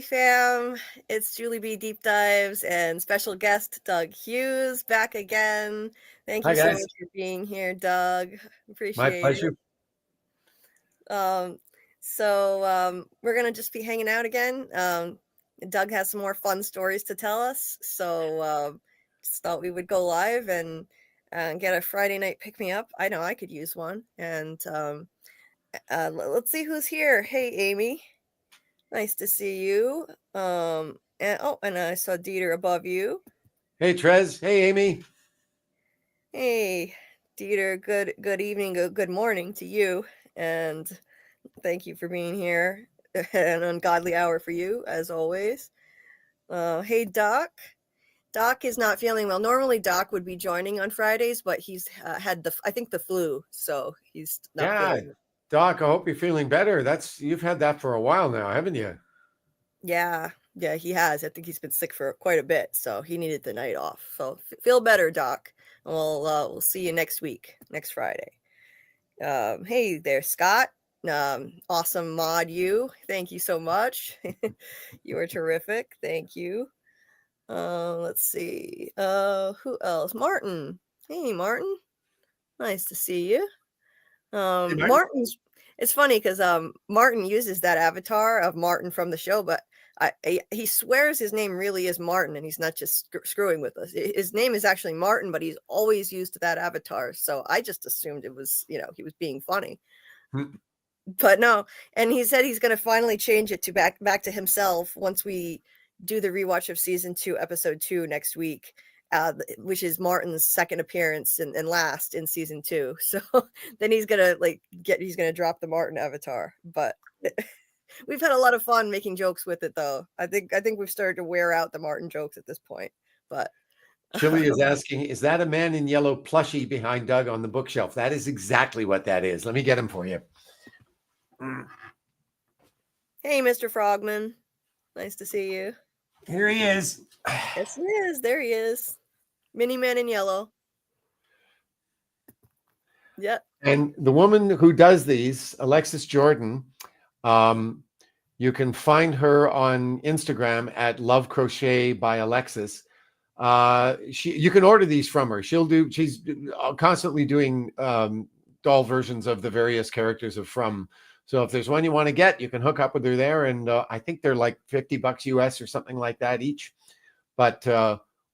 fam, it's JulieBDeepDives and special guest Doug Hughes back again. Thank you Hi, so guys. much for being here, Doug. My Appreciate pleasure. it. We're gonna just be hanging out again. Doug has some more fun stories to tell us, so just thought we would go live and get a Friday night pick me up. I know I could use one, and let's see who's here. Hey, Amy. Nice to see you. And I saw Dieter above you. Hey, Trez. Hey, Amy. Hey, Dieter. Good evening. Good morning to you. And thank you for being here. An ungodly hour for you, as always. Hey, Doc. Doc is not feeling well. Normally, Doc would be joining on Fridays, but he's had the flu, so he's not feeling well. Doc, I hope you're feeling better. You've had that for a while now, haven't you? Yeah, he has. I think he's been sick for quite a bit, so he needed the night off. So feel better, Doc. And we'll see you next week, next Friday. Hey there, Scott. Awesome mod you. Thank you so much. You are terrific. Thank you. Let's see. Who else? Martin. Hey, Martin. Nice to see you. Hey, Martin. Martin's. It's funny because Martin uses that avatar of Martin from the show, but he swears his name really is Martin, and he's not just screwing with us. His name is actually Martin, but he's always used that avatar. So I just assumed it was, he was being funny. But no, and he said he's going to finally change it to back to himself once we do the rewatch of season 2, episode 2 next week. Which is Martin's second appearance and last in season 2. So then he's gonna drop the Martin avatar. But we've had a lot of fun making jokes with it, though. I think we've started to wear out the Martin jokes at this point. But Chili is asking, is that a man in yellow plushie behind Doug on the bookshelf? That is exactly what that is. Let me get him for you. Hey, Mr. Frogman. Nice to see you. Here he is. Yes, he is. There he is. Mini Man in yellow. Yep. And the woman who does these, Alexis Jordan, you can find her on Instagram at Love Crochet by Alexis. You can order these from her. She's constantly doing doll versions of the various characters of From. So if there's one you want to get, you can hook up with her there. And I think they're like $50 US or something like that each. But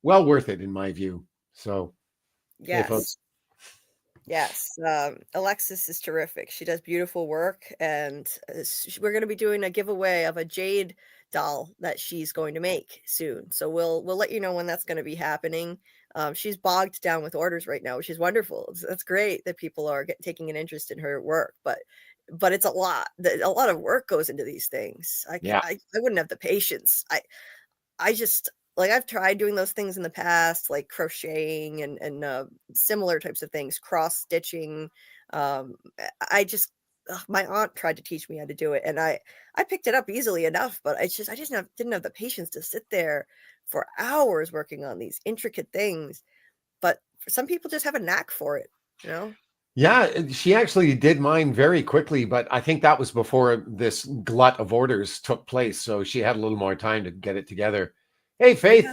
well worth it in my view. So yes. Hey, folks. Yes, Alexis is terrific. She does beautiful work, and we're going to be doing a giveaway of a jade doll that she's going to make soon. So we'll let you know when that's going to be happening. She's bogged down with orders right now, which is wonderful. That's great that people are taking an interest in her work, but it's a lot. A lot of work goes into these things. I wouldn't have the patience. I just. Like I've tried doing those things in the past, like crocheting and similar types of things, cross stitching. My aunt tried to teach me how to do it, and I picked it up easily enough, but I just didn't have the patience to sit there for hours working on these intricate things. But some people just have a knack for it, Yeah, she actually did mine very quickly, but I think that was before this glut of orders took place, so she had a little more time to get it together. Hey, Faith.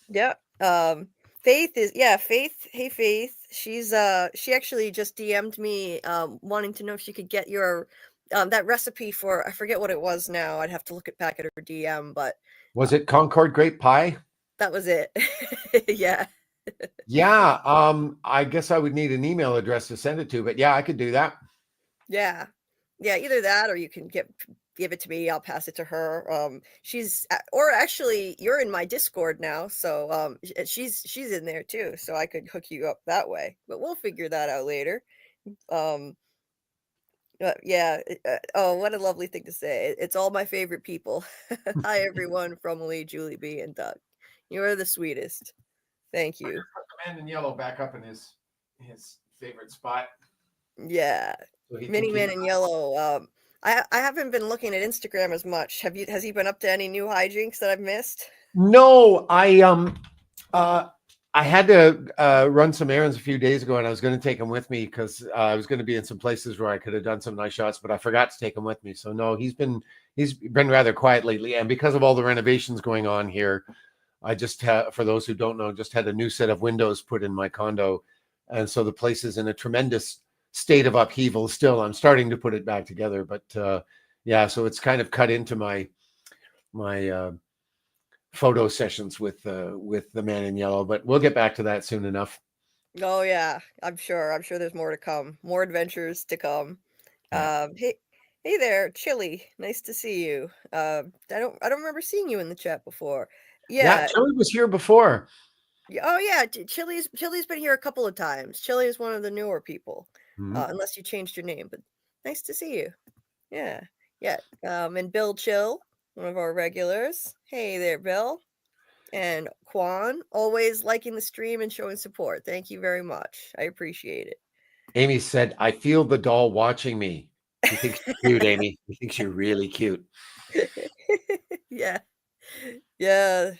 Yeah. Faith. Hey, Faith. She actually just DM'd me wanting to know if she could get your that recipe for, I forget what it was now. I'd have to look it back at her DM, but was it Concord grape pie? That was it. Yeah. Yeah. I guess I would need an email address to send it to, but yeah, I could do that. Yeah. Either that, or you can give it to me. I'll pass it to her. Or actually, you're in my Discord now, so she's in there too, so I could hook you up that way. But we'll figure that out later. Yeah. Oh, what a lovely thing to say. It's all my favorite people. Hi, everyone, from Lee, Julie B, and Doug. You are the sweetest. Thank you. Put the man in yellow back up in his favorite spot. Yeah. So Mini Man in yellow. I haven't been looking at Instagram as much. Has he been up to any new hijinks that I've missed? No, I had to run some errands a few days ago, and I was going to take him with me because I was going to be in some places where I could have done some nice shots, but I forgot to take him with me. So no, he's been He's been rather quiet lately, and because of all the renovations going on here, I just for those who don't know, just had a new set of windows put in my condo, and so the place is in a tremendous state of upheaval still. I'm starting to put it back together, but yeah, so it's kind of cut into my photo sessions with the man in yellow, but we'll get back to that soon enough. Oh yeah, I'm sure. I'm sure there's more to come. More adventures to come. Yeah, Hey, hey there, Chili. Nice to see you. I don't remember seeing you in the chat before. yeah, Yeah. Chili was here before. Oh yeah, Chili's been here a couple of times. Chili is one of the newer people, Mhm. unless you changed your name. But nice to see you. Yeah, yeah. And Bill Chill, one of our regulars. Hey there, Bill. And Quan, always liking the stream and showing support. Thank you very much. I appreciate Amy said, "I feel the doll watching me." He thinks you're cute, Amy. He thinks you're really cute. it. Yeah, yeah.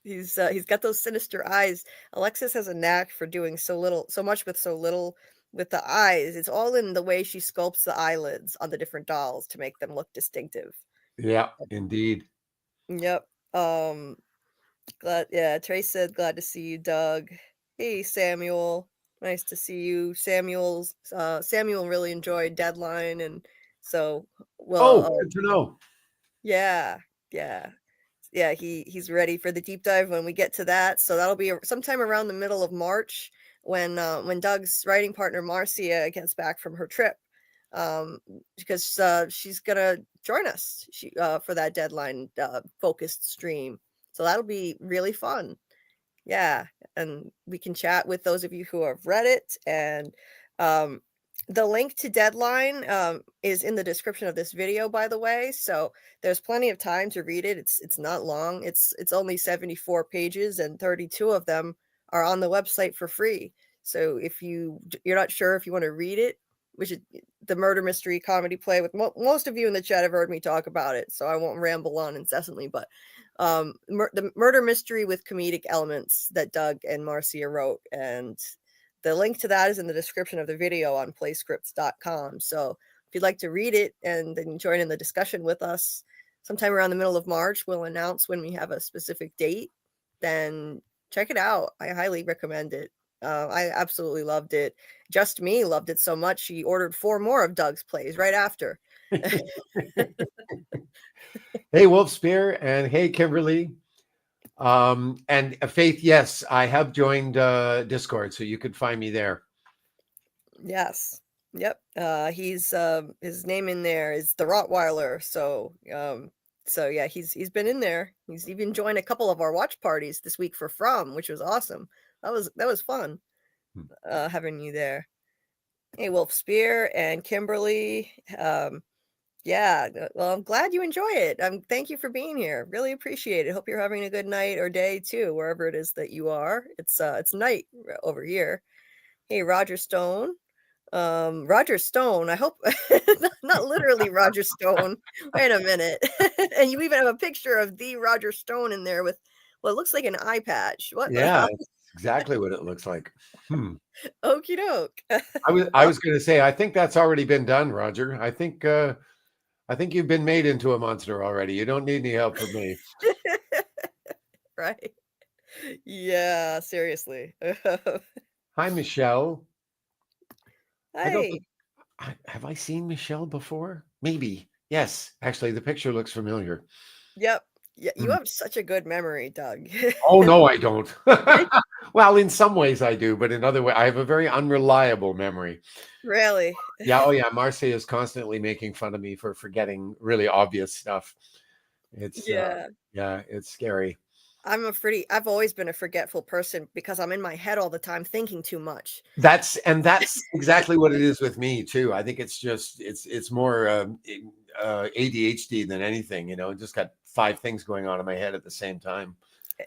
He's got those sinister eyes. Alexis has a knack for doing so much with so little with the eyes. It's all in the way she sculpts the eyelids on the different dolls to make them look distinctive. Yeah, indeed. Yep. Trey said glad to see you, Doug. Hey, Samuel. Nice to see you. Samuel really enjoyed Deadline, and so Oh, well good to know. yeah, yeah. Yeah, he's ready for the deep dive when we get to that. So that'll be sometime around the middle of March when Doug's writing partner Marcia gets back from her trip, because she's gonna join us for that Deadline focused stream. So that'll be really fun. Yeah, and we can chat with those of you who have read it, and um, the link to Deadline is in the description of this video, by the way. So there's plenty of time to read it. It's not long. It's only 74 pages, and 32 of them are on the website for free. So if you're not sure if you want to read it, which is the murder mystery comedy play with most of you in the chat have heard me talk about it, so I won't ramble on incessantly, but the murder mystery with comedic elements that Doug and Marcia wrote, and the link to that is in the description of the video on playscripts.com. So if you'd like to read it and then join in the discussion with us sometime around the middle of March, we'll announce when we have a specific date. Then check it out. I highly recommend it. I absolutely loved it. Just Me loved it so much she ordered 4 more of Doug's plays right after. Hey, Wolf Spear, and hey, Kimberly. And Faith, yes, I have joined Discord, so you could find me there. Yes. Yep. He's his name in there is the Rottweiler. So yeah, he's been in there. He's even joined a couple of our watch parties this week for From, which was awesome. That was fun Hmm. having you there. Hey, Wolf Spear and Kimberly. Yeah, well, I'm glad you enjoy it. Thank you for being here. Really appreciate it. Hope you're having a good night or day too, wherever it is that you are. It's night over here. Hey, Roger Stone. Roger Stone, I hope not literally Roger Stone. Wait a minute. And you even have a picture of the Roger Stone in there with what looks like an eye patch. What the Yeah, hell? it's exactly what it looks like. Hmm. Okey doke. I was going to say, I think that's already been done, Roger. I think you've been made into a monster already. You don't need any help from me. Right. Yeah, seriously. Hi, Michelle. I don't Hey. think have I seen Michelle before? Maybe. Yes, actually, the picture looks familiar. Yep. Yeah, you Hmm. have such a good memory, Doug. Oh no, I don't. Well, in some ways I do, but in other ways, I have a very unreliable memory. Really? Yeah, oh yeah, Marcia is constantly making fun of me for forgetting really obvious stuff. It's Yeah. yeah, it's scary. I've always been a forgetful person because I'm in my head all the time thinking too much. That's exactly what it is with me too. I think it's just it's more ADHD than anything, you know, just got 5 things going on in my head at the same time.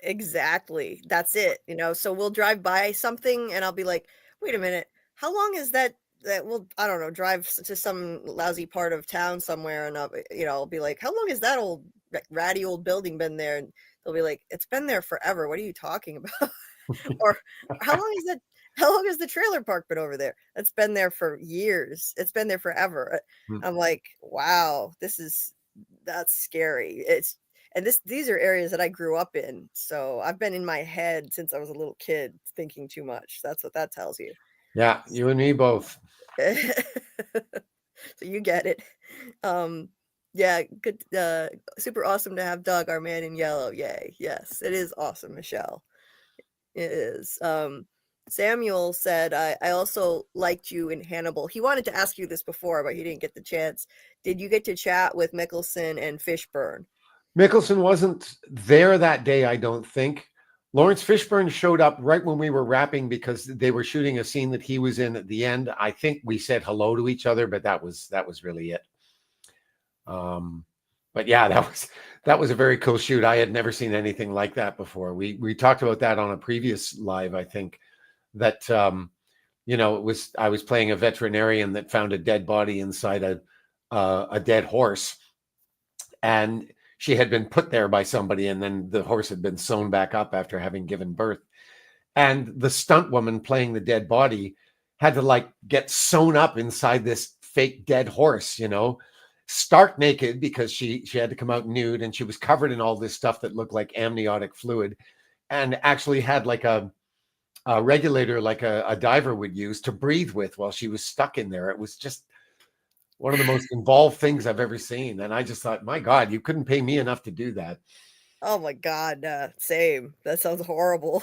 Exactly. That's it, so we'll drive by something and I'll be like, "Wait a minute. How long is that we'll I don't know, drive to some lousy part of town somewhere and I'll be like, "How long has that old ratty old building been there?" And they'll be like, "It's been there forever. What are you talking about?" Or how long has the trailer park been over there? It's been there for years. It's been there forever. Hmm. I'm like, "Wow, this is That's scary. These are areas that I grew up in, so I've been in my head since I was a little kid thinking too much. That's what that tells you. Yeah, you and me both. So you get it. Um, yeah, good, super awesome to have Doug, our man in yellow. Yay. Yes, it is awesome, Michelle. It is. Samuel said, I also liked you in Hannibal. He wanted to ask you this before, but he didn't get the chance. Did you get to chat with Mickelson and Fishburne? Mickelson wasn't there that day, I don't think. Lawrence Fishburne showed up right when we were wrapping because they were shooting a scene that he was in at the end. I think we said hello to each other, but that was really it. But yeah, that was a very cool shoot. I had never seen anything like that before. We talked about that on a previous live, I think, that I was playing a veterinarian that found a dead body inside a dead horse, and she had been put there by somebody, and then the horse had been sewn back up after having given birth. And the stunt woman playing the dead body had to like get sewn up inside this fake dead horse, stark naked because she had to come out nude, and she was covered in all this stuff that looked like amniotic fluid, and actually had like a regulator like a diver would use to breathe with while she was stuck in there. It was just one of the most involved things I've ever seen. And I just thought, my God, you couldn't pay me enough to do that. Oh my God, same. That sounds horrible.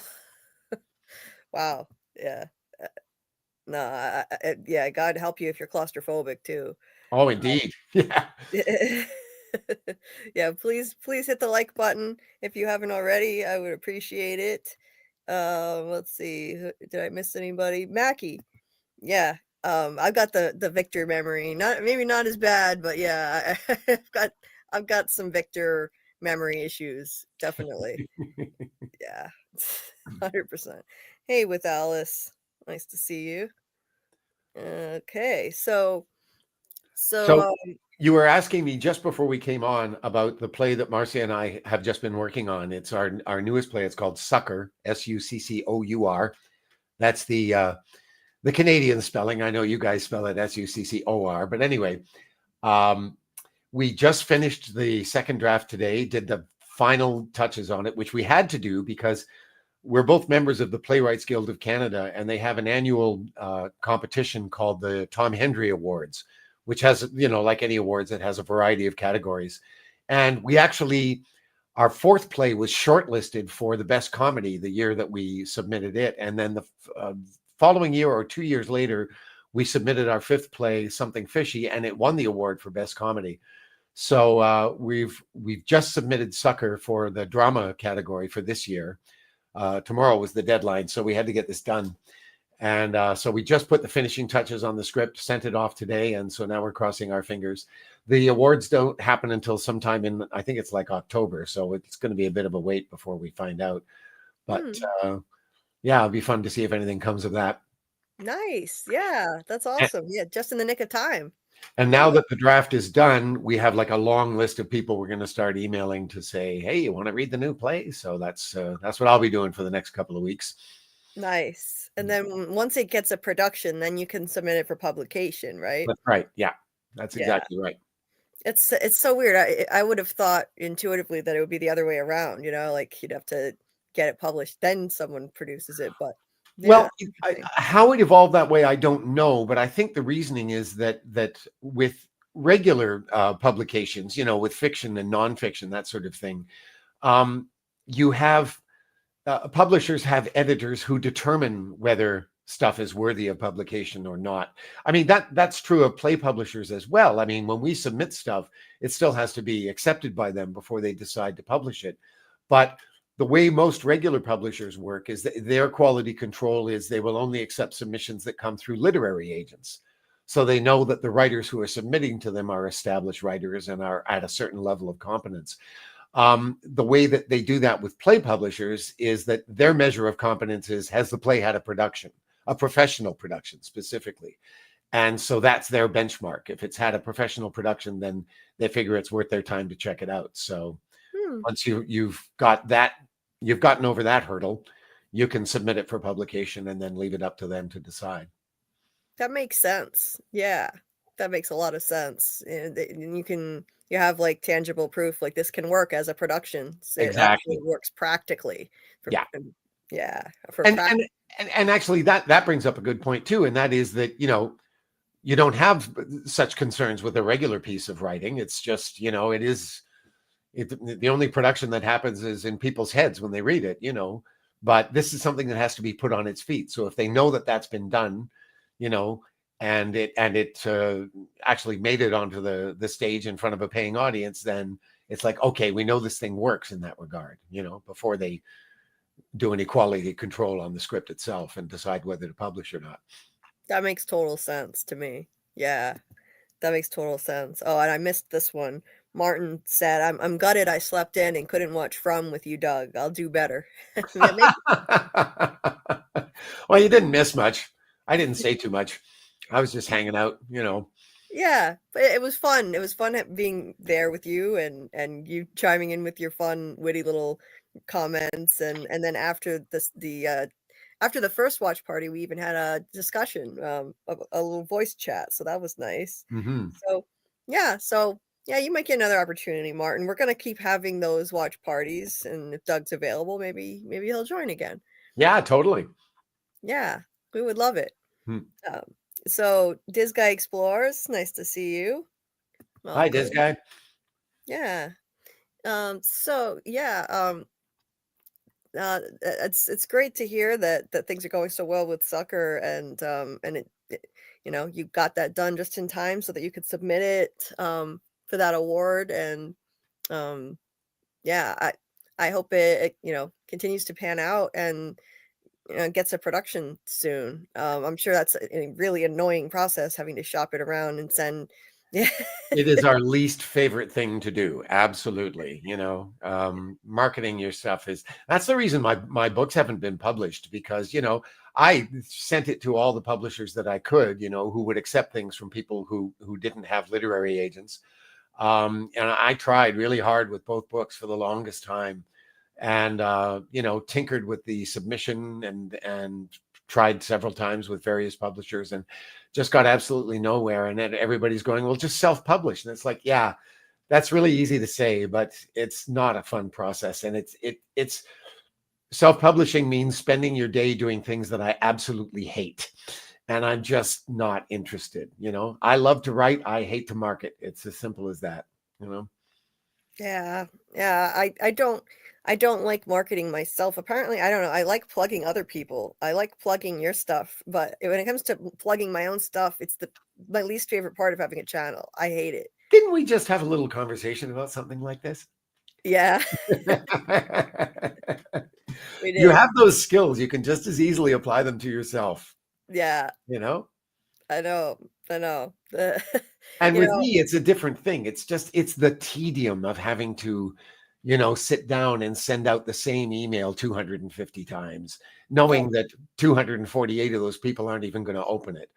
Wow. Yeah. Uh, no, yeah, God help you if you're claustrophobic too. Oh, indeed. Yeah. Yeah, please hit the like button if you haven't already. I would appreciate it. Let's see. Did I miss anybody? Mackie. Yeah. I've got the Victor memory. Not maybe not as bad, but yeah, I've got some Victor memory issues. Definitely. Yeah. 100%. Hey, with Alice. Nice to see you. Okay. So So you were asking me just before we came on about the play that Marcia and I have just been working on. It's our newest play. It's called Succor, Succor. That's the Canadian spelling. I know you guys spell it Succor, but anyway, we just finished the second draft today, did the final touches on it, which we had to do because we're both members of the Playwrights Guild of Canada, and they have an annual competition called the Tom Hendry Awards, which has, like any awards, it has a variety of categories. And we actually, our fourth play was shortlisted for the best comedy the year that we submitted it. And then the following year or 2 years later, we submitted our fifth play, Something Fishy, and it won the award for best comedy. So we've just submitted Succor for the drama category for this year. Tomorrow was the deadline, so we had to get this done. And so we just put the finishing touches on the script, sent it off today, and so now we're crossing our fingers. The awards don't happen until sometime in, I think it's like October, so it's going to be a bit of a wait before we find out. But yeah, it'll be fun to see if anything comes of that. nice. Yeah, that's And, awesome. Yeah, just in the nick of time. and now that the draft is done, we have like a long list of people we're going to start emailing to say, "Hey, you want to read the new play?" So that's what I'll be doing for the next couple of weeks. Nice. And then once it gets a production, then you can submit it for publication, right? That's right. Yeah, that's Yeah. exactly right. It's so weird. I would have thought intuitively that it would be the other way around, like you'd have to get it published, then someone produces it, but yeah, Well, interesting. how it evolved that way, I don't know, but I think the reasoning is that with regular publications, with fiction and nonfiction, that sort of thing, you have publishers have editors who determine whether stuff is worthy of publication or not. I mean, that's true of play publishers as well. I mean, when we submit stuff, it still has to be accepted by them before they decide to publish it. But the way most regular publishers work is that their quality control is they will only accept submissions that come through literary agents. So they know that the writers who are submitting to them are established writers and are at a certain level of competence. The way that they do that with play publishers is that their measure of competence is, has the play had a production, a professional production specifically? And so that's their benchmark. If it's had a professional production, then they figure it's worth their time to check it out. So once you've got that, you've gotten over that hurdle, you can submit it for publication and then leave it up to them to decide. That makes sense. Yeah. That makes a lot of sense. And you can you have like tangible proof, like this can work as a production. So it actually Exactly. works practically for, Yeah. yeah, for And practice. and and actually that brings up a good point too, and that is that, you don't have such concerns with a regular piece of writing. It's just, the only production that happens is in people's heads when they read it. But this is something that has to be put on its feet. So if they know that that's been done, you know, and it actually made it onto the stage in front of a paying audience, then it's like, okay, we know this thing works in that regard, before they do any quality control on the script itself and decide whether to publish or not. That makes total sense to me. Yeah, that makes total sense. Oh, and I missed this one. Martin said, I'm gutted I slept in and couldn't watch From with you, Doug. I'll do better." Yeah, maybe. Well, you didn't miss much. I didn't say too much. I was just hanging out. Yeah, but it was fun. It was fun being there with you and you chiming in with your fun, witty little comments, and then after after the first watch party, we even had a discussion, a little voice chat, so that was nice. Hmm. So, yeah, you might get another opportunity, Martin. We're gonna keep having those watch parties, and if Doug's available, maybe he'll join again. Yeah, totally. Yeah, we would love it. Hmm. Um, so Diz Guy Explores, nice to see you. Hi, this Welcome. guy. Yeah. So yeah, it's great to hear that things are going so well with Sucker and you got that done just in time so that you could submit it for that award and um yeah, I hope it continues to pan out and gets a production soon. I'm sure that's a really annoying process having to shop it around and send. Yeah. It is our least favorite thing to do. Absolutely. Marketing your stuff that's the reason my books haven't been published, because, I sent it to all the publishers that I could, who would accept things from people who didn't have literary agents. And I tried really hard with both books for the longest time, and tinkered with the submission and tried several times with various publishers, and just got absolutely nowhere. And then everybody's going, well, just self-publish. And it's like, yeah, that's really easy to say, but it's not a fun process. And it's self-publishing means spending your day doing things that I absolutely hate. And I'm just not interested. I love to write. I hate to market. It's as simple as that, you know? Yeah, yeah, I don't like marketing myself. Apparently, I don't know, I like plugging other people. I like plugging your stuff, but when it comes to plugging my own stuff, it's my least favorite part of having a channel. I hate it. Didn't we just have a little conversation about something like this? Yeah, we You did. have those skills. You can just as easily apply them to yourself, Yeah, you know? I know, I know. The And you with know me, it's a different thing. It's the tedium of having to, sit down and send out the same email 250 times, oh, knowing that 248 of those people aren't even going to open it.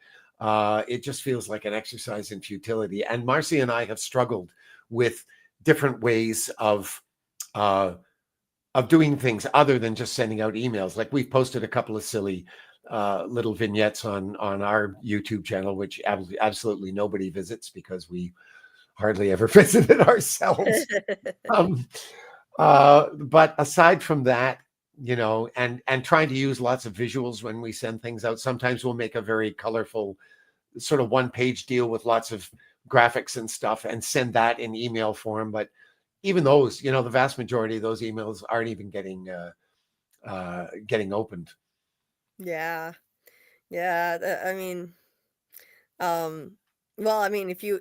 It just feels like an exercise in futility. And Marcia and I have struggled with different ways uh, of doing things other than just sending out emails. Like we've posted a couple of silly little vignettes on our YouTube channel, which absolutely nobody visits because we hardly ever visit it ourselves. Um, but aside from that, and trying to use lots of visuals when we send things out. Sometimes we'll make a very colorful sort of one-page deal with lots of graphics and stuff and send that in email form. But even those, the vast majority of those emails aren't even getting opened. yeah, yeah, I mean, um, well, I mean, if you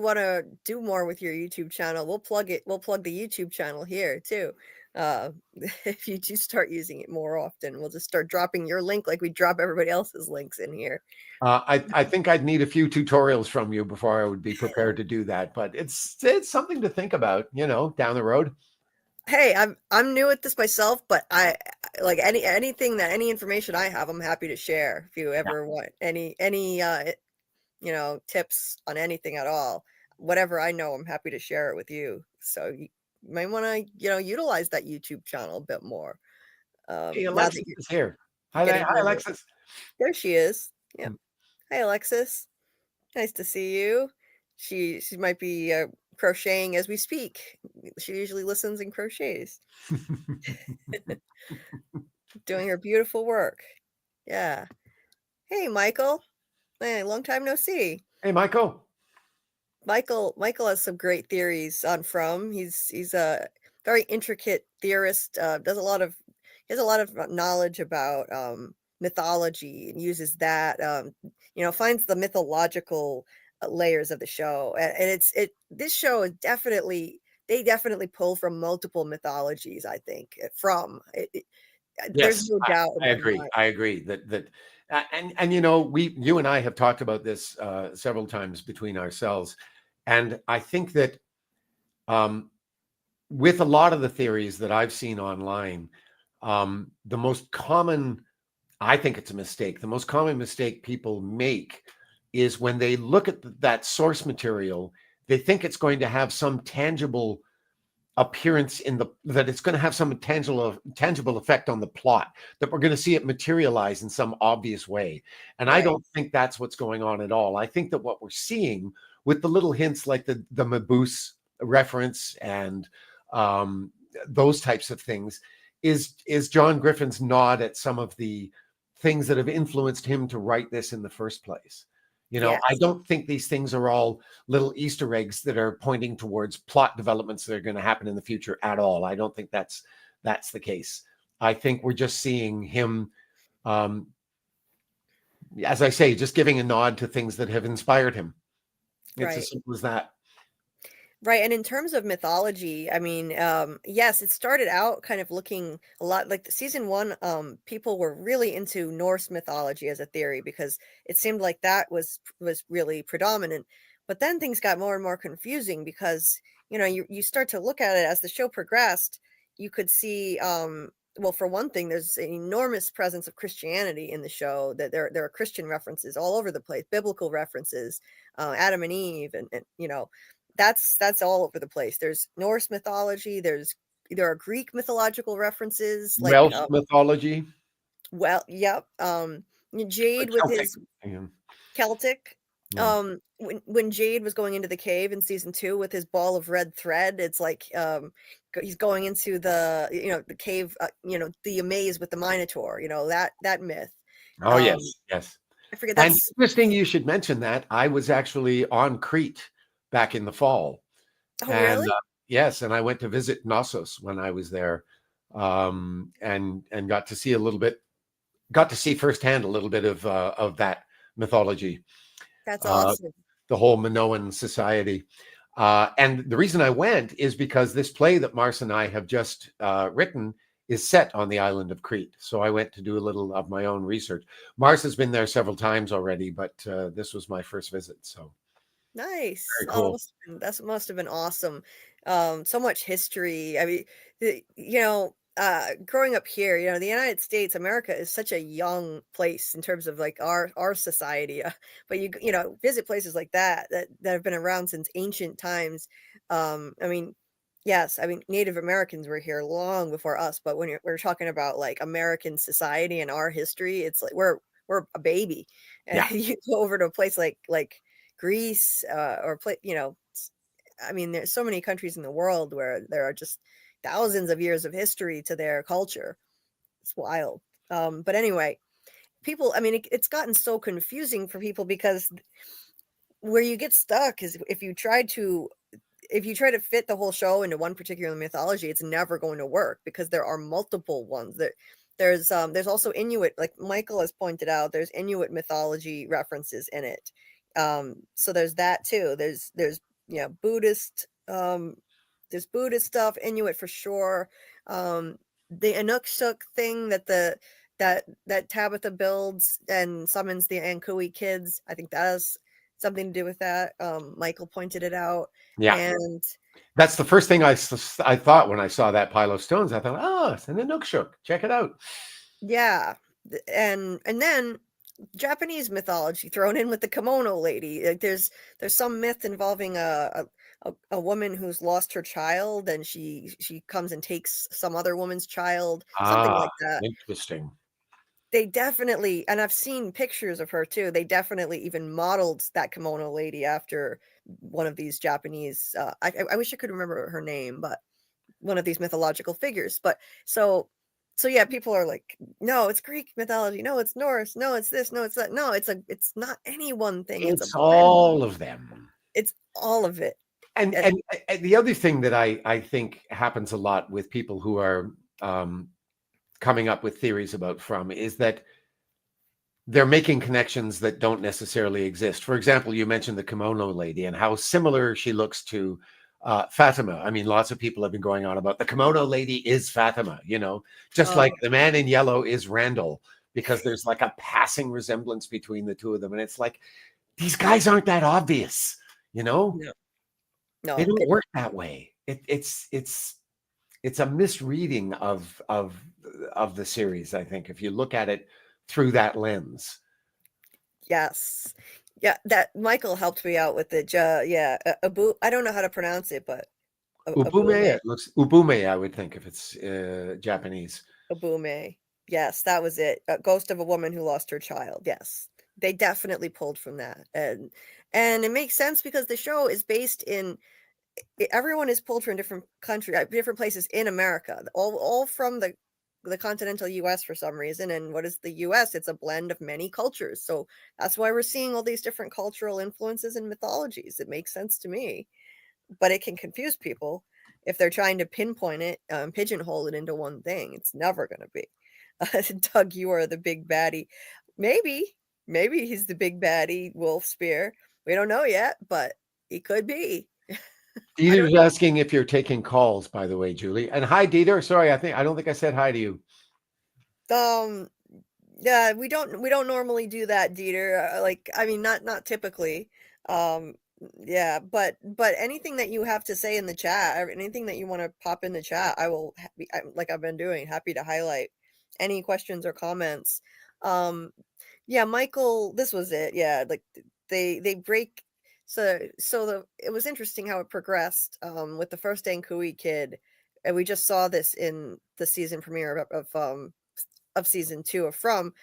wanna do more with your YouTube channel, we'll plug the YouTube channel here too. Uh, if you do start using it more often, we'll just start dropping your link like we drop everybody else's links in here. I think I'd need a few tutorials from you before I would be prepared to do that, but it's something to think about, down the road. Hey, I'm new at this myself, but like any information I have, I'm happy to share if you Yeah. ever want tips on anything at all. Whatever I know, I'm happy to share it with you. So you might want to, utilize that YouTube channel a bit more. Hey, Now that Alexis you're is here. Hi, getting hi, more of it. Alexis. There she is. Yep. Hmm. Hi, Alexis. Nice to see you. She might be crocheting as we speak. She usually listens and crochets, doing her beautiful work. Yeah. Hey, Michael. Hey, long time no see. Hey, Michael. Michael has some great theories on From. He's a very intricate theorist. Does a lot of he has a lot of knowledge about mythology and uses that. Finds the mythological layers of the show, and this show is definitely they definitely pull from multiple mythologies. I think there's Yes, no doubt in I my agree. mind. I agree and you and I have talked about this several times between ourselves, and I think that um, with a lot of the theories that I've seen online, the most common, I think it's a mistake. The most common mistake people make is when they look at that source material, they think it's going to have some tangible appearance that it's going to have some tangible effect on the plot, that we're going to see it materialize in some obvious way. And I Right, don't think that's what's going on at all. I think that what we're seeing with the little hints like the Maboose reference and um, those types of things is John Griffin's nod at some of the things that have influenced him to write this in the first place. I yes, don't think these things are all little Easter eggs that are pointing towards plot developments that are going to happen in the future at all. I don't think that's the case. I think we're just seeing him, um, as I say, just giving a nod to things that have inspired him. It's right. as simple as that. Right, and in terms of mythology, I mean, yes, it started out kind of looking a lot like the season 1, people were really into Norse mythology as a theory because it seemed like that was really predominant. But then things got more and more confusing because, you start to look at it as the show progressed, you could see, well, for one thing, there's an enormous presence of Christianity in the show, that there are Christian references all over the place, biblical references, Adam and Eve, and that's all over the place. There's Norse mythology, there are Greek mythological references, like, Welsh mythology, well, yep, Jade with Celtic. his Yeah. Celtic. Yeah. When Jade was going into the cave in season 2 with his ball of red thread, it's like, he's going into the cave, the maze with the Minotaur, that myth. Oh, Um, yes. Yes. I forget And that's interesting you should mention that. I was actually on Crete back in the fall. Oh, And really? yes, and I went to visit Knossos when I was there, and got to see firsthand a little bit of that mythology, That's uh, awesome. the whole Minoan society. And the reason I went is because this play that Marcia and I have just written is set on the island of Crete. So I went to do a little of my own research. Marcia's been there several times already, but this was my first visit. So Nice. very Oh, cool. that must have been awesome. So much history. I mean, growing up here, the United States, America is such a young place in terms of like our society. But visit places like that have been around since ancient times. I mean, yes, I mean Native Americans were here long before us, but when we're talking about like American society and our history, it's like we're a baby. And Yeah. you go over to a place like Greece, or I mean, there's so many countries in the world where there are just thousands of years of history to their culture. It's wild. But anyway, people, I mean, it's gotten so confusing for people because where you get stuck is if you try to fit the whole show into one particular mythology, it's never going to work because there are multiple ones. There's also Inuit, like Michael has pointed out, there's Inuit mythology references in it. So there's that too. Buddhist, there's Buddhist stuff, Inuit for sure. The Inukshuk thing that Tabitha builds and summons the Ankui kids, I think that has something to do with that. Michael pointed it out. Yeah. And That's the first thing I thought when I saw that pile of stones. I thought, oh, it's an Inukshuk. Check it out. yeah, and then Japanese mythology thrown in with the kimono lady. Like there's some myth involving a woman who's lost her child and she comes and takes some other woman's child, something Ah, like that. interesting. They definitely, and I've seen pictures of her too. They definitely even modeled that kimono lady after one of these Japanese, I wish I could remember her name, but one of these mythological figures. But so yeah, people are like, no, it's Greek mythology, no, it's Norse, no, it's this, no, it's that. No, it's not any one thing, it's a It's blend. all of them. It's all of it. And And and the other thing that I think happens a lot with people who are coming up with theories about From is that they're making connections that don't necessarily exist. For example, you mentioned the kimono lady and how similar she looks to Fatima. I mean, lots of people have been going on about the kimono lady is Fatima, just like oh the man in yellow is Randall, because there's like a passing resemblance between the two of them. And it's like, these guys aren't that obvious, no, they no, don't work that way. It's a misreading of the series, I think, if you look at it through that lens. yes, yeah. That Michael helped me out with it. Yeah, Abu. I don't know how to pronounce it, but Ubume, Abume. it looks Ubume, I would think, if it's Japanese. Abume. Yes, that was it. A ghost of a woman who lost her child. Yes. They definitely pulled from that. And it makes sense because the show is based in everyone is pulled from different country, different places in America. All from the continental US for some reason. And what is the US? It's a blend of many cultures. So that's why we're seeing all these different cultural influences and mythologies. It makes sense to me, but it can confuse people if they're trying to pinpoint it, pigeonhole it into one thing. It's never going to be. Doug, you are the big baddie. Maybe, maybe he's the big baddie wolf spear. We don't know yet, but he could be. I don't Dieter's asking if you're taking calls, by the way, Julie. And hi, Dieter. Sorry, I don't think I said hi to you. um yeah, we don't normally do that, Dieter. Like, I mean, not typically. Um yeah, but anything that you have to say in the chat, or anything that you want to pop in the chat, I will like I've been doing, happy to highlight any questions or comments. Um yeah, Michael, this was it. Yeah, like they break. So it was interesting how it progressed with the first Ankui kid, and we just saw this in the season premiere of season 2 of From.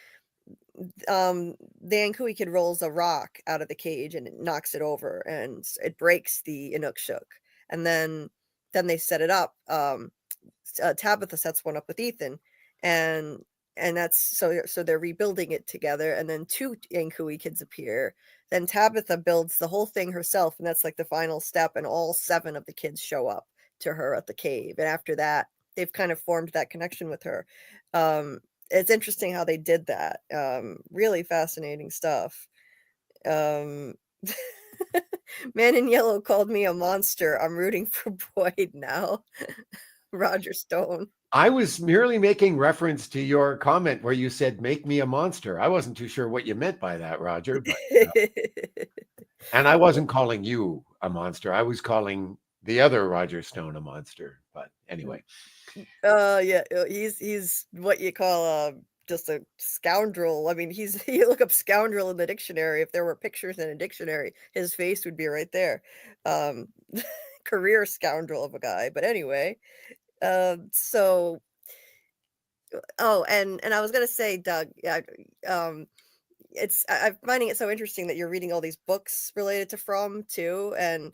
The Ankui kid rolls a rock out of the cage and it knocks it over and it breaks the Inukshuk. And then they set it up. Tabitha sets one up with Ethan, and that's so they're rebuilding it together. And then 2 Ankui kids appear. Then Tabitha builds the whole thing herself, and that's like the final step. And all 7 of the kids show up to her at the cave. And after that, they've kind of formed that connection with her. It's interesting how they did that. Really fascinating stuff. Um, Man in Yellow called me a monster. I'm rooting for Boyd now. Roger Stone. I was merely making reference to your comment where you said, make me a monster. I wasn't too sure what you meant by that, Roger, but and I wasn't calling you a monster. I was calling the other Roger Stone a monster. But anyway. Yeah, he's what you call just a scoundrel. I mean, you look up scoundrel in the dictionary. If there were pictures in a dictionary, his face would be right there. Um, career scoundrel of a guy. But anyway, so oh, and I was gonna say, Doug, yeah, um, I'm finding it so interesting that you're reading all these books related to From too, and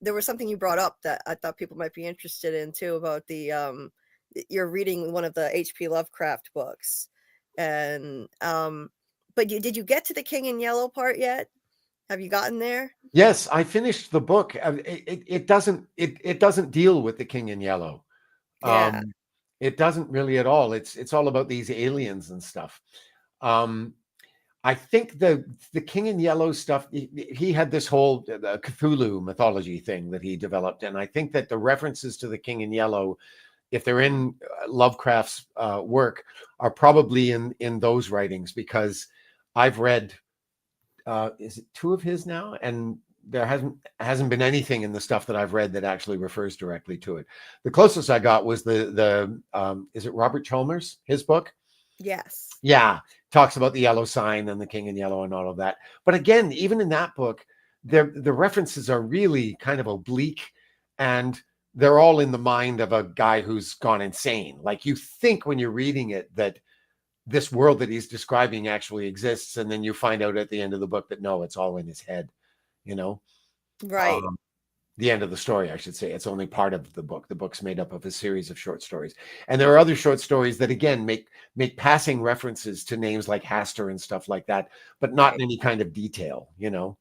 there was something you brought up that I thought people might be interested in too about you're reading one of the H.P. Lovecraft books, and but did you get to the King in Yellow part yet? Have you gotten there? Yes, I finished the book. It doesn't deal with the King in Yellow. Yeah, Um, it doesn't really at all. It's all about these aliens and stuff. Um, I think the King in Yellow stuff. He had this whole Cthulhu mythology thing that he developed, and I think that the references to the King in Yellow, if they're in Lovecraft's work, are probably in those writings, because I've read is it 2 of his now, and there hasn't been anything in the stuff that I've read that actually refers directly to it. The closest I got was the is it Robert Chalmers, his book? yes. Yeah, talks about the yellow sign and the King in Yellow and all of that. But again, even in that book, the references are really kind of oblique, and they're all in the mind of a guy who's gone insane. Like, you think when you're reading it that this world that he's describing actually exists, and then you find out at the end of the book that no, it's all in his head, you know. Right. The end of the story, I should say. It's only part of the book. The book's made up of a series of short stories, and there are other short stories that again make passing references to names like Hastur and stuff like that, but not Right. in any kind of detail. You know.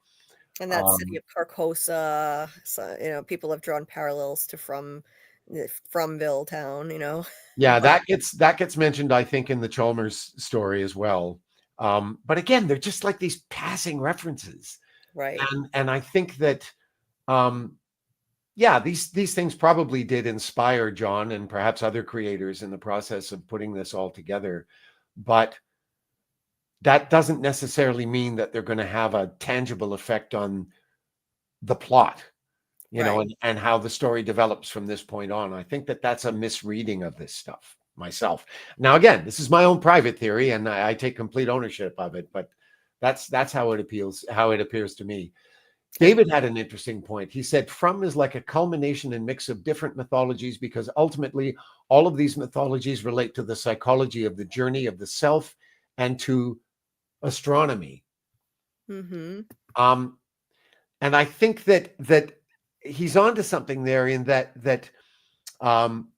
And that city Um, of Carcosa, so, people have drawn parallels to Fromville town, yeah, But that gets mentioned, I think, in the Chalmers story as well. But again, they're just like these passing references, right, and I think that um, yeah, these things probably did inspire John and perhaps other creators in the process of putting this all together. But that doesn't necessarily mean that they're going to have a tangible effect on the plot, right. and how the story develops from this point on. I think that that's a misreading of this stuff myself. Now, again, this is my own private theory, and I take complete ownership of it. But that's how it appears to me. And David had an interesting point. He said, From is like a culmination and mix of different mythologies because ultimately all of these mythologies relate to the psychology of the journey of the self and to astronomy. mhm. Um, and I think that he's onto something there in that um,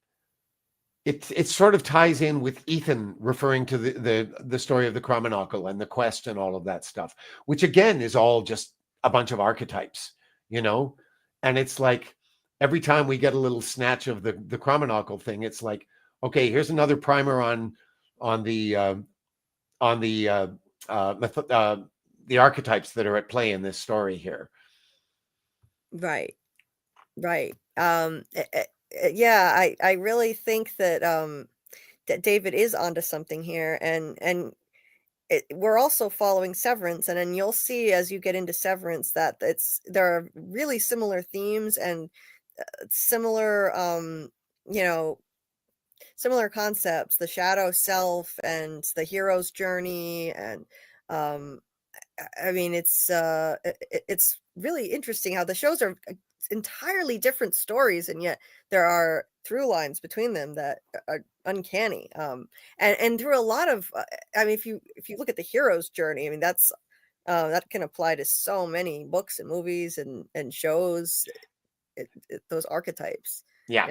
it sort of ties in with Ethan referring to the story of the Chromonocle and the quest and all of that stuff, which again is all just a bunch of archetypes, you know. And it's like every time we get a little snatch of the Chromonocle thing, it's like, okay, here's another primer on the on the uh, method, the archetypes that are at play in this story here. Right, right. Yeah, I really think that David is onto something here, and we're also following Severance, and then you'll see as you get into Severance that there are really similar themes and similar, you know, similar concepts, the shadow self and the hero's journey, and um, I mean, it's really interesting how the shows are entirely different stories, and yet there are through lines between them that are uncanny. And through a lot of, I mean, if you look at the hero's journey, I mean, that can apply to so many books and movies and shows. Those archetypes, Yeah,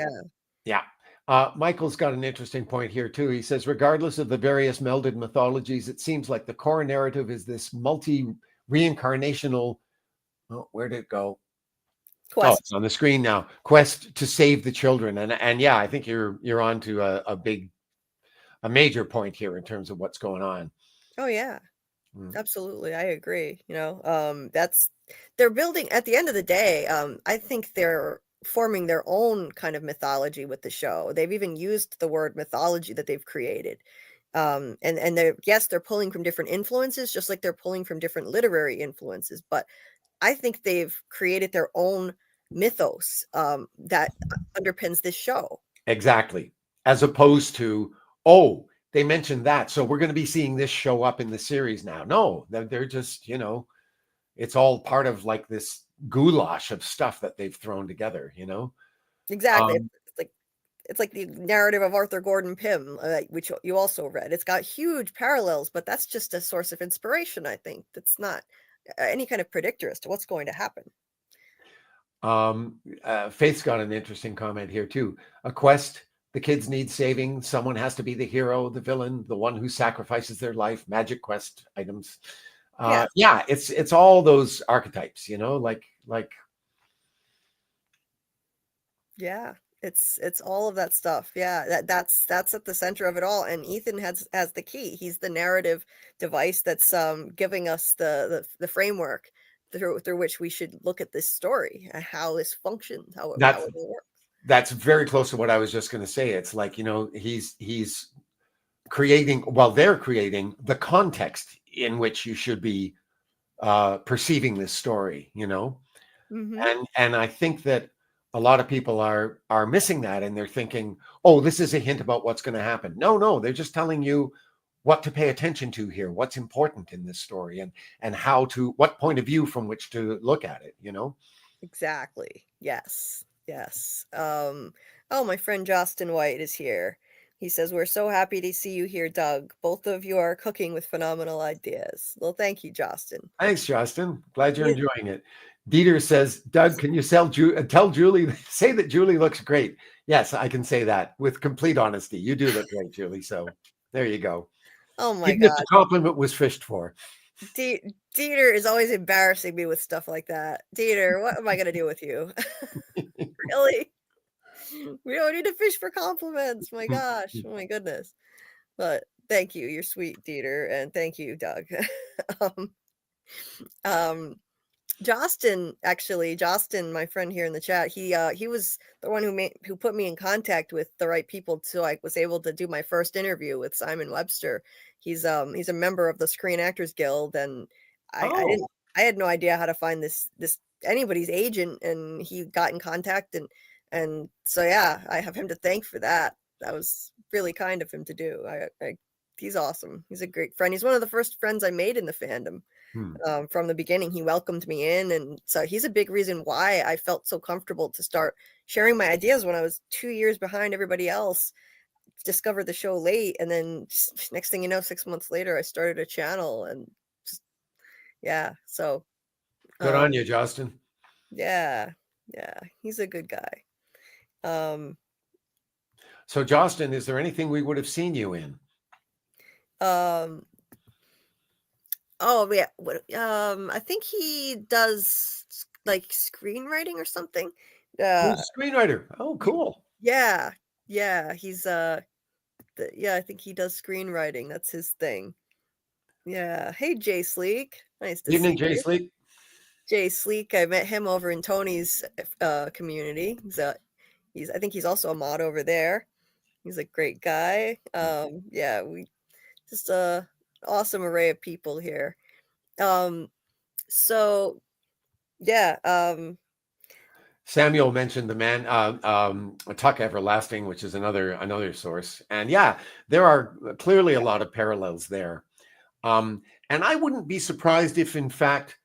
yeah, yeah. Michael's got an interesting point here too. He says, regardless of the various melded mythologies, it seems like the core narrative is this multi reincarnational. Oh, where did it go? Oh, quest. it's on the screen now. Quest to save the children, and yeah, I think you're on to a major point here in terms of what's going on. Oh yeah. Mm. Absolutely, I agree, that's they're building at the end of the day, I think they're forming their own kind of mythology with the show. They've even used the word mythology that they've created. And they're yes, they're pulling from different influences, just like they're pulling from different literary influences, but I think they've created their own mythos, that underpins this show. Exactly. As opposed to, oh, they mentioned that, so we're going to be seeing this show up in the series now. No, they're just, it's all part of like this goulash of stuff that they've thrown together. Exactly, Um, it's like the narrative of Arthur Gordon Pym, which you also read. It's got huge parallels, but that's just a source of inspiration, I think. That's not any kind of predictor as to what's going to happen. Faith's got an interesting comment here too. A quest, the kids need saving. Someone has to be the hero, the villain, the one who sacrifices their life. Magic quest items. Yes. Yeah, it's all those archetypes, like Yeah. It's all of that stuff. Yeah, that's at the center of it all. And Ethan has the key. He's the narrative device that's giving us the framework through which we should look at this story, how this functions, how that's it will work. that's very close to what I was just going to say. It's like he's creating, well, they're creating the context in which you should be perceiving this story. Mhm. And I think that a lot of people are missing that, and they're thinking, oh, this is a hint about what's going to happen. No, they're just telling you what to pay attention to here, what's important in this story, and what point of view from which to look at it. Exactly. Yes. Yes. Oh, my friend Justin White is here. He says, "We're so happy to see you here, Doug. Both of you are cooking with phenomenal ideas." Well, thank you, Justin. Thanks, Justin. Glad you're He- enjoying it. Dieter says, Doug, can you tell Julie, say that Julie looks great? Yes, I can say that with complete honesty. You do look great, Julie. So there you go. Oh my Even if God. the compliment was fished for. Dieter is always embarrassing me with stuff like that. Dieter, what am I going to do with you? Really? We don't need to fish for compliments. My gosh. Oh my goodness. But thank you. You're sweet, Dieter. And thank you, Doug. um, um, Justin, my friend here in the chat, he was the one who put me in contact with the right people so I was able to do my first interview with Simon Webster. He's a member of the Screen Actors Guild, and Oh, I had no idea how to find this anybody's agent, and he got in contact, and so yeah, I have him to thank for that. That was really kind of him to do. He's awesome. He's a great friend. He's one of the first friends I made in the fandom. hmm. From the beginning. He welcomed me in, and so he's a big reason why I felt so comfortable to start sharing my ideas when I was 2 years behind everybody else. Discovered the show late, and then next thing you know, 6 months later, I started a channel, and just yeah. So Good on um, you, Justin. yeah, yeah, he's a good guy. Um, So, Justin, is there anything we would have seen you in? um, oh yeah, I think he does like screenwriting or something. Uh, Who's a screenwriter? Oh, y- cool. yeah, yeah, he's yeah, I think he does screenwriting. That's his thing. Yeah. Hey, Jay Sleek. Nice to Evening, see Jay you. Sleek. Jay Sleek, I met him over in Tony's community. I think he's also a mod over there. He's a great guy. Yeah, we just a awesome array of people here. Um, so yeah, Samuel mentioned the man, Tuck Everlasting, which is another source, and yeah, there are clearly a lot of parallels there. And I wouldn't be surprised if, in fact,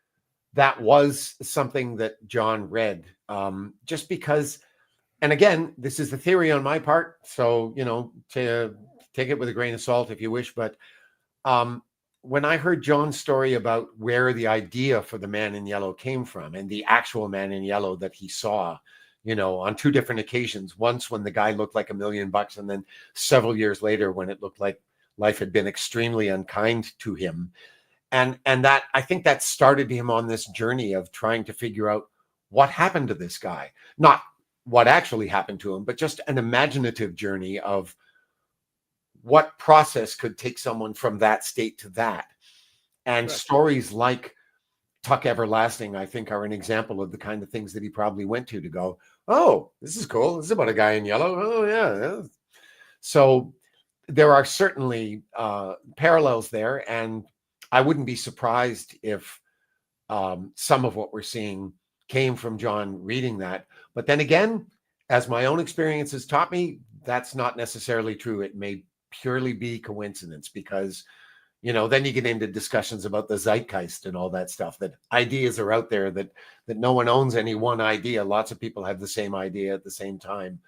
that was something that John read, just because. And again, this is the theory on my part, so to take it with a grain of salt if you wish. But um, when I heard John's story about where the idea for the Man in Yellow came from, and the actual Man in Yellow that he saw, on two different occasions, once when the guy looked like $1,000,000, and then several years later when it looked like life had been extremely unkind to him, and that, I think, that started him on this journey of trying to figure out what happened to this guy, not what actually happened to him, but just an imaginative journey of what process could take someone from that state to that. And right, stories like Tuck Everlasting, I think, are an example of the kind of things that he probably went to go, oh, this is cool. This is about a guy in yellow. Oh, yeah. So there are certainly parallels there. And I wouldn't be surprised if some of what we're seeing came from John reading that. But then again, as my own experience has taught me, that's not necessarily true. It may purely be coincidence, because then you get into discussions about the zeitgeist and all that stuff, that ideas are out there, that no one owns any one idea. Lots of people have the same idea at the same time,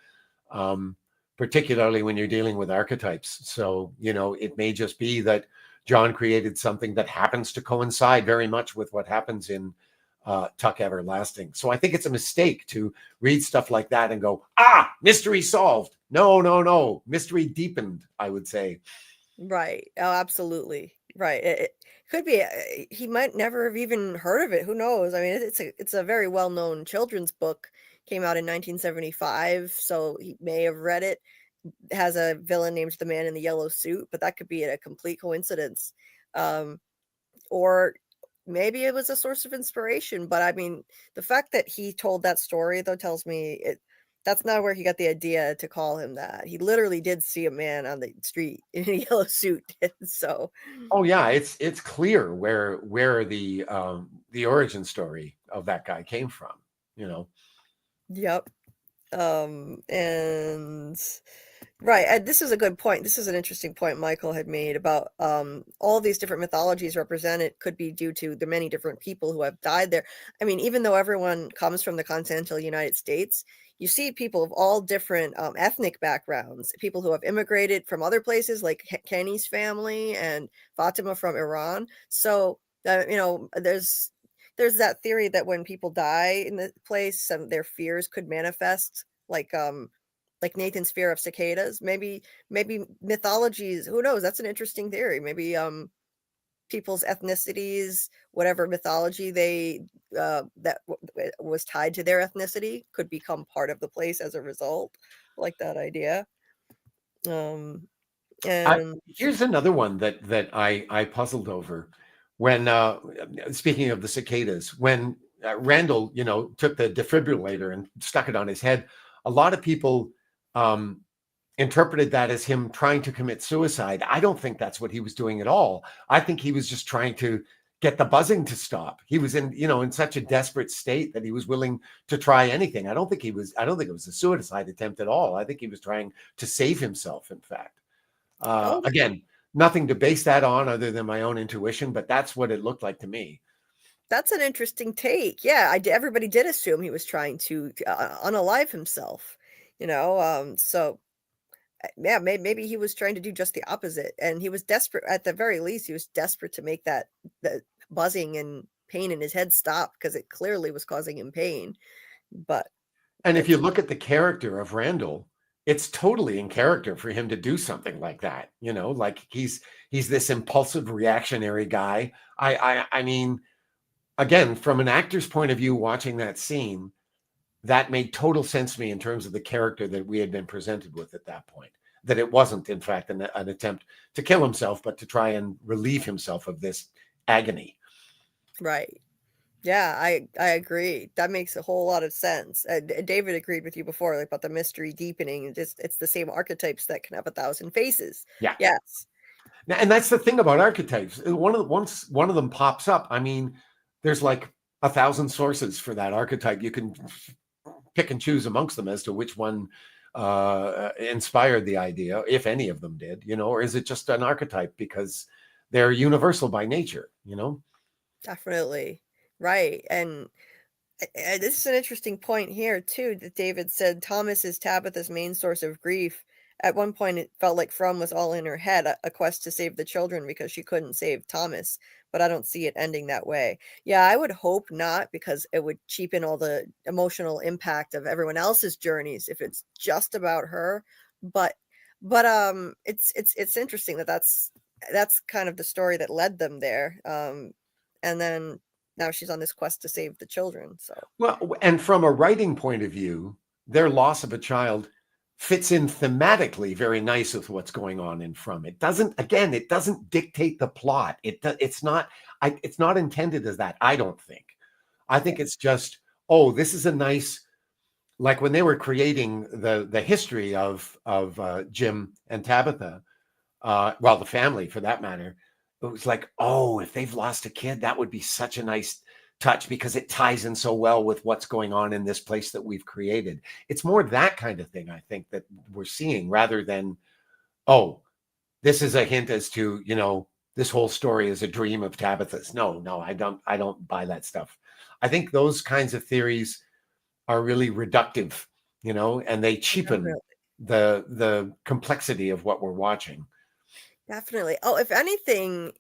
um, particularly when you're dealing with archetypes. So it may just be that John created something that happens to coincide very much with what happens in Tuck Everlasting. So I think it's a mistake to read stuff like that and go, mystery solved. No, no, no, mystery deepened, I would say. right. Oh, absolutely. Right. It could be. He might never have even heard of it. Who knows? I mean, it's a very well known children's book. Came out in 1975, so he may have read it. Has a villain named the Man in the Yellow Suit, but that could be a complete coincidence. Um, or maybe it was a source of inspiration. But I mean, the fact that he told that story though tells me that's not where he got the idea to call him that. He literally did see a man on the street in a yellow suit. So, Oh yeah, it's clear where the origin story of that guy came from. You know. yep. And right, this is a good point. This is an interesting point Michael had made about all these different mythologies represented could be due to the many different people who have died there. I mean, even though everyone comes from the continental United States, you see people of all different ethnic backgrounds, people who have immigrated from other places, like Kenny's family and Fatima from Iran. So, you know, there's that theory that when people die in the place, some their fears could manifest, like Nathan's fear of cicadas. Maybe mythologies. Who knows? That's an interesting theory. Maybe people's ethnicities, whatever mythology they was tied to their ethnicity, could become part of the place as a result. Like that idea. Um, I, and here's another one that I puzzled over when speaking of the cicadas, when Randall, you know, took the defibrillator and stuck it on his head. A lot of people um, interpreted that as him trying to commit suicide. I don't think that's what he was doing at all. I think he was just trying to get the buzzing to stop. He was in, you know, in such a desperate state that he was willing to try anything. I don't think it was a suicide attempt at all. I think he was trying to save himself, in fact. oh, Again, nothing to base that on other than my own intuition, but that's what it looked like to me. that's an interesting take. Yeah, everybody did assume he was trying to unalive himself. You know, so yeah, maybe he was trying to do just the opposite, and he was desperate. At the very least, he was desperate to make the buzzing and pain in his head stop, because it clearly was causing him pain. But And if you it's look at the character of Randall, it's totally in character for him to do something like that. You know, like he's this impulsive, reactionary guy. I mean, again, from an actor's point of view, watching that scene, that made total sense to me in terms of the character that we had been presented with at that point. That it wasn't, in fact, an attempt to kill himself, but to try and relieve himself of this agony. right. Yeah, I agree. That makes a whole lot of sense. David agreed with you before, like, about the mystery deepening. It's the same archetypes that can have 1,000 faces. Yeah. Yes. And that's the thing about archetypes. Once one of them pops up, I mean, there's like 1,000 sources for that archetype. You can pick and choose amongst them as to which one inspired the idea, if any of them did, you know, or is it just an archetype because they're universal by nature, you know? Definitely. Right. And this is an interesting point here too, that David said Thomas is Tabitha's main source of grief. At one point, it felt like From was all in her head, a quest to save the children because she couldn't save Thomas. But I don't see it ending that way. Yeah, I would hope not, because it would cheapen all the emotional impact of everyone else's journeys if it's just about her. But it's interesting that that's kind of the story that led them there. And then now she's on this quest to save the children. So Well, and from a writing point of view, their loss of a child fits in thematically very nice with what's going on in From. It doesn't, again, it doesn't dictate the plot. It's not intended as that, I don't think. I think it's just, oh, this is a nice, like when they were creating the history of Jim and Tabitha, well, the family for that matter, it was like, oh, if they've lost a kid, that would be such a nice touch because it ties in so well with what's going on in this place that we've created. It's more that kind of thing, I think, that we're seeing rather than, oh, this is a hint as to, you know, this whole story is a dream of Tabitha's. No, I don't buy that stuff. I think those kinds of theories are really reductive, you know, and they cheapen definitely. the complexity of what we're watching. Definitely. Oh, if anything,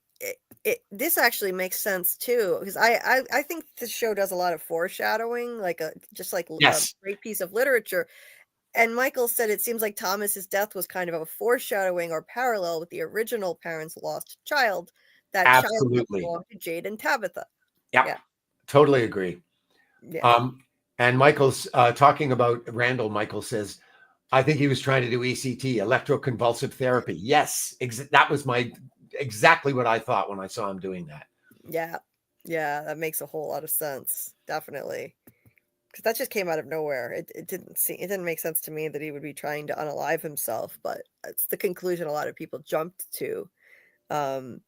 this actually makes sense too, because I think the show does a lot of foreshadowing, like a just like a Yes, great piece of literature. And Michael said it seems like Thomas's death was kind of a foreshadowing or parallel with the original parents' lost child. That child that absolutely. belonged to Jade and Tabitha. Yeah, Yeah, totally agree. yeah, Um, and Michael's talking about Randall. Michael says, I think he was trying to do ECT, electroconvulsive therapy. Yes, that was my exactly what I thought when I saw him doing that. yeah, yeah. That makes a whole lot of sense. Definitely. Because that just came out of nowhere. It didn't make sense to me that he would be trying to unalive himself, but it's the conclusion a lot of people jumped to. Um,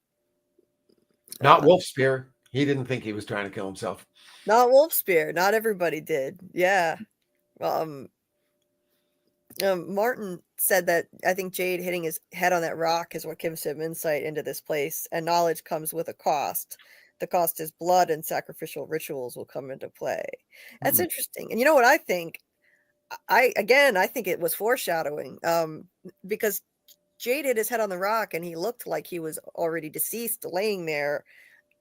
Not uh, Wolf Spear. He didn't think he was trying to kill himself. Not Wolf Spear. Not everybody did. Yeah. Um, Martin said that I think Jade hitting his head on that rock is what gives him insight into this place, and knowledge comes with a cost. The cost is blood, and sacrificial rituals will come into play. That's Hmm. interesting. And you know what I think? I think it was foreshadowing, because Jade hit his head on the rock and he looked like he was already deceased, laying there.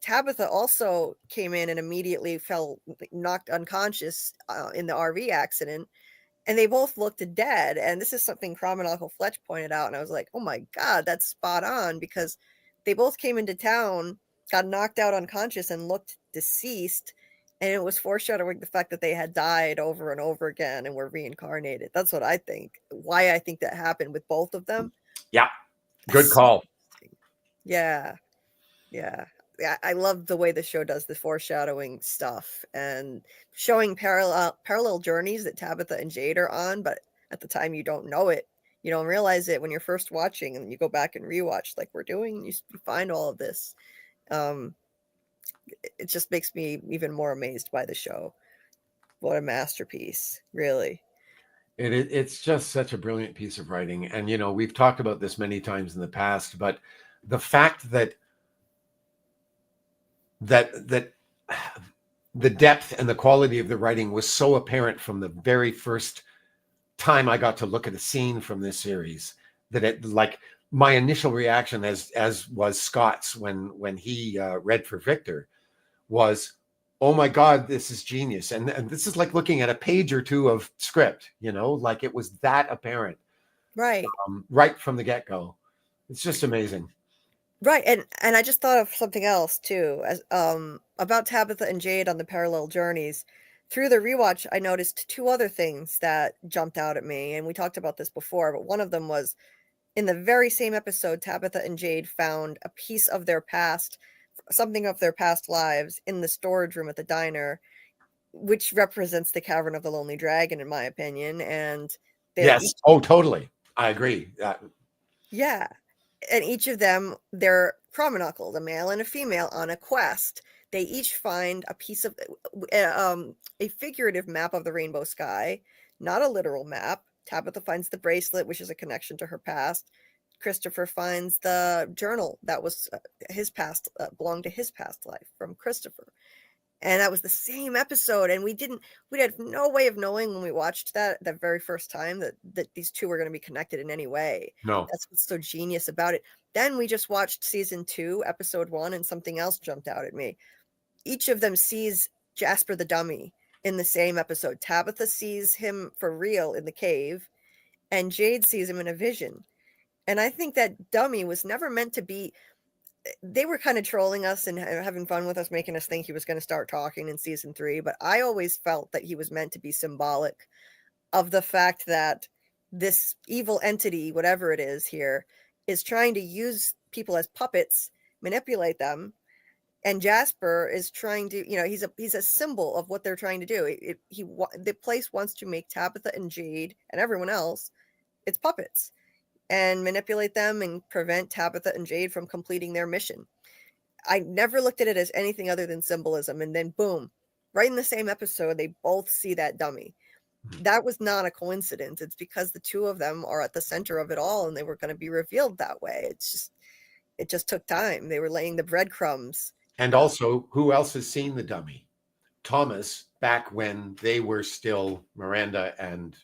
Tabitha also came in and immediately fell, knocked unconscious in the RV accident, and they both looked dead. And this is something Crom and Uncle Fletch pointed out, and I was like, oh my God, that's spot on, because they both came into town, got knocked out unconscious, and looked deceased. And it was foreshadowing the fact that they had died over and over again and were reincarnated. That's what I think. Why I think that happened with both of them. Yeah, That's good so call. interesting. Yeah. Yeah. Yeah, I love the way the show does the foreshadowing stuff and showing parallel journeys that Tabitha and Jade are on, but at the time you don't know it. You don't realize it when you're first watching, and you go back and rewatch like we're doing, you find all of this. Um, it just makes me even more amazed by the show. What a masterpiece, really. It's just such a brilliant piece of writing. And, we've talked about this many times in the past, but the fact that that the depth and the quality of the writing was so apparent from the very first time I got to look at a scene from this series, that it, like, my initial reaction, as was Scott's when he read for Victor, was, oh my God, this is genius. And this is like looking at a page or two of script, like it was that apparent Right. right from the get-go. It's just amazing. Right, and I just thought of something else too, as about Tabitha and Jade on the parallel journeys. Through the rewatch, I noticed two other things that jumped out at me, and we talked about this before, but one of them was in the very same episode, Tabitha and Jade found a piece of their past, something of their past lives in the storage room at the diner, which represents the Cavern of the Lonely Dragon, in my opinion, and they're Yes. Oh, totally. I agree. yeah. And each of them, they're Promenocles, a male and a female, on a quest. They each find a piece of a figurative map of the rainbow sky, not a literal map. Tabitha finds the bracelet, which is a connection to her past. Christopher finds the journal that was his past, belonged to his past life from Christopher. And that was the same episode, and we had no way of knowing when we watched that the very first time that these two were going to be connected in any way. No. That's what's so genius about it. Then we just watched season 2, episode 1, and something else jumped out at me. Each of them sees Jasper the dummy in the same episode. Tabitha sees him for real in the cave, and Jade sees him in a vision. And I think that dummy was never meant to be. They were kind of trolling us and having fun with us, making us think he was going to start talking in season 3, but I always felt that he was meant to be symbolic of the fact that this evil entity, whatever it is here, is trying to use people as puppets, manipulate them, and Jasper is trying to, he's a symbol of what they're trying to do. The place wants to make Tabitha and Jade and everyone else its puppets, and manipulate them and prevent Tabitha and Jade from completing their mission. I never looked at it as anything other than symbolism. And then boom, right in the same episode, they both see that dummy. That was not a coincidence. It's because the two of them are at the center of it all, and they were going to be revealed that way. It just took time. They were laying the breadcrumbs. And also, who else has seen the dummy? Thomas, back when they were still Miranda and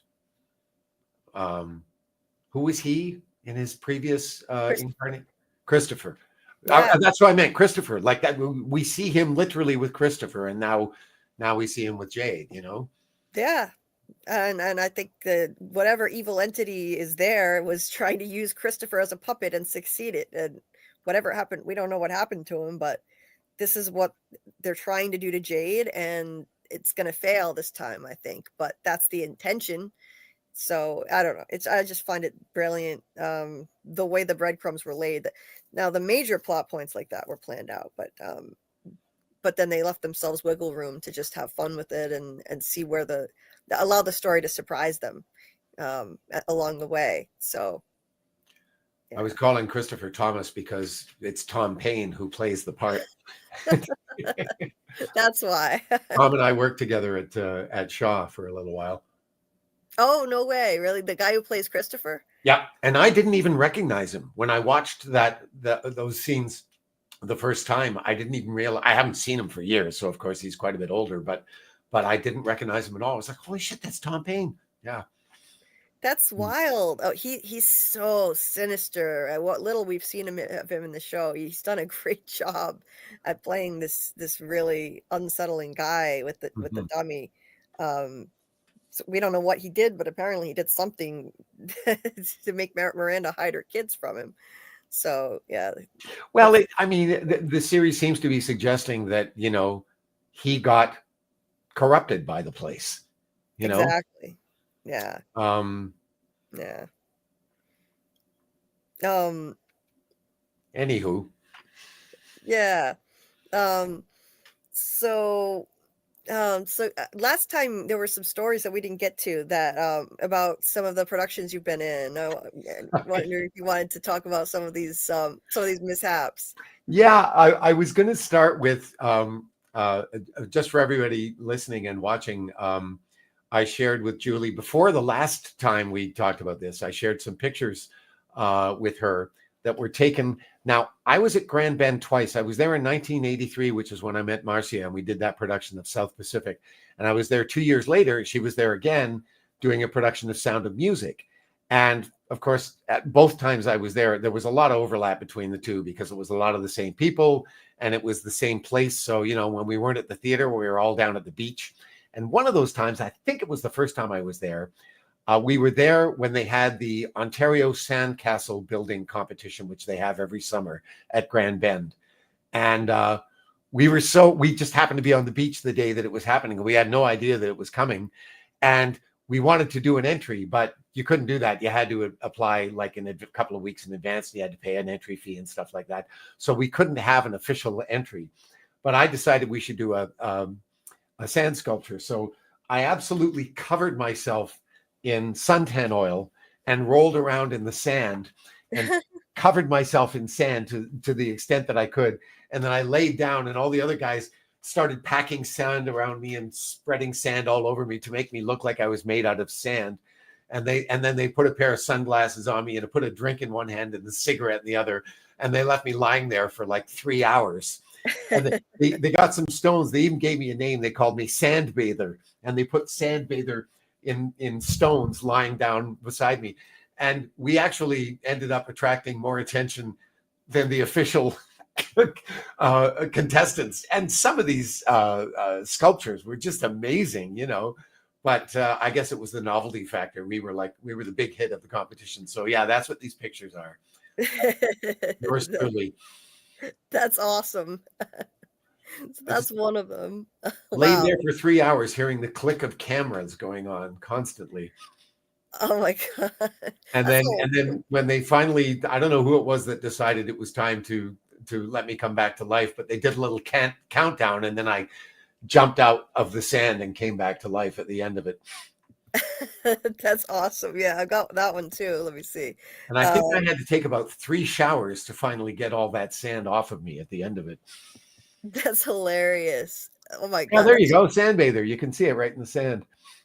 who was he in his previous incarnate? Christopher. Yeah, That's what I meant. Christopher, like that. We see him literally with Christopher, and now we see him with Jade. yeah. And I think that whatever evil entity is there was trying to use Christopher as a puppet and succeeded. And whatever happened, we don't know what happened to him, but this is what they're trying to do to Jade, and it's going to fail this time, I think. But that's the intention. So I don't know. I just find it brilliant, the way the breadcrumbs were laid. Now the major plot points like that were planned out, but then they left themselves wiggle room to just have fun with it and see where allow the story to surprise them along the way. So I yeah. was calling Christopher Thomas because it's Tom Paine who plays the part. That's why. Tom and I worked together at Shaw for a little while. Oh, no way. Really? The guy who plays Christopher? Yeah, and I didn't even recognize him when I watched those scenes the first time. I didn't even realize. I haven't seen him for years, so of course he's quite a bit older. But I didn't recognize him at all. I was like, holy shit, that's Tom Paine. Yeah. That's wild. Oh, he's so sinister. What little we've seen of him in the show, he's done a great job at playing this really unsettling guy with the Mhm. dummy. So we don't know what he did, but apparently he did something to make Miranda hide her kids from him. So yeah, Well, that's I mean, the series seems to be suggesting that, he got corrupted by the place, you know? exactly. Yeah, Um, yeah. Um, Anywho, yeah. Um, so last time there were some stories that we didn't get to that about some of the productions you've been in. I wonder if you wanted to talk about some of these mishaps. yeah, I was going to start with just for everybody listening and watching. I shared with Julie before the last time we talked about this. I shared some pictures with her that were taken. Now, I was at Grand Bend twice. I was there in 1983, which is when I met Marcia, and we did that production of South Pacific. And I was there 2 years later. She was there again doing a production of Sound of Music. And of course, at both times I was there, there was a lot of overlap between the two because it was a lot of the same people and it was the same place. So, when we weren't at the theater, we were all down at the beach. And one of those times, I think it was the first time I was there, we were there when they had the Ontario Sandcastle building competition, which they have every summer at Grand Bend. And we just happened to be on the beach the day that it was happening. We had no idea that it was coming. And we wanted to do an entry, but you couldn't do that. You had to apply like in a couple of weeks in advance. You had to pay an entry fee and stuff like that. So we couldn't have an official entry. But I decided we should do a sand sculpture. So I absolutely covered myself in suntan oil and rolled around in the sand and covered myself in sand to the extent that I could. And then I laid down, and all the other guys started packing sand around me and spreading sand all over me to make me look like I was made out of sand. And then they put a pair of sunglasses on me and put a drink in one hand and the cigarette in the other. And they left me lying there for like 3 hours. And they got some stones. They even gave me a name. They called me Sandbather, and they put Sandbather in stones lying down beside me. And we actually ended up attracting more attention than the official contestants. And some of these sculptures were just amazing. But I guess it was the novelty factor. We were the big hit of the competition. So yeah, that's what these pictures are. Yours truly. That's awesome. I just That's one of them. laid Wow. there for 3 hours hearing the click of cameras going on constantly. Oh my god. And That's then so and then when they finally, I don't know who it was that decided it was time to let me come back to life, but they did a little countdown, and then I jumped out of the sand and came back to life at the end of it. that's awesome. Yeah, I got that one too. Let me see. And I think I Um, had to take about 3 showers to finally get all that sand off of me at the end of it. that's hilarious. Oh my Yeah, god, there you that's go, sandbather. You can see it right in the sand.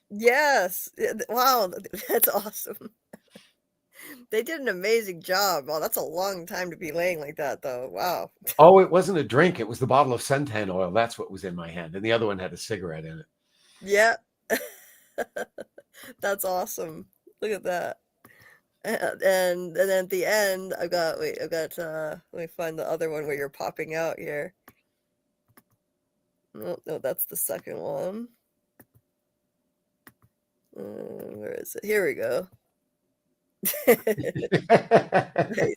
yes. Wow, that's awesome. They did an amazing job. Wow, that's a long time to be laying like that though. Wow. Oh, it wasn't a drink. It was the bottle of suntan oil. That's what was in my hand. And the other one had a cigarette in it. Yeah. That's awesome. Look at that. And then at the end, let me find the other one where you're popping out here. No, no, that's the second one. Where is it? Here we go. Nice.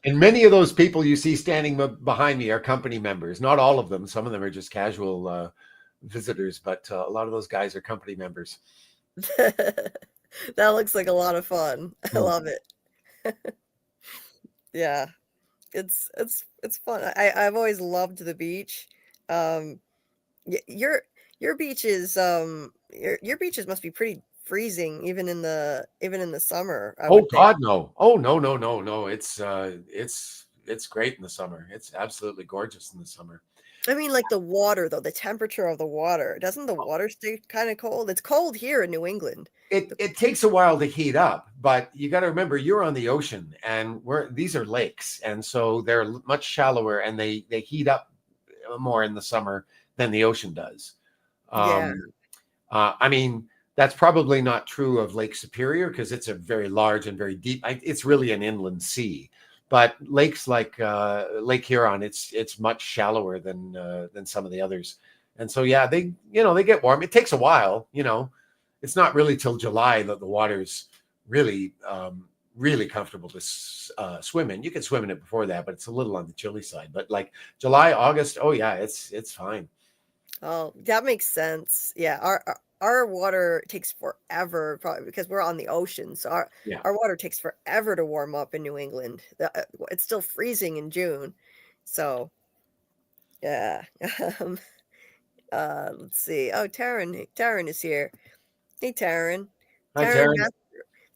And many of those people you see standing behind me are company members. Not all of them. Some of them are just casual visitors, but a lot of those guys are company members. That looks like a lot of fun. I Mm. love it. Yeah, it's fun. I've always loved the beach. Um, your beaches your beaches must be pretty freezing even in the summer, I Oh would think. God, no. Oh no, no, no, no. It's great in the summer. It's absolutely gorgeous in the summer. I mean, like the water though, the temperature of the water. Doesn't the water stay kind of cold? It's cold here in New England. It takes a while to heat up, but you got to remember you're on the ocean, and these are lakes, and so they're much shallower, and they heat up more in the summer than the ocean does. Yeah. I mean, That's probably not true of Lake Superior because it's a very large and very deep. It's really an inland sea, but lakes like Lake Huron, it's much shallower than some of the others. And so yeah, they get warm. It takes a while. It's not really till July that the water's really really comfortable to swim in. You can swim in it before that, but it's a little on the chilly side. But like July, August, oh yeah, it's fine. Oh, that makes sense. Yeah, our water takes forever, probably because we're on the ocean. So Yeah. our water takes forever to warm up in New England. It's still freezing in June. So, yeah. Um, let's see. Oh, Taryn is here. Hey, Taryn. Hi, Taryn Terry. Math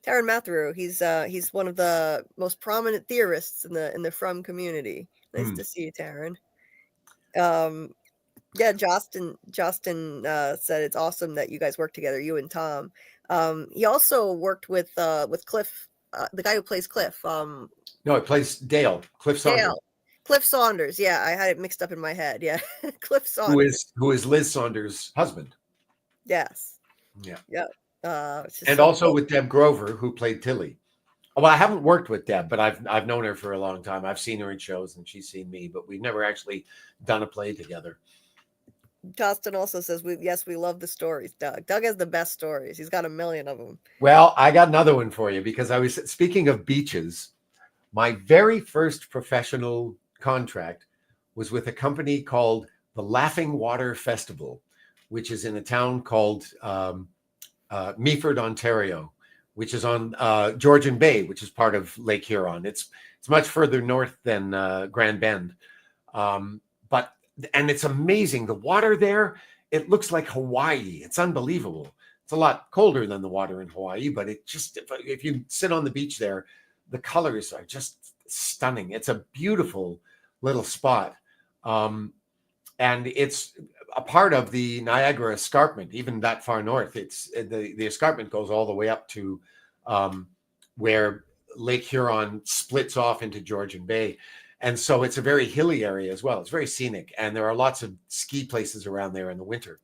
Taryn Matheru. He's one of the most prominent theorists in the From community. Nice Hmm. to see you, Taryn. Um, Yeah, Justin said it's awesome that you guys work together, you and Tom. He also worked with Cliff, the guy who plays Cliff, No, it plays Dale, Cliff Saunders, Dale, Cliff Saunders. Yeah, I had it mixed up in my head. Yeah, Cliff who Saunders. is Liz Saunders' husband. Yes. Yeah. Yeah. It's just And so also cool. with Deb Grover, who played Tilly. Well, I haven't worked with Deb, but I've known her for a long time. I've seen her in shows and she's seen me, but we've never actually done a play together. Justin also says we love the stories, Doug. Doug has the best stories. He's got a million of them. Well, I got another one for you because I was speaking of beaches. My very first professional contract was with a company called the Laughing Water Festival, which is in a town called Meaford, Ontario, which is on Georgian Bay, which is part of Lake Huron. It's much further north than Grand Bend, but and it's amazing. The water there, it looks like Hawaii. It's unbelievable. It's a lot colder than the water in Hawaii, but it just if you sit on the beach there, the colors are just stunning. It's a beautiful little spot. And it's a part of the Niagara Escarpment, even that far north. It's the escarpment goes all the way up to where Lake Huron splits off into Georgian Bay. And so it's a very hilly area as well. It's very scenic. And there are lots of ski places around there in the winter.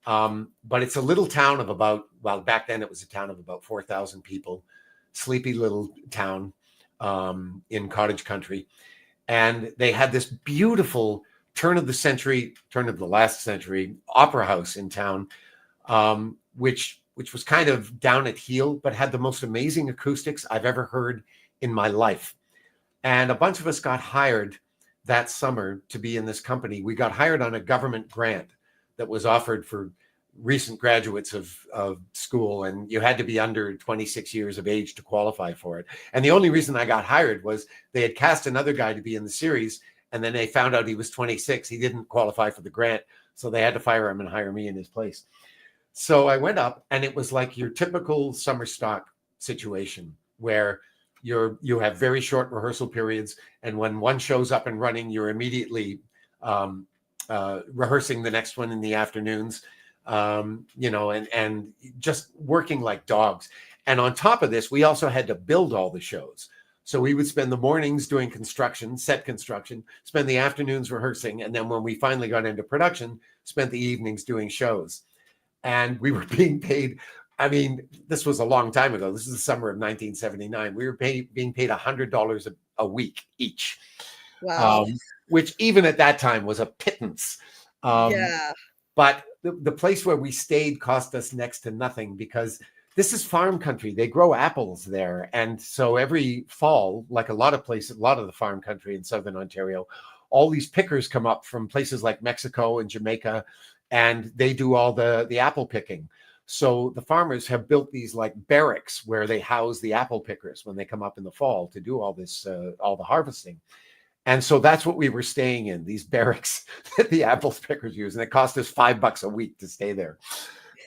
But it's a little town of well, back then it was a town of about 4,000 people, sleepy little town in cottage country. And they had this beautiful turn of the last century opera house in town, which was kind of down at heel, but had the most amazing acoustics I've ever heard in my life. And a bunch of us got hired that summer to be in this company. We got hired on a government grant that was offered for recent graduates of school, and you had to be under 26 years of age to qualify for it. And the only reason I got hired was they had cast another guy to be in the series, and then they found out he was 26. He didn't qualify for the grant, so they had to fire him and hire me in his place. So I went up, and it was like your typical summer stock situation where you have very short rehearsal periods, and when one show's up and running, you're immediately rehearsing the next one in the afternoons, and just working like dogs. And on top of this, we also had to build all the shows. So we would spend the mornings doing construction, set construction, spend the afternoons rehearsing, and then when we finally got into production, spent the evenings doing shows. And we were being paid. I mean, this was a long time ago. This is the summer of 1979. We were being paid $100 a week each, Wow. which even at that time was a pittance. Yeah. But the place where we stayed cost us next to nothing because this is farm country. They grow apples there. And so every fall, like a lot of the farm country in Southern Ontario, all these pickers come up from places like Mexico and Jamaica, and they do all the apple picking. So the farmers have built these like barracks where they house the apple pickers when they come up in the fall to do all the harvesting. And so that's what we were staying in, these barracks that the apple pickers use. And it cost us $5 a week to stay there.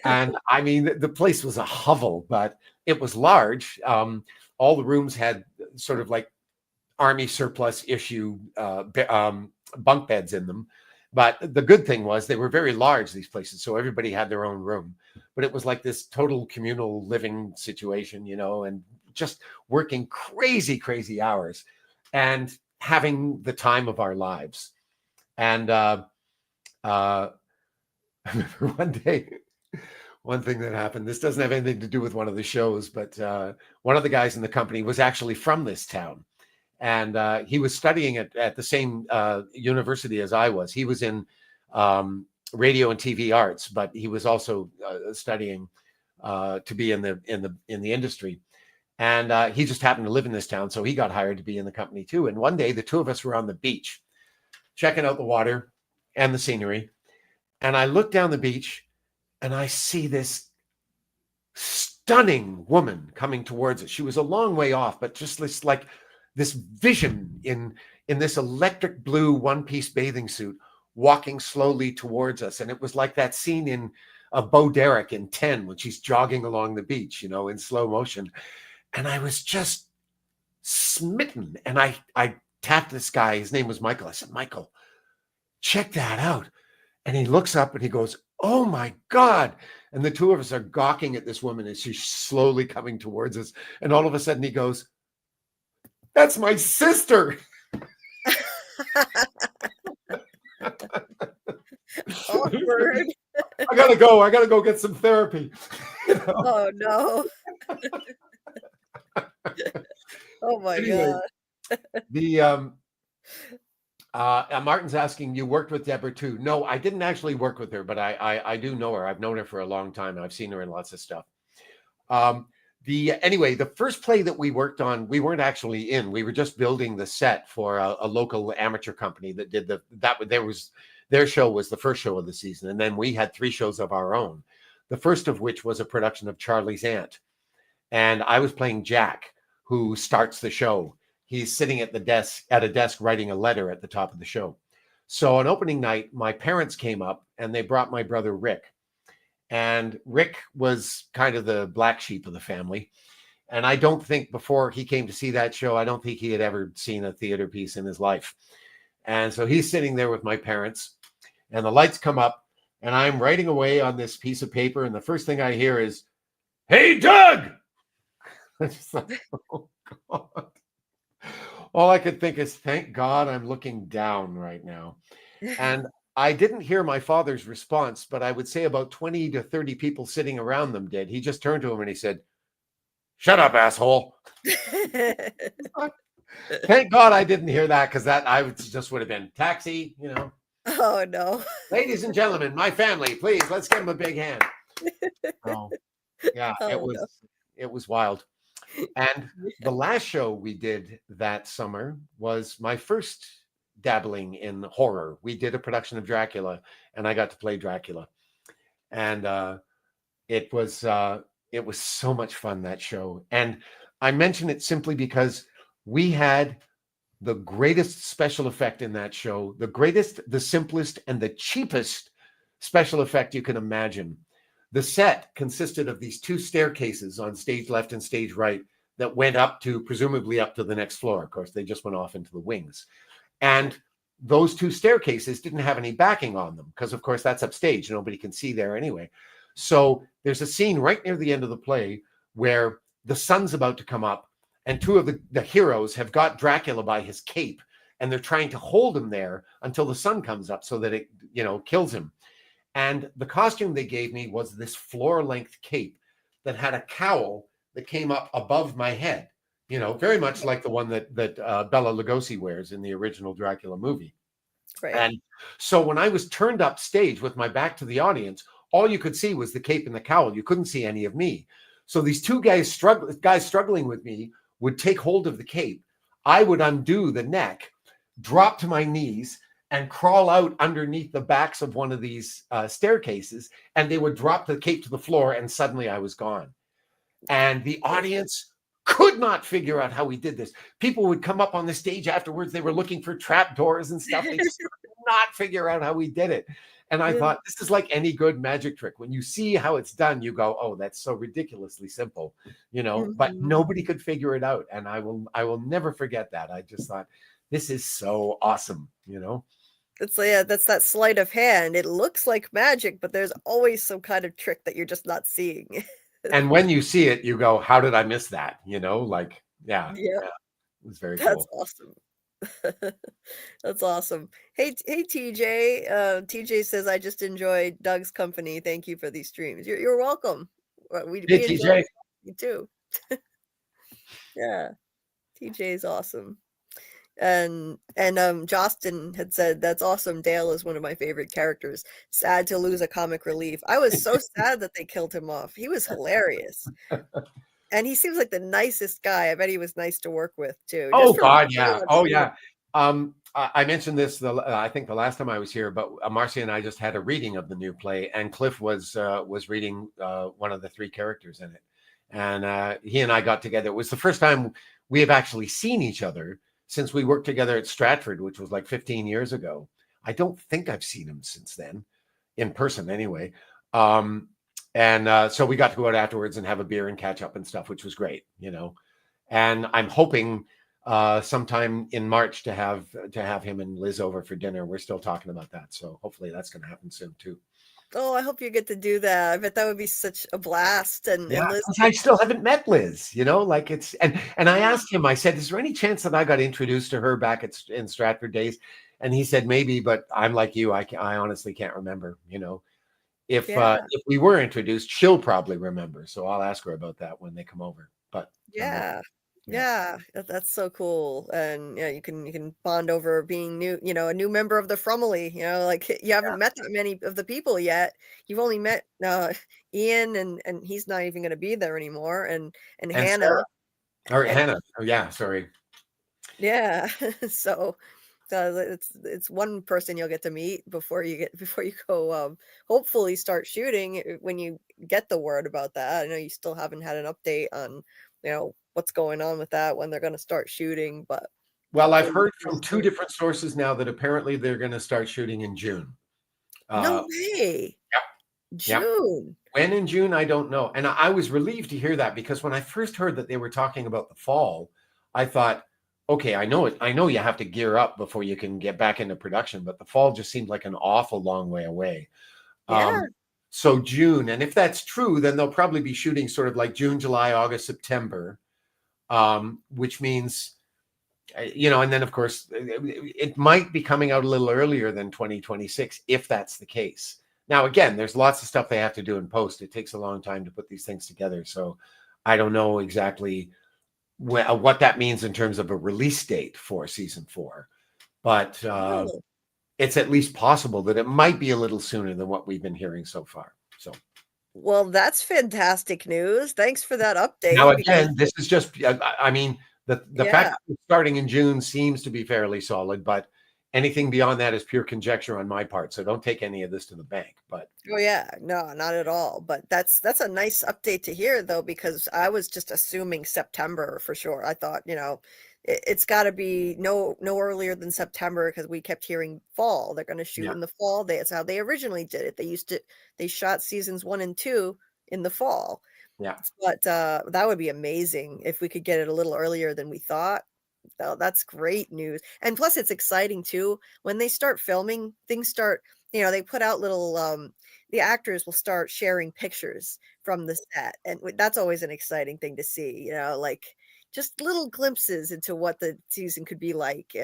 And I mean, the place was a hovel, but it was large. All the rooms had sort of like Army surplus issue bunk beds in them. But the good thing was they were very large, these places. So everybody had their own room. But it was like this total communal living situation, and just working crazy, crazy hours and having the time of our lives. And I remember one day one thing that happened. This doesn't have anything to do with one of the shows, but one of the guys in the company was actually from this town. And he was studying at the same university as I was. He was in radio and TV arts, but he was also studying to be in the industry. And he just happened to live in this town, so he got hired to be in the company too. And one day, the two of us were on the beach, checking out the water and the scenery. And I look down the beach, and I see this stunning woman coming towards us. She was a long way off, but just this vision in this electric blue one-piece bathing suit walking slowly towards us. And it was like that scene in Bo Derek in 10 when she's jogging along the beach, in slow motion. And I was just smitten. And I tapped this guy. His name was Michael. I said, Michael, check that out. And he looks up and he goes, oh my God. And the two of us are gawking at this woman as she's slowly coming towards us. And all of a sudden he goes, that's my sister. Awkward. I gotta go get some therapy. Oh no. Oh my God. The Martin's asking, you worked with Deborah too? No, I didn't actually work with her, but I do know her. I've known her for a long time, and I've seen her in lots of stuff. The first play that we worked on, we weren't actually in. We were just building the set for a local amateur company that did their show was the first show of the season, and then we had 3 shows of our own. The first of which was a production of Charlie's Aunt, and I was playing Jack, who starts the show. He's sitting at a desk writing a letter at the top of the show. So on opening night, my parents came up and they brought my brother Rick. And Rick was kind of the black sheep of the family. And I don't think before he came to see that show, I don't think he had ever seen a theater piece in his life. And so he's sitting there with my parents and the lights come up and I'm writing away on this piece of paper. And the first thing I hear is, hey, Doug! I'm just like, oh, God. All I could think is, thank God I'm looking down right now. And I didn't hear my father's response, but I would say about 20 to 30 people sitting around them did. He just turned to him and he said, shut up, asshole. Thank God I didn't hear that, because that just would have been taxi, Oh no. Ladies and gentlemen, my family, please, let's give them a big hand. Oh, yeah, it was wild. And the last show we did that summer was my first dabbling in horror. We did a production of Dracula, and I got to play Dracula. And it was so much fun, that show. And I mention it simply because we had the greatest special effect in that show, the greatest, the simplest, and the cheapest special effect you can imagine. The set consisted of these 2 staircases on stage left and stage right that went presumably up to the next floor. Of course, they just went off into the wings. And those 2 staircases didn't have any backing on them because, of course, that's upstage. Nobody can see there anyway. So there's a scene right near the end of the play where the sun's about to come up and 2 of the heroes have got Dracula by his cape and they're trying to hold him there until the sun comes up so that it, kills him. And the costume they gave me was this floor-length cape that had a cowl that came up above my head, very much like the one that Bela Lugosi wears in the original Dracula movie. Right. And so when I was turned up stage with my back to the audience, all you could see was the cape and the cowl. You couldn't see any of me. So these 2 guys struggling with me would take hold of the cape. I would undo the neck, drop to my knees, and crawl out underneath the backs of one of these staircases, and they would drop the cape to the floor, and suddenly I was gone. And the audience could not figure out how we did this. People would come up on the stage afterwards. They were looking for trap doors and stuff. They just could not figure out how we did it. And I thought, this is like any good magic trick. When you see how it's done, you go, oh, that's so ridiculously simple, but nobody could figure it out. And I will never forget that. I just thought, this is so awesome, It's like, that's that sleight of hand. It looks like magic, but there's always some kind of trick that you're just not seeing. And when you see it, you go, how did I miss that? It was very cool. That's awesome. That's awesome. Hey, TJ. TJ says, I just enjoyed Doug's company. Thank you for these streams. You're welcome. Hey, We enjoy TJ. you too. Yeah, TJ is awesome. And Justin had said, that's awesome. Dale is one of my favorite characters. Sad to lose a comic relief. I was so sad that they killed him off. He was hilarious. And he seems like the nicest guy. I bet he was nice to work with too. Oh Just from God, everything yeah. I've Oh seen. yeah. I mentioned this. I think the last time I was here, but Marcia and I just had a reading of the new play, and Cliff was reading one of the three characters in it, and he and I got together. It was the first time we have actually seen each other since we worked together at Stratford, which was like 15 years ago. I don't think I've seen him since then, in person anyway. And so we got to go out afterwards and have a beer and catch up and stuff, which was great, you know. And I'm hoping sometime in March to have him and Liz over for dinner. We're still talking about that, so hopefully that's going to happen soon too. Oh, I hope you get to do that. I bet that would be such a blast. Yeah, And Liz, I still haven't met Liz. You know, like it's and I asked him. I said, "Is there any chance that I got introduced to her back in Stratford days?" And he said, "Maybe," but I'm like you. I honestly can't remember. You know, yeah, if we were introduced, she'll probably remember. So I'll ask her about that when they come over. But yeah, yeah. yeah. That's so cool. And yeah, you can bond over being new, a new member of the Fromely. Like you haven't met that many of the people yet. You've only met Ian, and he's not even going to be there anymore. And And Hannah, Sarah or and Hannah. Oh yeah, sorry. yeah. So it's one person you'll get to meet before you go hopefully start shooting when you get the word about that. I know you still haven't had an update on what's going on with that, when they're going to start shooting, but Well, I've hopefully heard pretty from two soon. different sources now that apparently they're going to start shooting in June. No Uh, way. yeah, yeah. June. When in June, I don't know. And I was relieved to hear that, because when I first heard that they were talking about the fall, I thought, okay, I know it. I know you have to gear up before you can get back into production, but the fall just seemed like an awful long way away. Yeah. So June, and if that's true, then they'll probably be shooting sort of like June, July, August, September, which means, and then of course it might be coming out a little earlier than 2026 if that's the case. Now, again, there's lots of stuff they have to do in post. It takes a long time to put these things together. So I don't know exactly what that means in terms of a release date for season 4, but Oh, it's at least possible that it might be a little sooner than what we've been hearing so far. So well, that's fantastic news. Thanks for that now, update, because again, this is just, I mean, the fact yeah. that it's starting in June seems to be fairly solid, but anything beyond that is pure conjecture on my part. So don't take any of this to the bank. But Oh yeah, no, not at all. But that's a nice update to hear, though, because I was just assuming September for sure. I thought, it's got to be no earlier than September, because we kept hearing fall. They're going to shoot yeah, in the fall. That's how they originally did it. They shot seasons 1 and 2 in the fall. yeah. But that would be amazing if we could get it a little earlier than we thought. Oh, that's great news. And plus it's exciting too. When they start filming, things start, they put out little the actors will start sharing pictures from the set. And that's always an exciting thing to see, like just little glimpses into what the season could be like.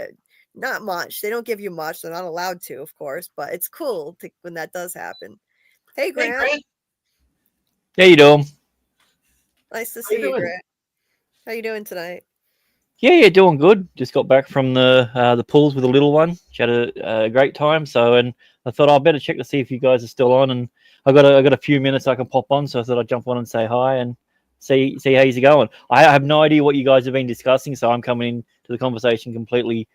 Not much. They don't give you much. They're not allowed to, of course, but it's cool when that does happen. Hey, Hey, Grant. Grant, How you doing? Nice to how you see you, doing? Grant. How you doing tonight? Yeah, doing good. Just got back from the pools with the little one. She had a great time. And I thought I'd better check to see if you guys are still on. And I got a few minutes I can pop on, so I thought I'd jump on and say hi and see how you're going. I have no idea what you guys have been discussing, so I'm coming into the conversation completely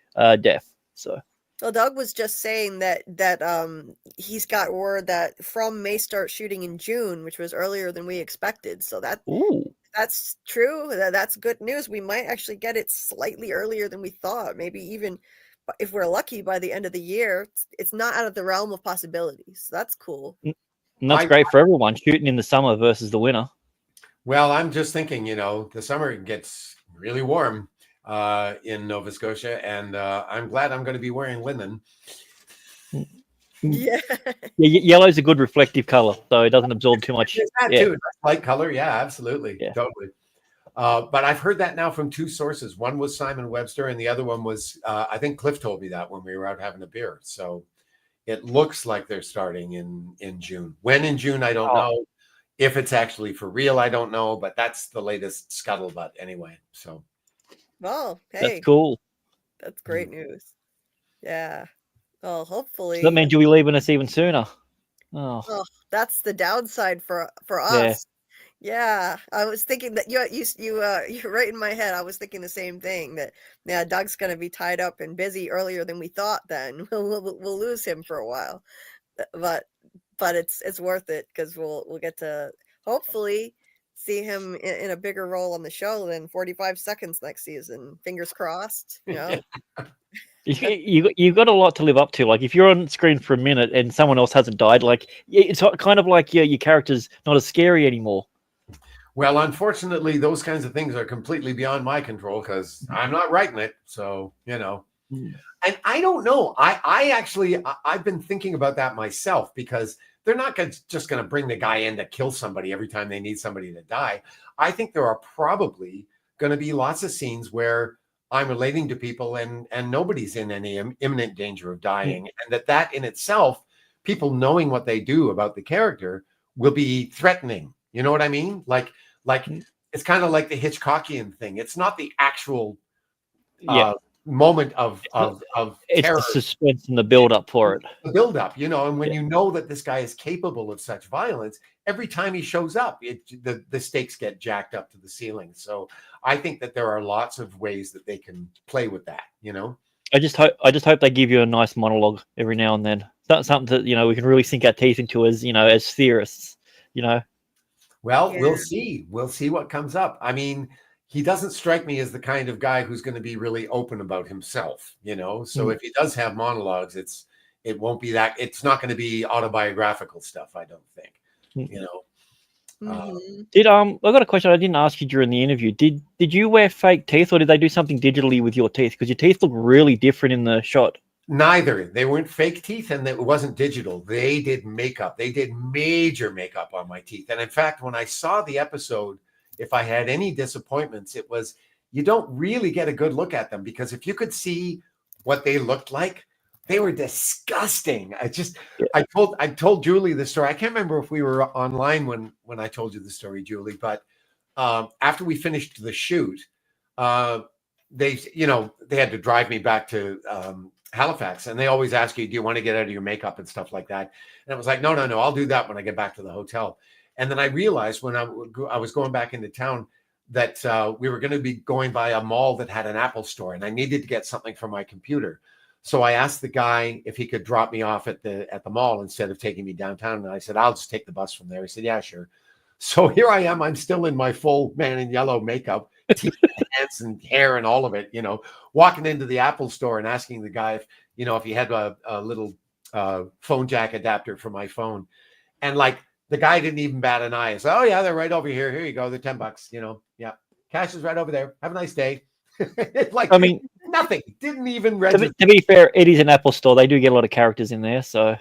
deaf. So Well, Doug was just saying that he's got word that From may start shooting in June, which was earlier than we expected. So ooh, that's true. That's good news. We might actually get it slightly earlier than we thought. Maybe even if we're lucky by the end of the year. It's not out of the realm of possibilities. So that's cool. and that's I great for everyone shooting in the summer versus the winter. Well, I'm just thinking, the summer gets really warm in Nova Scotia, and I'm glad I'm going to be wearing linen. Yeah. Yeah, yellow's a good reflective color, so it doesn't absorb too much. There's that Yeah, too. That's light color. Yeah, absolutely. yeah. Totally. But I've heard that now from two sources. One was Simon Webster, and the other one was I think Cliff told me that when we were out having a beer. So it looks like they're starting in June. When in June, I don't Oh, know. If it's actually for real, I don't know. But that's the latest scuttlebutt anyway. So Well, that's hey, cool. that's great news. Yeah. Well, So that hopefully. means you'll be leaving us even sooner. Oh, Oh, that's the downside for yeah. us. Yeah, I was thinking that you're right in my head. I was thinking the same thing that yeah, Doug's gonna be tied up and busy earlier than we thought. Then we'll lose him for a while, but it's worth it because we'll get to hopefully see him in a bigger role on the show than 45 seconds next season. Fingers crossed. You know. You've got a lot to live up to. Like if you're on screen for a minute and someone else hasn't died, like it's kind of like your character's not as scary anymore. well, unfortunately, those kinds of things are completely beyond my control because I'm not writing it. So and I don't know. I've been thinking about that myself because they're not just going to bring the guy in to kill somebody every time they need somebody to die. I think there are probably going to be lots of scenes where I'm relating to people and nobody's in any imminent danger of dying, and that in itself, people knowing what they do about the character will be threatening. You know what I mean? Like it's kind of like the Hitchcockian thing. It's not the actual Yeah, moment of it's terror, the suspense and the build up for it. the build up, and when Yeah. you know that this guy is capable of such violence, every time he shows up, the stakes get jacked up to the ceiling. So I think that there are lots of ways that they can play with that. I just hope they give you a nice monologue every now and then. That's something that we can really sink our teeth into as theorists. Well, Yeah. we'll see. We'll see what comes up. I mean, he doesn't strike me as the kind of guy who's going to be really open about himself, So if he does have monologues, it won't be that. It's not going to be autobiographical stuff, I don't think. Did I got a question I didn't ask you during the interview. Did you wear fake teeth, or did they do something digitally with your teeth? Because your teeth look really different in the shot. Neither. They weren't fake teeth, and it wasn't digital. They did makeup. They did major makeup on my teeth. And in fact, when I saw the episode, if I had any disappointments, it was you don't really get a good look at them because if you could see what they looked like, they were disgusting. I told Julie the story. I can't remember if we were online when I told you the story, Julie, but after we finished the shoot, they had to drive me back to Halifax, and they always ask you, do you want to get out of your makeup and stuff like that? And I was like, no, I'll do that when I get back to the hotel. And then I realized when I was going back into town that we were going to be going by a mall that had an Apple store, and I needed to get something for my computer. So I asked the guy if he could drop me off at the mall instead of taking me downtown. And I said, I'll just take the bus from there. He said, yeah, sure. So here I am. I'm still in my full Man in Yellow makeup, teeth, hands, and hair, and all of it. Walking into the Apple store and asking the guy if he had a little phone jack adapter for my phone, and the guy didn't even bat an eye. I said, "Oh yeah, they're right over here. Here you go. They're $10. Yeah, Cash is right over there. Have a nice day." It's I mean, nothing. Didn't even register. to be fair, it is an Apple store. They do get a lot of characters in there, so.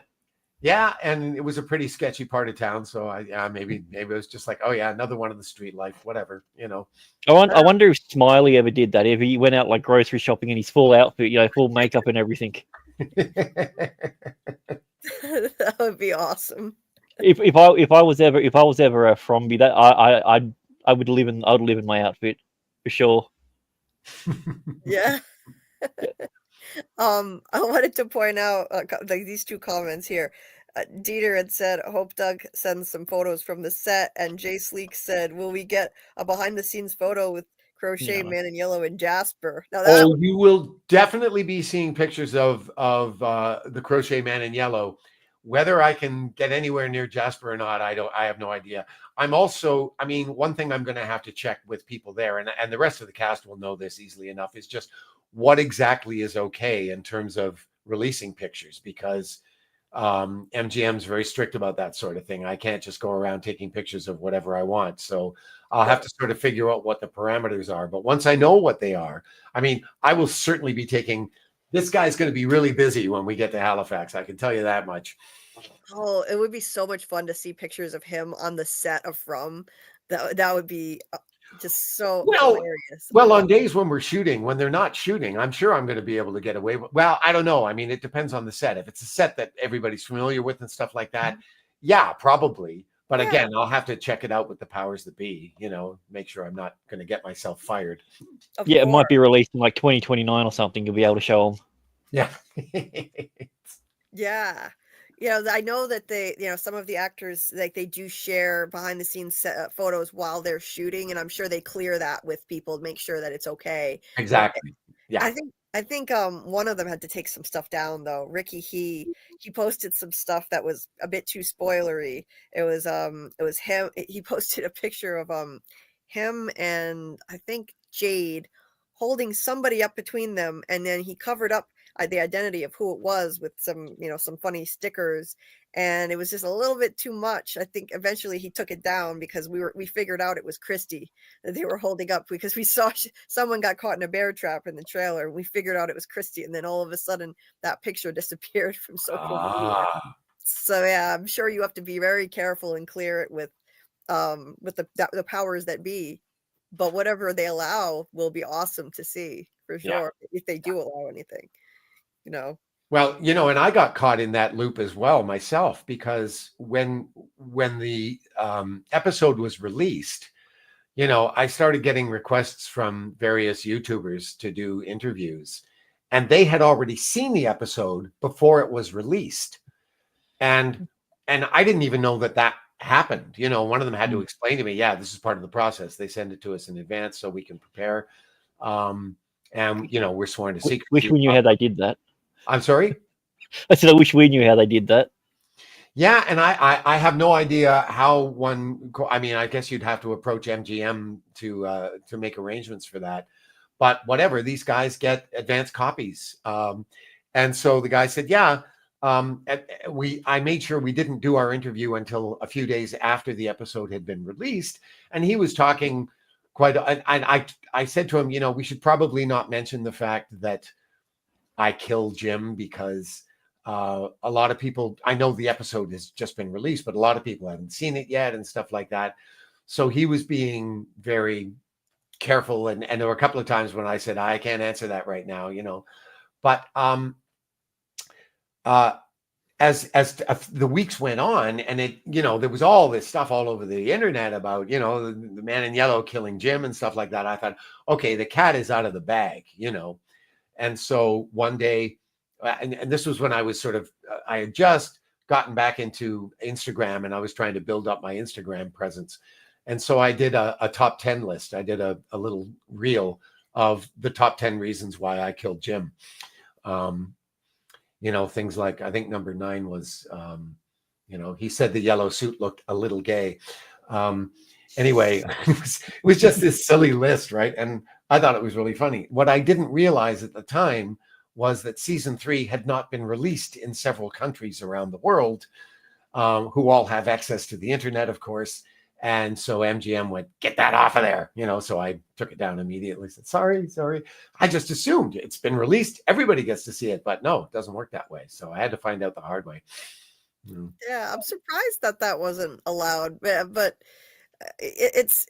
Yeah, and it was a pretty sketchy part of town, so maybe it was just like, oh yeah, another one of the street life, whatever. I wonder if Smiley ever did that. If he went out grocery shopping in his full outfit, full makeup and everything. That would be awesome. If I was ever a Fromby, that I would live in my outfit for sure. Yeah. I wanted to point out these two comments here. Dieter had said, I hope Doug sends some photos from the set, and Jay Sleek said, will we get a behind-the-scenes photo with Crochet, Man in Yellow, and Jasper? Now you will definitely be seeing pictures of the Crochet Man in Yellow. Whether I can get anywhere near Jasper or not, I have no idea. One thing I'm going to have to check with people there, and the rest of the cast will know this easily enough, is just what exactly is okay in terms of releasing pictures, because MGM's very strict about that sort of thing. I can't just go around taking pictures of whatever I want. So I'll have to sort of figure out what the parameters are. But once I know what they are, I will certainly be taking. This guy's going to be really busy when we get to Halifax. I can tell you that much. Oh, it would be so much fun to see pictures of him on the set of From. That would be Just so Well, hilarious. I well, love on days when we're shooting, when they're not shooting, I'm sure I'm going to be able to get away with. Well, I don't know. I mean, it depends on the set. If it's a set that everybody's familiar with and stuff like that, yeah, probably. But Yeah, again, I'll have to check it out with the powers that be. Make sure I'm not going to get myself fired. of Yeah, it course. might be released in like 2029 or something. You'll be able to show them. Yeah. Yeah. I know that some of the actors, like they do share behind the scenes photos while they're shooting, and I'm sure they clear that with people to make sure that it's okay. Exactly. Yeah. I think one of them had to take some stuff down though. Ricky, he posted some stuff that was a bit too spoilery. It was him. He posted a picture of him and I think Jade holding somebody up between them, and then he covered up the identity of who it was with some funny stickers, and it was just a little bit too much. I think eventually he took it down because we figured out it was Christy that they were holding up, because we saw someone got caught in a bear trap in the trailer, and we figured out it was Christy, and then all of a sudden that picture disappeared from social media. Ah, So yeah, I'm sure you have to be very careful and clear it with the powers that be, but whatever they allow will be awesome to see for yeah. sure, if they do allow anything, you know. Well, and I got caught in that loop as well myself, because when the episode was released, I started getting requests from various YouTubers to do interviews, and they had already seen the episode before it was released. And I didn't even know that happened. One of them had to explain to me, yeah, this is part of the process. They send it to us in advance so we can prepare. And we're sworn to secrecy. Wish we knew how they did that. I'm sorry? I said I wish we knew how they did that. Yeah, and I have no idea how I mean, I guess you'd have to approach MGM to make arrangements for that. But whatever, these guys get advanced copies. And so the guy said, yeah, I made sure we didn't do our interview until a few days after the episode had been released. And he was talking I said to him, we should probably not mention the fact that I killed Jim, because a lot of people, I know the episode has just been released, but a lot of people haven't seen it yet and stuff like that. So he was being very careful. And there were a couple of times when I said, I can't answer that right now, but as the weeks went on, and there was all this stuff all over the internet about, the man in yellow killing Jim and stuff like that. I thought, okay, the cat is out of the bag, And so one day, and this was when I was I had just gotten back into Instagram, and I was trying to build up my Instagram presence. And so I did a top 10 list. I did a little reel of the top 10 reasons why I killed Jim. Things like, I think number 9 was, he said the yellow suit looked a little gay. Anyway, it was just this silly list, right? And I thought it was really funny. What I didn't realize at the time was that season 3 had not been released in several countries around the world, who all have access to the internet, of course. And so MGM went, get that off of there. So I took it down immediately. Said, sorry. I just assumed it's been released. Everybody gets to see it, but no, it doesn't work that way. So I had to find out the hard way. Yeah, I'm surprised that wasn't allowed, but it's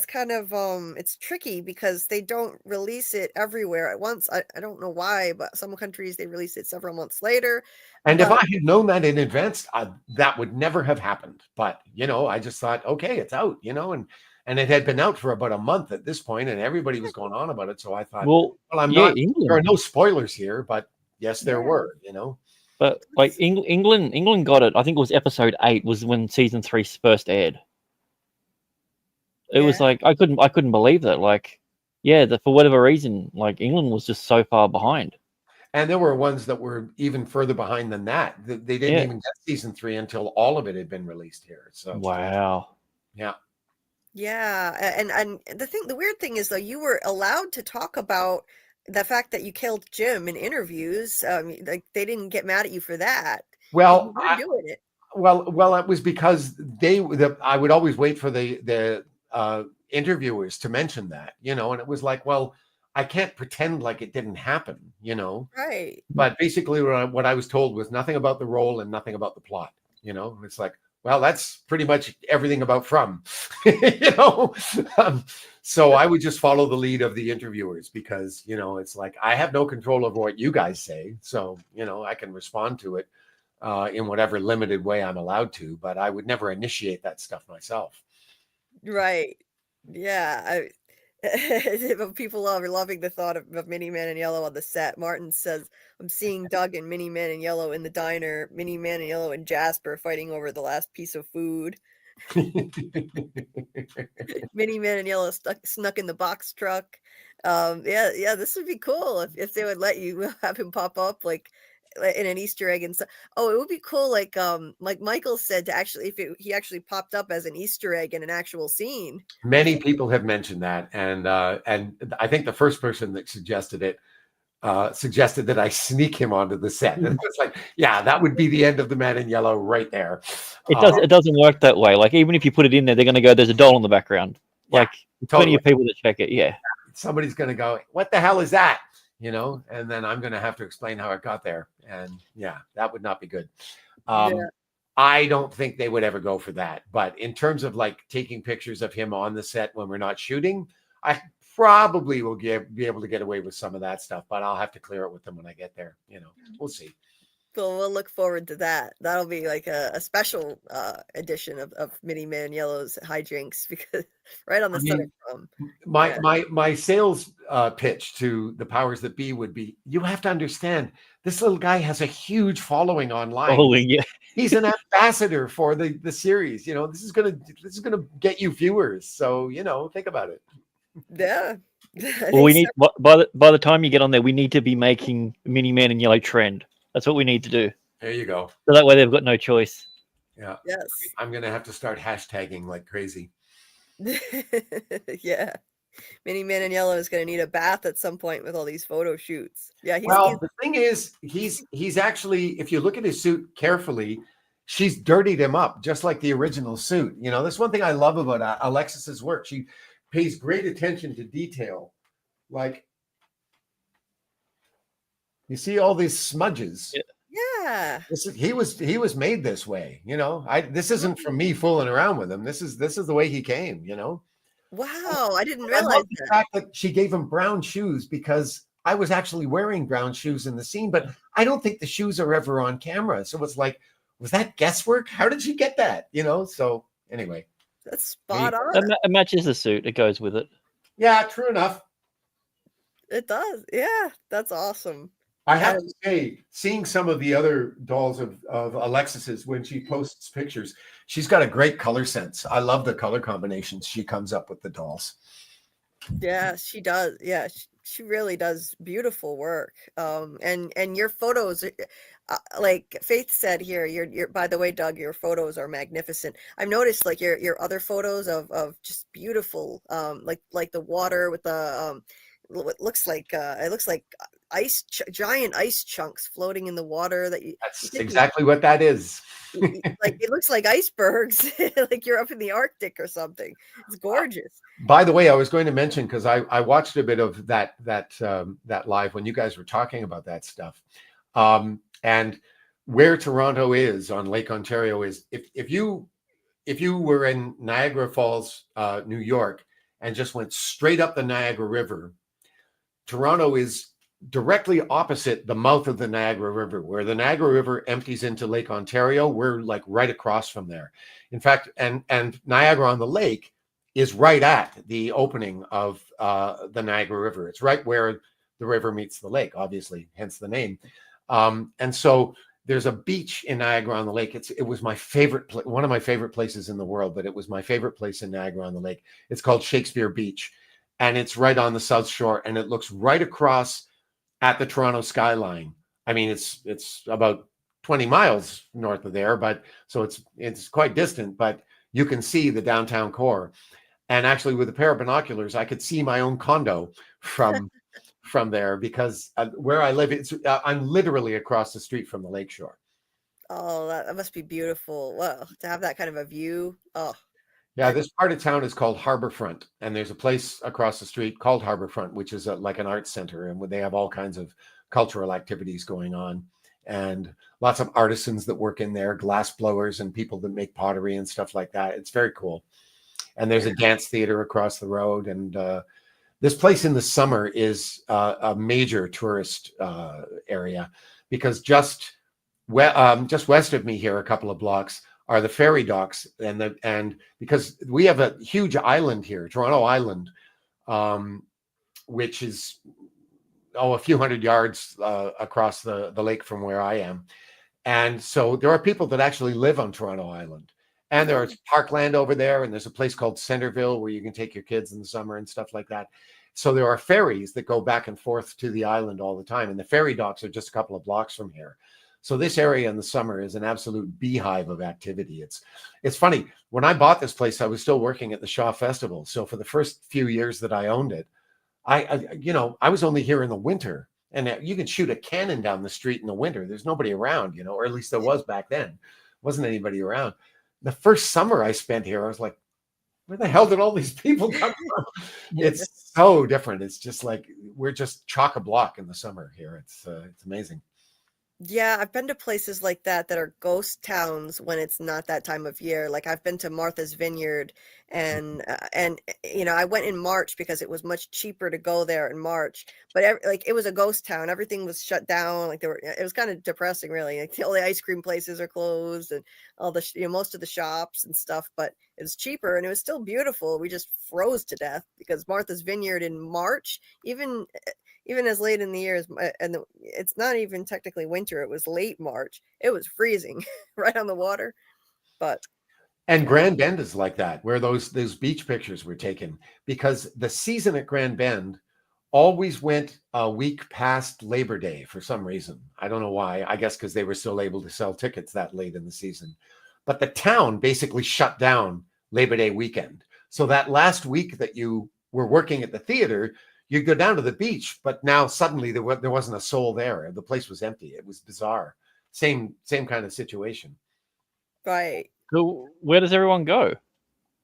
kind of it's tricky because they don't release it everywhere at once. I don't know why, but some countries they release it several months later. And if But I had known that in advance, that would never have happened. But, I just thought, okay, it's out, and it had been out for about a month at this point, and everybody was going on about it. So I thought, well, there are no spoilers here, but yes, there were, But like England got it. I think it was episode 8 was when season 3 first aired. It was like I couldn't believe that. Like, for whatever reason, like England was just so far behind. And there were ones that were even further behind than that. They didn't even get season 3 until all of it had been released here. So wow. Yeah, and the weird thing is though, you were allowed to talk about the fact that you killed Jim in interviews. Like they didn't get mad at you for that. Well, you were doing it. Well, it was because I would always wait for the interviewers to mention that, and it was like, well, I can't pretend like it didn't happen, Right. But basically what I was told was nothing about the role and nothing about the plot, It's like, Well, that's pretty much everything about From, you know. So I would just follow the lead of the interviewers because, you know, it's like I have no control over what you guys say. So, you know, I can respond to it in whatever limited way I'm allowed to, but I would never initiate that stuff myself. Right. Yeah, people are loving the thought of Mini Man in Yellow on the set. Martin says, "I'm seeing Doug and Mini Man in Yellow in the diner. Mini Man in Yellow and Jasper fighting over the last piece of food. Mini Man in Yellow snuck in the box truck." Yeah, this would be cool if they would let you have him pop up like in an Easter egg and stuff. Oh, it would be cool, like Michael said, to actually he actually popped up as an Easter egg in an actual scene. Many people have mentioned that, and I think the first person that suggested it suggested that I sneak him onto the set, and it's like, yeah, that would be the end of the Man in Yellow right there. It doesn't work that way. Like even if you put it in there, they're going to go, "There's a doll in the background." Like plenty of people that check it. Yeah, somebody's going to go, "What the hell is that?" You know, and then I'm going to have to explain how it got there, and yeah, that would not be good. Yeah. I don't think they would ever go for that. But in terms of like taking pictures of him on the set when we're not shooting, I probably will be able to get away with some of that stuff, but I'll have to clear it with them when I get there. You know, we'll see. So we'll look forward to that. That'll be like a special edition of Mini Man Yellow's hijinks because right on the Southern From. My sales pitch to the powers that be would be: you have to understand, this little guy has a huge following online. yeah. He's an ambassador for the series. You know, this is gonna get you viewers. So, you know, think about it. Yeah. Well, we need by the time you get on there, we need to be making Mini Man in Yellow trend. That's what we need to do. There you go. So that way they've got no choice. Yeah. Yes. I'm gonna have to start hashtagging like crazy. Yeah. Mini Man in Yellow is going to need a bath at some point with all these photo shoots. Yeah. The thing is, he's actually, if you look at his suit carefully, she's dirtied him up just like the original suit. You know, that's one thing I love about Alexis's work. She pays great attention to detail. Like, you see all these smudges. Yeah. He was made this way. You know, this isn't from me fooling around with him. This is the way he came. You know. Wow, I didn't realize the fact that she gave him brown shoes, because I was actually wearing brown shoes in the scene, but I don't think the shoes are ever on camera. So it's like, was that guesswork? How did she get that? You know. So anyway, that's spot on. It matches the suit. It goes with it. Yeah, true enough. It does. Yeah, that's awesome. I have to say, seeing some of the other dolls of Alexis's when she posts pictures, she's got a great color sense. I love the color combinations she comes up with the dolls. Yeah, she does. Yeah, she really does beautiful work. And your photos, like Faith said here, your by the way, Doug, your photos are magnificent. I've noticed like your other photos of just beautiful, like the water with the it looks like giant ice chunks floating in the water that's exactly what that is. Like it looks like icebergs, like you're up in the Arctic or something. It's gorgeous. By the way, I was going to mention, because I watched a bit of that live when you guys were talking about that stuff, and where Toronto is on Lake Ontario is, if you were in Niagara Falls, New York, and just went straight up the Niagara River, Toronto is directly opposite the mouth of the Niagara River. Where the Niagara River empties into Lake Ontario, we're like right across from there. In fact, and Niagara on the Lake is right at the opening of the Niagara River. It's right where the river meets the lake, obviously, hence the name. And so there's a beach in Niagara on the Lake. It was my favorite, one of my favorite places in the world, but it was my favorite place in Niagara on the Lake. It's called Shakespeare Beach, and it's right on the South Shore, and it looks right across at the Toronto skyline. I mean, it's about 20 miles north of there, but so it's quite distant, but you can see the downtown core. And actually, with a pair of binoculars, I could see my own condo from there, because where I live, I'm literally across the street from the lakeshore. Oh, that must be beautiful. Well, to have that kind of a view. Oh, yeah. This part of town is called Harborfront, and there's a place across the street called Harborfront, which is like an arts center, and they have all kinds of cultural activities going on. and lots of artisans that work in there, glass blowers and people that make pottery and stuff like that. It's very cool. And there's a dance theater across the road. And this place in the summer is a major tourist area, because just west of me here, a couple of blocks, are the ferry docks, and because we have a huge island here, Toronto Island, which is a few hundred yards across the lake from where I am. And so there are people that actually live on Toronto Island. And there's parkland over there, and there's a place called Centerville where you can take your kids in the summer and stuff like that. So there are ferries that go back and forth to the island all the time. And the ferry docks are just a couple of blocks from here. So this area in the summer is an absolute beehive of activity. It's funny. When I bought this place, I was still working at the Shaw Festival. So for the first few years that I owned it, I was only here in the winter, and you can shoot a cannon down the street in the winter. There's nobody around, or at least there was back then. Wasn't anybody around. The first summer I spent here, I was like, where the hell did all these people come from? It's so different. It's just like we're just chock-a-block in the summer here. It's amazing. Yeah, I've been to places like that are ghost towns when it's not that time of year. Like I've been to Martha's Vineyard, and I went in March because it was much cheaper to go there in March. But it was a ghost town. Everything was shut down. Like it was kind of depressing, really. Like all the ice cream places are closed, and all the most of the shops and stuff. But it was cheaper, and it was still beautiful. We just froze to death because Martha's Vineyard in March, even as late in the year and it's not even technically winter, it was late March, it was freezing right on the water. And Grand Bend is like that, where those beach pictures were taken, because the season at Grand Bend always went a week past Labor Day for some reason. I don't know why. I guess because they were still able to sell tickets that late in the season. But the town basically shut down Labor Day weekend. So that last week that you were working at the theater, you go down to the beach, but now suddenly there wasn't a soul there. The place was empty. It was bizarre. Same kind of situation. Right. So where does everyone go?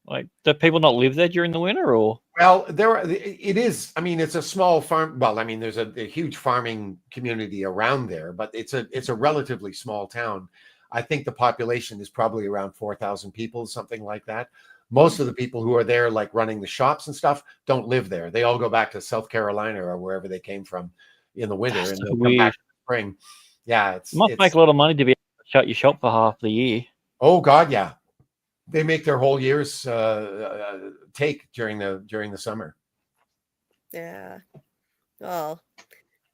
Like, do people not live there during the winter, or? Well, it is. I mean, it's a small farm. Well, I mean, there's a huge farming community around there, but it's a relatively small town. I think the population is probably around 4,000 people, something like that. Most of the people who are there, like running the shops and stuff, don't live there. They all go back to South Carolina or wherever they came from in the winter, and they'll come back in the spring. Yeah, it must make a lot of money to be able to shut your shop for half the year. Oh God, yeah. They make their whole year's take during the summer. Yeah. Well,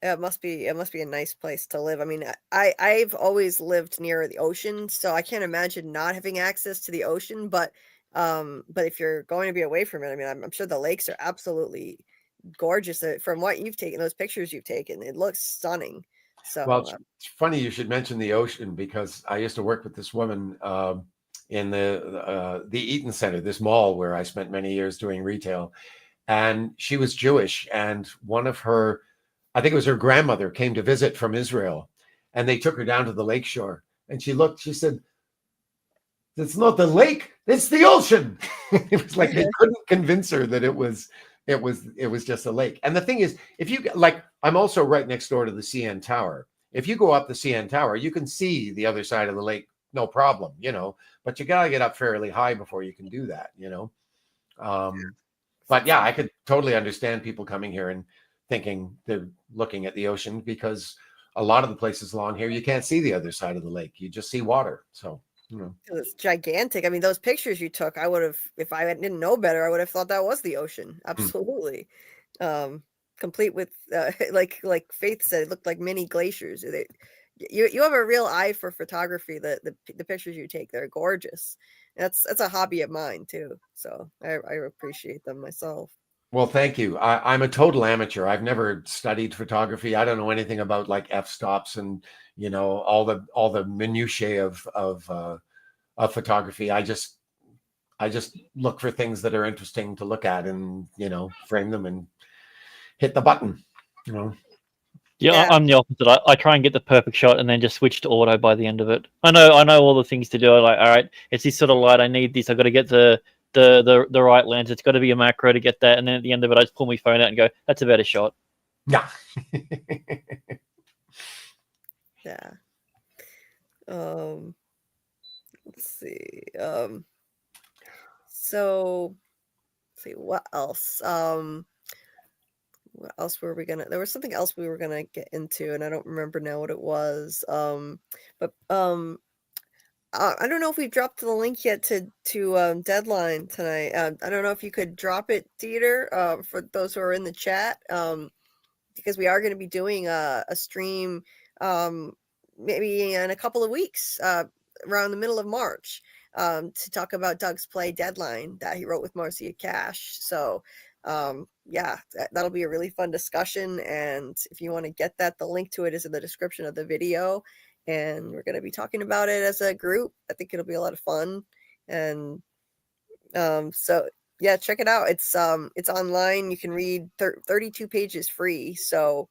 it must be a nice place to live. I mean, I've always lived near the ocean, so I can't imagine not having access to the ocean. But if you're going to be away from it, I mean, I'm sure the lakes are absolutely gorgeous. From what you've taken, those pictures you've taken, it looks stunning. So, well, it's funny you should mention the ocean, because I used to work with this woman in the Eaton Center, this mall where I spent many years doing retail, and she was Jewish, and one of her, I think it was her grandmother, came to visit from Israel, and they took her down to the lakeshore, and she said, "It's not the lake, it's the ocean." It was like they couldn't convince her that it was just a lake. And the thing is, if you like, I'm also right next door to the CN Tower. If you go up the CN Tower, you can see the other side of the lake, no problem, but you gotta get up fairly high before you can do that, But yeah, I could totally understand people coming here and thinking they're looking at the ocean, because a lot of the places along here, you can't see the other side of the lake. You just see water. So, it's gigantic. I mean, those pictures you took, I would have, if I didn't know better, I would have thought that was the ocean. Absolutely. Complete with, like Faith said, it looked like mini glaciers. You have a real eye for photography. The pictures you take, they're gorgeous. That's a hobby of mine too. So I appreciate them myself. Well, thank you. I'm a total amateur. I've never studied photography. I don't know anything about like f-stops and all the minutiae of photography. I just look for things that are interesting to look at, and frame them and hit the button. Yeah, I'm the opposite. I try and get the perfect shot and then just switch to auto by the end of it. I know all the things to do. I'm like, all right, it's this sort of light. I need this. I got to get the right lens. It's got to be a macro to get that. And then at the end of it, I just pull my phone out and go, that's a better shot. Yeah. Yeah. Let's see. So let's see what else. What else were we gonna? There was something else we were gonna get into, and I don't remember now what it was. But I don't know if we've dropped the link yet to deadline tonight. I don't know if you could drop it, Dieter, for those who are in the chat. Because we are going to be doing a stream maybe in a couple of weeks, around the middle of March, to talk about Doug's play Deadline that he wrote with Marcia Kash. So yeah, that'll be a really fun discussion. And if you want to get that, the link to it is in the description of the video. And we're going to be talking about it as a group. I think it'll be a lot of fun. And so yeah, check it out. It's online. You can read 32 pages free. So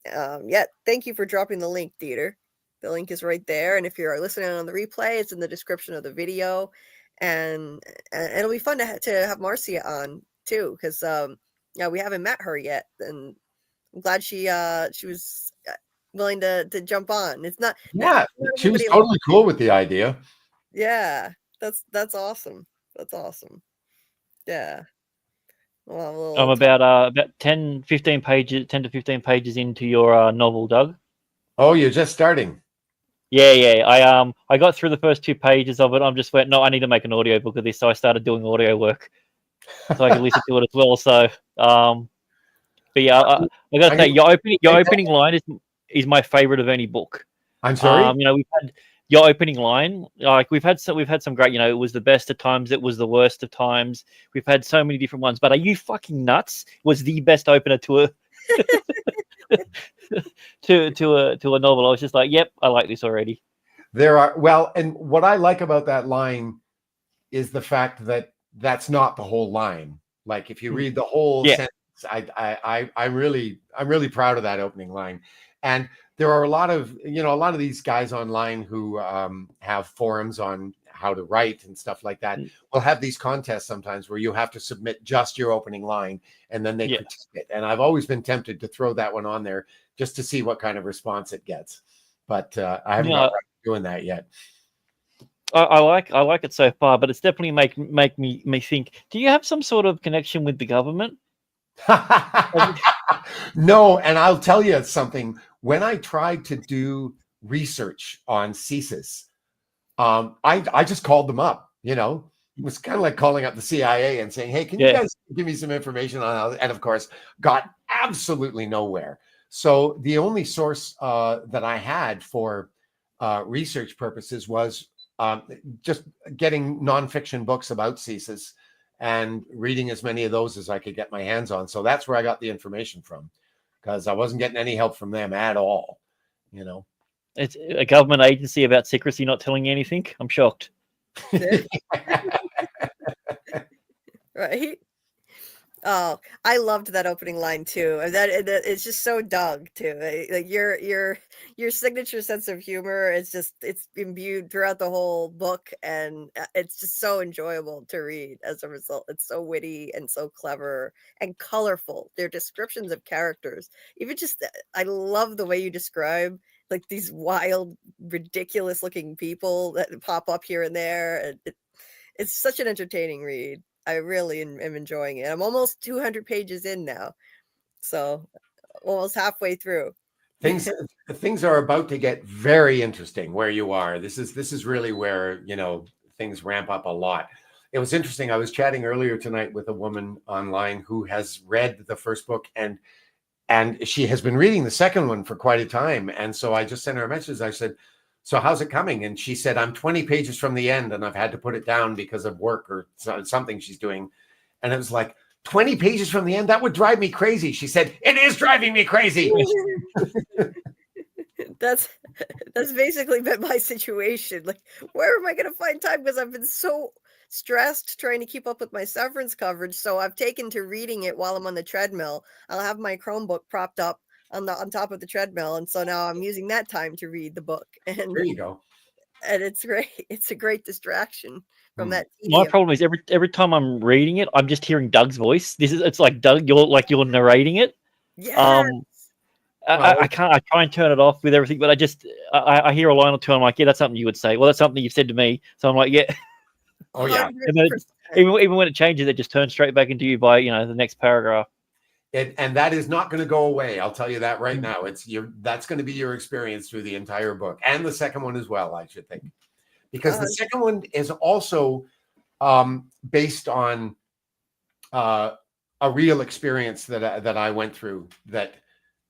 yeah, thank you for dropping the link, Dieter. The link is right there. And if you're listening on the replay, it's in the description of the video. And it'll be fun to have Marcia on too, because yeah, we haven't met her yet. And I'm glad she was willing to jump on. It's not. Yeah, not she was everybody totally cool with the idea. Yeah, that's awesome. That's awesome. Yeah. Well, I'm about 10 to 15 pages into your novel, Doug. Oh, you're just starting. Yeah. I got through the first 2 pages of it. I'm just went, no, I need to make an audio book of this. So I started doing audio work so I can listen to it as well. So, but yeah, I gotta say, your opening line is my favorite of any book. I'm sorry. You know, we've had your opening line. Like we've had some great. You know, it was the best of times. It was the worst of times. We've had so many different ones. But Are You Fucking Nuts was the best opener to a to a novel. I was just like, yep, I like this already. And what I like about that line is the fact that that's not the whole line. Like if you read the whole sentence, I'm really proud of that opening line. And there are a lot of these guys online who have forums on how to write and stuff like that. We'll have these contests sometimes where you have to submit just your opening line and then they critique it. And I've always been tempted to throw that one on there just to see what kind of response it gets. But I haven't got around to doing that yet. I like it so far, but it's definitely make me think. Do you have some sort of connection with the government? No, and I'll tell you something. When I tried to do research on CSIS, I just called them up. You know, it was kind of like calling up the CIA and saying, "Hey, can you guys give me some information on how?" And of course, got absolutely nowhere. So the only source that I had for research purposes was just getting nonfiction books about CSIS and reading as many of those as I could get my hands on. So that's where I got the information from, because I wasn't getting any help from them at all. You know, it's a government agency about secrecy not telling you anything. I'm shocked. Right. Oh, I loved that opening line too. That it's just so Doug too. Like your signature sense of humor is just, it's imbued throughout the whole book, and it's just so enjoyable to read as a result. It's so witty and so clever and colorful. Their descriptions of characters, even just, I love the way you describe like these wild, ridiculous looking people that pop up here and there. It's such an entertaining read. I really am enjoying it. I'm almost 200 pages in now, so almost halfway through. Things are about to get very interesting where you are. This is really where, you know, things ramp up a lot. It was interesting. I was chatting earlier tonight with a woman online who has read the first book and she has been reading the second one for quite a time. And so I just sent her a message. I said, "So how's it coming?" And she said, "I'm 20 pages from the end and I've had to put it down because of work or something she's doing." And it was like, 20 pages from the end? That would drive me crazy. She said, "It is driving me crazy." That's basically been my situation. Like, where am I going to find time? Because I've been so stressed trying to keep up with my Severance coverage. So I've taken to reading it while I'm on the treadmill. I'll have my Chromebook propped up on top of the treadmill, and so now I'm using that time to read the book. And there you go. And it's great. It's a great distraction from that. My problem is every time I'm reading it, I'm just hearing Doug's voice. It's like Doug, you're narrating it. Yeah. I can't. I try and turn it off with everything, but I hear a line or two. I'm like, yeah, that's something you would say. Well, that's something you've said to me. So I'm like, yeah. Oh yeah. And then even when it changes, it just turns straight back into you by the next paragraph. And that is not going to go away. I'll tell you that right now. That's going to be your experience through the entire book, and the second one as well, I should think, because the second one is also based on a real experience that I went through.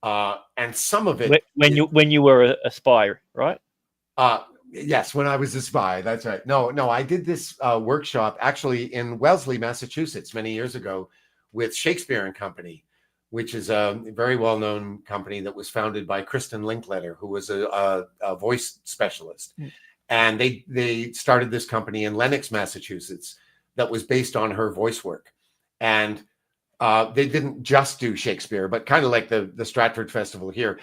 And some of it when you were a spy, right? Yes, when I was a spy. That's right. No, I did this workshop actually in Wellesley, Massachusetts, many years ago, with Shakespeare and Company, which is a very well-known company that was founded by Kristen Linkletter, who was a voice specialist. And they started this company in Lenox, Massachusetts, that was based on her voice work. And they didn't just do Shakespeare, but kind of like the Stratford Festival here.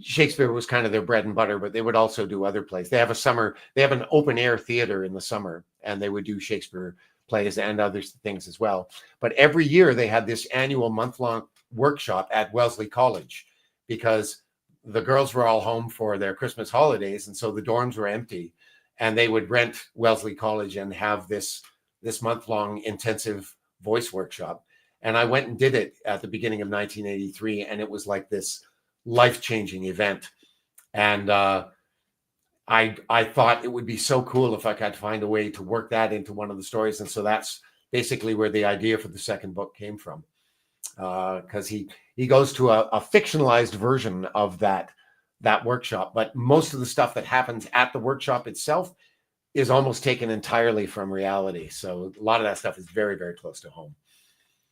Shakespeare was kind of their bread and butter, but they would also do other plays. They have an open air theater in the summer, and they would do Shakespeare plays and other things as well. But every year they had this annual month-long workshop at Wellesley College, because the girls were all home for their Christmas holidays, and so the dorms were empty, and they would rent Wellesley College and have this month-long intensive voice workshop. And I went and did it at the beginning of 1983, and it was like this life-changing event. And I thought it would be so cool if I could find a way to work that into one of the stories. And so that's basically where the idea for the second book came from, because he goes to a fictionalized version of that workshop, but most of the stuff that happens at the workshop itself is almost taken entirely from reality. So a lot of that stuff is very, very close to home.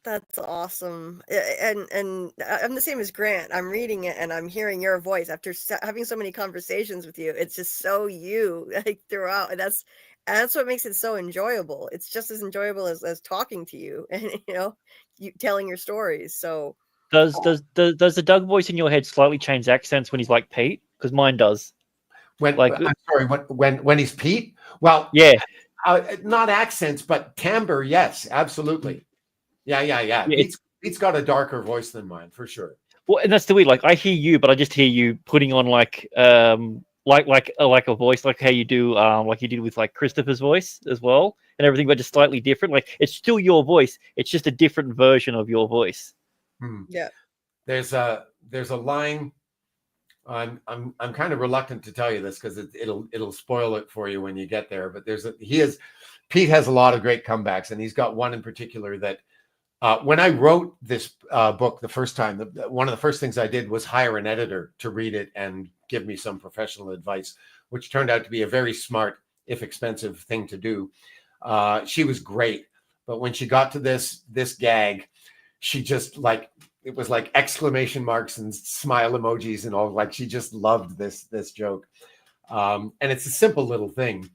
That's awesome. And I'm the same as Grant. I'm reading it and I'm hearing your voice after having so many conversations with you. It's just so you, like, throughout. And that's what makes it so enjoyable. It's just as enjoyable as talking to you and you telling your stories. So does the Doug voice in your head slightly change accents when he's like Pete? Because mine does. I'm sorry, when he's Pete? Well, yeah, not accents, but timbre. Yes, absolutely. Yeah. Pete's got a darker voice than mine, for sure. Well, and that's the weird. Like, I hear you, but I just hear you putting on like a voice, like how you do, like you did with like Christopher's voice as well, and everything, but just slightly different. Like, it's still your voice. It's just a different version of your voice. Yeah. There's a line. I'm kind of reluctant to tell you this because it'll spoil it for you when you get there. But Pete has a lot of great comebacks, and he's got one in particular that. When I wrote this book the first time, one of the first things I did was hire an editor to read it and give me some professional advice, which turned out to be a very smart, if expensive, thing to do. She was great, but when she got to this gag, she just it was like exclamation marks and smile emojis and all. Like, she just loved this joke, and it's a simple little thing.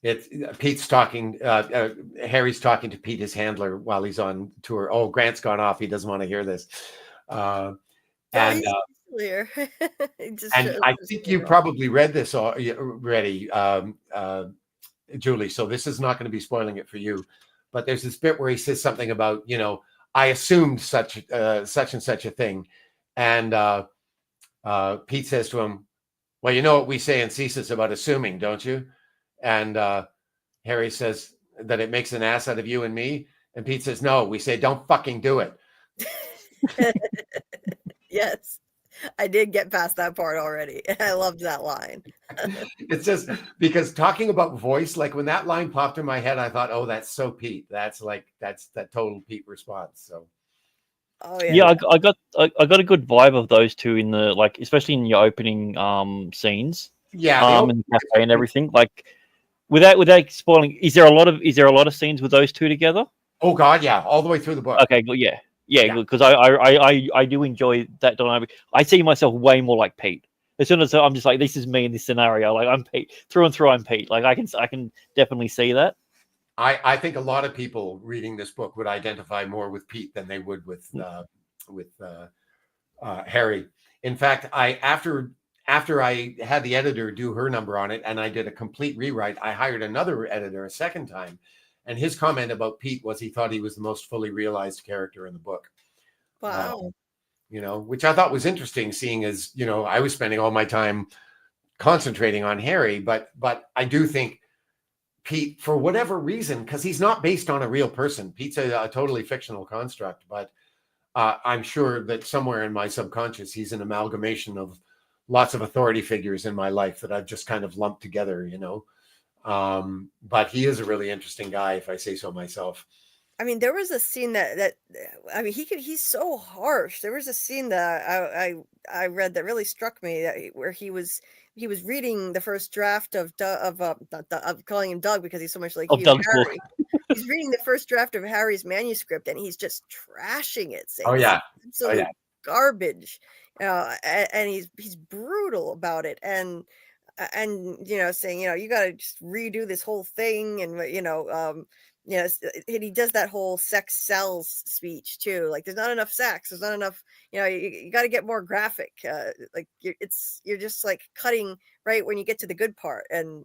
It's Pete's talking. Harry's talking to Pete, his handler, while he's on tour. Oh, Grant's gone off. He doesn't want to hear this. And I think you probably read this already, Julie. So this is not going to be spoiling it for you. But there's this bit where he says something about, I assumed such and such a thing, and Pete says to him, "Well, you know what we say in CSIS about assuming, don't you?" And Harry says that it makes an ass out of you and me. And Pete says, "No, we say don't fucking do it." Yes, I did get past that part already. I loved that line. It's just because talking about voice, like when that line popped in my head, I thought, oh, that's so Pete. That's that total Pete response. So. Oh yeah. Yeah, I got a good vibe of those two in the, like, especially in your opening scenes. Yeah. In the cafe and everything. Like, without spoiling, is there a lot of scenes with those two together? Oh God, yeah, all the way through the book. Okay, well, yeah, because I do enjoy that dynamic. I see myself way more like Pete. As soon as I'm just like, this is me in this scenario. Like, I'm Pete through and through. I'm Pete. Like, I can definitely see that. I think a lot of people reading this book would identify more with Pete than they would with Harry. In fact, after I had the editor do her number on it and I did a complete rewrite, I hired another editor a second time. And his comment about Pete was he thought he was the most fully realized character in the book. Wow. which I thought was interesting, seeing as, I was spending all my time concentrating on Harry, but I do think Pete, for whatever reason, because he's not based on a real person, Pete's a totally fictional construct, but I'm sure that somewhere in my subconscious, he's an amalgamation of lots of authority figures in my life that I've just kind of lumped together, but he is a really interesting guy, if I say so myself. I mean, there was a scene that I mean, he's so harsh. There was a scene that I read that really struck me, where he was reading the first draft of I'm calling him Doug because he's so much like Of you, Doug's book. Harry. He's reading the first draft of Harry's manuscript, and he's just trashing it, saying Oh this yeah, is absolute garbage, and he's brutal about it, and saying, you got to just redo this whole thing, and and he does that whole sex sells speech too. Like, there's not enough sex. There's not enough. You got to get more graphic. Like, you're just like cutting right when you get to the good part. And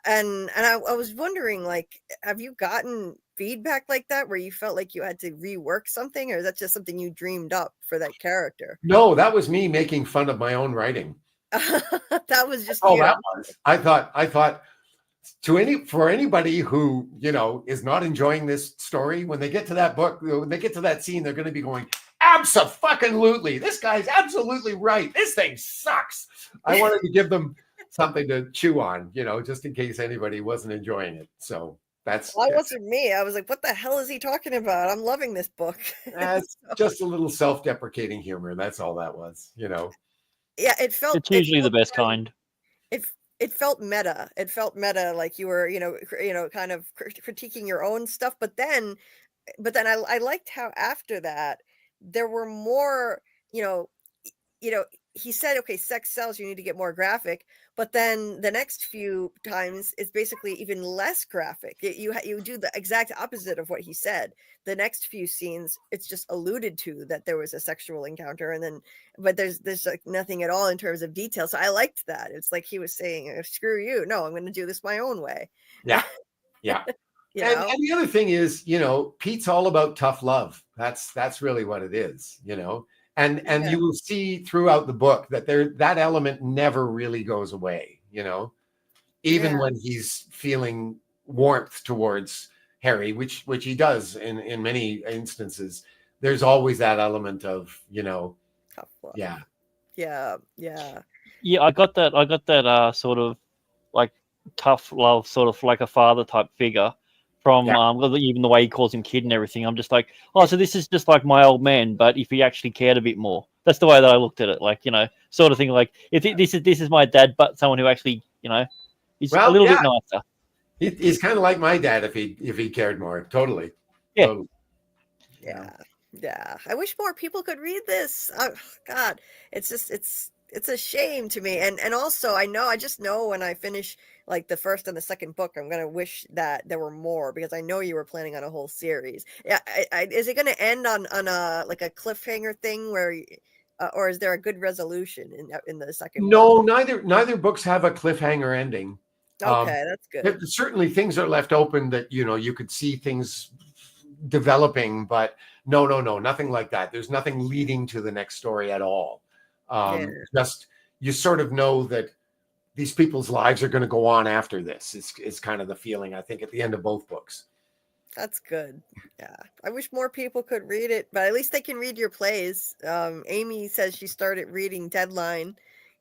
I was wondering, like, have you gotten feedback like that where you felt like you had to rework something, or is that just something you dreamed up for that character? No, that was me making fun of my own writing. That was just Oh, you. that was. I thought for anybody who is not enjoying this story, when they get to that book, when they get to that scene, they're going to be going, "Abso-fucking-lutely, this guy's absolutely right. This thing sucks." I wanted to give them something to chew on, just in case anybody wasn't enjoying it. So that's Well, that wasn't me. I was like, what the hell is he talking about? I'm loving this book. that's just a little self-deprecating humor. That's all that was, Yeah, it felt. It's usually the best kind. It felt meta. It felt meta, like you were, kind of critiquing your own stuff. But then I liked how after that there were more, you know, he said, okay, sex sells, you need to get more graphic. But then the next few times it's basically even less graphic. You do the exact opposite of what he said. The next few scenes, it's just alluded to that there was a sexual encounter, but there's like nothing at all in terms of detail. So I liked that. It's like he was saying, screw you. No, I'm going to do this my own way. Yeah. Yeah. And the other thing is, Pete's all about tough love. That's really what it is, And you will see throughout the book that that element never really goes away, even when he's feeling warmth towards Harry, which he does in many instances. There's always that element of, tough love. Yeah. I got that sort of like tough love, sort of like a father type figure from even the way he calls him kid and everything. I'm just like, oh, so this is just like my old man, but if he actually cared a bit more. That's the way that I looked at it, like, sort of thing. Like, if this is my dad, but someone who actually, is a little bit nicer. He's kind of like my dad if he cared more. Totally. Yeah. Totally. Yeah. I wish more people could read this. Oh, God, it's just it's a shame to me. And also, I just know when I finish like the first and the second book, I'm gonna wish that there were more, because I know you were planning on a whole series. Yeah, is it gonna end on a like a cliffhanger thing where, or is there a good resolution in the second? No, neither books have a cliffhanger ending. Okay, that's good. Certainly, things are left open that you could see things developing, but no, nothing like that. There's nothing leading to the next story at all. Just you sort of know that these people's lives are going to go on after this. Is kind of the feeling, I think, at the end of both books. That's good. Yeah, I wish more people could read it, but at least they can read your plays. Amy says she started reading Deadline,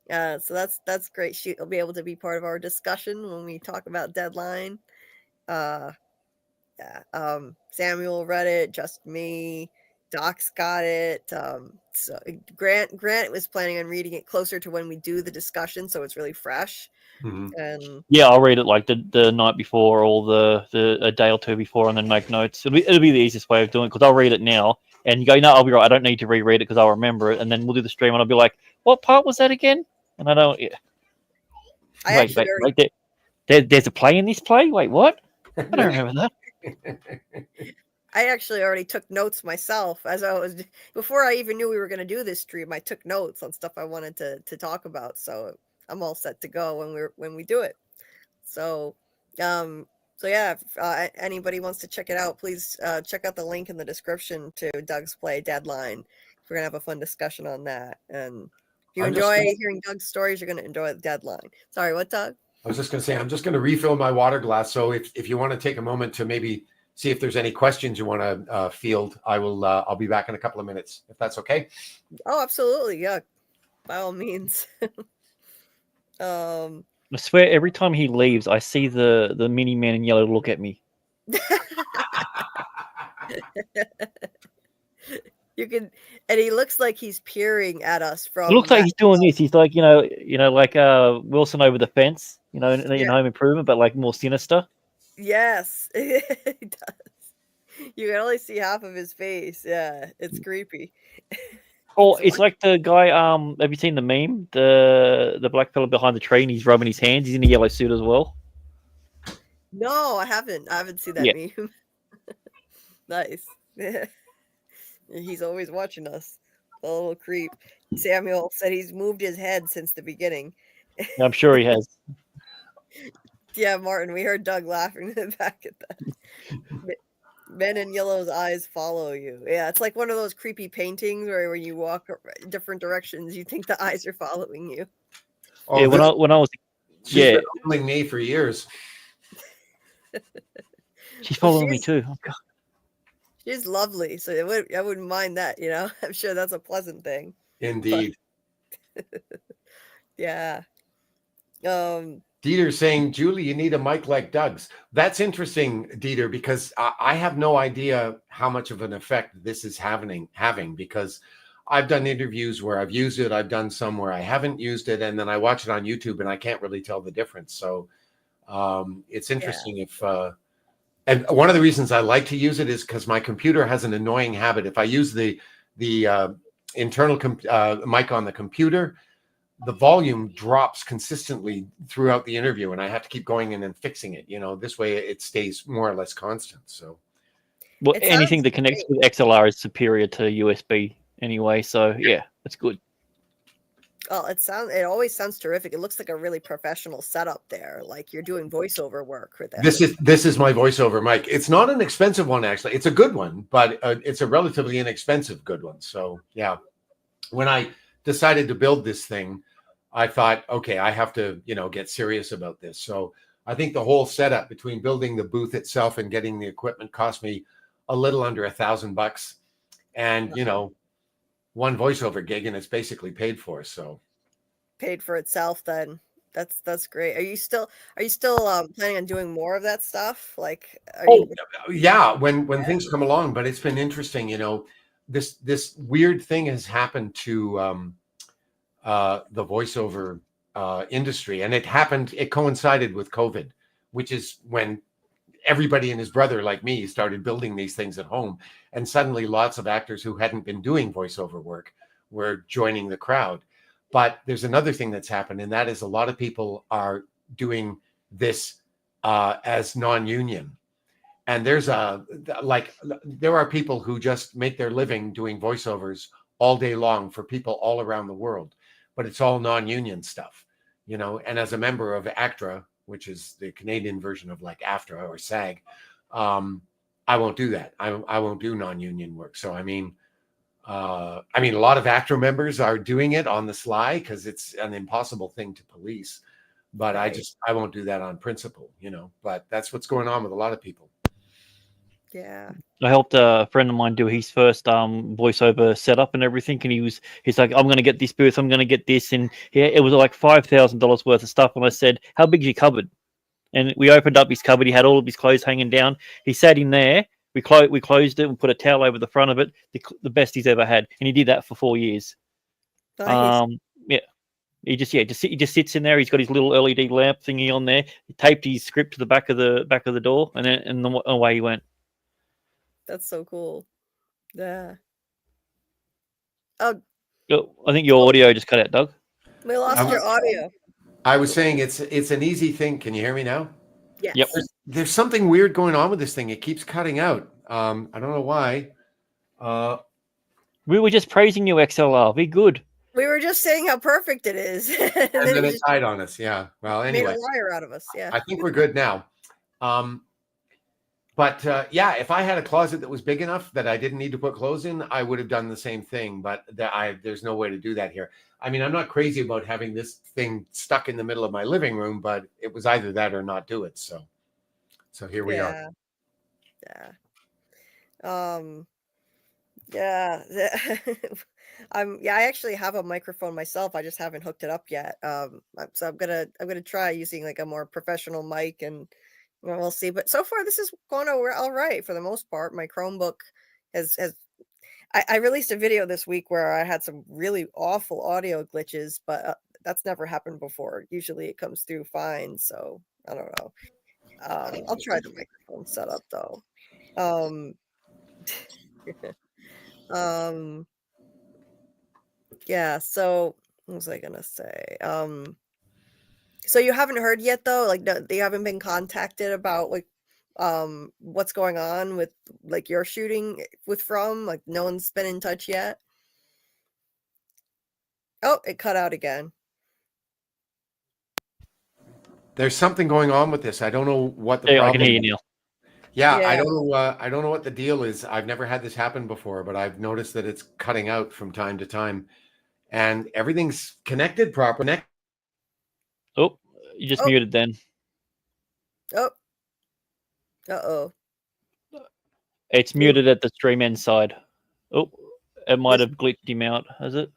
so that's great. She'll be able to be part of our discussion when we talk about Deadline. Samuel read it, just me. Doc's got it. So Grant was planning on reading it closer to when we do the discussion, so it's really fresh. Mm-hmm. And I'll read it like the night before, or the a day or two before, and then make notes. It'll be the easiest way of doing it, because I'll read it now and you go, no, I'll be right. I don't need to reread it because I'll remember it, and then we'll do the stream and I'll be like, what part was that again? And I don't. Yeah. Wait, there's a play in this play. Wait, what? I don't remember that. I actually already took notes myself before I even knew we were going to do this stream. I took notes on stuff I wanted to talk about, so I'm all set to go when we do it. So yeah, if anybody wants to check it out, please check out the link in the description to Doug's play Deadline, we're gonna have a fun discussion on that. And if you I'm just enjoy gonna- hearing Doug's stories, you're gonna enjoy the deadline. Sorry, what, Doug? I was just going to say, I'm just going to refill my water glass. So if you want to take a moment to maybe see if there's any questions you want to field, I'll be back in a couple of minutes, if that's okay. Oh, absolutely, yeah, by all means. I swear, every time he leaves, I see the mini man in yellow look at me. You can, and he looks like he's peering at us from. It looks like that- he's doing this. He's like, like Wilson over the fence, in Home Improvement, but like more sinister. Yes, he does. You can only see half of his face. Yeah, it's creepy. Oh, it's like the guy. Have you seen the meme? The black fella behind the tree, and he's rubbing his hands. He's in a yellow suit as well. No, I haven't. I haven't seen that Yeah. meme. Nice. He's always watching us. The little creep. Samuel said he's moved his head since the beginning. I'm sure he has. Yeah, Martin, we heard Doug laughing in the back at that. Men in Yellow's eyes follow you. Yeah, it's like one of those creepy paintings where when you walk different directions, you think the eyes are following you. Oh, Yeah, when I was she's been following me for years. she's following me too. Oh, God. She's lovely, so I wouldn't mind that. I'm sure that's a pleasant thing. Indeed. Yeah. Dieter's saying, Julie, you need a mic like Doug's. That's interesting, Dieter, because I have no idea how much of an effect this is having because I've done interviews where I've used it. I've done some where I haven't used it. And then I watch it on YouTube and I can't really tell the difference. So it's interesting if and one of the reasons I like to use it is because my computer has an annoying habit. If I use the internal mic on the computer, the volume drops consistently throughout the interview, and I have to keep going in and fixing it. This way it stays more or less constant. So, well, anything that connects with XLR is superior to USB anyway. So yeah, that's good. Oh, it always sounds terrific. It looks like a really professional setup there, like you're doing voiceover work with it. This is my voiceover mic. It's not an expensive one, actually. It's a good one, but it's a relatively inexpensive good one. So yeah, when I decided to build this thing, I thought, okay, I have to, get serious about this. So I think the whole setup between building the booth itself and getting the equipment cost me a little under $1,000, and one voiceover gig, and it's basically paid for. So paid for itself then. That's great. Are you still planning on doing more of that stuff? Like, yeah, when things come along. But it's been interesting, this weird thing has happened to the voiceover industry, and it coincided with COVID, which is when everybody and his brother like me started building these things at home, and suddenly lots of actors who hadn't been doing voiceover work were joining the crowd. But there's another thing that's happened, and that is a lot of people are doing this as non-union. And there are people who just make their living doing voiceovers all day long for people all around the world, but it's all non-union stuff, and as a member of ACTRA, which is the Canadian version of like AFTRA or SAG, I won't do that. I won't do non-union work. So I mean, a lot of ACTRA members are doing it on the sly because it's an impossible thing to police. But right. I won't do that on principle, But that's what's going on with a lot of people. Yeah. I helped a friend of mine do his first voiceover setup and everything, and he's like, I'm going to get this booth, I'm going to get this, and it was like $5,000 worth of stuff. And I said, how big's your cupboard? And we opened up his cupboard. He had all of his clothes hanging down. He sat in there. We closed it and put a towel over the front of it. The best he's ever had, and he did that for 4 years. Nice. Yeah. He just sits in there. He's got his little LED lamp thingy on there. He taped his script to the back of the door, and away he went. That's so cool. Yeah. Oh, I think your audio just cut out, Doug. We lost your audio. I was saying it's an easy thing. Can you hear me now? Yes. Yep. There's something weird going on with this thing. It keeps cutting out. I don't know why. We were just praising you, XLR. Be good. We were just saying how perfect it is. and then it died on us. Yeah. Well, anyway. Made a liar out of us. Yeah. I think we're good now. But yeah, if I had a closet that was big enough that I didn't need to put clothes in, I would have done the same thing. But there's no way to do that here. I mean, I'm not crazy about having this thing stuck in the middle of my living room, but it was either that or not do it. So here we are. Yeah. Yeah. Yeah. I actually have a microphone myself. I just haven't hooked it up yet. So I'm gonna try using like a more professional mic, and we'll see. But so far, this is going all right for the most part. My Chromebook has I released a video this week where I had some really awful audio glitches, but that's never happened before. Usually it comes through fine. So I don't know. I'll try the microphone setup though. Um, um, yeah. So what was I gonna say? So you haven't heard yet though? Like they haven't been contacted about like what's going on with like your shooting with From? Like no one's been in touch yet? Oh, it cut out again. There's something going on with this. I don't know what the Yeah, I problem can hear you is. now. Yeah, I Yeah. don't know. I don't know what the deal is. I've never had this happen before, but I've noticed that it's cutting out from time to time, and everything's connected properly. Oh, you just Oh. muted then. Oh. Uh-oh. It's muted at the stream end side. Oh, it might have glitched him out, has it?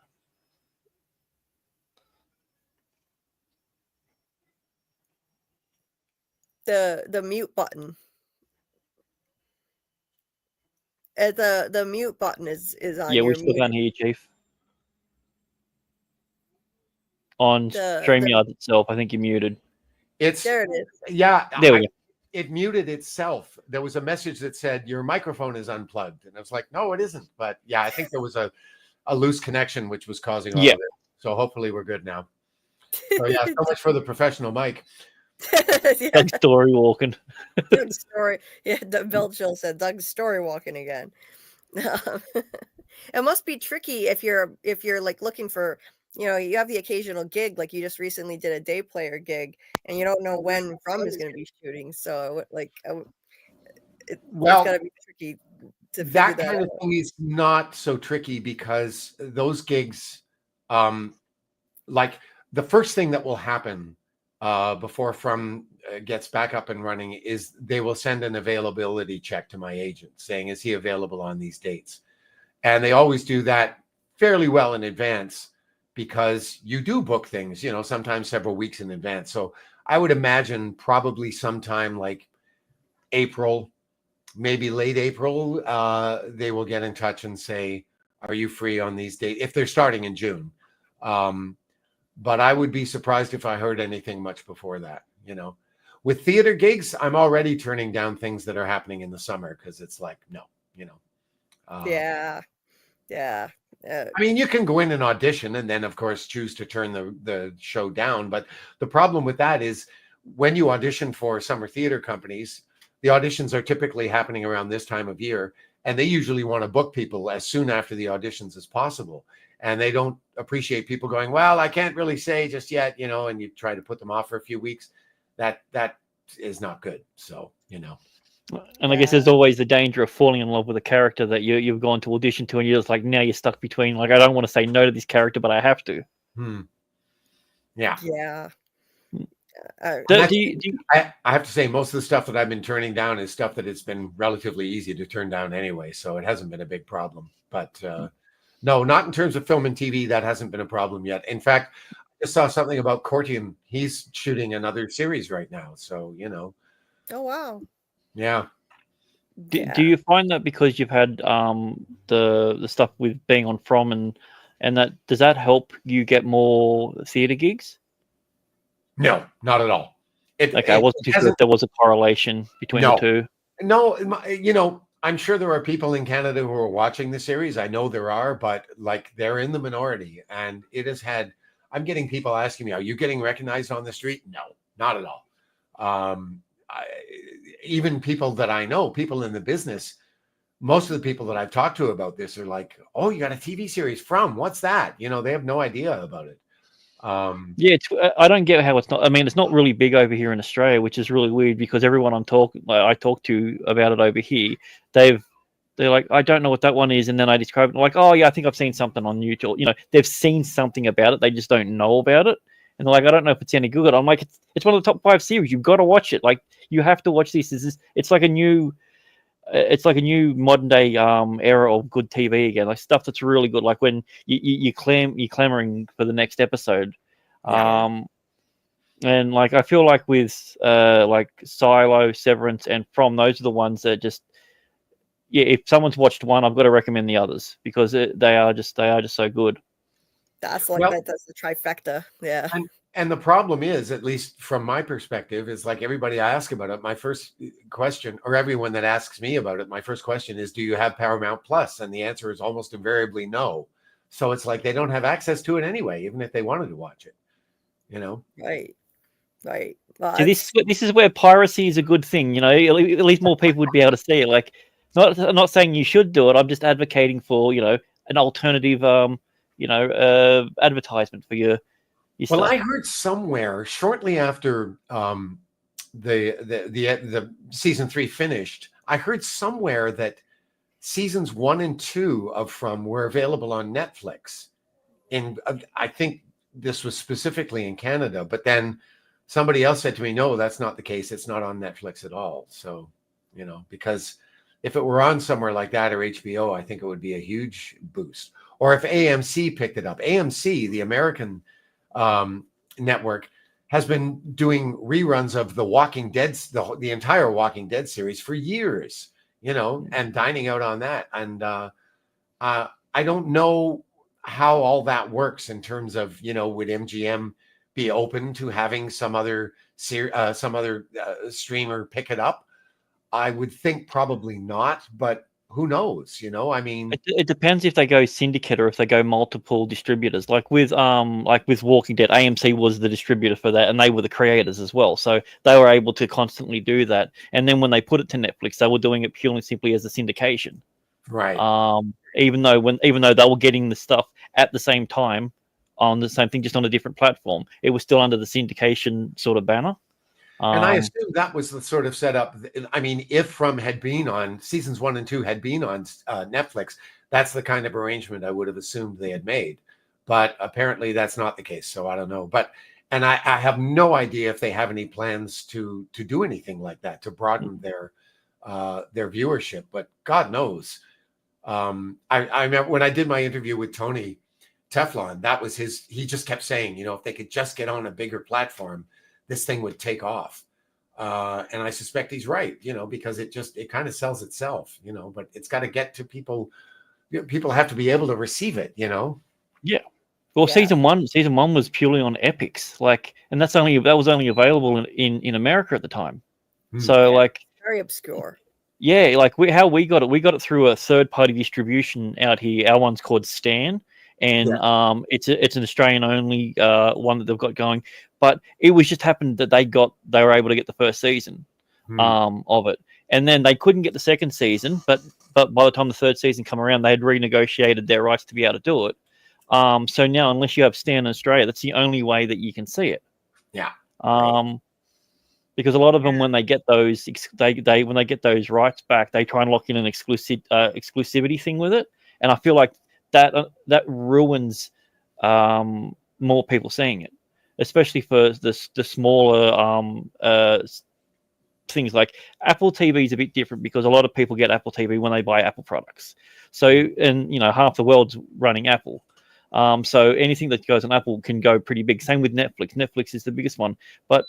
The mute button. The mute button is on Yeah, we your still mute. can't hear you, Chief. On The StreamYard itself, I think you're muted. It's there it is. yeah. There we go. It muted itself. There was a message that said your microphone is unplugged, and I was like, no, it isn't. But yeah, I think there was a loose connection which was causing all of it. So hopefully we're good now. So yeah, so much for the professional mic. Yeah. Doug's story walking. Doug's story. Yeah, Bill Chill said Doug's story walking again. It must be tricky if you're like looking for, you have the occasional gig, like you just recently did a day player gig, and you don't know when From is going to be shooting. So like, it's got to be tricky to figure that that kind out. of thing is not so tricky because those gigs, like the first thing that will happen before From gets back up and running is they will send an availability check to my agent saying, is he available on these dates? And they always do that fairly well in advance because you do book things, sometimes several weeks in advance. So I would imagine probably sometime like April, maybe late April, they will get in touch and say, are you free on these dates? If they're starting in June. But I would be surprised if I heard anything much before that, With theater gigs, I'm already turning down things that are happening in the summer because it's like, no. Yeah. I mean, you can go in and audition and then, of course, choose to turn the show down. But the problem with that is when you audition for summer theater companies, the auditions are typically happening around this time of year, and they usually want to book people as soon after the auditions as possible. And they don't appreciate people going, well, I can't really say just yet, and you try to put them off for a few weeks. That is not good. So, And I guess there's always the danger of falling in love with a character that you've gone to audition to, and you're just like, now you're stuck between, like, I don't want to say no to this character, but I have to. Yeah. Yeah. I have to say, most of the stuff that I've been turning down is stuff that it's been relatively easy to turn down anyway. So it hasn't been a big problem. But no, not in terms of film and TV. That hasn't been a problem yet. In fact, I just saw something about Courtian. He's shooting another series right now. So, Oh, wow. Yeah. Do you find that because you've had the stuff with being on From and that, does that help you get more theater gigs? No, not at all. I wasn't too sure if there was a correlation between the two. No, I'm sure there are people in Canada who are watching the series. I know there are, but like they're in the minority, and it has had. I'm getting people asking me, "Are you getting recognized on the street?" No, not at all. Even people that I know, people in the business, most of the people that I've talked to about this are like, "Oh, you got a TV series From? What's that?" They have no idea about it. Yeah, I don't get how it's not. I mean, it's not really big over here in Australia, which is really weird because everyone I talk to about it over here, they're like, I don't know what that one is, and then I describe it like, oh yeah, I think I've seen something on YouTube. You know, they've seen something about it, they just don't know about it, and they're like, I don't know if it's any good. I'm like, it's one of the top 5 series. You've got to watch it. Like, you have to watch this. It's like a new. It's like a new modern day era of good TV again, like stuff that's really good. Like when you're clamoring for the next episode. Yeah. And like I feel like with like Silo, Severance, and From, those are the ones that just if someone's watched one, I've got to recommend the others because they are just so good. That's like that's the trifecta. Yeah. And the problem is, at least from my perspective, is like everybody I ask about it, my first question, or everyone that asks me about it, my first question is, do you have Paramount Plus? And the answer is almost invariably no. So it's like they don't have access to it anyway, even if they wanted to watch it, you know? Right. Well, See, this is where piracy is a good thing, you know. At least more people would be able to see it. Like, I'm not saying you should do it. I'm just advocating for, you know, an alternative, advertisement for your Well, stuff. I heard somewhere shortly after the season 3 finished, I heard somewhere that seasons 1 and 2 of From were available on Netflix. And I think this was specifically in Canada, but then somebody else said to me, no, that's not the case. It's not on Netflix at all. So, you know, because if it were on somewhere like that or HBO, I think it would be a huge boost. Or if AMC picked it up. AMC, the American network, has been doing reruns of The Walking Dead, the entire Walking Dead series for years, you know, and dining out on that. And I don't know how all that works in terms of, you know, would MGM be open to having some other streamer pick it up? I would think probably not, but who knows? You know, I mean, it depends if they go syndicate or if they go multiple distributors. Like with Walking Dead, AMC was the distributor for that, and they were the creators as well, so they were able to constantly do that. And then when they put it to Netflix, they were doing it purely simply as a syndication. right. Even though they were getting the stuff at the same time on the same thing, just on a different platform, it was still under the syndication sort of banner. And I assume that was the sort of setup. I mean, if From had been on seasons 1 and 2 had been on Netflix, that's the kind of arrangement I would have assumed they had made. But apparently that's not the case. So I don't know. And I have no idea if they have any plans to do anything like that, to broaden their viewership. But God knows. I remember when I did my interview with Tony Teflon, that was he just kept saying, you know, if they could just get on a bigger platform, this thing would take off. And I suspect he's right, you know, because it kind of sells itself, you know, but it's got to get to people. People have to be able to receive it, you know? Yeah. Well, Yeah. season one was purely on Epics, like, and that was only available in America at the time. So like, very obscure. Yeah, like how we got it through a third party distribution out here. Our one's called Stan, and it's an Australian only one that they've got going. But it was just happened that they were able to get the first season of it, and then they couldn't get the second season. But by the time the third season come around, they had renegotiated their rights to be able to do it. So now, unless you have Stan in Australia, that's the only way that you can see it. Yeah. Because a lot of them, when they get those, when they get those rights back, they try and lock in an exclusivity thing with it, and I feel like that ruins more people seeing it, especially for the smaller things. Like Apple TV is a bit different because a lot of people get Apple TV when they buy Apple products. So, and you know, half the world's running Apple. So anything that goes on Apple can go pretty big. Same with Netflix. Netflix is the biggest one, but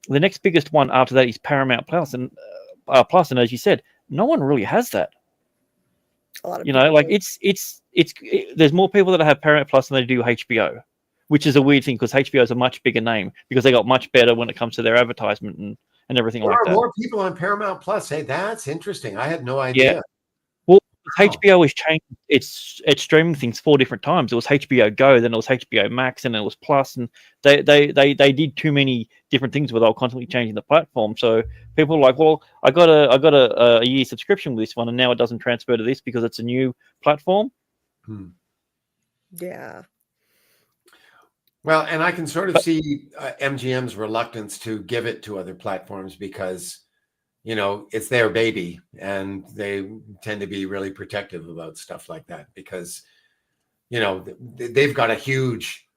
the next biggest one after that is Paramount Plus, and as you said, no one really has that. A lot of you know, like it's there's more people that have Paramount Plus than they do HBO, which is a weird thing because HBO is a much bigger name because they got much better when it comes to their advertisement and everything like that. There are more people on Paramount Plus. Hey, that's interesting. I had no idea. Yeah. Well, HBO has changed its streaming things 4 different times. It was HBO Go, then it was HBO Max, and then it was Plus, and they did too many different things where they were constantly changing the platform. So people are like, well, I got a year subscription with this one, and now it doesn't transfer to this because it's a new platform. Yeah. Well, and I can sort of But see MGM's reluctance to give it to other platforms because, it's their baby, and they tend to be really protective about stuff like that because, they've got a huge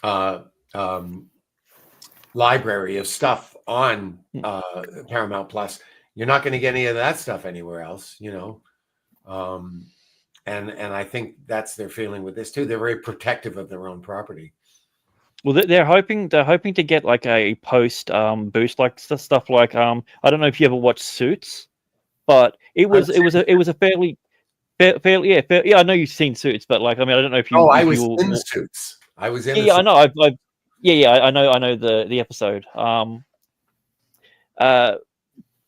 uh, um, library of stuff on Paramount Plus. You're not going to get any of that stuff anywhere else, Um, and I think that's their feeling with this too. They're very protective of their own property. well, they're hoping to get like a post boost, like stuff like I don't know if you ever watched Suits, but it was a fairly yeah, I know you've seen Suits, but like I mean I don't know Oh, I if was you in Suits. I was in. yeah, I know I've yeah I know the episode. What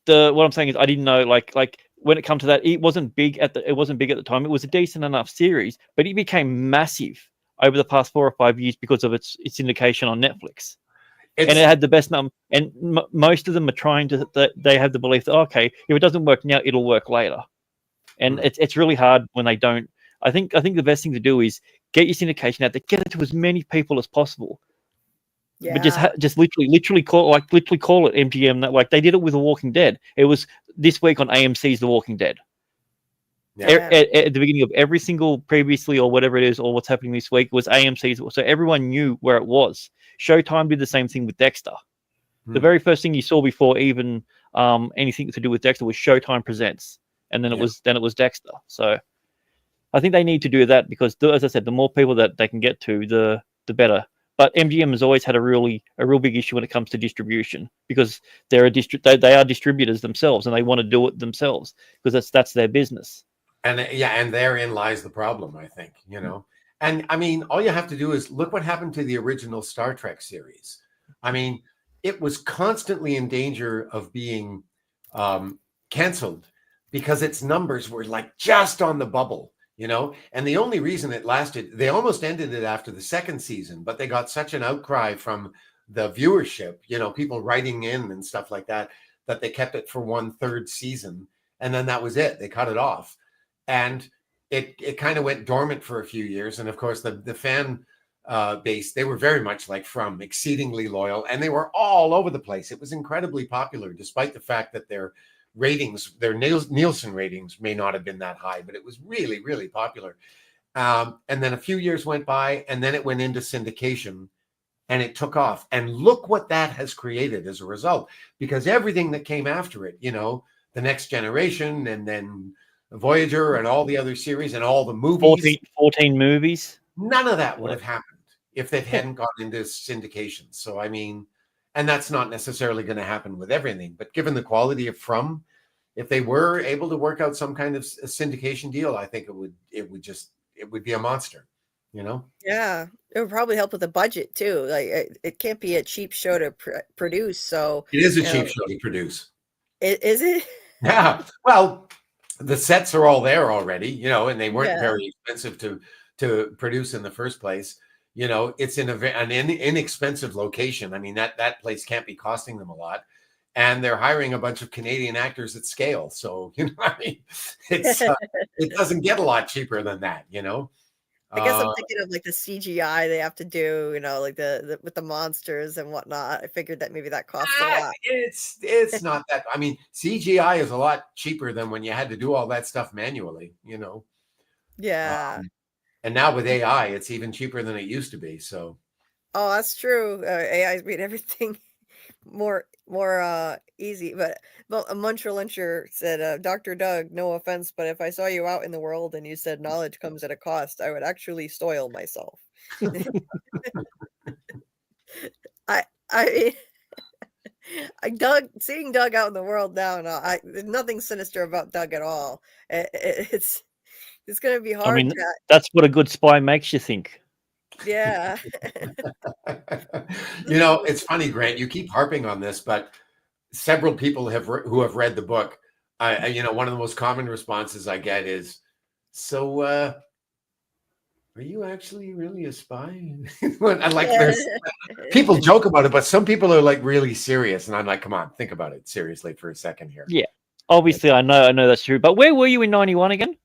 I'm saying is I didn't know like when it comes to that, it wasn't big at the time. It was a decent enough series, but it became massive over the past 4 or 5 years because of its syndication on Netflix. And it had the best number. And most of them are trying to. They have the belief that okay, if it doesn't work now, it'll work later. And it's really hard when they don't. I think the best thing to do is get your syndication out there, get it to as many people as possible. Yeah. But just literally call it MGM. That like they did it with The Walking Dead. It was this week on AMC's The Walking Dead. Yeah. At the beginning of every single previously or whatever it is or what's happening this week was AMC's, so everyone knew where it was. Showtime did the same thing with Dexter. The very first thing you saw before even anything to do with Dexter was Showtime Presents, and then it was Dexter. So I think they need to do that because, as I said, the more people that they can get to, the better. But MGM has always had a real big issue when it comes to distribution because they are distributors themselves and they want to do it themselves because that's their business. And and therein lies the problem, I think, And I mean, all you have to do is look what happened to the original Star Trek series. I mean, it was constantly in danger of being canceled because its numbers were like just on the bubble. And the only reason it lasted, they almost ended it after the second season, but they got such an outcry from the viewership, people writing in and stuff like that, that they kept it for 1/3 season. And then that was it. They cut it off. And it kind of went dormant for a few years. And of course, the fan base, they were very much like From, exceedingly loyal, and they were all over the place. It was incredibly popular, despite the fact that their ratings, their Nielsen ratings may not have been that high, but it was really, really popular. And then a few years went by, and then it went into syndication, and it took off. And look what that has created as a result, because everything that came after it, The Next Generation, and then Voyager, and all the other series, and all the movies, 14 movies. None of that would have happened if they hadn't gone into syndication. So, I mean, and that's not necessarily going to happen with everything, but given the quality of From, if they were able to work out some kind of a syndication deal, I think it would be a monster, Yeah, it would probably help with the budget too. Like it can't be a cheap show to produce. So it is a cheap show to produce. Is it? Yeah. Well, the sets are all there already, and they weren't very expensive to produce in the first place. It's in an inexpensive location. I mean, that place can't be costing them a lot. And they're hiring a bunch of Canadian actors at scale. So, I mean, it doesn't get a lot cheaper than that, I guess I'm thinking of like the CGI they have to do, like the with the monsters and whatnot. I figured that maybe that costs a lot. It's not that. I mean, CGI is a lot cheaper than when you had to do all that stuff manually, Yeah. And now with AI, it's even cheaper than it used to be. So, oh, that's true. AI's made everything more easy. But a Muncher Luncher said, Dr. Doug, no offense, but if I saw you out in the world and you said knowledge comes at a cost, I would actually soil myself. I seeing Doug out in the world now, there's nothing sinister about Doug at all. It's going to be hard. I mean, that's what a good spy makes you think. Yeah. It's funny, Grant, you keep harping on this, but several people who have read the book, one of the most common responses I get is, so are you actually really a spy? There's people joke about it, but some people are like really serious, and I'm like, come on, think about it seriously for a second here. Yeah, obviously, I know that's true, but where were you in 91 again?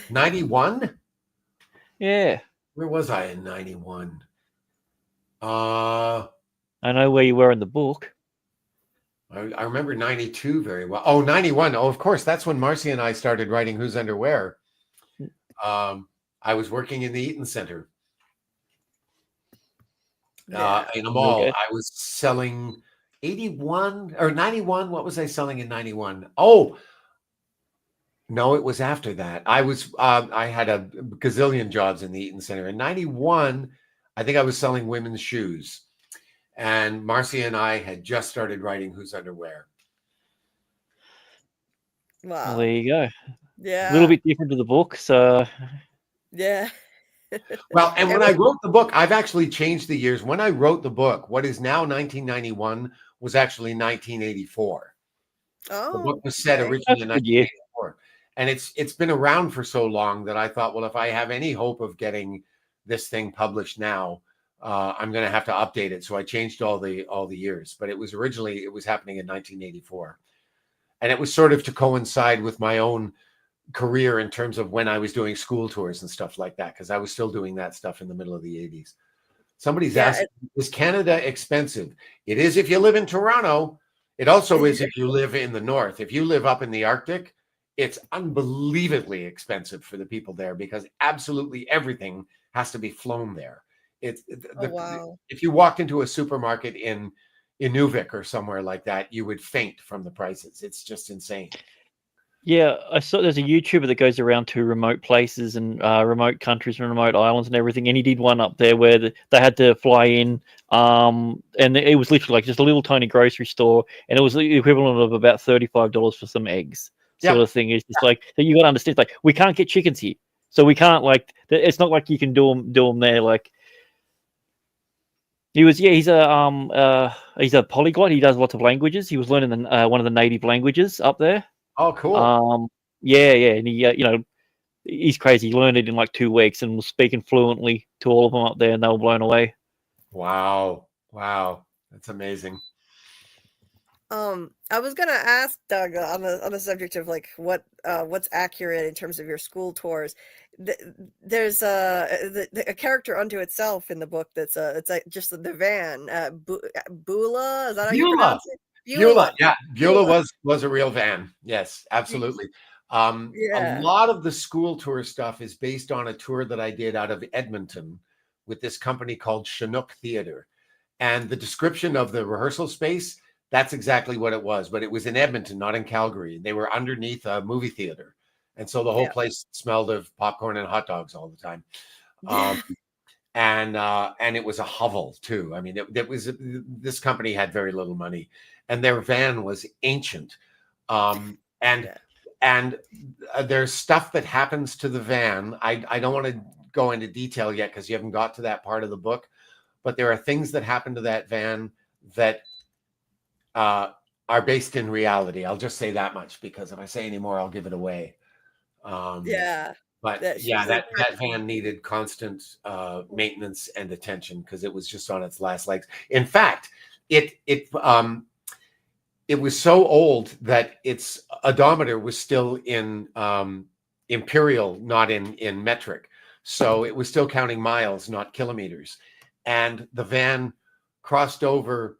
91? Yeah. Where was I in 91? Uh, I know where you were in the book. I remember 92 very well. Oh, 91. Oh, of course. That's when Marcia and I started writing Who's Underwear. I was working in the Eaton Center Yeah. in a mall. Okay. I was selling 81 or 91. What was I selling in 91? Oh, no, it was after that. I had a gazillion jobs in the Eaton Center. In 91, I think I was selling women's shoes. And Marcia and I had just started writing Who's Underwear. Well, Wow. there you go. A little Yeah. bit different to the book, so Yeah. Well, and when And I what? wrote the book, I've actually changed the years. When I wrote the book, what is now 1991 was actually 1984. The book Oh, was set okay. originally that's in a good year. 1984. And it's been around for so long that I thought, well, if I have any hope of getting this thing published now, I'm going to have to update it. So I changed all the years. But it was happening in 1984, and it was sort of to coincide with my own career in terms of when I was doing school tours and stuff like that, because I was still doing that stuff in the middle of the 80s. Somebody's Yeah. asking, is Canada expensive? It is if you live in Toronto. It also is if you live in the north. If you live up in the Arctic, it's unbelievably expensive for the people there because absolutely everything has to be flown there. It's Oh, wow. if you walked into a supermarket in Inuvik or somewhere like that, you would faint from the prices. It's just insane. Yeah, I saw there's a YouTuber that goes around to remote places and remote countries and remote islands and everything, and he did one up there where they had to fly in, and it was literally like just a little tiny grocery store, and it was the equivalent of about $35 for some eggs, sort Yeah. of thing. It's just like so you got to understand, like we can't get chickens here, so we can't like. It's not like you can do them there. Like he's a polyglot. He does lots of languages. He was learning one of the native languages up there. Oh, cool. Yeah, and he, he's crazy. He learned it in like 2 weeks and was speaking fluently to all of them up there, and they were blown away. Wow. That's amazing. I was gonna ask Doug on the subject of like what's accurate in terms of your school tours. There's a character unto itself in the book that's it's like just the van. Beulah, is that how you Beulah. pronounce it? Beulah. Beulah. Yeah. Beulah Beulah. was a real van. Yes, absolutely. A Yeah. lot of the school tour stuff is based on a tour that I did out of Edmonton with this company called Chinook Theater. And the description of the rehearsal space, that's exactly what it was. But it was in Edmonton, not in Calgary. They were underneath a movie theater. And so the whole Yeah. place smelled of popcorn and hot dogs all the time. Yeah. And it was a hovel too. I mean, this company had very little money, and their van was ancient. And Yeah. and there's stuff that happens to the van. I don't want to go into detail yet because you haven't got to that part of the book, but there are things that happen to that van that are based in reality. I'll just say that much because if I say any more, I'll give it away. Yeah. But That yeah, she's like that van needed constant maintenance and attention because it was just on its last legs. In fact, it was so old that its odometer was still in imperial, not in metric. So it was still counting miles, not kilometers. And the van crossed over.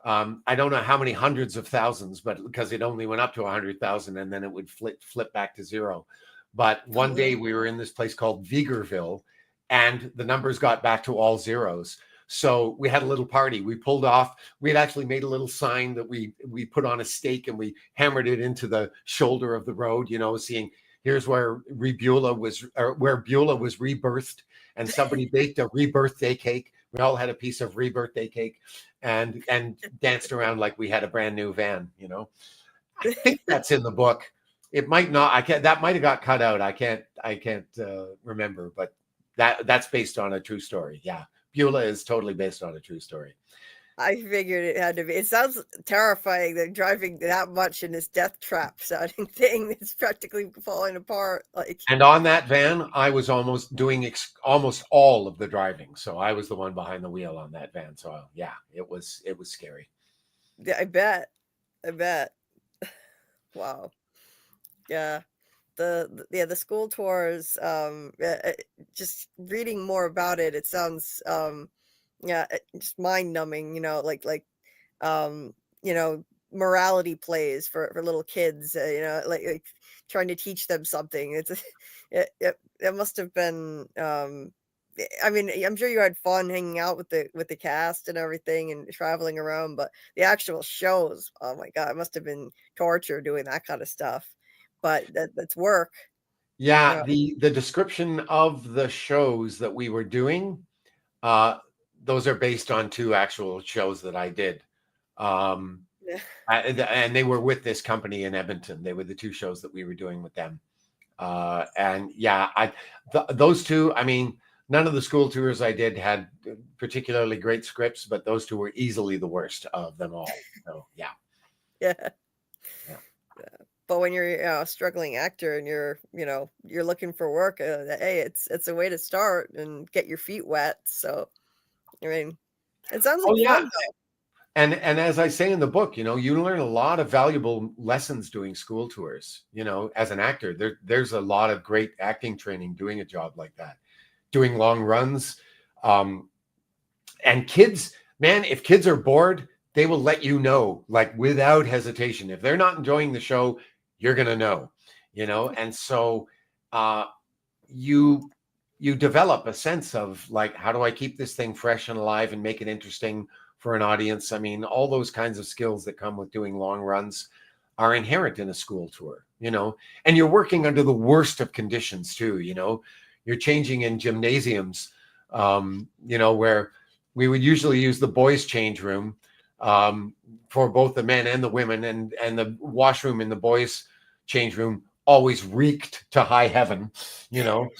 I don't know how many hundreds of thousands, but because it only went up to 100,000 and then it would flip back to zero. But oh, one day wow. we were in this place called Vegreville, and the numbers got back to all zeros. So we had a little party. We pulled off. We had actually made a little sign that we put on a stake and we hammered it into the shoulder of the road. You know, seeing here's where Beulah was rebirthed, and somebody baked a rebirthday cake. We all had a piece of rebirthday cake, and danced around like we had a brand new van. You know, I think that's in the book. It might not. I can't. That might have got cut out. I can't remember. But that's based on a true story. Yeah, Beulah is totally based on a true story. I figured it had to be. It sounds terrifying that driving that much in this death trap sounding thing that's practically falling apart. Like, And on that van, I was almost doing almost all of the driving. So I was the one behind the wheel on that van. So yeah, it was scary. yeah, I bet. Wow. Yeah. The school tours, just reading more about it, it sounds Yeah, just mind numbing, you know, morality plays for little kids, like trying to teach them something. It's it must have been I mean, I'm sure you had fun hanging out with the cast and everything and traveling around, but the actual shows, oh my God, it must have been torture doing that kind of stuff. But that's work. Yeah, Uh, the description of the shows that we were doing, uh, those are based on two actual shows that I did. Um, yeah. and they were with this company in Edmonton. They were the two shows that we were doing with them. And yeah, those two, I mean, none of the school tours I did had particularly great scripts, but those two were easily the worst of them all. So yeah, Yeah. yeah. But when you're a struggling actor and you're looking for work, hey, it's a way to start and get your feet wet. So, I mean, it sounds Oh like yeah. fun though. And as I say in the book, you learn a lot of valuable lessons doing school tours. As an actor, there's a lot of great acting training doing a job like that, doing long runs. And kids, man, if kids are bored, they will let you know, like without hesitation. If they're not enjoying the show, you're gonna know. And so you you develop a sense of like, how do I keep this thing fresh and alive and make it interesting for an audience? I mean, all those kinds of skills that come with doing long runs are inherent in a school tour. And you're working under the worst of conditions too. You're changing in gymnasiums, where we would usually use the boys' change room for both the men and the women, and the washroom in the boys' change room always reeked to high heaven. you know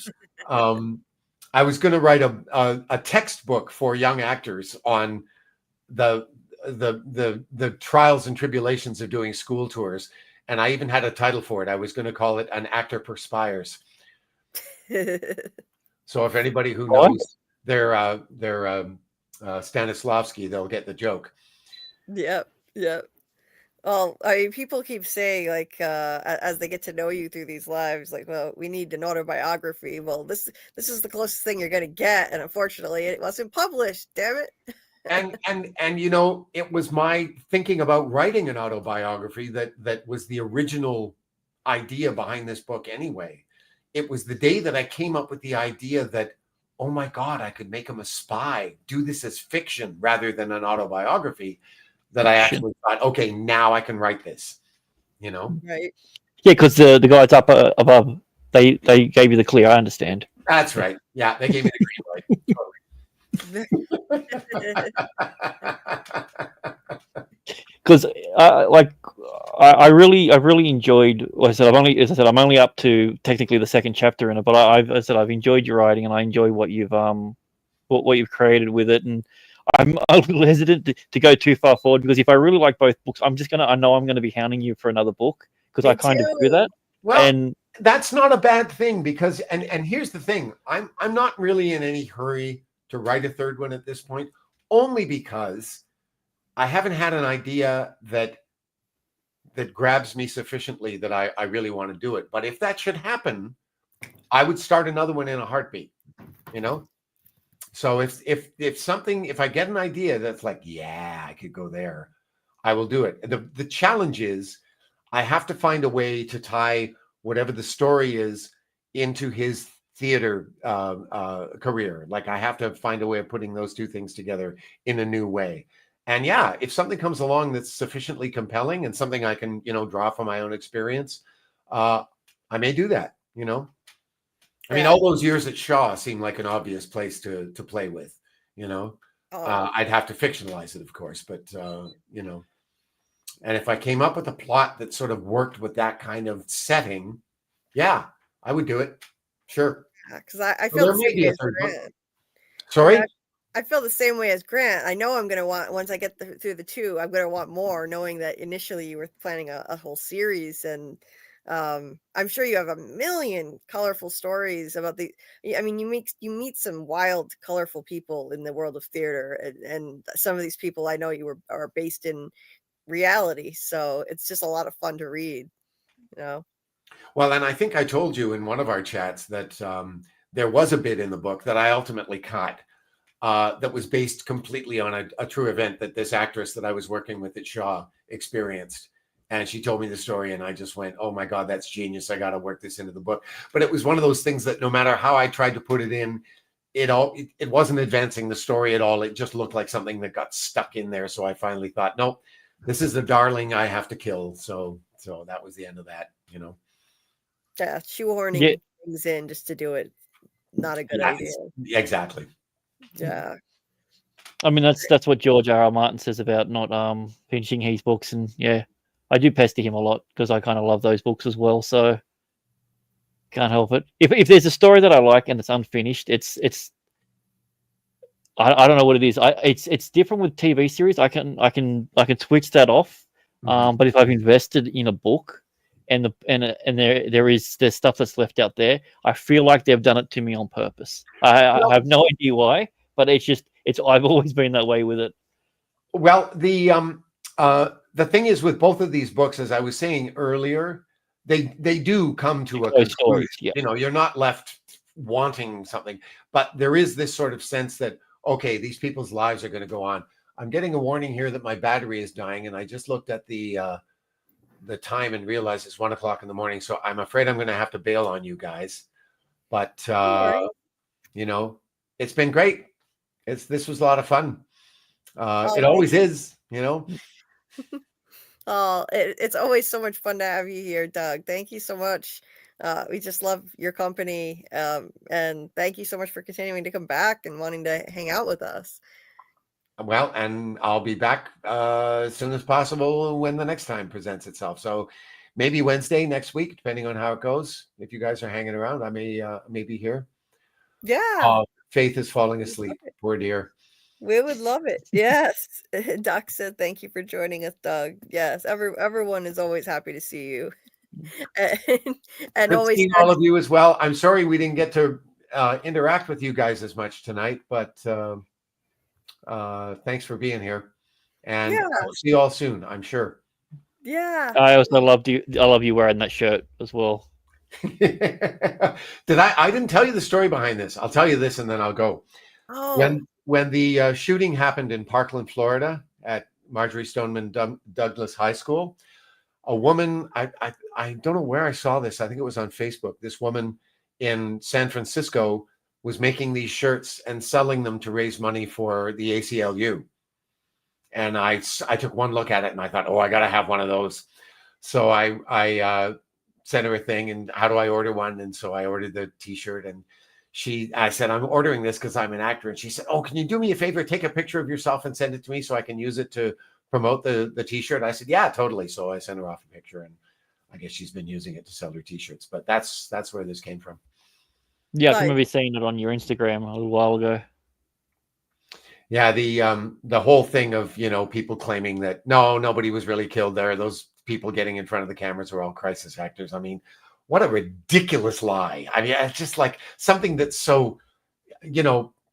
I was going to write a textbook for young actors on the the trials and tribulations of doing school tours, and I even had a title for it. I was going to call it An Actor Perspires. So if anybody who I like it. knows their Stanislavski, they'll get the joke. Yep, yep. Well, I mean, people keep saying like as they get to know you through these lives, like, well, we need an autobiography. Well, this is the closest thing you're gonna get, and unfortunately, it wasn't published. Damn it. And it was my thinking about writing an autobiography that was the original idea behind this book anyway. It was the day that I came up with the idea that, oh my God, I could make him a spy, do this as fiction rather than an autobiography, that I actually thought, okay, now I can write this. Right. Yeah, because the guys up above, they gave you the clear. I understand. That's right. Yeah, they gave me the green light. Because like I really enjoyed. Like I said, I'm only up to technically the second chapter in it, but I've enjoyed your writing, and I enjoy what you've created with it. And I'm a little hesitant to go too far forward, because if I really like both books, I know I'm gonna be hounding you for another book, because I Me kind of do too. that. Well, And that's not a bad thing, because and here's the thing. I'm not really in any hurry to write a third one at this point, only because I haven't had an idea that grabs me sufficiently that I really want to do it. But if that should happen, I would start another one in a heartbeat, you know? So if I get an idea that's like, yeah, I could go there, I will do it. The challenge is I have to find a way to tie whatever the story is into his theater career. Like, I have to find a way of putting those two things together in a new way. And yeah, if something comes along that's sufficiently compelling and something I can, draw from my own experience, I may do that. I mean, Yeah. all those years at Shaw seem like an obvious place to play with. Oh, I'd have to fictionalize it, of course, but and if I came up with a plot that sort of worked with that kind of setting, yeah, I would do it. Sure. because I So feel there the may same be way a as third book. Grant. Yeah, Sorry? I feel the same way as Grant. I know I'm gonna want, once I get through the two, I'm gonna want more, knowing that initially you were planning a whole series, and I'm sure you have a million colorful stories about the. I mean, you meet some wild, colorful people in the world of theater, and some of these people I know are based in reality, so it's just a lot of fun to read. You know. Well, and I think I told you in one of our chats that there was a bit in the book that I ultimately cut. that was based completely on a true event that this actress that I was working with at Shaw experienced. And she told me the story, and I just went, "Oh my God, that's genius! I got to work this into the book." But it was one of those things that no matter how I tried to put it in, it wasn't advancing the story at all. It just looked like something that got stuck in there. So I finally thought, "Nope, this is the darling I have to kill." So that was the end of that. Yeah, shoehorning things in just to do it, not a good idea. Exactly. Yeah. I mean, that's what George R.R. Martin says about not finishing his books, and yeah, I do pester him a lot because I kind of love those books as well. So can't help it. If there's a story that I like and it's unfinished, it's I don't know what it is. It's different with TV series. I can switch that off. But if I've invested in a book and there's stuff that's left out there, I feel like they've done it to me on purpose. I have no idea why, but I've always been that way with it. Well, the thing is with both of these books, as I was saying earlier, they do come to a conclusion. Stories, yeah. You're not left wanting something, but there is this sort of sense that, okay, these people's lives are going to go on. I'm getting a warning here that my battery is dying, and I just looked at the time and realized it's 1 o'clock in the morning. So I'm afraid I'm going to have to bail on you guys. But it's been great. This was a lot of fun. It always is, Oh, it's always so much fun to have you here, Doug. Thank you so much. We just love your company. And thank you so much for continuing to come back and wanting to hang out with us. Well, and I'll be back as soon as possible when the next time presents itself. So maybe Wednesday next week, depending on how it goes. If you guys are hanging around, I may be here. Yeah. Faith is falling asleep. Poor dear. We would love it. Yes. Doc said, thank you for joining us, Doug. Yes. Everyone is always happy to see you. and always seeing all of you as well. I'm sorry we didn't get to interact with you guys as much tonight, but thanks for being here. And I'll see you all soon, I'm sure. Yeah. I also loved you. I love you wearing that shirt as well. I didn't tell you the story behind this. I'll tell you this and then I'll go. Oh. When the shooting happened in Parkland, Florida at Marjorie Stoneman Douglas High School, a woman, I don't know where I saw this. I think it was on Facebook. This woman in San Francisco was making these shirts and selling them to raise money for the ACLU. And I took one look at it and I thought, oh, I got to have one of those. So I sent her a thing and how do I order one? And so I ordered the t-shirt and I said, I'm ordering this because I'm an actor. And she said, oh, can you do me a favor? Take a picture of yourself and send it to me so I can use it to promote the t-shirt. I said, yeah, totally. So I sent her off a picture and I guess she's been using it to sell her t-shirts, but that's where this came from. Yeah, I remember seeing it on your Instagram a little while ago. Yeah, the whole thing of, people claiming that nobody was really killed there. Those people getting in front of the cameras were all crisis actors. I mean, what a ridiculous lie. I mean, it's just like something that's so,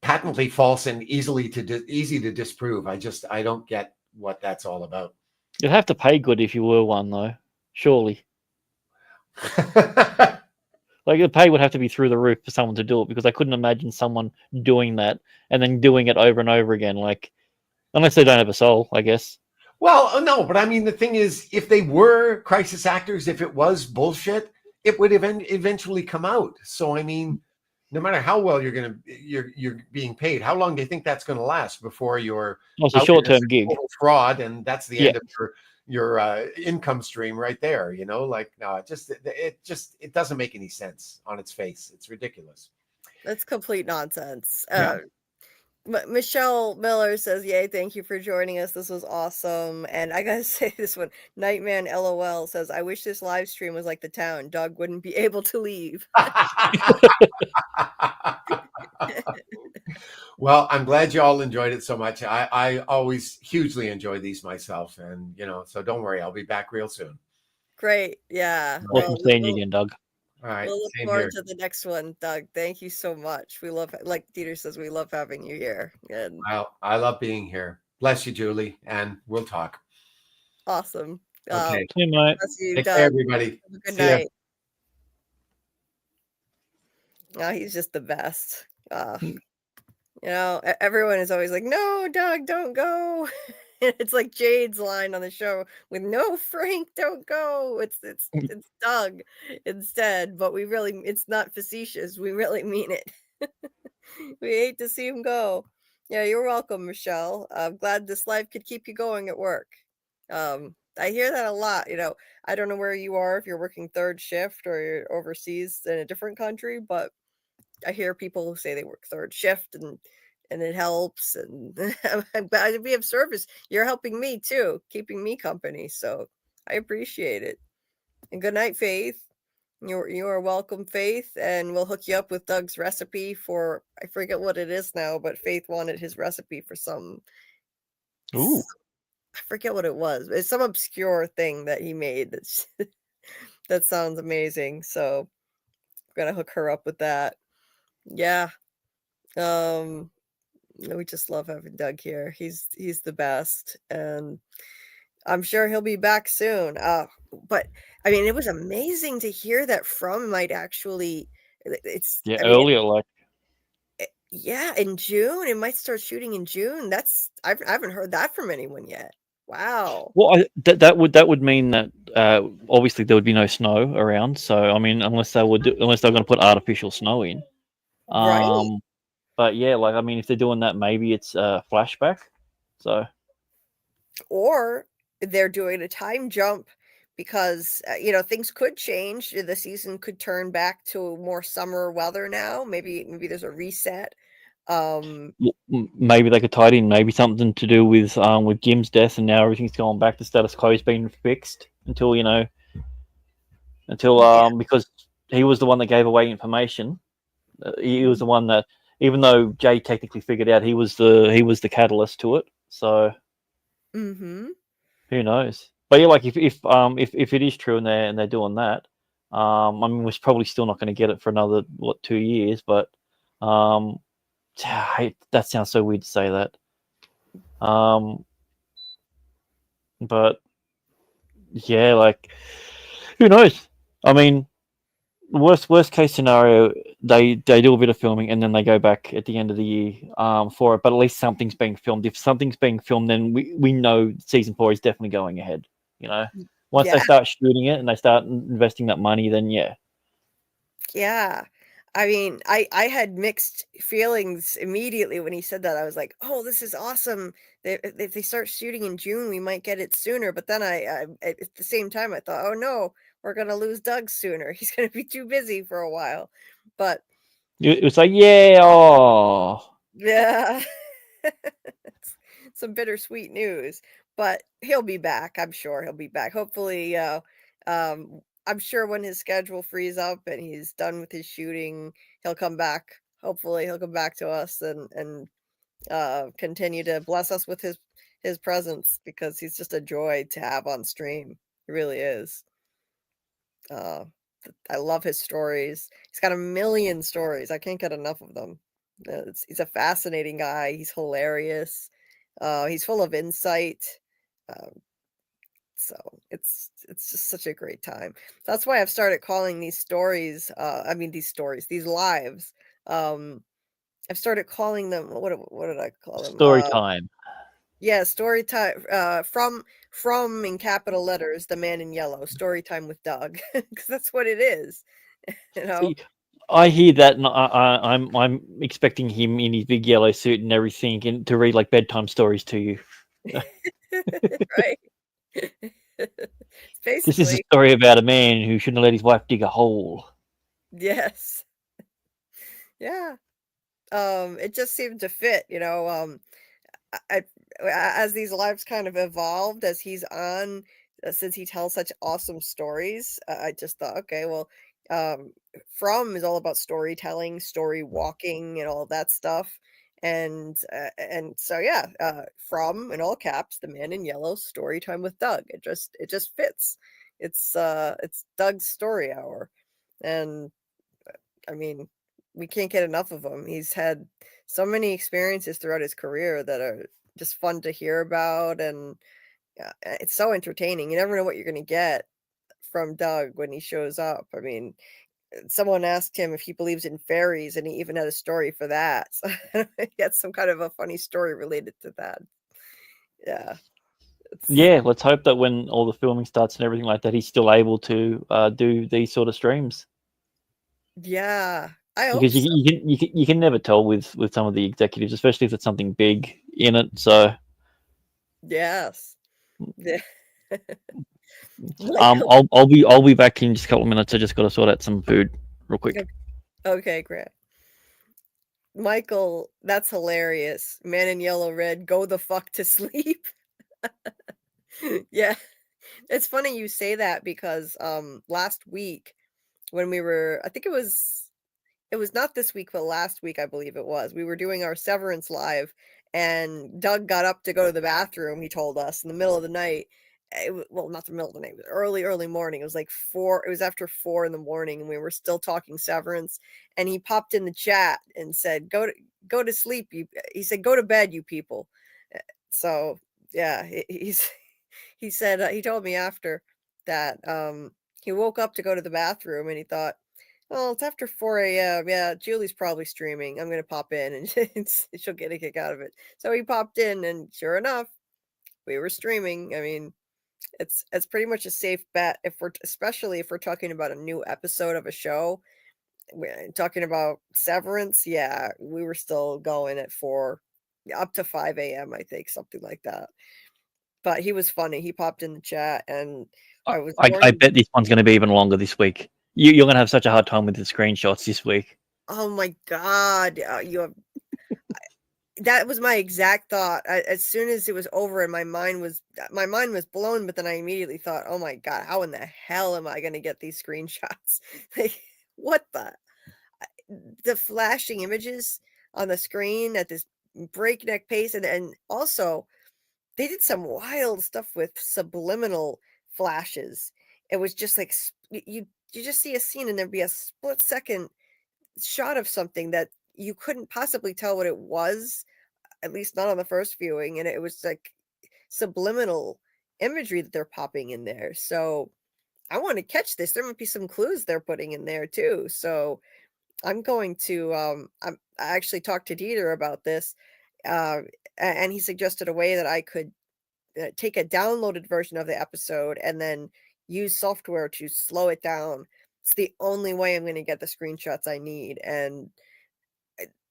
patently false and easy to disprove. I don't get what that's all about. You'd have to pay good if you were one, though. Surely. Like the pay would have to be through the roof for someone to do it, because I couldn't imagine someone doing that and then doing it over and over again. Like, unless they don't have a soul, I guess. Well, no, but I mean, the thing is, if they were crisis actors, if it was bullshit, it would eventually come out. So, I mean, no matter how well you're being paid, how long do you think that's going to last before you're it's a short-term gig fraud, and that's the end of your income stream right there? No, it doesn't make any sense on its face. It's ridiculous. That's complete nonsense. Michelle Miller says, yay, thank you for joining us. This was awesome. And I gotta say this one, Nightman LOL says, I wish this live stream was like The Town. Doug wouldn't be able to leave. Well, I'm glad you all enjoyed it so much. I always hugely enjoy these myself. And, so don't worry, I'll be back real soon. Great. Yeah. Welcome seeing you again, Doug. All right. We'll look forward to the next one, Doug. Thank you so much. We love, like Dieter says, we love having you here. And I love being here. Bless you, Julie, and we'll talk. Awesome. Okay. Good night. Bless you, Take Doug. care, everybody. Have a good See ya. night. Oh, he's just the best. You know, everyone is always like, "No, Doug, don't go." It's like Jade's line on the show with, "No, Frank, don't go." It's Doug instead, but it's not facetious. We really mean it. We hate to see him go. Yeah, you're welcome, Michelle. I'm glad this life could keep you going at work. I hear that a lot. I don't know where you are, if you're working third shift or you're overseas in a different country, but I hear people who say they work third shift and it helps, and I'm glad to be of service. You're helping me too, keeping me company, so I appreciate it. And good night, Faith. You are welcome, Faith, and we'll hook you up with Doug's recipe for, I forget what it is now, but Faith wanted his recipe for some, Ooh. I forget what it was. It's some obscure thing that he made that sounds amazing. So I'm gonna hook her up with that. Yeah. Um we just love having Doug here. He's the best, and I'm sure he'll be back soon. But I mean, it was amazing to hear that From might actually. It's. Yeah, I mean, earlier, like, yeah, in June it might start shooting in June. I haven't heard that from anyone yet. Wow. well, that would mean that obviously there would be no snow around. So I mean, unless they're going to put artificial snow in. Right. But yeah, like I mean, if they're doing that, maybe it's a flashback. So Or they're doing a time jump because things could change. The season could turn back to more summer weather now. Maybe there's a reset. Um, maybe they could tie it in. Maybe something to do with Jim's death, and now everything's gone back to status quo's been fixed until yeah. because he was the one that gave away information. He was the one that, even though Jay technically figured out, he was the catalyst to it. So Mm-hmm. who knows? But yeah, like if it is true and they're doing that, I mean, we're probably still not going to get it for another 2 years. But um, that sounds so weird to say that. But yeah, like who knows? I mean, worst case scenario, they do a bit of filming and then they go back at the end of the year for it. But at least something's being filmed. If something's being filmed, then we know season 4 is definitely going ahead. You know, once they Yeah. start shooting it and they start investing that money, then yeah. Yeah. I mean, I had mixed feelings immediately when he said that. I was like, "Oh, this is awesome. If they start shooting in June, we might get it sooner." But then at the same time, I thought, "Oh no, we're gonna lose Doug sooner. He's gonna be too busy for a while." But It was like, yeah, oh, yeah, it's some bittersweet news. But he'll be back. I'm sure he'll be back. Hopefully, I'm sure when his schedule frees up and he's done with his shooting, he'll come back. Hopefully, he'll come back to us and continue to bless us with his presence, because he's just a joy to have on stream. He really is. Uh, I love his stories. He's got a million stories. I can't get enough of them. He's a fascinating guy. He's hilarious. He's full of insight. Um, so it's just such a great time. That's why I've started calling these stories. I mean these lives. Um, I've started calling them. What did I call them? story time. Yeah, story time. From in capital letters, the man in yellow. Story time with Doug, because that's what it is. You know. See, I hear that, and I'm expecting him in his big yellow suit and everything, and to read like bedtime stories to you. Right. This is a Basically, story about a man who shouldn't have let his wife dig a hole. yes. Yeah. It just seemed to fit, I as these lives kind of evolved as he's on, since he tells such awesome stories, I just thought, okay, well, um, From is all about storytelling, story walking, and all that stuff. And so yeah, From in all caps, the man in yellow, story time with Doug. It just fits. It's Doug's story hour. And I mean, we can't get enough of him. He's had so many experiences throughout his career that are just fun to hear about, and it's so entertaining. You never know what you're going to get from Doug when he shows up. I mean, someone asked him if he believes in fairies, and he even had a story for that. So he had some kind of a funny story related to that. Yeah. Yeah, let's hope that when all the filming starts and everything like that, he's still able to do these sort of streams. Yeah, I hope Because so. you can never tell with some of the executives, especially if it's something big in it. So Yes. Yeah. Michael. I'll be back in just a couple of minutes. I just got to sort out some food real quick. Okay, great. Michael, that's hilarious. Man in yellow red, go the fuck to sleep. Yeah. It's funny you say that because last week when we were, I think it was not this week, but last week I believe it was. We were doing our Severance live, and Doug got up to go to the bathroom. He told us in the middle of the night. Well, not the middle of the night. It was early morning. It was like 4. It was after 4 in the morning, and we were still talking Severance. And he popped in the chat and said, "Go to sleep." He said, "Go to bed, you people." So yeah, he said he told me after that he woke up to go to the bathroom, and he thought, well, it's after 4 a.m. Yeah, Julie's probably streaming. I'm gonna pop in and she'll get a kick out of it. So he popped in, and sure enough, we were streaming. I mean, it's pretty much a safe bet if especially if we're talking about a new episode of a show. We're talking about Severance. Yeah, we were still going at 4, up to 5 a.m. I think, something like that. But he was funny. He popped in the chat, and I was I warning. bet this one's going to be even longer this week. You're going to have such a hard time with the screenshots this week. Oh my god, you have. That was my exact thought. As soon as it was over, and my mind was blown. But then I immediately thought, "Oh my god, how in the hell am I going to get these screenshots? Like, what the flashing images on the screen at this breakneck pace, and also they did some wild stuff with subliminal flashes. It was just like you just see a scene, and there'd be a split second shot of something that you couldn't possibly tell what it was, at least not on the first viewing, and it was like subliminal imagery that they're popping in there. So I want to catch this. There might be some clues they're putting in there too. So I'm going to I actually talked to Dieter about this, and he suggested a way that I could take a downloaded version of the episode and then use software to slow it down. It's the only way I'm going to get the screenshots I need. And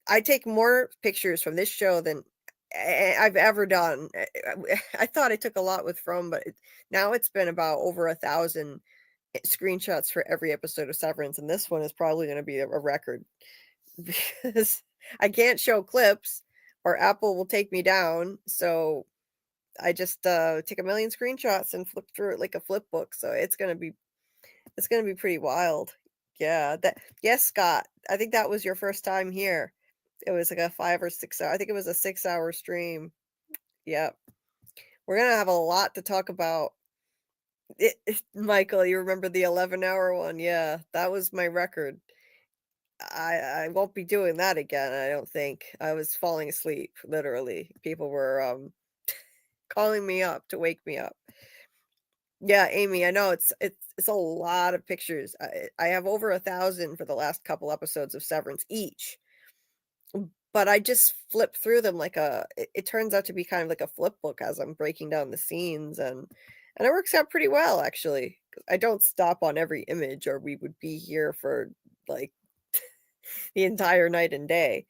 I take more pictures from this show than I've ever done. I thought I took a lot with From, but now it's been about over 1,000 screenshots for every episode of Severance, and this one is probably going to be a record because I can't show clips or Apple will take me down. So I just take a million screenshots and flip through it like a flip book. So it's gonna be pretty wild. Yeah, yes, Scott. I think that was your first time here. It was like a 5 or 6 hour. I think it was a 6-hour stream. Yep. We're gonna have a lot to talk about. Michael, you remember the 11-hour one? Yeah, that was my record. I won't be doing that again. I don't think. I was falling asleep. Literally, people were calling me up to wake me up. Yeah, Amy, I know it's a lot of pictures. I have over 1,000 for the last couple episodes of Severance each, but I just flip through them like it turns out to be kind of like a flip book as I'm breaking down the scenes, and it works out pretty well actually. I don't stop on every image, or we would be here for like the entire night and day.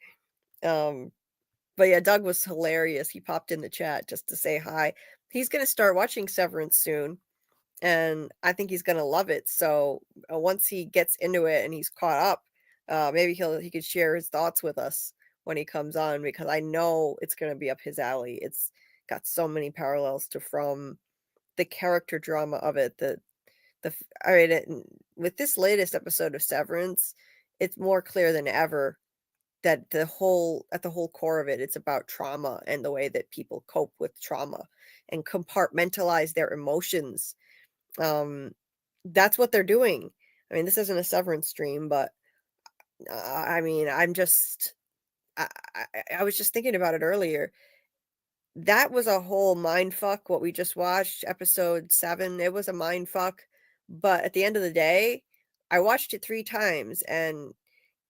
But yeah, Doug was hilarious. He popped in the chat just to say hi. He's gonna start watching Severance soon, and I think he's gonna love it. So once he gets into it and he's caught up, maybe he could share his thoughts with us when he comes on, because I know it's gonna be up his alley. It's got so many parallels to From, the character drama of it. I mean, with this latest episode of Severance, it's more clear than ever that at the whole core of it, it's about trauma and the way that people cope with trauma and compartmentalize their emotions. That's what they're doing. I mean, this isn't a Severance stream, but I mean, I was just thinking about it earlier. That was a whole mind fuck. What we just watched, episode 7, it was a mind fuck. But at the end of the day, I watched it 3 times, and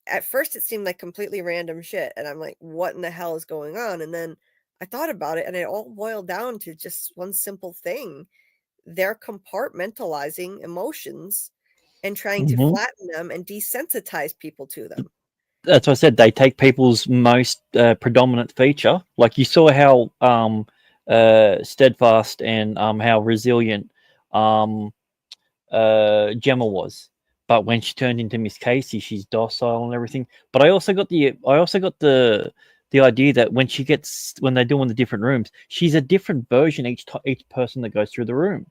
at first it seemed like completely random shit, and I'm like, "What in the hell is going on?" And then I thought about it, and it all boiled down to just one simple thing. They're compartmentalizing emotions and trying to Mhm. flatten them and desensitize people to them. That's what I said. They take people's most predominant feature. Like you saw how steadfast and how resilient um, Gemma was, but when she turned into Miss Casey, she's docile and everything. But I also got the idea that when they're doing the different rooms, she's a different version each person that goes through the room.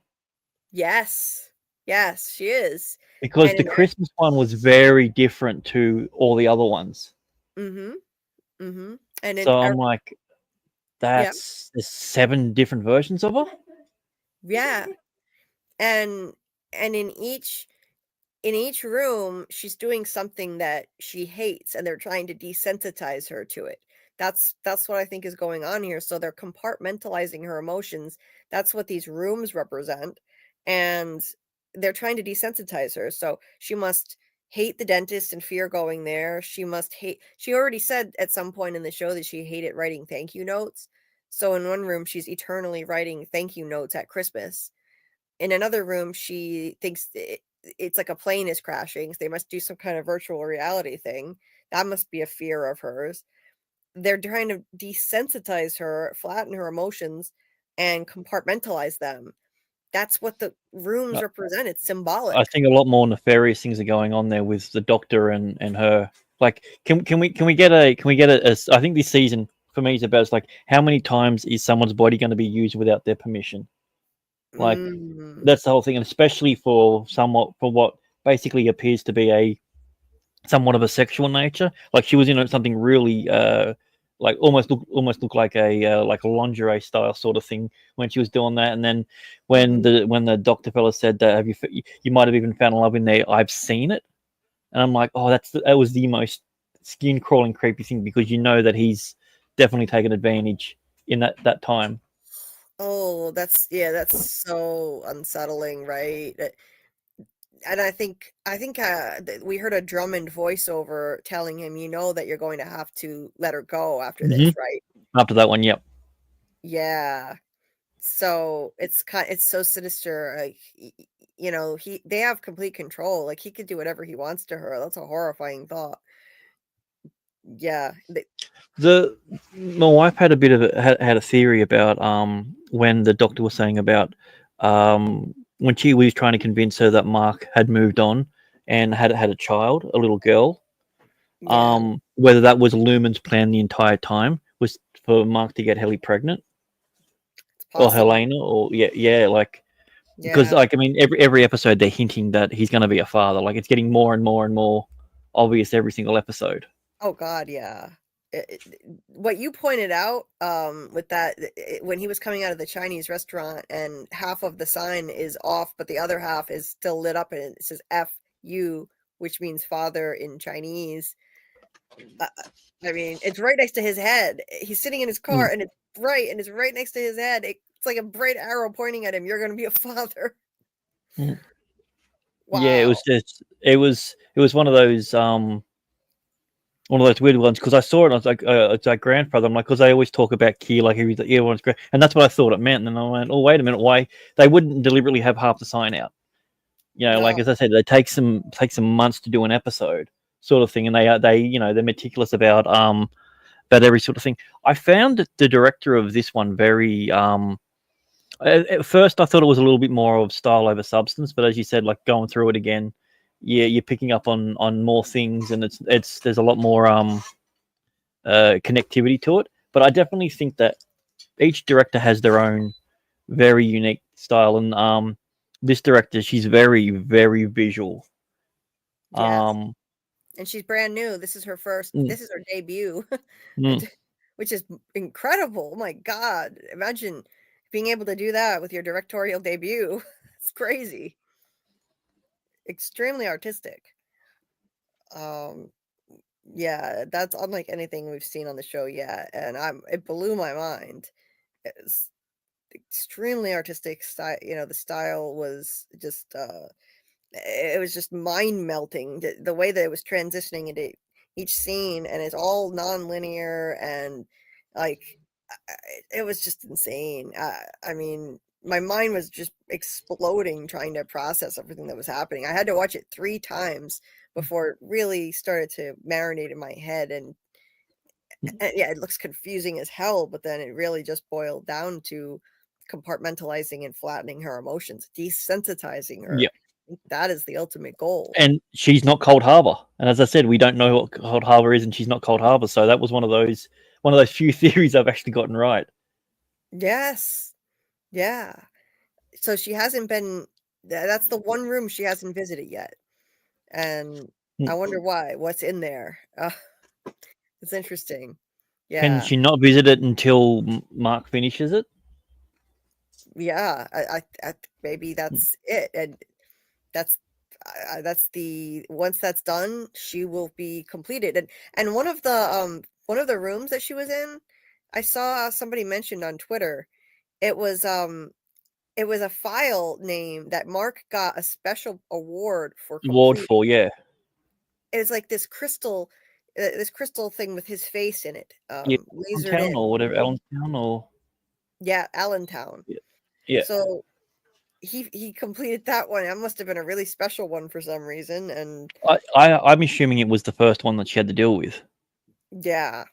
Yes. Yes, she is. Because And the in Christmas one was very different to all the other ones. mhm, mhm, and in So I'm like, yeah, there's 7 different versions of her. yeah, and in each room, she's doing something that she hates, and they're trying to desensitize her to it. That's what I think is going on here. So they're compartmentalizing her emotions. That's what these rooms represent, and they're trying to desensitize her. So she must hate the dentist and fear going there. She must hate. She already said at some point in the show that she hated writing thank you notes. So in one room, she's eternally writing thank you notes at Christmas. In another room, she thinks it's like a plane is crashing, so they must do some kind of virtual reality thing. That must be a fear of hers. They're trying to desensitize her, flatten her emotions, and compartmentalize them. That's what the rooms Uh, represent. It's I symbolic. think a lot more nefarious things are going on there with the Doctor and her. Like, can we get a I think this season for me is about like how many times is someone's body going to be used without their permission? Like Mm, that's the whole thing, and especially for what basically appears to be a somewhat of a sexual nature. Like she was in something really like almost look like a lingerie style sort of thing when she was doing that. And then mhm. when the doctor fella said that you might have even found love in there. I've seen it, and I'm like, oh, that was the most skin crawling creepy thing because you know that he's definitely taken advantage in that time. Oh, that's so unsettling, right? And we heard a Drummond voiceover telling him, "You know that you're going to have to let her go after Hmm. this, right?" After that one, yep. Yeah. So, it's so sinister, like, they have complete control, like, he could do whatever he wants to her. That's a horrifying thought. Yeah, The My wife had a bit of had a theory about when the doctor was saying about when she was trying to convince her that Mark had moved on and had a child, a little girl. yeah, Whether that was Lumen's plan the entire time was for Mark to get Helly pregnant it's or possible. Helena or yeah, like because Yeah. like I mean every episode they're hinting that he's going to be a father. Like it's getting more and more and more obvious every single episode. Oh god, yeah. What you pointed out, with that when he was coming out of the Chinese restaurant and half of the sign is off, but the other half is still lit up and it says FU, which means father in Chinese. Uh, I mean, it's right next to his head. He's sitting in his car Mm. and it's right next to his head. It's like a bright arrow pointing at him. You're gonna be a father. Mm. Yeah, it Wow. was just it was one of those weird ones because I saw it and I was like, it's like grandfather. I'm like, because they always talk about Key like he was like, yeah, everyone's great, and that's what I thought it meant. And then I went, oh wait a minute, why they wouldn't deliberately have half the sign out? You know, like No. as I said, they take some months to do an episode, sort of thing, and they're meticulous about every sort of thing. I found the director of this one very at first, I thought it was a little bit more of style over substance, but as you said, like going through it again, yeah, you're picking up on more things, and it's there's a lot more connectivity to it. But I definitely think that each director has their own very unique style, and this director, she's very very visual. Yes. Um, And she's brand new. mm, This is her debut. mm. And which is incredible. Oh my god. Imagine being able to do that with your directorial debut. It's crazy. Extremely artistic. Um, yeah, that's unlike anything we've seen on the show yet, and it blew my mind. It's extremely artistic style, the style was just, it was just mind melting the way that it was transitioning into each scene, and it's all non-linear, and like it was just insane. I mean, my mind was just exploding trying to process everything that was happening. I had to watch it 3 times before it really started to marinate in my head, and yeah, it looks confusing as hell, but then it really just boiled down to compartmentalizing and flattening her emotions, desensitizing her. Yeah. I think that is the ultimate goal. And she's not Cold Harbor. And as I said, we don't know what Cold Harbor is, and she's not Cold Harbor. So that was one of those few theories I've actually gotten right. Yes. Yeah. So she hasn't been that's the one room she hasn't visited yet. And I wonder why. What's in there? It's interesting. Can Yeah. she not visit it until Mark finishes it? Yeah. I maybe that's it. And that's the once that's done, she will be completed. And one of the rooms that she was in, I saw somebody mentioned on Twitter. It was a file name that Mark got a special award for Award complete. for, yeah. It's like this crystal thing with his face in it, Yeah. lasered Allentown in. or whatever, Allentown or Yeah, Allentown. yeah. So he completed that one. That must have been a really special one for some reason, and I'm assuming it was the first one that she had to deal with. yeah.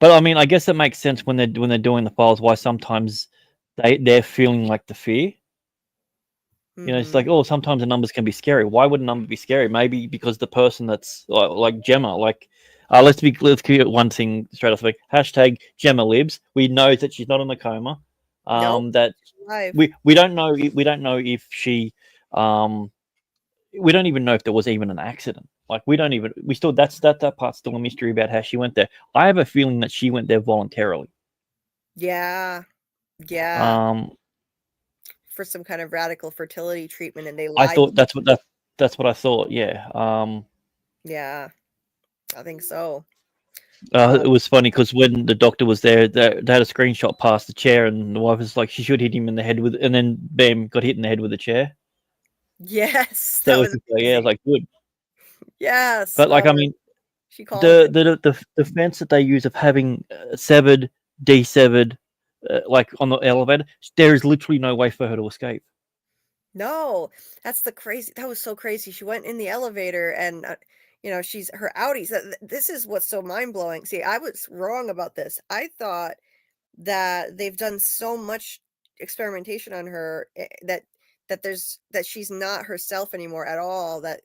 But I mean, I guess it makes sense when they're doing the files why sometimes they're feeling like the fear. You know, it's like, Mhm. oh, sometimes the numbers can be scary. Why would a number be scary? Maybe because the person that's like Gemma, like, let's clear one thing straight off. Like, hashtag Gemma libs. We know that she's not in a coma. Nope. That Live. we don't know. We don't know if she. We don't even know if there was even an accident. Like, we still that part's still a mystery about how she went there. I have a feeling that she went there voluntarily. Yeah. Yeah. Um, For some kind of radical fertility treatment, and they I lied. thought that's what I thought. Yeah. Yeah, I think so. It was funny because when the doctor was there, they had a screenshot past the chair, and the wife was like, "She should hit him in the head with," and then bam, got hit in the head with the chair. Yes, So that it was was just like, yeah, I was amazing. like, good. Yes, But like, I mean, she called it. the defense that they use of having severed, desevered, like on the elevator, there is literally no way for her to escape. No, that was so crazy. She went in the elevator and, she's her outies. This is what's so mind-blowing. See, I was wrong about this. I thought that they've done so much experimentation on her, that she's not herself anymore at all, that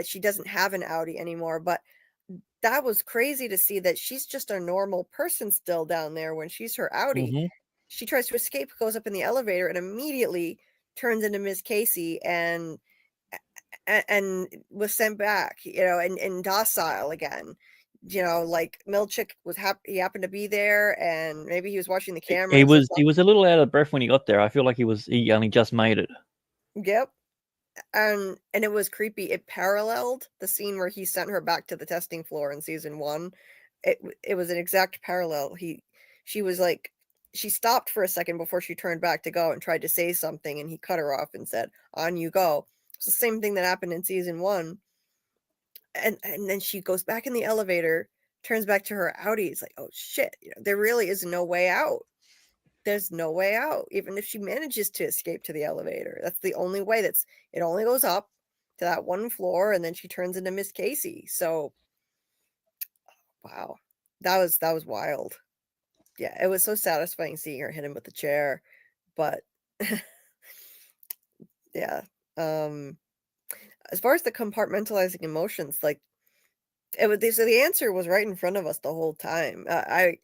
she doesn't have an outie anymore, but that was crazy to see that she's just a normal person still down there when she's her outie. Hmm. She tries to escape, goes up in the elevator, and immediately turns into Miss Casey and was sent back, and docile again. Like Milchick he happened to be there, and maybe he was watching the camera He and said was something. a little out of breath when he got there. I feel like he only just made it. Yep. And it was creepy. It paralleled the scene where he sent her back to the testing floor in season 1. It was an exact parallel. She was like she stopped for a second before she turned back to go and tried to say something, and he cut her off and said, "On you go." It's the same thing that happened in season 1. And then she goes back in the elevator, turns back to her outie. It's like, "Oh shit, there really is no way out." There's no way out, even if she manages to escape to the elevator. That's the only way. It only goes up to that one floor, and then she turns into Miss Casey. So, wow. That was wild. Yeah, it was so satisfying seeing her hit him with the chair, but yeah. Um, as far as the compartmentalizing emotions, like so the answer was right in front of us the whole time. I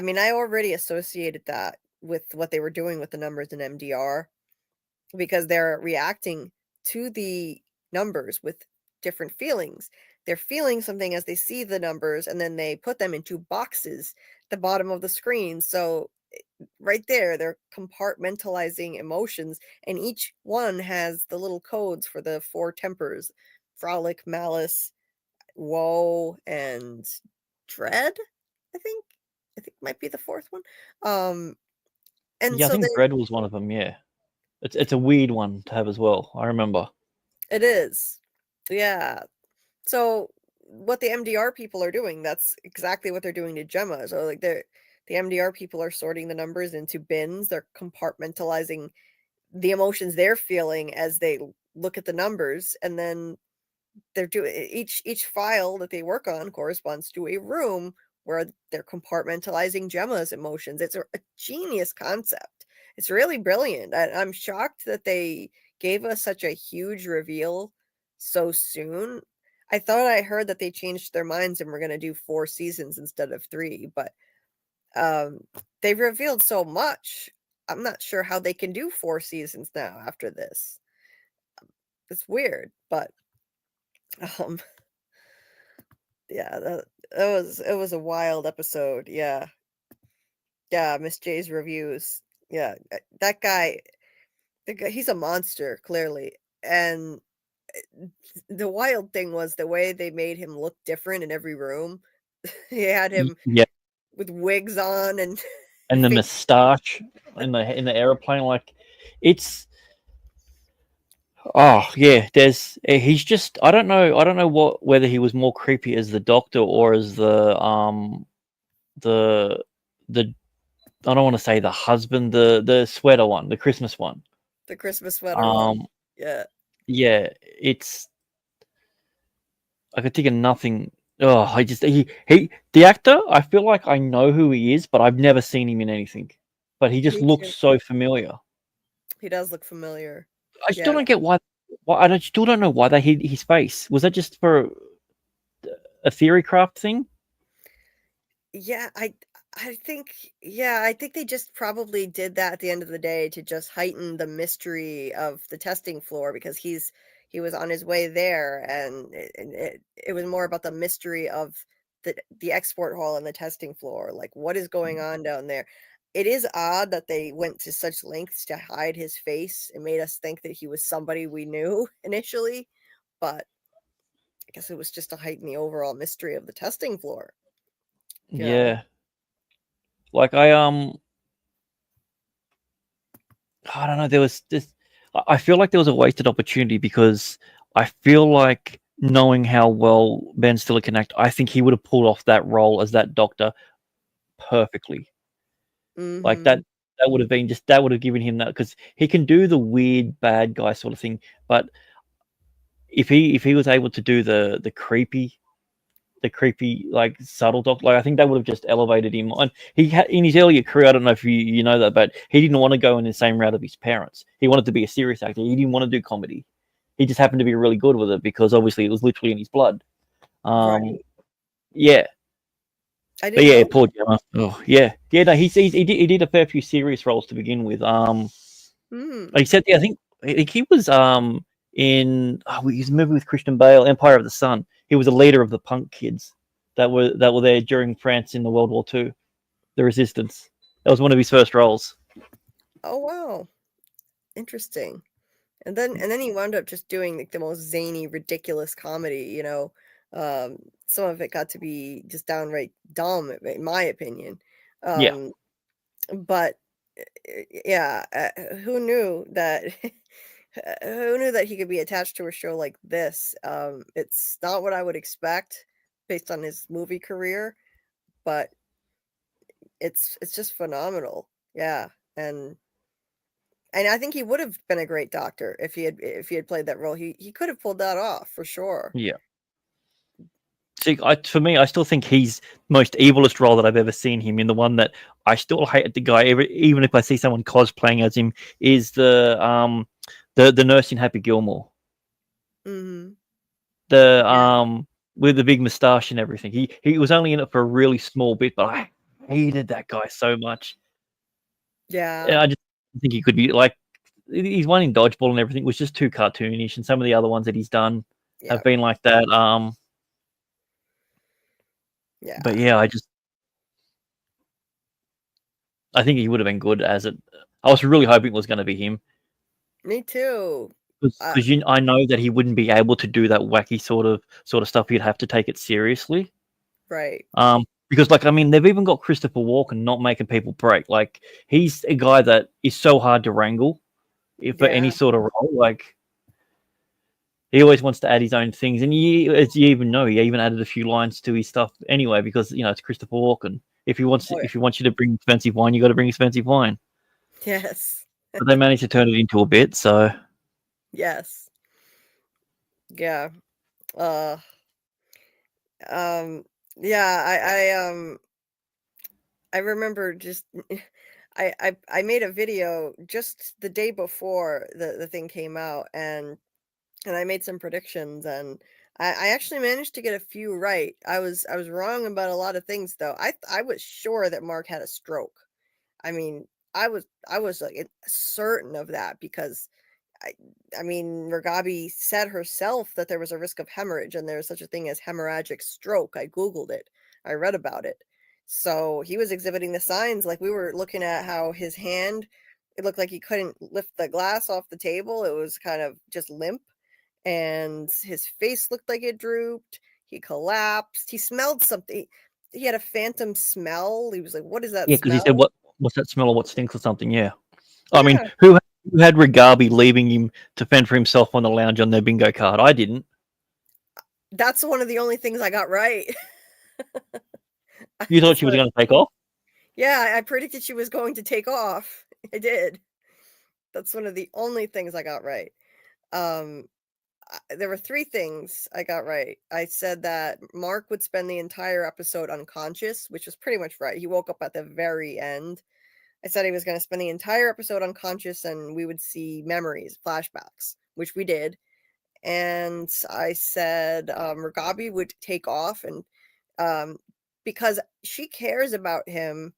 mean, I already associated that with what they were doing with the numbers in MDR, because they're reacting to the numbers with different feelings. They're feeling something as they see the numbers, and then they put them into boxes at the bottom of the screen. So right there, they're compartmentalizing emotions, and each one has the little codes for the 4 tempers: frolic, malice, woe, and dread. I think might be the 4th one. Um, and Yeah, I so think Dread was one of them. Yeah. It's a weird one to have as well. I remember. It is. Yeah. So what the MDR people are doing, that's exactly what they're doing to Gemma. So like the MDR people are sorting the numbers into bins. They're compartmentalizing the emotions they're feeling as they look at the numbers, and then they're doing each file that they work on corresponds to a room where they're compartmentalizing Gemma's emotions. It's a genius concept. It's really brilliant. I'm shocked that they gave us such a huge reveal so soon. I thought I heard that they changed their minds and we're going to do 4 seasons instead of 3, but they've revealed so much. I'm not sure how they can do 4 seasons now after this. It's weird, but um yeah, it was a wild episode. Yeah. Yeah, Miss J's reviews. Yeah, that guy, he's a monster, clearly. And the wild thing was the way they made him look different in every room. He had him Yeah, with wigs on and and the face. moustache in the airplane, like it's. Oh yeah, he's just I don't know whether he was more creepy as the doctor or as the the I don't want to say the husband, the sweater one, the Christmas one. The Christmas sweater one. Um Yeah. yeah, it's I could think of nothing. Oh, I just the actor, I feel like I know who he is, but I've never seen him in anything. But he just Me looks too. so familiar. He does look familiar. I still Yeah. don't get why still don't know why they hid his face. Was that just for a theory craft thing? Yeah, I think I think they just probably did that at the end of the day to just heighten the mystery of the testing floor, because he was on his way there, and it was more about the mystery of the export hall and the testing floor. Like, what is going on down there? It is odd that they went to such lengths to hide his face and made us think that he was somebody we knew initially, but I guess it was just to heighten the overall mystery of the testing floor, you know? Yeah. Like I don't know, there was this I feel like there was a wasted opportunity because I feel like knowing how well Ben Stiller can act, I think he would have pulled off that role as that doctor perfectly. Like Mhm. that would have been just that would have given him that because he can do the weird bad guy sort of thing, but if he was able to do the creepy like subtle doctor, like I think that would have just elevated him. And he had in his earlier career, I don't know if you know that, but he didn't want to go in the same route of his parents. He wanted to be a serious actor. He didn't want to do comedy. He just happened to be really good with it because obviously it was literally in his blood. Right. Yeah, I but didn't yeah, know that. poor Gemma. Oh yeah, yeah. No, he did a fair few serious roles to begin with. Mm. Like he said, yeah, I think he was in his movie with Christian Bale, Empire of the Sun. He was a leader of the punk kids that were there during France in the World War II, the Resistance. That was one of his first roles. Oh, wow. Interesting. And then he wound up just doing like the most zany, ridiculous comedy, you know. Some of it got to be just downright dumb, in my opinion. Yeah, Um, but yeah, who knew that who knew that he could be attached to a show like this? It's not what I would expect based on his movie career, but it's just phenomenal. Yeah. And I think he would have been a great doctor if he had played that role. He could have pulled that off for sure. yeah. See, for me, I still think he's most evilest role that I've ever seen him in. The one that I still hate the guy, even if I see someone cosplaying as him, is the nurse in Happy Gilmore. Mhm. The Yeah. with the big moustache and everything. He was only in it for a really small bit, but I hated that guy so much. Yeah. And I just think he could be like he's one in Dodgeball and everything was just too cartoonish, and some of the other ones that he's done Yeah. have been like that. But Yeah. yeah, I think he would have been good as it. I was really hoping it was going to be him Me too. Uh, because I know that he wouldn't be able to do that wacky sort of stuff. He'd have to take it seriously. right. Because like I mean, they've even got Christopher Walken not making people break. Like he's a guy that is so hard to wrangle. for any sort of role. Like he always wants to add his own things, and as you even know, he even added a few lines to his stuff anyway because it's Christopher Walken. If he wants you to bring expensive wine, you got to bring expensive wine. Yes. But they managed to turn it into a bit, so Yes. Yeah. Yeah, I remember just I made a video just the day before the thing came out, and I made some predictions, and I actually managed to get a few right. I was wrong about a lot of things though. I was sure that Mark had a stroke. I mean, I was like certain of that because I I mean, Ragabi said herself that there was a risk of hemorrhage and there's such a thing as hemorrhagic stroke. I Googled it. I read about it. So he was exhibiting the signs. Like we were looking at how his hand, it looked like he couldn't lift the glass off the table. It was kind of just limp. And his face looked like it drooped. He collapsed. He smelled something. He had a phantom smell. He was like, "What is that yeah, because he said, smell?" "What's that smell or what stinks or something?" Yeah, I mean, Yeah, who had Ragabi leaving him to fend for himself on the lounge on their bingo card? I didn't. that's one of the only things I got right. I You thought just she was thought, going to take off? yeah, I predicted she was going to take off. I did. That's one of the only things I got right. Um, there were 3 things I got right. I said that Mark would spend the entire episode unconscious, which was pretty much right. He woke up at the very end. I said he was going to spend the entire episode unconscious and we would see memories, flashbacks, which we did. And I said Ragabi would take off and because she cares about him.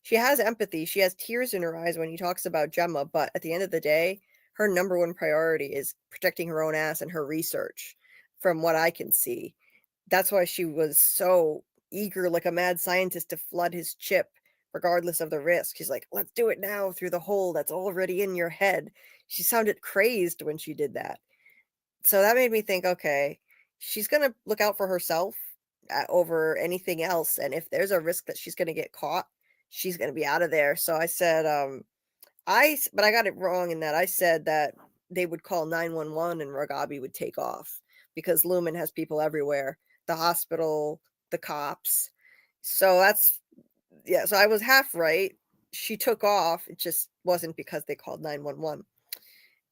She has empathy. She has tears in her eyes when he talks about Gemma, but at the end of the day, her number one priority is protecting her own ass and her research, from what I can see. That's why she was so eager, like a mad scientist, to flood his chip, regardless of the risk. She's like, let's do it now through the hole that's already in your head. She sounded crazed when she did that. So that made me think, okay, she's going to look out for herself over anything else. And if there's a risk that she's going to get caught, she's going to be out of there. So I said, but I got it wrong in that I said that they would call 911 and Ragabi would take off because Lumen has people everywhere, the hospital, the cops. So so I was half right. She took off. It just wasn't because they called 911.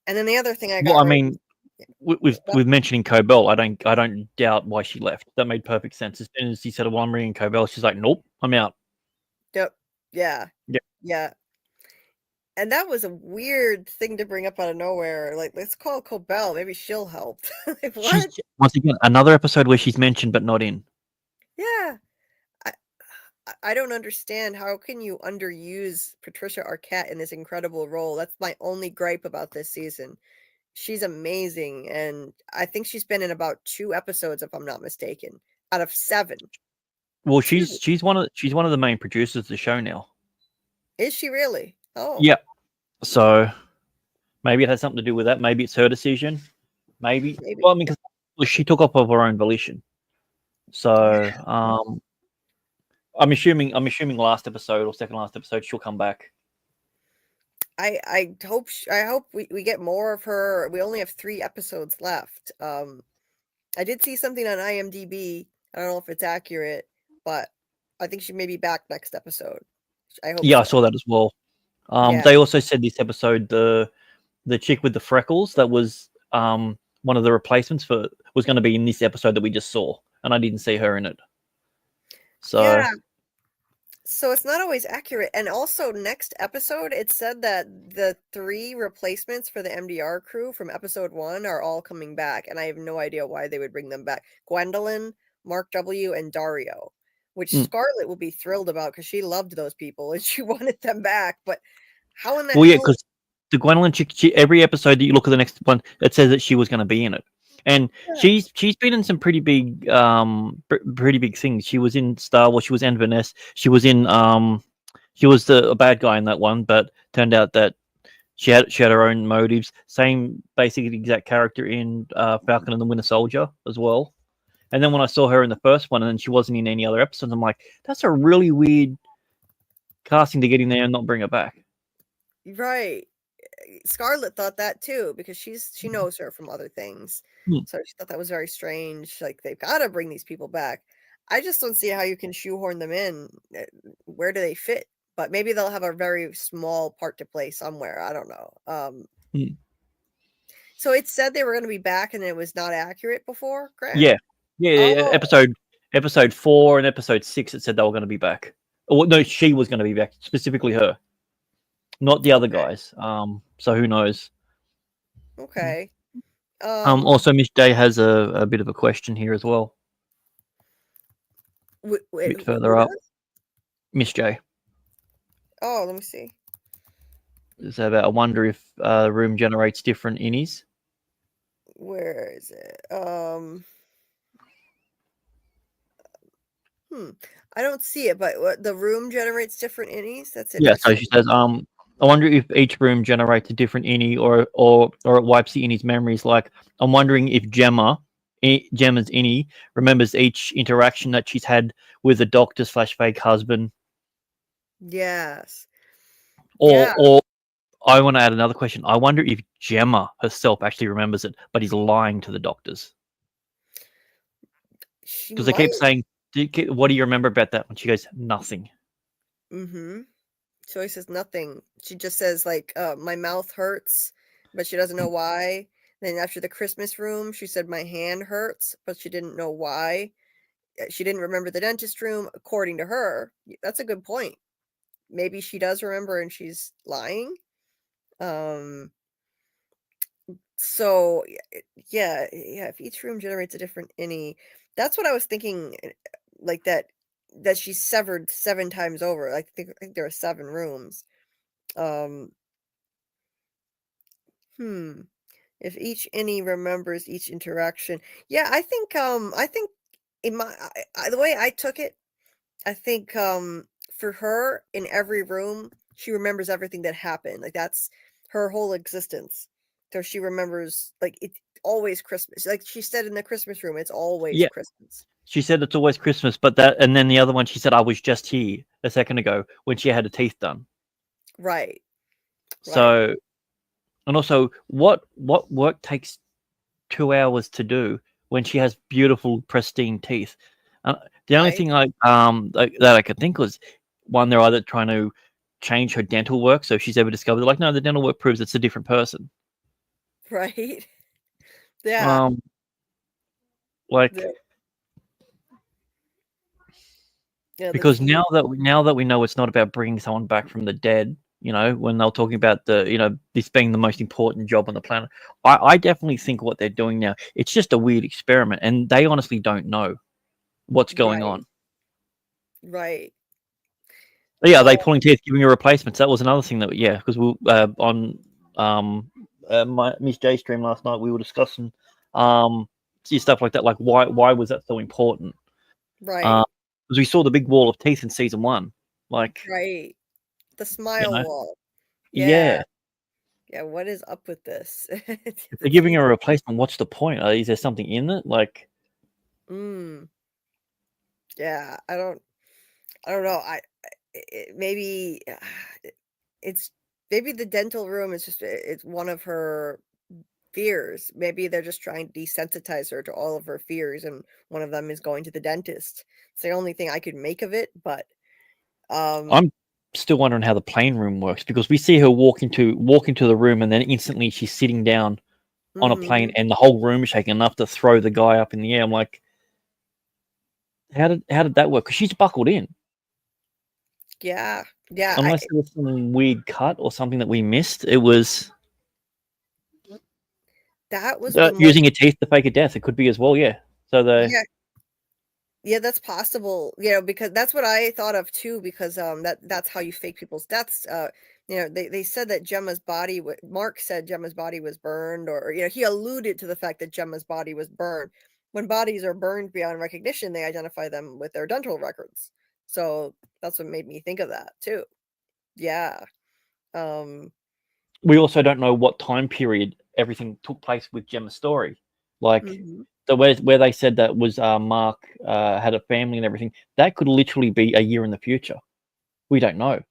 And then the other thing I Well, got I right. mean, with mentioning Cobell, I don't doubt why she left. That made perfect sense. As soon as he said, "Well, I'm ringing Cobell," she's like, "Nope, I'm out." Yep. Yeah. Yeah. Yeah. And that was a weird thing to bring up out of nowhere. Like, let's call Cobell. Maybe she'll help. Like, what? She's once again another episode where she's mentioned but not in. Yeah. I don't understand. How can you underuse Patricia Arquette in this incredible role? That's my only gripe about this season. She's amazing, and I think she's been in about 2 episodes, if I'm not mistaken, out of 7. Well, 2. she's one of the main producers of the show now. Is she really? Oh. Yeah. So maybe it has something to do with that. Maybe it's her decision. Maybe. Well, I mean, because she took off of her own volition. So I'm assuming last episode or second last episode she'll come back. I hope we get more of her. We only have 3 episodes left. I did see something on IMDb. I don't know if it's accurate, but I think she may be back next episode. I hope Yeah, so. I saw that as well. Yeah. They also said this episode the chick with the freckles that was one of the replacements was going to be in this episode that we just saw, and I didn't see her in it. So Yeah. So it's not always accurate. And also next episode, it said that the 3 replacements for the MDR crew from episode 1 are all coming back. And I have no idea why they would bring them back. Gwendolyn, Mark W., and Dario, which Scarlet will be thrilled about because she loved those people and she wanted them back. But how in the well, yeah, hell? because the Gwendolyn chick, every episode that you look at the next one, it says that she was going to be in it, and she's been in some pretty big things. She was in Star Wars. She was Inverness. She was in she was a bad guy in that one, but turned out that she had her own motives. Same basic exact character in Falcon and the Winter Soldier as well. And then when I saw her in the first one, and then she wasn't in any other episodes, I'm like, that's a really weird casting to get in there and not bring her back. Right. Scarlet thought that too, because she knows her from other things. Hmm. So she thought that was very strange. Like, they've got to bring these people back. I just don't see how you can shoehorn them in. Where do they fit? But maybe they'll have a very small part to play somewhere. I don't know. Hmm. So it said they were going to be back, and it was not accurate before, Grant? Yeah. Oh. Episode 4 and episode 6, it said they were going to be back. Oh, no, she was going to be back, specifically her, not the other guys. So who knows? Okay. Also, Miss J has a bit of a question here as well. Wait, A bit further up. Miss J. Oh, let me see. It's about, I wonder if the room generates different innies. Where is it? I don't see it, but what, the room generates different innies? That's Yeah, interesting. so she says, I wonder if each room generates a different innie or it wipes the innie's memories. Like, I'm wondering if Gemma's innie remembers each interaction that she's had with the doctor / fake husband. Yes. Or I want to add another question. I wonder if Gemma herself actually remembers it, but he's lying to the doctors. Because they keep saying, what do you remember about that? And she goes, nothing. Joy says nothing. She just says, like, my mouth hurts, but she doesn't know why. Then after the Christmas room, she said my hand hurts, but she didn't know why. She didn't remember the dentist room, according to her. That's a good point. Maybe she does remember and she's lying. So yeah, if each room generates a different innie, that's what I was thinking, like that she's severed 7 times over. Like, I think there are 7 rooms. If each innie remembers each interaction. Yeah, I think in my the way I took it, I think for her, in every room, she remembers everything that happened. Like, that's her whole existence. So she remembers, like, it's always Christmas. Like she said in the Christmas room, it's always Christmas. She said it's always Christmas, but and then the other one, she said, I was just here a second ago when she had her teeth done. Right. So, and also, what work takes 2 hours to do when she has beautiful, pristine teeth? The only thing that I could think was, one, they're either trying to change her dental work, so if she's ever discovered, like, no, the dental work proves it's a different person. Right. Yeah. Because now that we know it's not about bringing someone back from the dead, you know, when they're talking about this being the most important job on the planet, I definitely think what they're doing now, it's just a weird experiment, and they honestly don't know what's going on. Right. Yeah, are they pulling teeth, giving her replacements? That was another thing that, because we on my Miss J stream last night, we were discussing stuff like that, like why was that so important? Right. Because we saw the big wall of teeth in season 1, like the smile wall. Yeah. What is up with this? If they're giving her a replacement, what's the point? Is there something in it? Like, yeah, I don't know. Maybe it's maybe the dental room is just it's one of her fears. Maybe they're just trying to desensitize her to all of her fears, and one of them is going to the dentist. It's the only thing I could make of it, but I'm still wondering how the plane room works, because we see her walk into the room, and then instantly she's sitting down on a plane, and the whole room is shaking enough to throw the guy up in the air. I'm like, how did that work? Because she's buckled in. Yeah. Unless there was some weird cut or something that we missed, it was that was using her teeth to fake a death. It could be as well, yeah. So yeah, that's possible. Because that's what I thought of too. Because that's how you fake people's deaths. They said that Gemma's body. Mark said Gemma's body was burned, or he alluded to the fact that Gemma's body was burned. When bodies are burned beyond recognition, they identify them with their dental records. So that's what made me think of that too. Yeah. We also don't know what time period everything took place with Gemma's story. Like, the where they said that was Mark had a family and everything, that could literally be a year in the future. We don't know.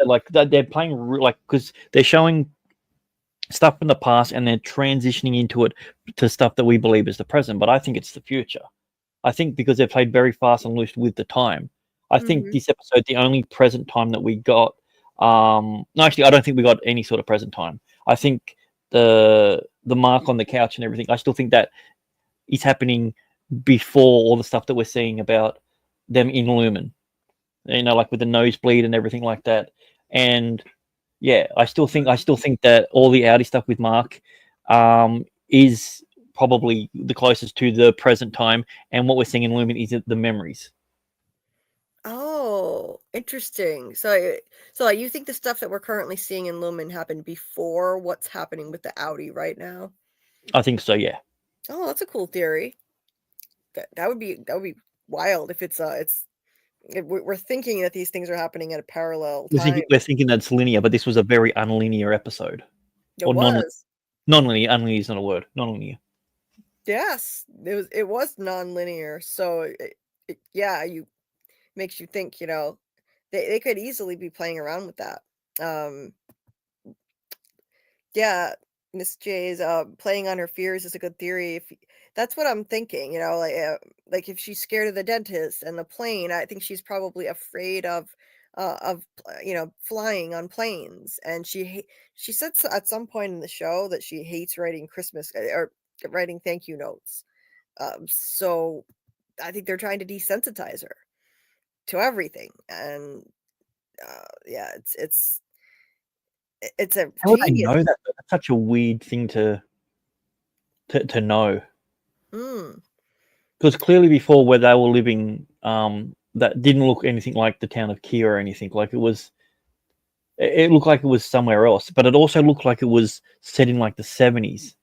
like they're playing like because they're showing stuff from the past and they're transitioning into it to stuff that we believe is the present. But I think it's the future. I think because they played very fast and loose with the time. I think this episode, the only present time that we got. No, actually, I don't think we got any sort of present time. I think the mark on the couch and everything. I still think that is happening before all the stuff that we're seeing about them in Lumen. You know, like with the nosebleed and everything like that. And yeah, I still think that all the Audi stuff with Mark is probably the closest to the present time, and what we're seeing in Lumen is the memories. Oh, interesting. So you think the stuff that we're currently seeing in Lumen happened before what's happening with the Audi right now? I think so, yeah. Oh, that's a cool theory. That would be wild if we're thinking that these things are happening at a parallel time. We're thinking that it's linear, but this was a very unlinear episode. It Or was. non-linear. Unlinear is not a word. Non-linear. Yes, it was non-linear. So yeah, makes you think, they could easily be playing around with that. Yeah, Miss J's playing on her fears is a good theory. If that's what I'm thinking, like if she's scared of the dentist and the plane, I think she's probably afraid of flying on planes. And she said at some point in the show that she hates writing Christmas or writing thank you notes. So I think they're trying to desensitize her to everything. And yeah, it's a How would I genius. know that? That's such a weird thing to know. Because clearly before, where they were living, that didn't look anything like the town of Kia or anything. Like it looked like it was somewhere else, but it also looked like it was set in like the 70s.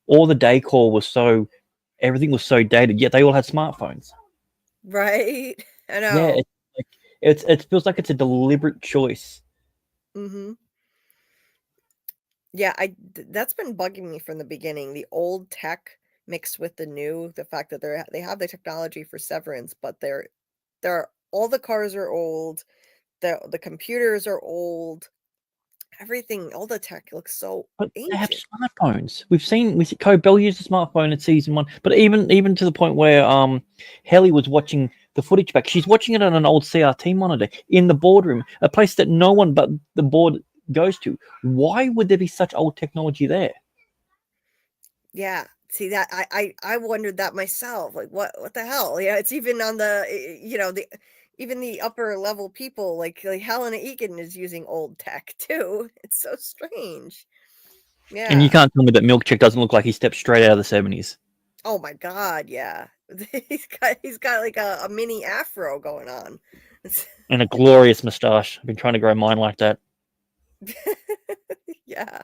All the decor was everything was so dated, yet they all had smartphones. Right? I know. Yeah, it feels like it's a deliberate choice. Yeah, that's been bugging me from the beginning. The old tech mixed with the new, the fact that they have the technology for Severance, but they're all the cars are old, the computers are old, everything, all the tech looks so But they have ancient. smartphones. We see Cole Bell used a smartphone in season 1, but even to the point where Helly was watching the footage back. She's watching it on an old CRT monitor in the boardroom, a place that no one but the board goes to. Why would there be such old technology there? Yeah. See that I wondered that myself. Like what the hell? Yeah, it's even on even the upper level people like Helena Egan is using old tech too. It's so strange. Yeah. And you can't tell me that Milkcheck doesn't look like he stepped straight out of the 70s. Oh my god, yeah. He's got like a mini afro going on. And a glorious moustache. I've been trying to grow mine like that. Yeah.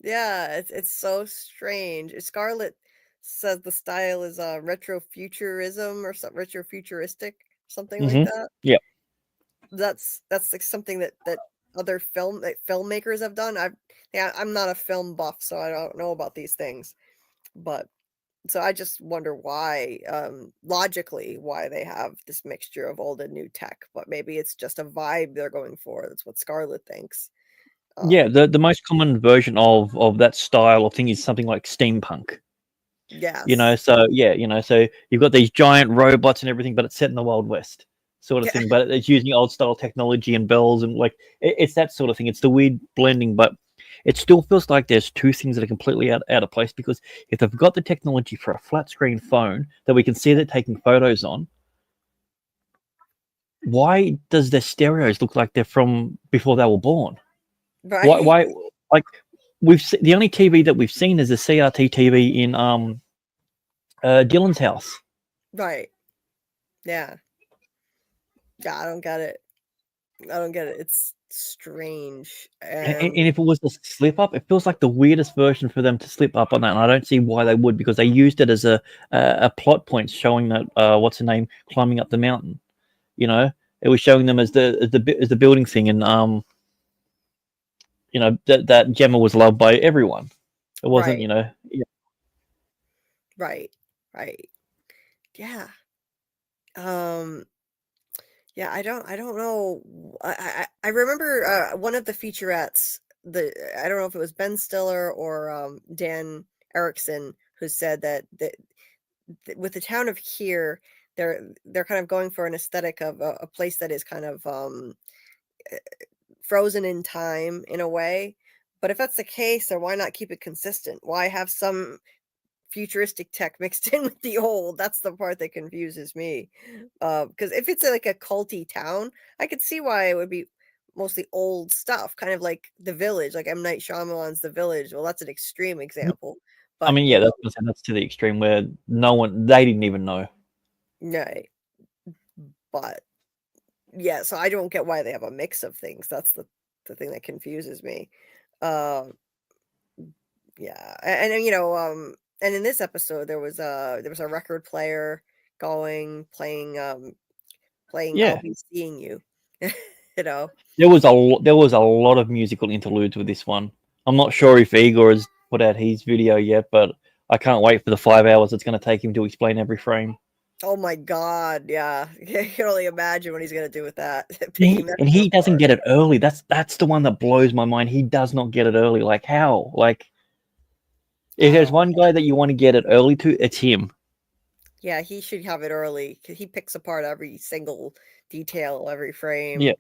Yeah, it's so strange. Scarlet says the style is retrofuturism or something retrofuturistic, something like that. Yeah. That's like something that other filmmakers have done. I'm not a film buff, so I don't know about these things. But so I just wonder why, logically, why they have this mixture of old and new tech, but maybe it's just a vibe they're going for. That's what Scarlet thinks. Yeah, the most common version of that style of thing is something like steampunk. Yes. So yeah, so you've got these giant robots and everything, but it's set in the Wild West sort of thing. But it's using old style technology and bells and like it's that sort of thing. It's the weird blending, but it still feels like there's two things that are completely out of place, because if they've got the technology for a flat screen phone that we can see they're taking photos on, why does their stereos look like they're from before they were born? Right. Why like the only TV that we've seen is a CRT TV in Dylan's house. Right. Yeah. Yeah, I don't get it. It's strange. And if it was a slip up, it feels like the weirdest version for them to slip up on that. And I don't see why they would, because they used it as a plot point showing that what's her name climbing up the mountain. It was showing them as the building thing, and that Gemma was loved by everyone. It wasn't, Right. Yeah. Right. Yeah. Yeah, I don't know. I remember one of the featurettes. I don't know if it was Ben Stiller or Dan Erickson who said that with the town of here, they're kind of going for an aesthetic of a place that is kind of frozen in time in a way. But if that's the case, then why not keep it consistent? Why have some futuristic tech mixed in with the old? That's the part that confuses me. Because if it's like a culty town, I could see why it would be mostly old stuff, kind of like The Village, like M. Night Shyamalan's The Village. Well, that's an extreme example, I but mean, yeah, that's to the extreme where they didn't even know. right. But yeah, so I don't get why they have a mix of things. That's the thing that confuses me. Um, yeah, and in this episode there was a record player playing I'll Yeah, Be Seeing You. You know. there was a lot of musical interludes with this one. I'm not sure if Igor has put out his video yet, but I can't wait for the 5 hours it's going to take him to explain every frame. Oh my god, yeah. You can only imagine what he's gonna do with that. Picking that And stuff he doesn't apart. get it early. That's the one that blows my mind. He does not get it early. Like how? Like if I there's don't one guy that you want to get it early to, it's him. Yeah, he should have it early 'cause he picks apart every single detail, every frame. Yeah.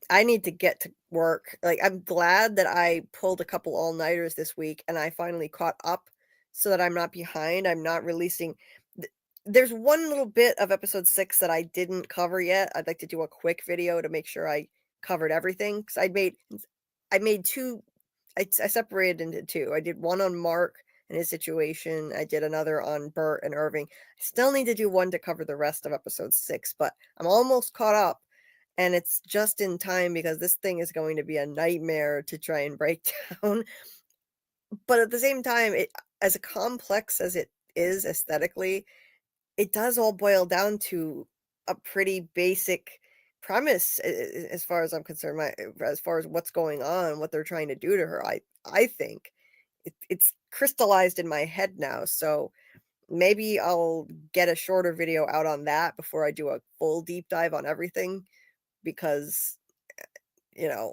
I need to get to work. Like, I'm glad that I pulled a couple all-nighters this week and I finally caught up so that I'm not behind. I'm not releasing th there's one little bit of episode 6 that I didn't cover yet. I'd like to do a quick video to make sure I covered everything because I made 2. I separated into 2. I did one on Mark and his situation. I did another on Bert and Irving. I still need to do one to cover the rest of episode 6, but I'm almost caught up, and it's just in time because this thing is going to be a nightmare to try and break down. But at the same time, it as complex as it is aesthetically, it does all boil down to a pretty basic premise as far as I'm concerned, as far as what's going on, what they're trying to do to her. I think it's crystallized in my head now. So maybe I'll get a shorter video out on that before I do a full deep dive on everything because you know,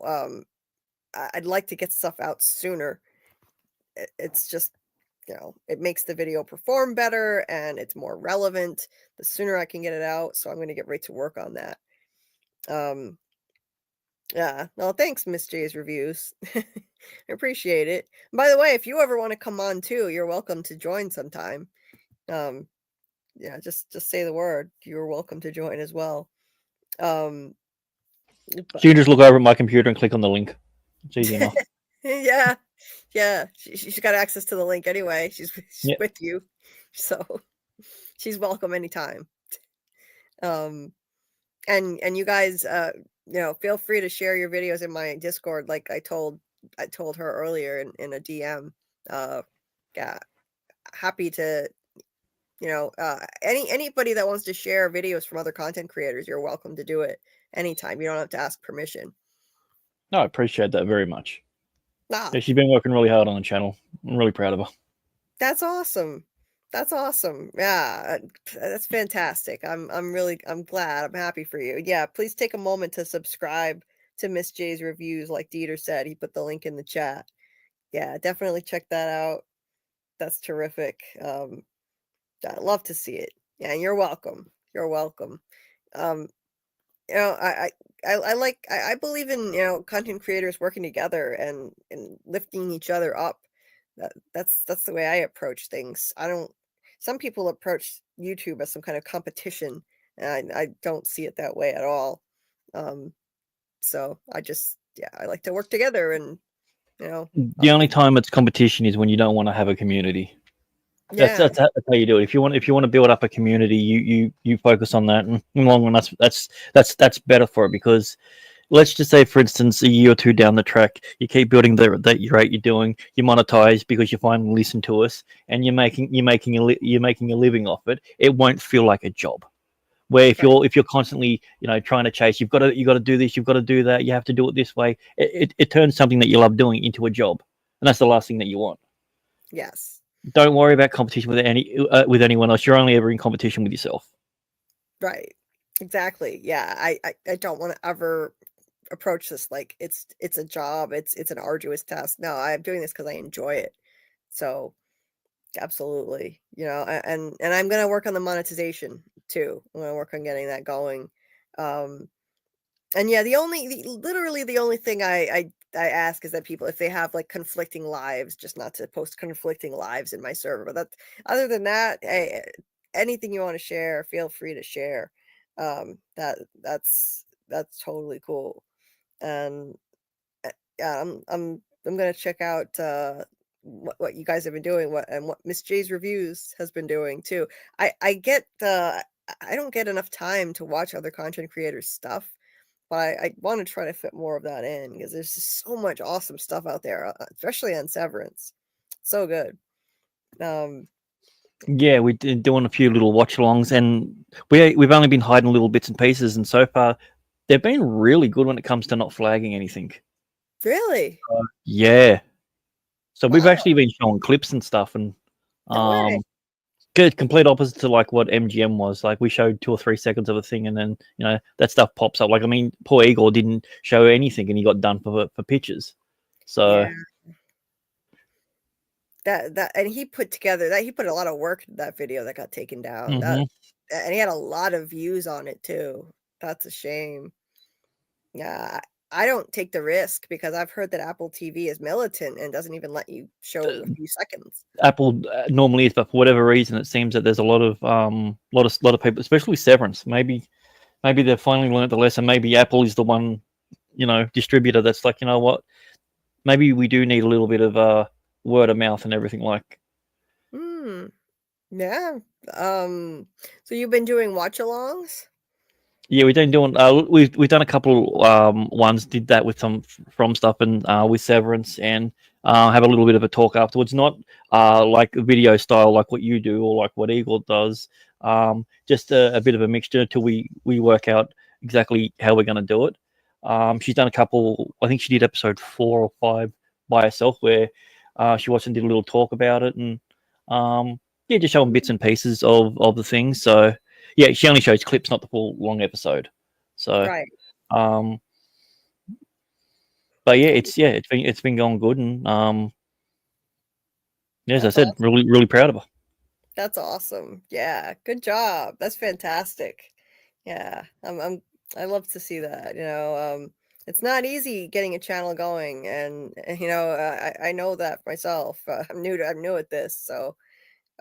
I'd like to get stuff out sooner. It's just, it makes the video perform better and it's more relevant the sooner I can get it out. So I'm going to get right to work on that. Um, yeah. Well, thanks, Miss J's reviews. I appreciate it. By the way, if you ever want to come on too, you're welcome to join sometime. Um, yeah, just say the word. You're welcome to join as well. So you just look over at my computer and click on the link. It's easy enough. Yeah. Yeah, she's got access to the link anyway. She's Yeah. with you, so she's welcome anytime. And you guys, feel free to share your videos in my Discord, like I told her earlier in a DM. Yeah, happy to, anybody that wants to share videos from other content creators, you're welcome to do it anytime. You don't have to ask permission. No, I appreciate that very much. Ah, Yeah, she's been working really hard on the channel. I'm really proud of her. that's awesome. That's awesome. Yeah, that's fantastic. I'm glad. I'm happy for you. Yeah, please take a moment to subscribe to Miss J's reviews. Like Dieter said, he put the link in the chat. Yeah, definitely check that out. That's terrific. I'd love to see it. Yeah, you're welcome. You're welcome. Um, I believe in content creators working together and lifting each other up. That's the way I approach things. I don't. Some people approach YouTube as some kind of competition, and I don't see it that way at all. Um, so I like to work together, and The only time it's competition is when you don't want to have a community. yeah, That's how you do it. If you want to build up a community, you focus on that, and in the long run, that's better for it. Because let's just say, for instance, a year or two down the track, you keep building the rate you're doing, you monetize because you finally listen to us, and you're making a living off it. It won't feel like a job. Where if you're constantly trying to chase, you got to do this, you've got to do that, you have to do it this way. It turns something that you love doing into a job, and that's the last thing that you want. yes. Don't worry about competition with anyone else. You're only ever in competition with yourself. Right. Exactly. Yeah. I don't want to ever approach this like it's a job. It's an arduous task. No, I'm doing this because I enjoy it. So absolutely, and I'm gonna work on the monetization too. I'm gonna work on getting that going. Um, and yeah, literally the only thing I ask is that people, if they have like conflicting lives, just not to post conflicting lives in my server. But other than that, hey, anything you want to share, feel free to share. That's totally cool. And yeah, I'm gonna check out what you guys have been doing, what Miss J's reviews has been doing too. I get I don't get enough time to watch other content creators stuff, but I want to try to fit more of that in because there's just so much awesome stuff out there, especially on Severance. So good. Um, Yeah, we did doing a few little watch alongs, and we've only been hiding little bits and pieces, and so far they've been really good when it comes to not flagging anything. really? Yeah, so we've Wow. actually been showing clips and stuff, and No way. good complete opposite to like what MGM was. Like we showed 2 or 3 seconds of a thing, and then that stuff pops up. Like I mean, poor Igor didn't show anything, and he got done for pictures. So Yeah. That and he put together that he put a lot of work into that video that got taken down. mhm. And he had a lot of views on it too. That's a shame. Yeah, I don't take the risk because I've heard that Apple TV is militant and doesn't even let you show a few seconds. Apple normally is, but for whatever reason, it seems that there's a lot of people, especially Severance. Maybe they've finally learned the lesson. Maybe Apple is the one, distributor that's like, you know what? Maybe we do need a little bit of word of mouth and everything. Like, Hmm. Yeah. So you've been doing watch-alongs? yeah, we've been doing. We've done a couple ones. Did that with some from stuff and with Severance, and have a little bit of a talk afterwards. Not like video style like what you do or like what Eagle does. Just a bit of a mixture till we work out exactly how we're going to do it. She's done a couple. I think she did episode 4 or 5 by herself, where she watched and did a little talk about it, and yeah, just showing bits and pieces of the things. So yeah, she only shows clips, not the full long episode. So, Right. um, but yeah, it's been going good, and yeah, as I That's said, awesome. really really proud of her. That's awesome. Yeah, good job. That's fantastic. Yeah, I love to see that. It's not easy getting a channel going, and I know that myself. I'm new at this, so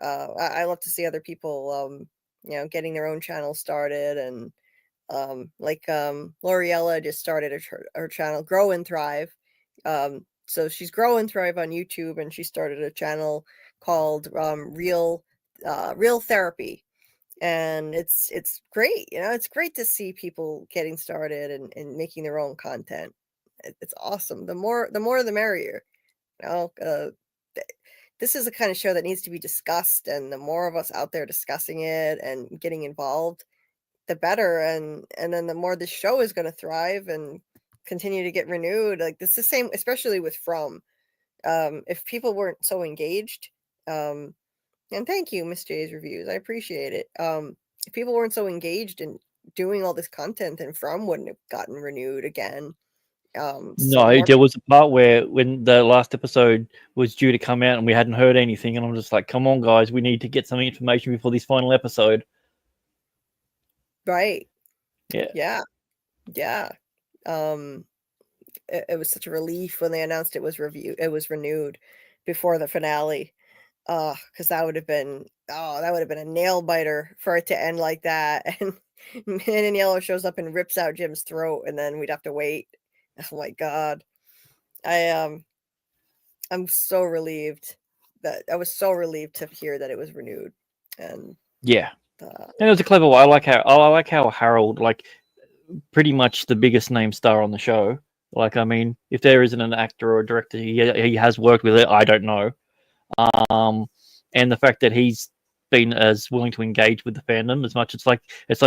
I love to see other people, getting their own channel started, and L'Oreella just started her channel, Grow and Thrive. So she's Grow and Thrive on YouTube, and she started a channel called Real Therapy, and it's great. It's great to see people getting started and making their own content. It's awesome. The more the merrier. You know, uh, th- this is the kind of show that needs to be discussed, and the more of us out there discussing it and getting involved, the better. And then the more the show is going to thrive and continue to get renewed. Like this is the same, especially with From. If people weren't so engaged, um, and thank you, Miss J's reviews, I appreciate it. If people weren't so engaged in doing all this content, then From wouldn't have gotten renewed again. So No, more. there was a part where when the last episode was due to come out and we hadn't heard anything, and I'm just like, come on, guys, we need to get some information before this final episode. Right. Yeah, Yeah. Yeah. Um, it was such a relief when they announced it was renewed before the finale. Because that would have been a nail biter for it to end like that. And Man in Yellow shows up and rips out Jim's throat, and then we'd have to wait. Oh my god. I I'm so relieved that I was so relieved to hear that it was renewed. And yeah, uh, and it was a clever one. I like how Harold, like pretty much the biggest name star on the show. Like, I mean, if there isn't an actor or a director he has worked with it, I don't know. Um, and the fact that he's been as willing to engage with the fandom as much, it's like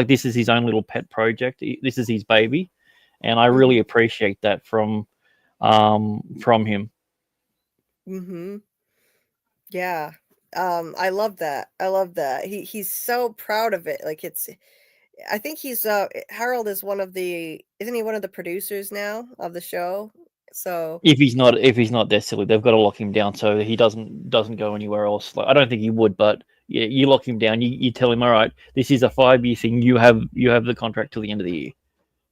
this is his own little pet project. This is his baby, and I really mhm, appreciate that from him. mhm. Yeah. I love that. I love that. He's so proud of it. Like I think he's Harold is isn't he one of the producers now of the show? So If he's not that silly, they've got to lock him down so he doesn't go anywhere else. Like I don't think he would, but yeah, you lock him down. You tell him, all right, this is a 5-year thing. You have the contract till the end of the year.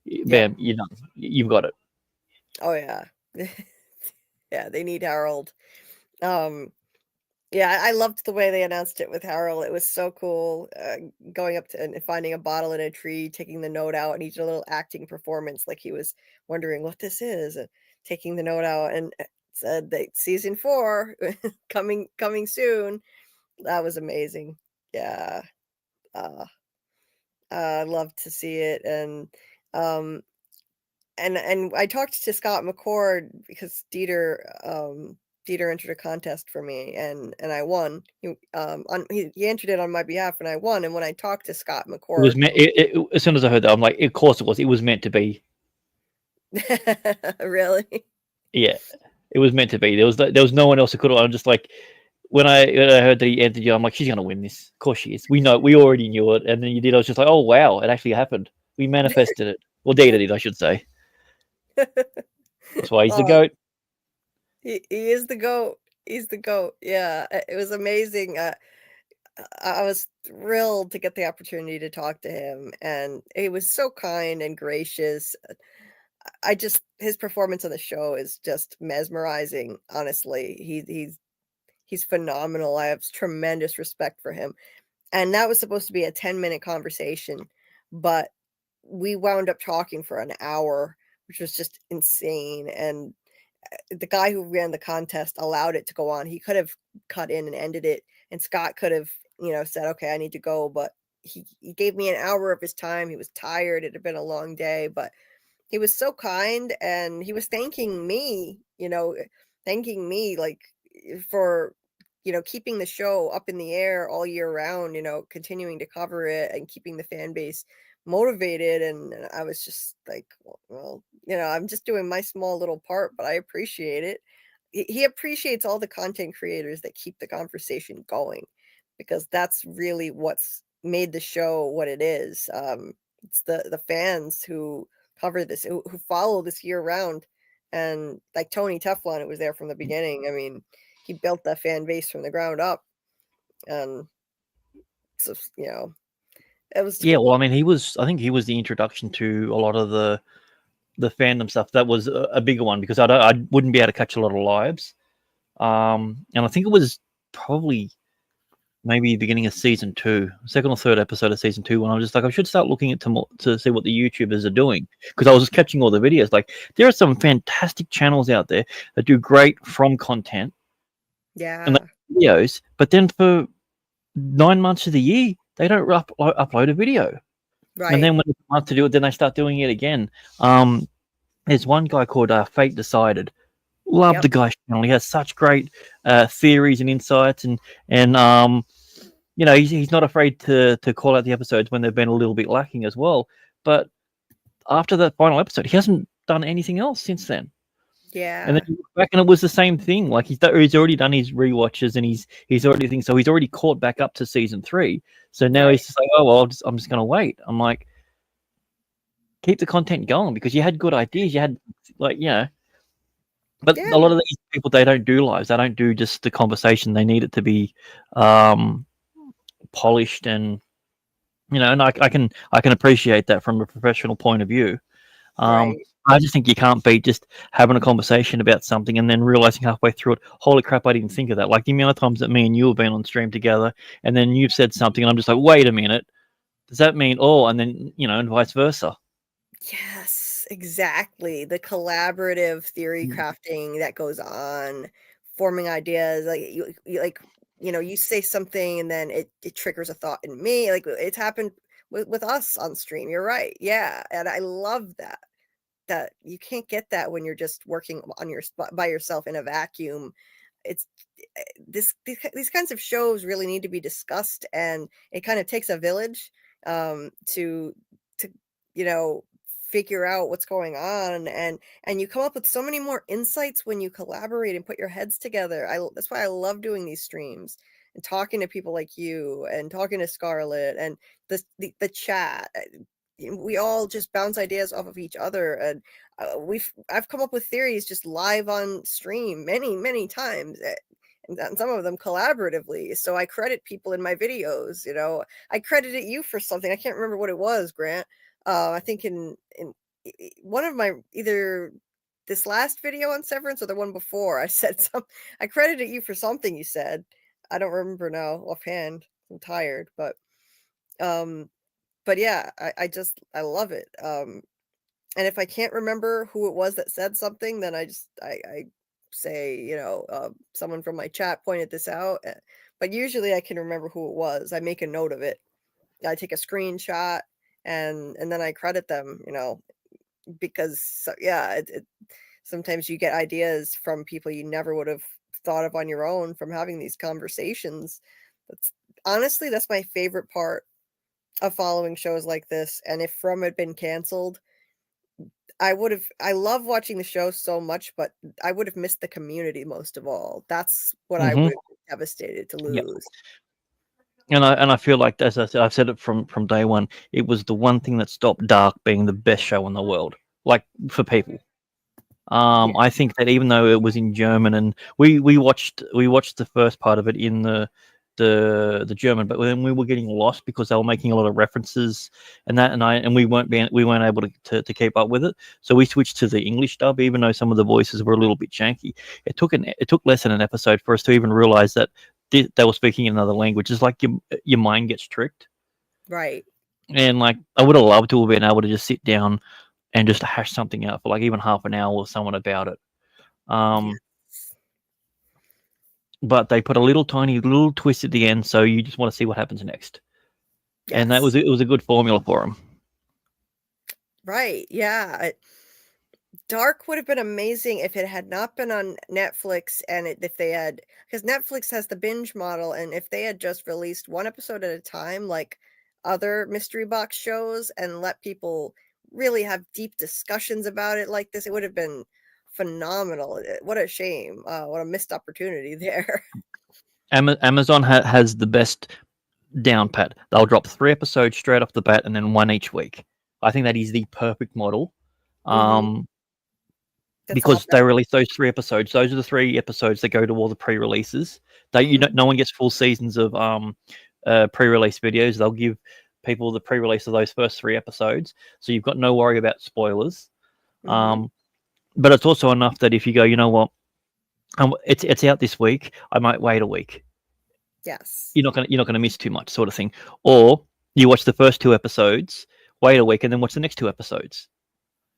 yeah. Bam, you're done. You've got it. Oh yeah. Yeah, they need Harold. Um Yeah, I loved the way they announced it with Harold. It was so cool, going up to and finding a bottle in a tree, taking the note out, and he did a little acting performance like he was wondering what this is, and taking the note out and said that season 4 coming soon. That was amazing. Yeah, uh, I love to see it, um, and I talked to Scott McCord because Dieter entered a contest for me and I won. He entered it on my behalf and I won. And when I talked to Scott It was McCord, meant. As soon as I heard that, I'm like, of course it was. It was meant to be. really? Yeah, it was meant to be. There was no one else who could have. I'm just like, when I heard that he entered you, I'm like, she's gonna win this. Of course she is. We already knew it, and then you did. I was just like, oh wow, it actually happened. We manifested it. Well, Data did, I should say. That's why he's the Oh, goat. he is the goat. He's the goat. Yeah, it was amazing. I was thrilled to get the opportunity to talk to him, and he was so kind and gracious. I just his performance on the show is just mesmerizing. Honestly, he's phenomenal. I have tremendous respect for him. And that was supposed to be a 10-minute conversation, but we wound up talking for an hour, which was just insane. And the guy who ran the contest allowed it to go on. He could have cut in and ended it, and Scott could have, said, "Okay, I need to go." But he gave me an hour of his time. He was tired. It had been a long day, but he was so kind, and he was thanking me like for keeping the show up in the air all year round, continuing to cover it and keeping the fan base motivated. And I was just like, well, I'm just doing my small little part, but I appreciate it. He appreciates all the content creators that keep the conversation going, because that's really what's made the show what it is. It's the fans who cover this, who follow this year round. And like Tony Teflon, who was there from the beginning. I mean, he built that fan base from the ground up. And so, it was Yeah, cool. well, I mean, I think he was the introduction to a lot of the fandom stuff. That was a bigger one because I wouldn't be able to catch a lot of lives. And I think it was probably maybe the beginning of season 2, second or third episode of season 2, when I was just like, I should start looking at to see what the YouTubers are doing, because I was just catching all the videos. Like, there are some fantastic channels out there that do great from content and Yeah. videos, but then for 9 months of the year, they don't upload a video. And Right. then when it's time to do it, then they start doing it again. There's one guy called Fate Decided. Love Yep. the guy's channel. He has such great theories and insights, and he's not afraid to call out the episodes when they've been a little bit lacking as well. But after that final episode, he hasn't done anything else since then. And then Yeah. you look back, and it was the same thing. Like he's already done his rewatches, and he's already caught back up to season 3. So now Right. he's just like, oh well, I'm just gonna wait. I'm like, keep the content going, because you had good ideas. You had but Yeah. a lot of these people, they don't do lives. They don't do just the conversation. They need it to be polished, and and I can appreciate that from a professional point of view. Right. I just think you can't beat just having a conversation about something and then realizing halfway through it, holy crap, I didn't think of that. Like the amount of times that me and you have been on stream together, and then you've said something, and I'm just like, wait a minute, does that mean and then and vice versa. Yes, exactly. The collaborative theory crafting that goes on, forming ideas, like you say something and then it triggers a thought in me. Like it's happened with us on stream. You're right. Yeah. And I love that you can't get that when you're just working on your spot by yourself in a vacuum. It's these kinds of shows really need to be discussed, and it kind of takes a village to you know figure out what's going on, and you come up with so many more insights when you collaborate and put your heads together. That's why I love doing these streams. and talking to people like you and talking to Scarlet and the chat. We all just bounce ideas off of each other, and I've come up with theories just live on stream many times, and some of them collaboratively. So I credit people in my videos. I credited you for something. I can't remember what it was, Grant. I think in one of my, either this last video on Severance or the one before, I said I credited you for something you said. I don't remember now offhand. I'm tired, but yeah, I love it. And if I can't remember who it was that said something, then I say, someone from my chat pointed this out. But usually I can remember who it was. I make a note of it. I take a screenshot and then I credit them, because sometimes you get ideas from people you never would have thought of on your own from having these conversations. Honestly, that's my favorite part of following shows like this. And if From had been canceled, I love watching the show so much, but I would have missed the community most of all. That's what I would have been devastated to Yep. lose. And I feel like, as I said, I've said it from day one, it was the one thing that stopped Dark being the best show in the world, like, for people. I think that even though it was in German, and we watched the first part of it in the German, but then we were getting lost because they were making a lot of references and we weren't able to keep up with it. So we switched to the English dub, even though some of the voices were a little bit janky. It took less than an episode for us to even realize that they were speaking in another language. It's like your mind gets tricked, right? And like, I would have loved to have been able to just sit down and just hash something out for like even half an hour with someone about it. But they put a little tiny little twist at the end, so you just want to see what happens next. Yes. And it was a good formula for them. Right? Yeah. Dark would have been amazing if it had not been on Netflix, and if they had, because Netflix has the binge model, and if they had just released one episode at a time, like other mystery box shows, and let people really have deep discussions about it like this, it would have been phenomenal. What a shame. What a missed opportunity there. Amazon has the best down pat. They'll drop 3 episodes straight off the bat and then 1 each week. I think that is the perfect model. Because they release those 3 episodes. Those are the 3 episodes that go to all the pre-releases. No one gets full seasons of pre-release videos. They'll give people the pre-release of those first 3 episodes, so you've got no worry about spoilers. But it's also enough that if you go, you know what, it's out this week, I might wait a week. Yes, you're not gonna miss too much, sort of thing. Or you watch the first 2 episodes, wait a week, and then watch the next 2 episodes.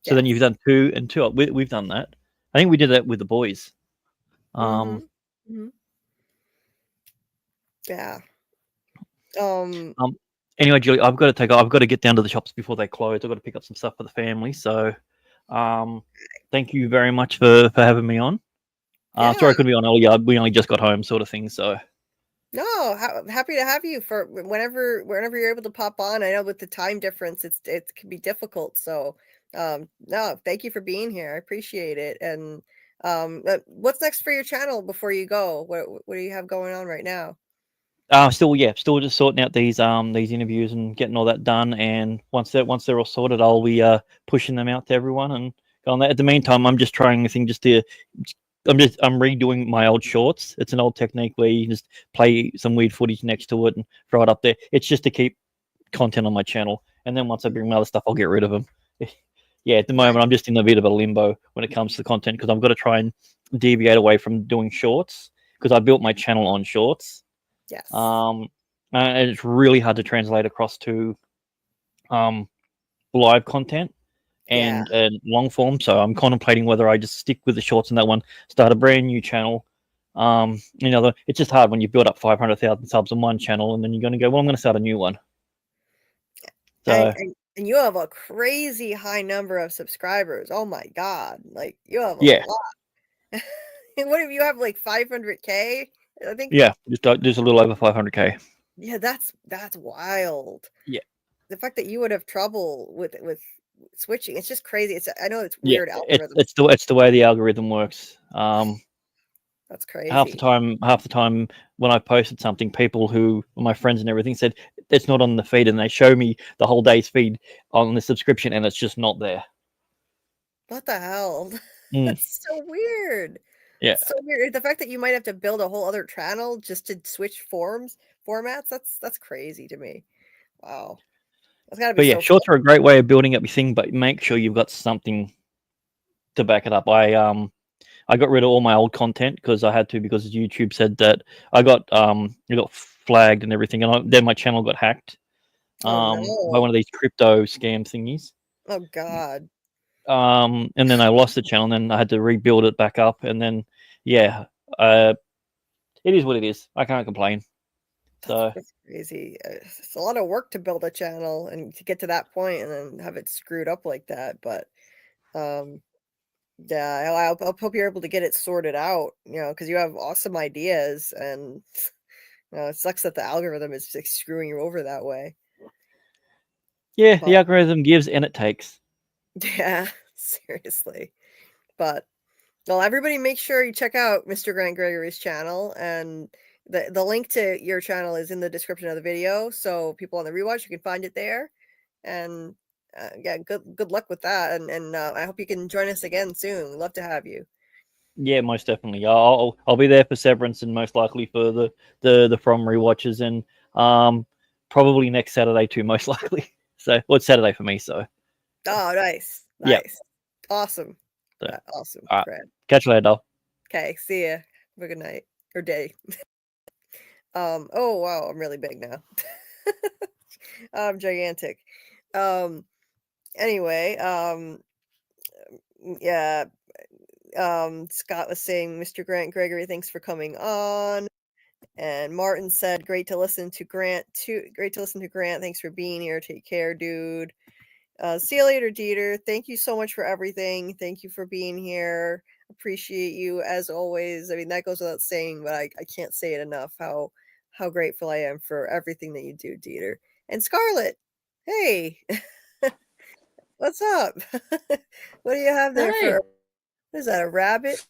So then you've done 2 and 2. We've done that. I think we did that with the boys. Yeah. Anyway, Julie, I've got to get down to the shops before they close. I've got to pick up some stuff for the family. So, thank you very much for having me on. Sorry I couldn't be on earlier. We only just got home, sort of thing. So. No, happy to have you for whenever you're able to pop on. I know with the time difference, it can be difficult. So, no, thank you for being here. I appreciate it. And what's next for your channel before you go? What do you have going on right now? Still just sorting out these interviews and getting all that done. And once they're all sorted, I'll be pushing them out to everyone and go on that. At the meantime, I'm just trying a thing I'm redoing my old shorts. It's an old technique where you just play some weird footage next to it and throw it up there. It's just to keep content on my channel. And then once I bring my other stuff, I'll get rid of them. Yeah, at the moment, I'm just in a bit of a limbo when it comes to content because I've got to try and deviate away from doing shorts because I built my channel on shorts. Yes. And it's really hard to translate across to live content and long form. So I'm contemplating whether I just stick with the shorts on that one, start a brand new channel. It's just hard when you build up 500,000 subs on one channel and then you're going to go, well, I'm going to start a new one. So. And you have a crazy high number of subscribers. Oh my God. Like you have a lot. And what if you have like 500K? I think. Yeah, just a little over 500K. Yeah, that's wild. Yeah. The fact that you would have trouble with switching, it's just crazy. I know it's weird. It's the way the algorithm works. That's crazy. half the time when I posted something, people who were my friends and everything said it's not on the feed, and they show me the whole day's feed on the subscription, and it's just not there. What the hell? Mm. That's so weird. Yeah. So weird. The fact that you might have to build a whole other channel just to switch formats, that's crazy to me. Wow. That's gotta be But yeah, so shorts are a great way of building up your thing, but make sure you've got something to back it up. I got rid of all my old content because I had to, because YouTube said that I got flagged and everything, and then my channel got hacked Oh by no. one of these crypto scam thingies. Oh god. And then I lost the channel, and then I had to rebuild it back up, and then it is what it is. I can't complain. So That's crazy. It's a lot of work to build a channel and to get to that point and then have it screwed up like that. But yeah, I hope you're able to get it sorted out, because you have awesome ideas, and it sucks that the algorithm is like screwing you over that way. yeah, But the algorithm gives and it takes. yeah, seriously. But well, everybody make sure you check out Mr. Grant Gregory's channel, and the link to your channel is in the description of the video. So people on the rewatch, you can find it there. And yeah, good luck with that. And I hope you can join us again soon. We'd love to have you. Yeah, most definitely. I'll be there for Severance, and most likely for the From rewatches, and probably next Saturday too, most likely. So, well, it's Saturday for me. So, Oh, nice, yeah. Awesome, So, awesome. all right. Fred. Catch you later, doll. Okay, see ya. Have a good night or day. Oh wow, I'm really big now. I'm gigantic. Anyway, yeah. Scott was saying, Mr. Grant Gregory, thanks for coming on. And Martin said, great to listen to Grant too. Great to listen to Grant. Thanks for being here. Take care, dude. See you later, Dieter. Thank you so much for everything. Thank you for being here. Appreciate you as always. I mean, that goes without saying, but I can't say it enough how grateful I am for everything that you do, Dieter. And Scarlet, hey, what's up? What do you have there Hi. for? What is that, a rabbit?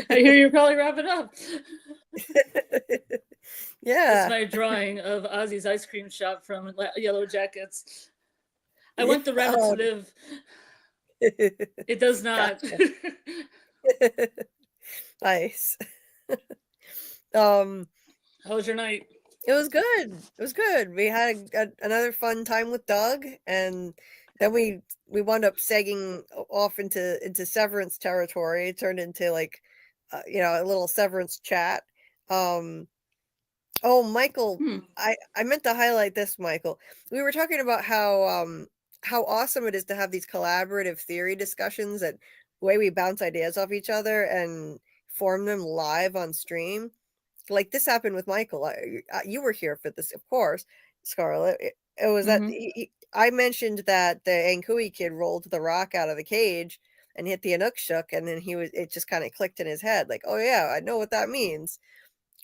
I hear you're probably wrapping up. Yeah. It's my drawing of Ozzy's ice cream shop from Yellowjackets. I want the rabbit to live. It does not. Gotcha. Nice. How was your night? It was good. It was good. We had another fun time with Doug, and then we wound up segging off into Severance territory. It turned into like a little Severance chat. Oh, Michael, I meant to highlight this, Michael. We were talking about how awesome it is to have these collaborative theory discussions, that way we bounce ideas off each other and form them live on stream. Like this happened with Michael. You were here for this, of course, Scarlett. It was that I mentioned that the Ankui kid rolled the rock out of the cage and hit the Inukshuk, and then it just kind of clicked in his head, like, oh yeah, I know what that means.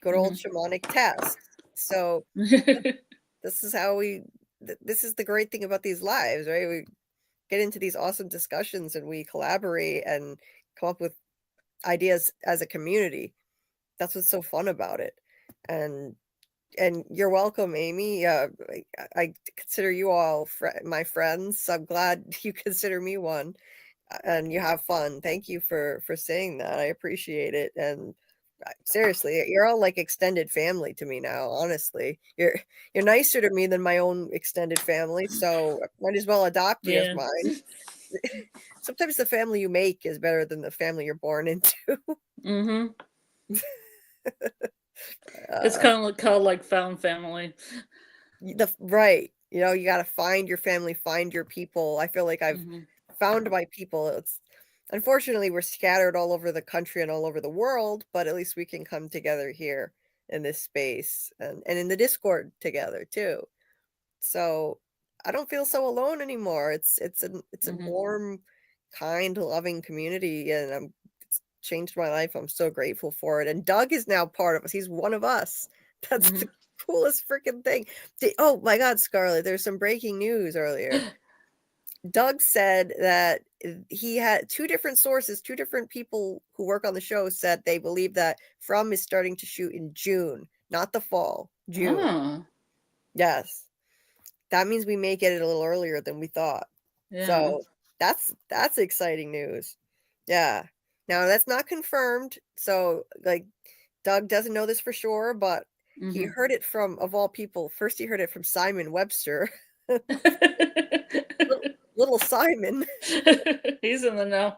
Good old shamanic test. So this is how this is the great thing about these lives, right? We get into these awesome discussions and we collaborate and come up with ideas as a community. That's what's so fun about it. And you're welcome, Amy. I consider you all my friends. I'm glad you consider me one, and you have fun. Thank you for saying that. I appreciate it. And seriously, you're all like extended family to me now. Honestly, you're nicer to me than my own extended family, so might as well adopt you as mine. Sometimes the family you make is better than the family you're born into. It's kind of called like found family. Right. You got to find your family, find your people. I feel like I've found my people. It's unfortunately we're scattered all over the country and all over the world, but at least we can come together here in this space and in the Discord together too. So I don't feel so alone anymore. It's a warm, kind, loving community, and it's changed my life. I'm so grateful for it. And Doug is now part of us. He's one of us. That's the coolest freaking thing. Oh my God, Scarlett, there's some breaking news earlier. Doug said that he had 2 different sources, 2 different people who work on the show said they believe that From is starting to shoot in June, not the fall, June. Oh, Yes. That means we may get it a little earlier than we thought. yeah. So that's exciting news. Yeah. Now that's not confirmed. So like Doug doesn't know this for sure, but he Mhm. heard it from, of all people, first he heard it from Simon Webster. Little Simon. He's in the know.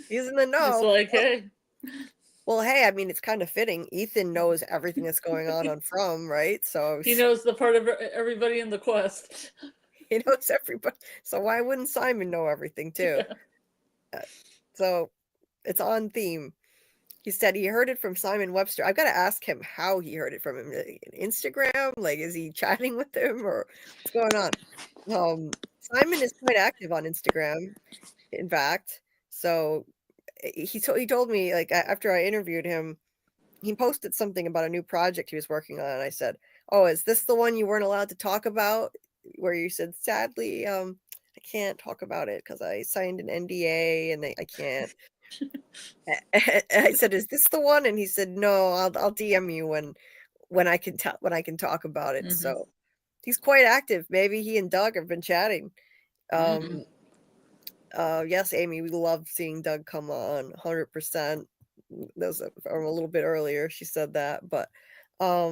He's in the It's know. like, hey. Well, hey, I mean, it's kind of fitting. Ethan knows everything that's going on From, right? So He knows the part of everybody in the quest. he knows everybody. So why wouldn't Simon know everything too? Yeah. So it's on theme. He said he heard it from Simon Webster. I've got to ask him how he heard it from him. Instagram? Like, is he chatting with him or what's going on? Simon is quite active on Instagram, in fact. So he told me, like, after I interviewed him, he posted something about a new project he was working on. And I said, "Oh, is this the one you weren't allowed to talk about?" Where you said, "Sadly, I can't talk about it because I signed an NDA and I can't." I said, "Is this the one?" And he said, "No, I'll DM you when I can when I can talk about it." Mhm. So he's quite active. Maybe he and Doug have been chatting. Mhm. Yes, Amy, we love seeing Doug come on 100%. That was from a little bit earlier. She said that, but yeah,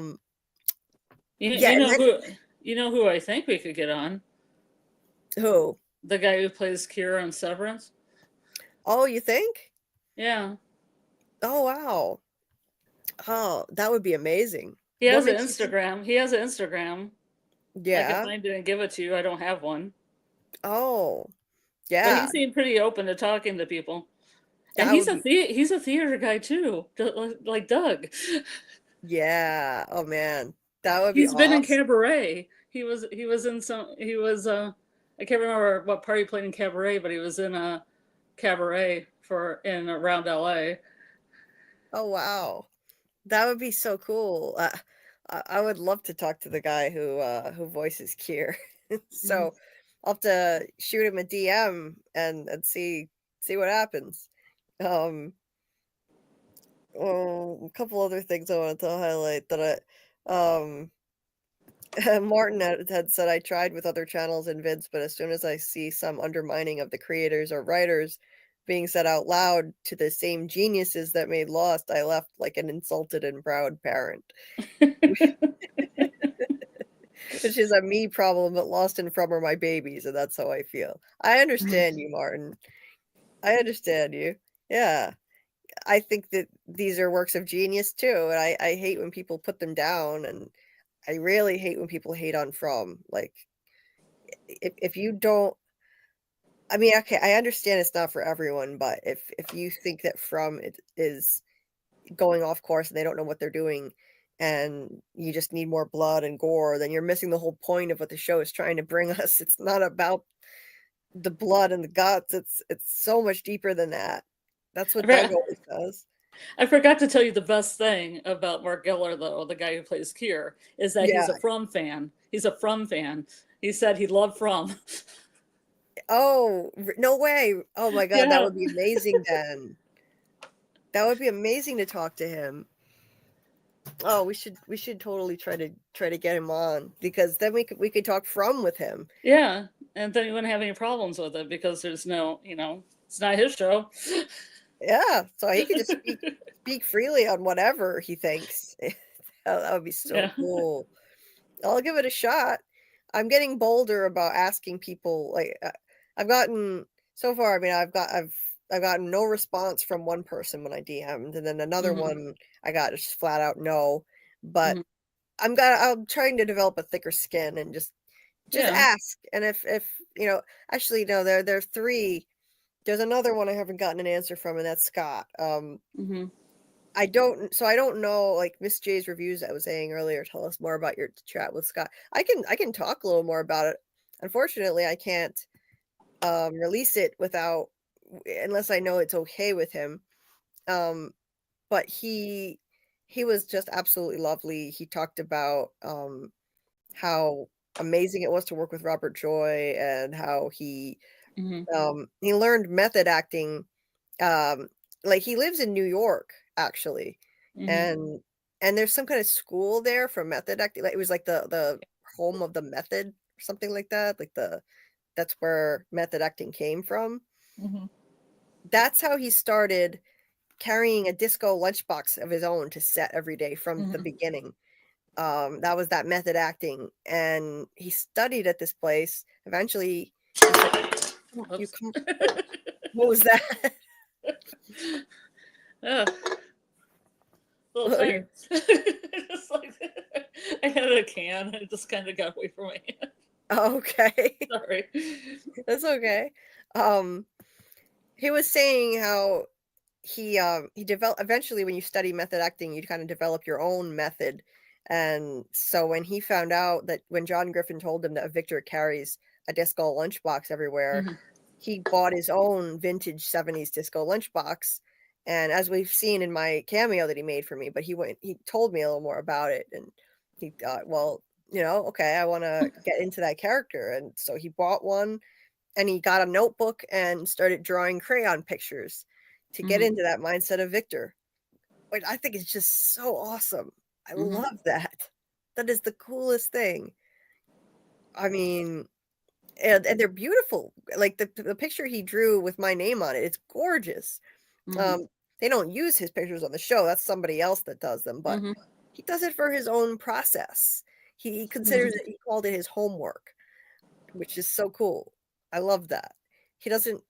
You and know then who I think we could get on? who? The guy who plays Kira on Severance. Oh, you think? Yeah. Oh, wow. Oh, that would be amazing. He What has an makes you think? Instagram. He has an Instagram. I could Yeah. find it and give it to you. I don't have one. Oh, But he yeah. seemed pretty open to talking to people. And That he's would a be, he's a theater guy too, like Doug. yeah. Oh man, that would be He's been in awesome. Cabaret. He was in some he was I can't remember what part he played in Cabaret, but he was in a Cabaret in around LA. Oh wow, that would be so cool. I would love to talk to the guy who voices Kier. Mhm. So I'll have to shoot him a DM and see what happens. Um, a couple other things I wanted to highlight that Martin had said I tried with other channels and vids, but as soon as I see some undermining of the creators or writers being said out loud to the same geniuses that made Lost, I left like an insulted and proud parent. Which is a me problem, but Lost and From are my babies, and that's how I feel. I understand you, Martin. I understand you. Yeah. I think that these are works of genius too, and I hate when people put them down, and I really hate when people hate on From. Like, if you don't, I mean, okay, I understand it's not for everyone, but if you think that From it is going off course and they don't know what they're doing, and you just need more blood and gore, then you're missing the whole point of what the show is trying to bring us. It's not about the blood and the guts. It's so much deeper than that. That's what Doug always says. I forgot to tell you the best thing about Mark Geller, though, the guy who plays Kier, is that Yeah. he's a From fan. He's a From fan. He said he loved From. Oh, no way. Oh my God, that Yeah. would be amazing then. That would be amazing to talk to him. Oh, we should totally try to get him on, because then we could talk From with him. Yeah. And then you wouldn't have any problems with it because there's no, it's not his show. Yeah, so he could just speak freely on whatever he thinks. That would be so Yeah. cool. I'll give it a shot. I'm getting bolder about asking people. Like, I've gotten so far. I mean, I've gotten no response from one person when I DM'd, and then another Mhm. one I got just flat out no. But Mhm. I'm trying to develop a thicker skin and just Yeah. ask. And if actually no, there are three. There's another one I haven't gotten an answer from, and that's Scott. Mhm. I don't know, like Miss J's reviews I was saying earlier. Tell us more about your chat with Scott. I can talk a little more about it. Unfortunately, I can't release it without, unless I know it's okay with him. But he was just absolutely lovely. He talked about how amazing it was to work with Robert Joy, and how he He learned method acting. Like he lives in New York actually, and there's some kind of school there for method acting. Like it was like the home of the method or something like that. Like that's where method acting came from. That's how he started carrying a disco lunchbox of his own to set every day from the beginning. That was that method acting, and he studied at this place. Eventually, he said, "Oh, you come." What was that? Little fire. Just like, I had a can, and it just kind of got away from my hand. Okay, Sorry. that's okay. He was saying how he developed eventually. When you study method acting, you kind of develop your own method. And so when he found out that when John Griffin told him that Victor carries a disco lunchbox everywhere, he bought his own vintage 70s disco lunchbox. And as we've seen in my cameo that he made for me, but he told me a little more about it, and he thought, well, okay, I want to get into that character. And so he bought one, and he got a notebook and started drawing crayon pictures to get into that mindset of Victor. Which I think is just so awesome. I love that. That is the coolest thing. I mean, and they're beautiful. Like the picture he drew with my name on it, it's gorgeous. They don't use his pictures on the show. That's somebody else that does them, but he does it for his own process. He considers it, he called it his homework, which is so cool. I love that. He doesn't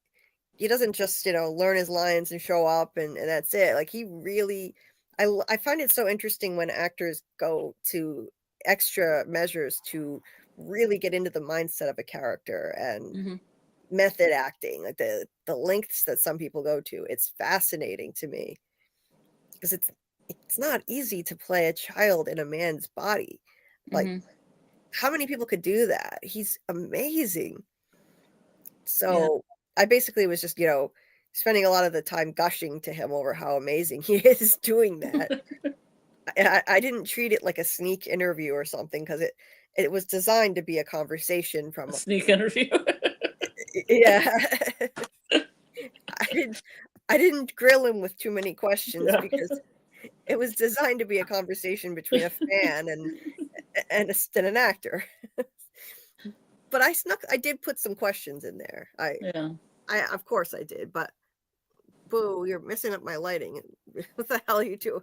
just, learn his lines and show up and that's it. Like he really, I find it so interesting when actors go to extra measures to really get into the mindset of a character and method acting, like the lengths that some people go to. It's fascinating to me because it's not easy to play a child in a man's body. Like how many people could do that? He's amazing. So I basically was just, spending a lot of the time gushing to him over how amazing he is doing that. I didn't treat it like a sneak interview or something because it was designed to be a conversation from a sneak interview. Yeah. I didn't grill him with too many questions because it was designed to be a conversation between a fan and an actor. But I did put some questions in there. I of course I did, but boo, you're messing up my lighting. What the hell are you doing?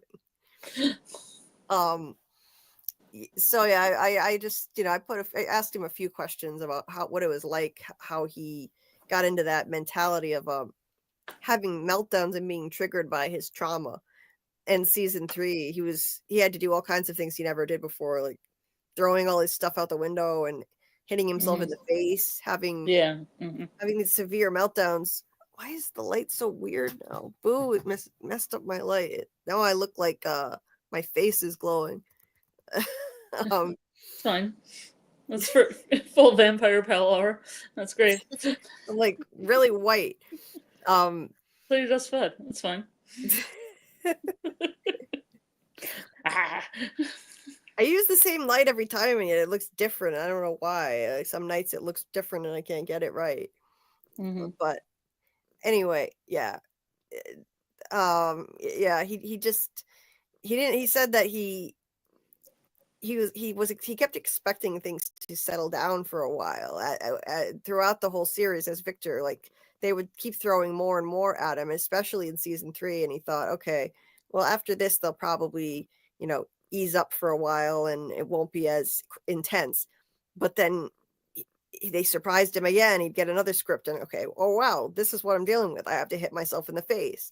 So yeah, I just, I asked him a few questions about what it was like, how he got into that mentality of having meltdowns and being triggered by his trauma. In season 3, he had to do all kinds of things he never did before, like throwing all his stuff out the window and hitting himself in the face, having these severe meltdowns. Why is the light so weird now? Boo, it messed up my light. Now I look like my face is glowing. It's fine. That's for full vampire pale hour. That's great. I'm like really white. So you're just fed. It's fine. I use the same light every time and it looks different. I don't know why. Some nights it looks different and I can't get it right. But anyway, yeah. He said that he kept expecting things to settle down for a while throughout the whole series as Victor. Like they would keep throwing more and more at him, especially in season 3. And he thought, okay, well, after this, they'll probably, ease up for a while and it won't be as intense. But then they surprised him again. He'd get another script and okay, oh wow, this is what I'm dealing with. I have to hit myself in the face.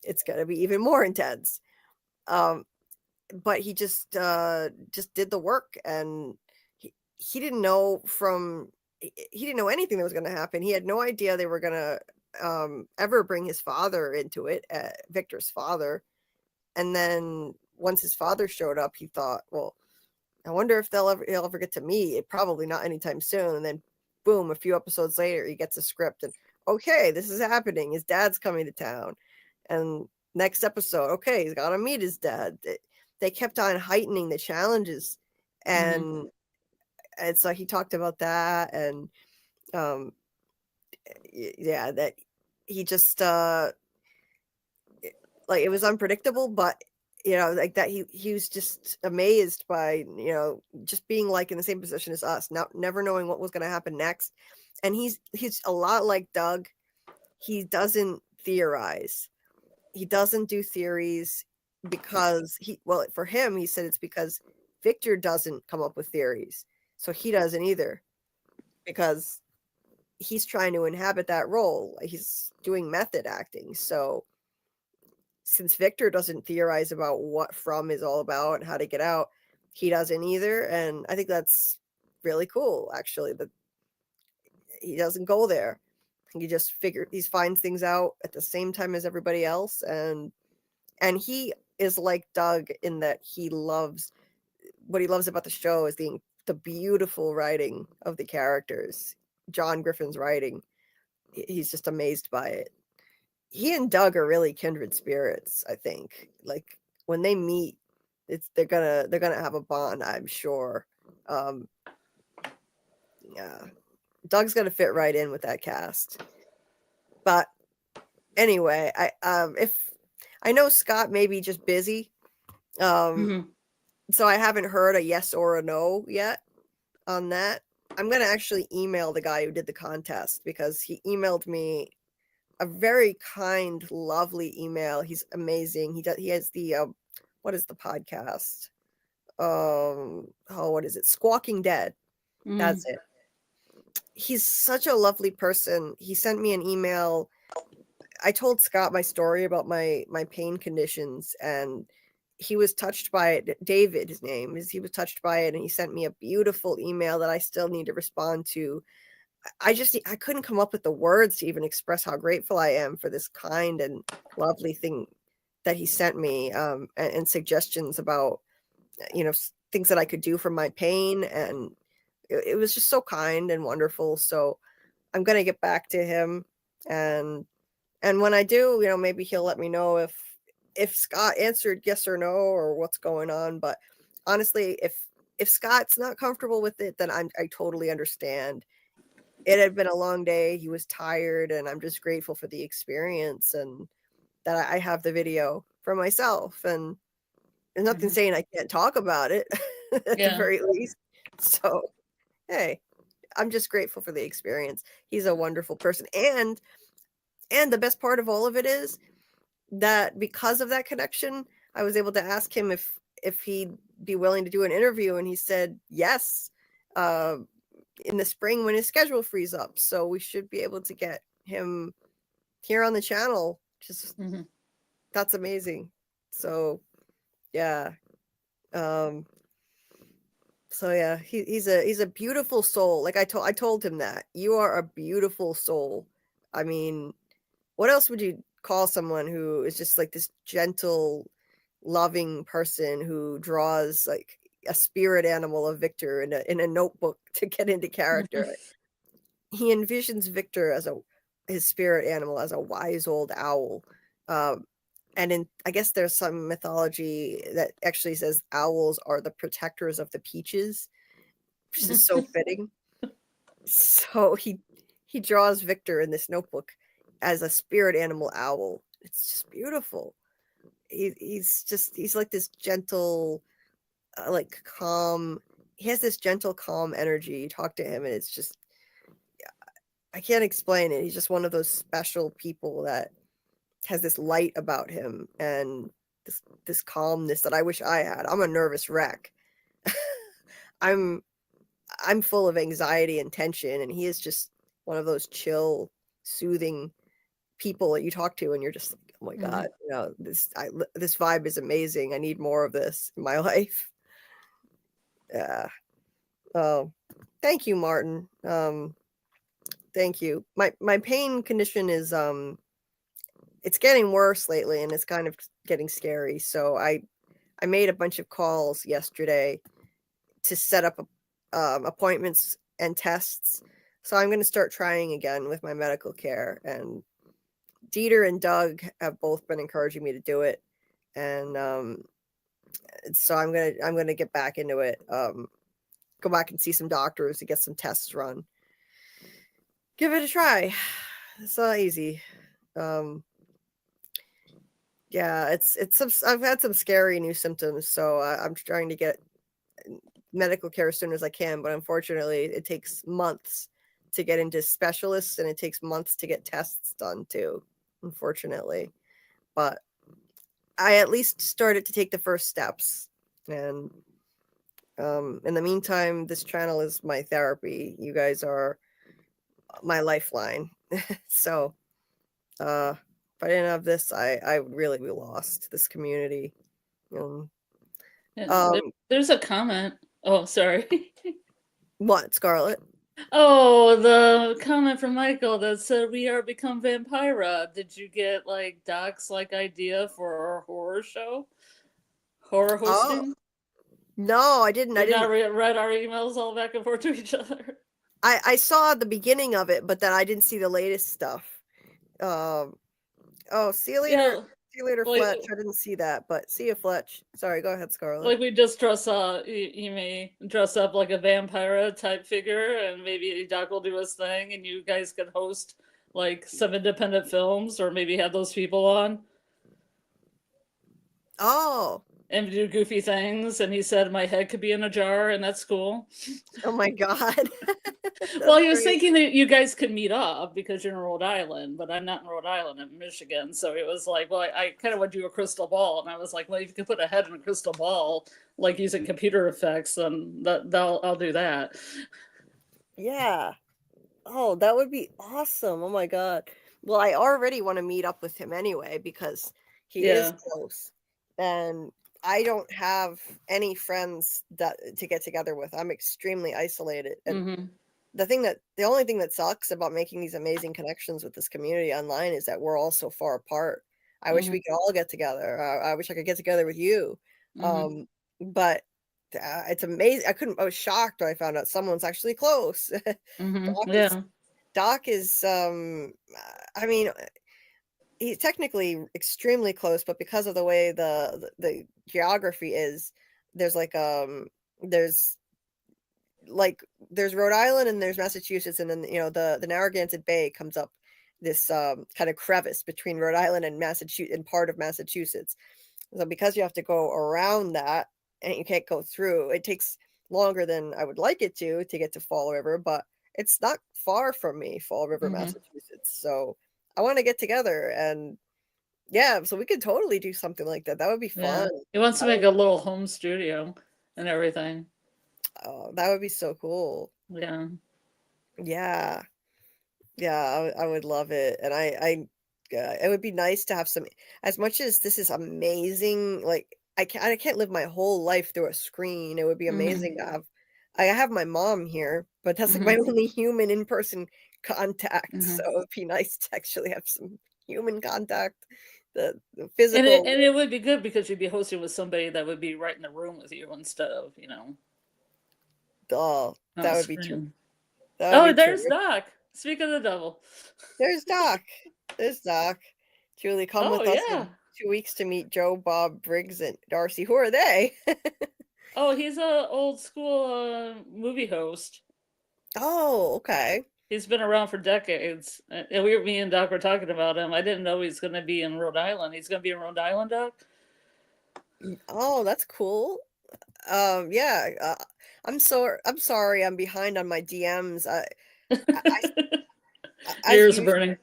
It's going to be even more intense. But he just did the work, and he didn't know anything that was going to happen. He had no idea they were going to ever bring his father into it, Victor's father. And then once his father showed up, he thought, well, I wonder if he'll ever get to meet it. Probably not anytime soon. And then boom, a few episodes later, he gets a script and okay, this is happening. His dad's coming to town. And next episode, okay, he's got to meet his dad. They kept on heightening the challenges. And so he talked about that. And yeah, that he just like it was unpredictable, but like that he was just amazed by just being like in the same position as us, never knowing what was going to happen next. And he's a lot like Doug. He doesn't theorize. He doesn't do theories because for him, he said it's because Victor doesn't come up with theories. So he doesn't either, because he's trying to inhabit that role. He's doing method acting. So since Victor doesn't theorize about what From is all about and how to get out, he doesn't either. And I think that's really cool, actually, that he doesn't go there. He just he finds things out at the same time as everybody else. And he is like Doug in that what he loves about the show is the beautiful writing of the characters. John Griffin's writing, he's just amazed by it. He and Doug are really kindred spirits, I think. Like when they meet, they're gonna have a bond, I'm sure. Yeah, Doug's gonna fit right in with that cast. But anyway, I know Scott may be just busy, so I haven't heard a yes or a no yet on that. I'm gonna actually email the guy who did the contest, because he emailed me a very kind, lovely email. He's amazing. He has the what is the podcast? What is it? Squawking Dead. That's it. He's such a lovely person. He sent me an email. I told Scott my story about my pain conditions, and he was touched by it. David, his name is. He was touched by it, and he sent me a beautiful email that I still need to respond to. I couldn't come up with the words to even express how grateful I am for this kind and lovely thing that he sent me, and suggestions about, things that I could do for my pain. And it was just so kind and wonderful. So I'm going to get back to him. And when I do, maybe he'll let me know if Scott answered yes or no, or what's going on. But honestly, if Scott's not comfortable with it, then I totally understand. It had been a long day. He was tired, and I'm just grateful for the experience, and that I have the video for myself. And there's nothing saying I can't talk about it at the very least. So, hey, I'm just grateful for the experience. He's a wonderful person. And the best part of all of it is that because of that connection, I was able to ask him if he'd be willing to do an interview, and he said yes. In the spring when his schedule frees up. So we should be able to get him here on the channel. Just that's amazing. So yeah. So yeah, he's a beautiful soul. Like I told him that you are a beautiful soul. I mean, what else would you call someone who is just like this gentle, loving person who draws like a spirit animal of Victor in a notebook to get into character? He envisions Victor as his spirit animal as a wise old owl. And I guess there's some mythology that actually says owls are the protectors of the peaches, which is so fitting. So he draws Victor in this notebook as a spirit animal owl. It's just beautiful. He's like this gentle, like calm. He has this gentle, calm energy. You talk to him, and it's just, I can't explain it. He's just one of those special people that has this light about him, and this calmness that I wish I had. I'm a nervous wreck. I'm full of anxiety and tension, and he is just one of those chill, soothing people that you talk to, and you're just like, oh my God, this vibe is amazing. I need more of this in my life. Yeah. Oh, thank you, Martin. Thank you. My pain condition is it's getting worse lately, and it's kind of getting scary. So I made a bunch of calls yesterday to set up appointments and tests. So I'm going to start trying again with my medical care, and Dieter and Doug have both been encouraging me to do it. And so I'm gonna get back into it. Go back and see some doctors to get some tests run. give it a try. It's not easy. Yeah, I've had some scary new symptoms, so I'm trying to get medical care as soon as I can, but unfortunately it takes months to get into specialists, and it takes months to get tests done too, unfortunately. But I at least started to take the first steps, and in the meantime, this channel is my therapy. You guys are my lifeline. So if I didn't have this, I would really be lost, this community. There's a comment. Oh, sorry. What, Scarlet? Oh, the comment from Michael that said we are become Vampira. Did you get like Doc's like idea for our horror show? Horror hosting? No, I didn't. I didn't read our emails all back and forth to each other. I saw the beginning of it, but then I didn't see the latest stuff. Oh, see you later. Yeah. See you later, Like, Fletch. I didn't see that, but see you, Fletch. Sorry, go ahead, Scarlet. Like we just dress up, you may dress up like a vampire type figure, and maybe Doc will do his thing, and you guys can host like some independent films, or maybe have those people on. Oh. And do goofy things, and he said my head could be in a jar, and that's cool. Oh my God. Well, he was thinking that you guys could meet up because you're in Rhode Island, but I'm not in Rhode Island, I'm in Michigan. So it was like, well, I kind of want to do a crystal ball, and I was like, well, if you can put a head in a crystal ball, like using computer effects, then I'll do that. Yeah. Oh, that would be awesome. Oh my God. Well, I already want to meet up with him anyway because he is close, and I don't have any friends to get together with. I'm extremely isolated, and the only thing that sucks about making these amazing connections with this community online is that we're all so far apart. I wish we could all get together. I wish I could get together with you. But it's amazing. I was shocked when I found out someone's actually close. Doc is I mean, he's technically extremely close, but because of the way the geography is, there's Rhode Island and there's Massachusetts, and then the Narragansett Bay comes up this kind of crevice between Rhode Island and Massachusetts, and part of Massachusetts. So because you have to go around that and you can't go through, it takes longer than I would like it to get to Fall River, but it's not far from me, Fall River, Massachusetts. So I want to get together, and so we could totally do something like that. That would be fun. He wants to make a little home studio and everything. Oh, that would be so cool. Yeah. I would love it. And it would be nice to have some, as much as this is amazing, like I can't live my whole life through a screen. It would be amazing to have, I have my mom here, but that's like my only human in-person contact. So it would be nice to actually have some human contact, the physical. And it would be good because you'd be hosting with somebody that would be right in the room with you instead of, Oh, that would be true. There's Doc. Speak of the devil. There's Doc. Julie, come with us in 2 weeks to meet Joe, Bob, Briggs, and Darcy. Who are they? Oh, he's a old school movie host. Oh, okay. He's been around for decades. And me and Doc were talking about him. I didn't know he's going to be in Rhode Island. He's going to be in Rhode Island, Doc? Oh, that's cool. I'm sorry I'm behind on my DMs. Ears are burning.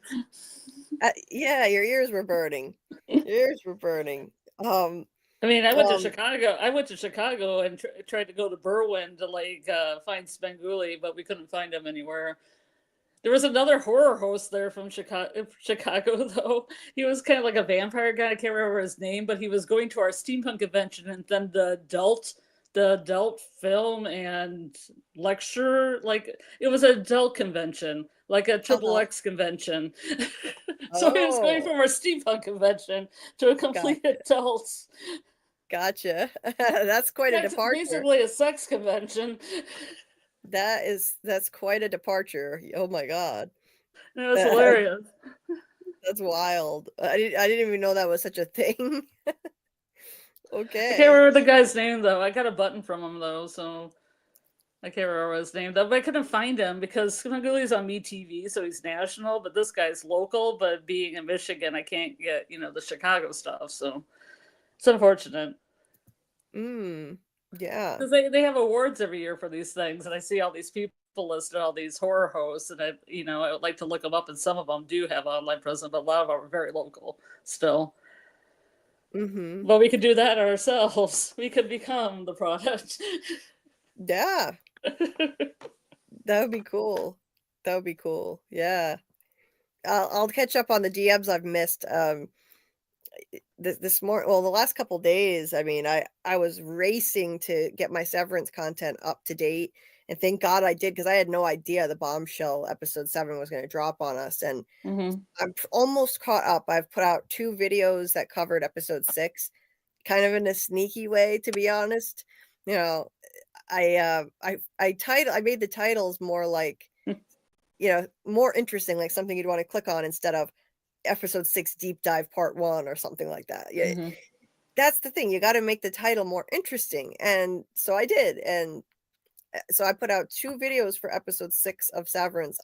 Yeah, your ears were burning. I mean, I went to Chicago. I went to Chicago and tried to go to Berwyn to find Spenguli, but we couldn't find him anywhere. There was another horror host there from Chicago, though. He was kind of like a vampire guy. I can't remember his name, but he was going to our steampunk convention, and then the adult film and lecture, like it was an adult convention, like a XXX convention. So he was going from our steampunk convention to a complete adults. Gotcha. That's quite a departure. Basically a sex convention. That's quite a departure. Oh my God. It was hilarious. That's wild. I didn't even know that was such a thing. Okay. I can't remember the guy's name though. I got a button from him though, so I can't remember his name though, but I couldn't find him because Spenguli's on MeTV, so he's national, but this guy's local. But being in Michigan, I can't get the Chicago stuff, so it's unfortunate. Yeah. Because they have awards every year for these things, and I see all these people listed, all these horror hosts, and I would like to look them up, and some of them do have online presence, but a lot of them are very local still. But we could do that ourselves. We could become the product. Yeah. That would be cool. That would be cool. Yeah. I'll catch up on the DMs I've missed. This morning, well, the last couple days, I mean, I was racing to get my Severance content up to date, and thank God I did, because I had no idea the bombshell episode 7 was going to drop on us, and I'm almost caught up. I've put out 2 videos that covered episode 6, kind of in a sneaky way, to be honest. You know, I made the titles more like, more interesting, like something you'd want to click on instead of episode 6 deep dive part 1 or something like that. Yeah. That's the thing. You got to make the title more interesting. And so I did. And so I put out 2 videos for episode 6 of Severance.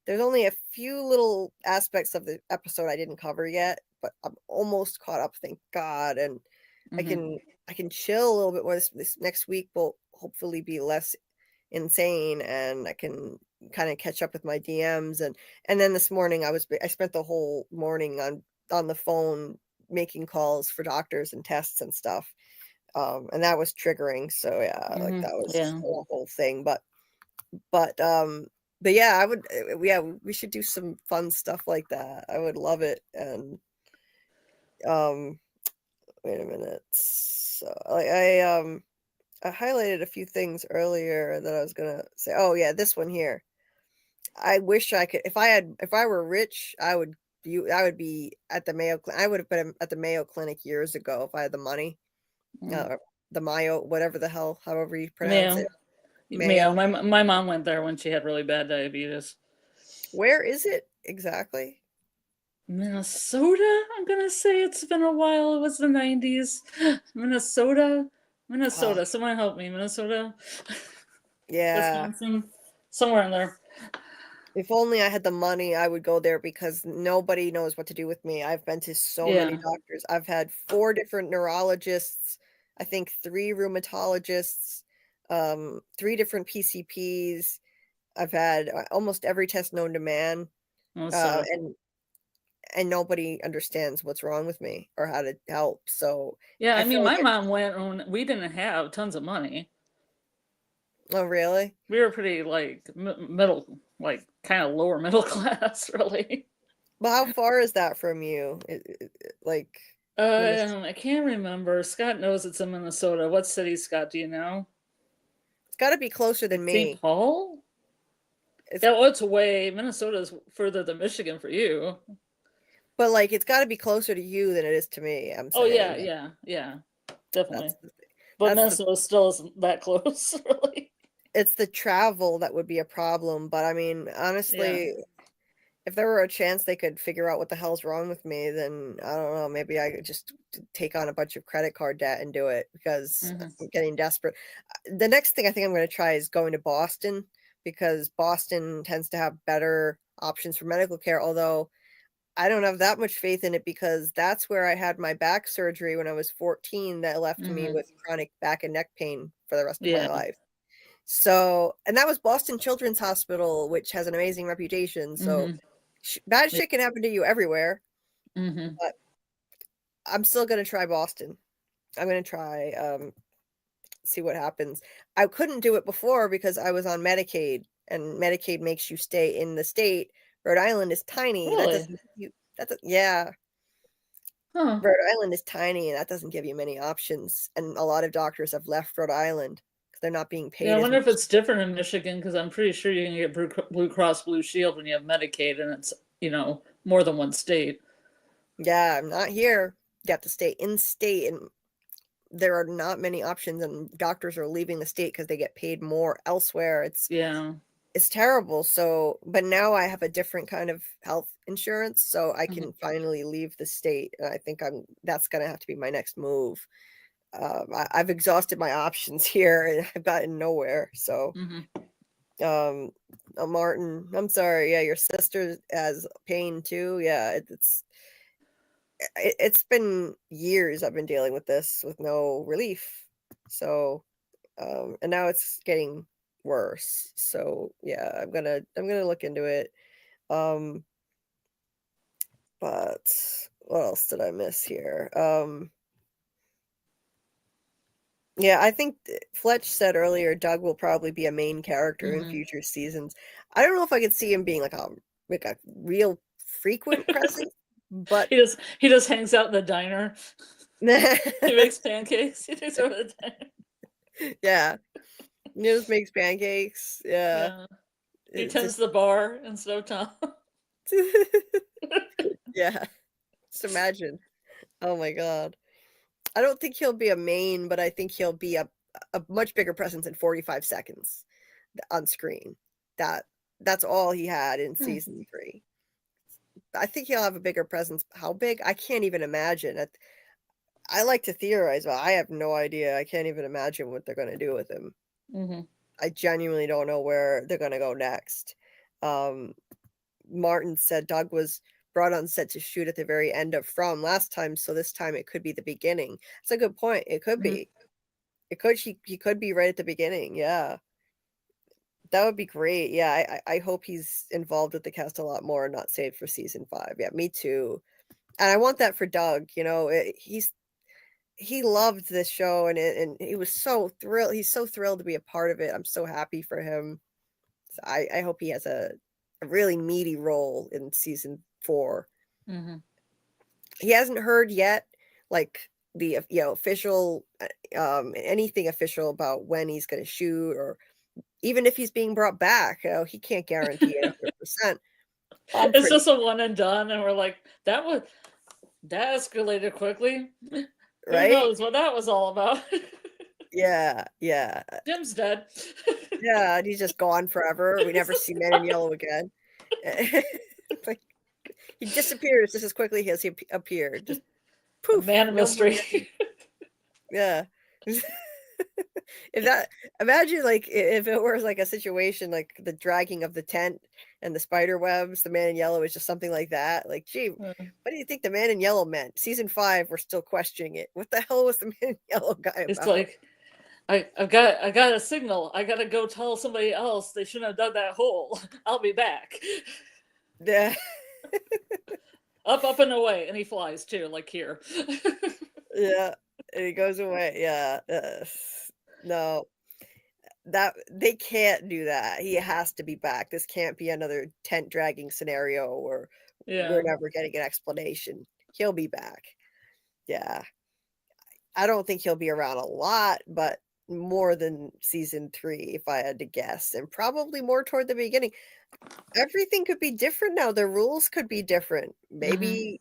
There's only a few little aspects of the episode I didn't cover yet, but I'm almost caught up, thank God. And I can chill a little bit more. This next week will hopefully be less insane, and I can kind of catch up with my DMs. And then this morning I spent the whole morning on the phone making calls for doctors and tests and stuff. And that was triggering. So yeah, like that was a whole thing. But yeah, we should do some fun stuff like that. I would love it. And wait a minute. So I highlighted a few things earlier that I was gonna say. Oh yeah, this one here. I wish I could. If I were rich, I would be at the Mayo. I would have been at the Mayo Clinic years ago if I had the money. The Mayo, whatever the hell, however you pronounce it. Mayo. My mom went there when she had really bad diabetes. Where is it exactly? Minnesota. I'm gonna say it's been a while. It was the 90s. Minnesota. Someone help me. Minnesota. Yeah. Wisconsin. Somewhere in there. If only I had the money, I would go there, because nobody knows what to do with me. I've been to so many doctors. I've had 4 different neurologists, I think 3 rheumatologists, 3 different PCPs. I've had almost every test known to man. And nobody understands what's wrong with me or how to help. So yeah, I mean, my mom went when we didn't have tons of money. Oh, really? We were pretty like middle, like kind of lower middle class, really. Well, how far is that from you? Like, I can't remember. Scott knows it's in Minnesota. What city, Scott? Do you know? It's got to be closer than me. St. Paul? It's way. Minnesota's further than Michigan for you. But like, it's got to be closer to you than it is to me. I'm saying. Oh yeah, definitely. But Minnesota still isn't that close, really. It's the travel that would be a problem. But I mean, honestly, if there were a chance they could figure out what the hell's wrong with me, then I don't know, maybe I could just take on a bunch of credit card debt and do it, because I'm getting desperate. The next thing I think I'm going to try is going to Boston, because Boston tends to have better options for medical care, although I don't have that much faith in it, because that's where I had my back surgery when I was 14 that left me with chronic back and neck pain for the rest of my life. So, and that was Boston Children's Hospital, which has an amazing reputation. So bad shit can happen to you everywhere. But I'm still going to try Boston. I'm going to try, see what happens. I couldn't do it before because I was on Medicaid, and Medicaid makes you stay in the state. Rhode Island is tiny. Really? Yeah. Rhode Island is tiny, and that doesn't give you many options. And a lot of doctors have left Rhode Island because they're not being paid. Yeah, I wonder if it's different in Michigan, because I'm pretty sure you can get Blue Cross Blue Shield when you have Medicaid, and it's more than one state. Yeah, not here. You have to stay in state, and there are not many options, and doctors are leaving the state because they get paid more elsewhere. It's terrible. So, but now I have a different kind of health insurance, so I can finally leave the state. And I think that's going to have to be my next move. I've exhausted my options here, and I've gotten nowhere. So, Martin, I'm sorry. Yeah, your sister has pain too. Yeah, it's been years I've been dealing with this with no relief. So, and now it's getting worse. So yeah, I'm gonna look into it. But what else did I miss here? Yeah, I think Fletch said earlier Doug will probably be a main character in future seasons. I don't know if I could see him being like a real frequent presence, but he just hangs out in the diner. He makes pancakes. He takes over the diner. Yeah. He just makes pancakes. Yeah. He tends the bar instead of Tom. Yeah. Just imagine. Oh my god. I don't think he'll be a main, but I think he'll be a much bigger presence in 45 seconds on screen. That's all he had in season 3. I think he'll have a bigger presence. How big? I can't even imagine. I like to theorize, but I have no idea. I can't even imagine what they're going to do with him. I genuinely don't know where they're going to go next. Martin said Doug was brought on set to shoot at the very end of From last time, so this time it could be the beginning. That's a good point. It could be. It could. He could be right at the beginning. Yeah. That would be great. Yeah, I hope he's involved with the cast a lot more and not saved for season 5. Yeah, me too. And I want that for Doug. You know, he loved this show and he was so thrilled. He's so thrilled to be a part of it. I'm so happy for him. So I hope he has a really meaty role in season 4. He hasn't heard yet, like the official anything official about when he's going to shoot, or even if he's being brought back. He can't guarantee it 100%. It's just a one and done, and we're like, that escalated quickly. Right? Who knows what that was all about? Yeah. Jim's dead. Yeah, and he's just gone forever. We never see Man in Yellow again. Like, he disappears just as quickly as he appeared. Just poof. Man of mystery. Yeah. Imagine like if it was like a situation like the dragging of the tent and the spider webs, the Man in Yellow is just something like that. Like, gee, what do you think the Man in Yellow meant? Season 5, we're still questioning it. What the hell was the Man in Yellow guy about? It's like, I got a signal. I gotta go tell somebody else they shouldn't have dug that hole. I'll be back. Yeah. Up and away, and he flies too, like here. Yeah, and he goes away. Yeah. No, that they can't do that. He has to be back. This can't be another tent dragging scenario or we're never getting an explanation. He'll be back. Yeah. I don't think he'll be around a lot, but more than season 3, if I had to guess, and probably more toward the beginning. Everything could be different now. The rules could be different. Maybe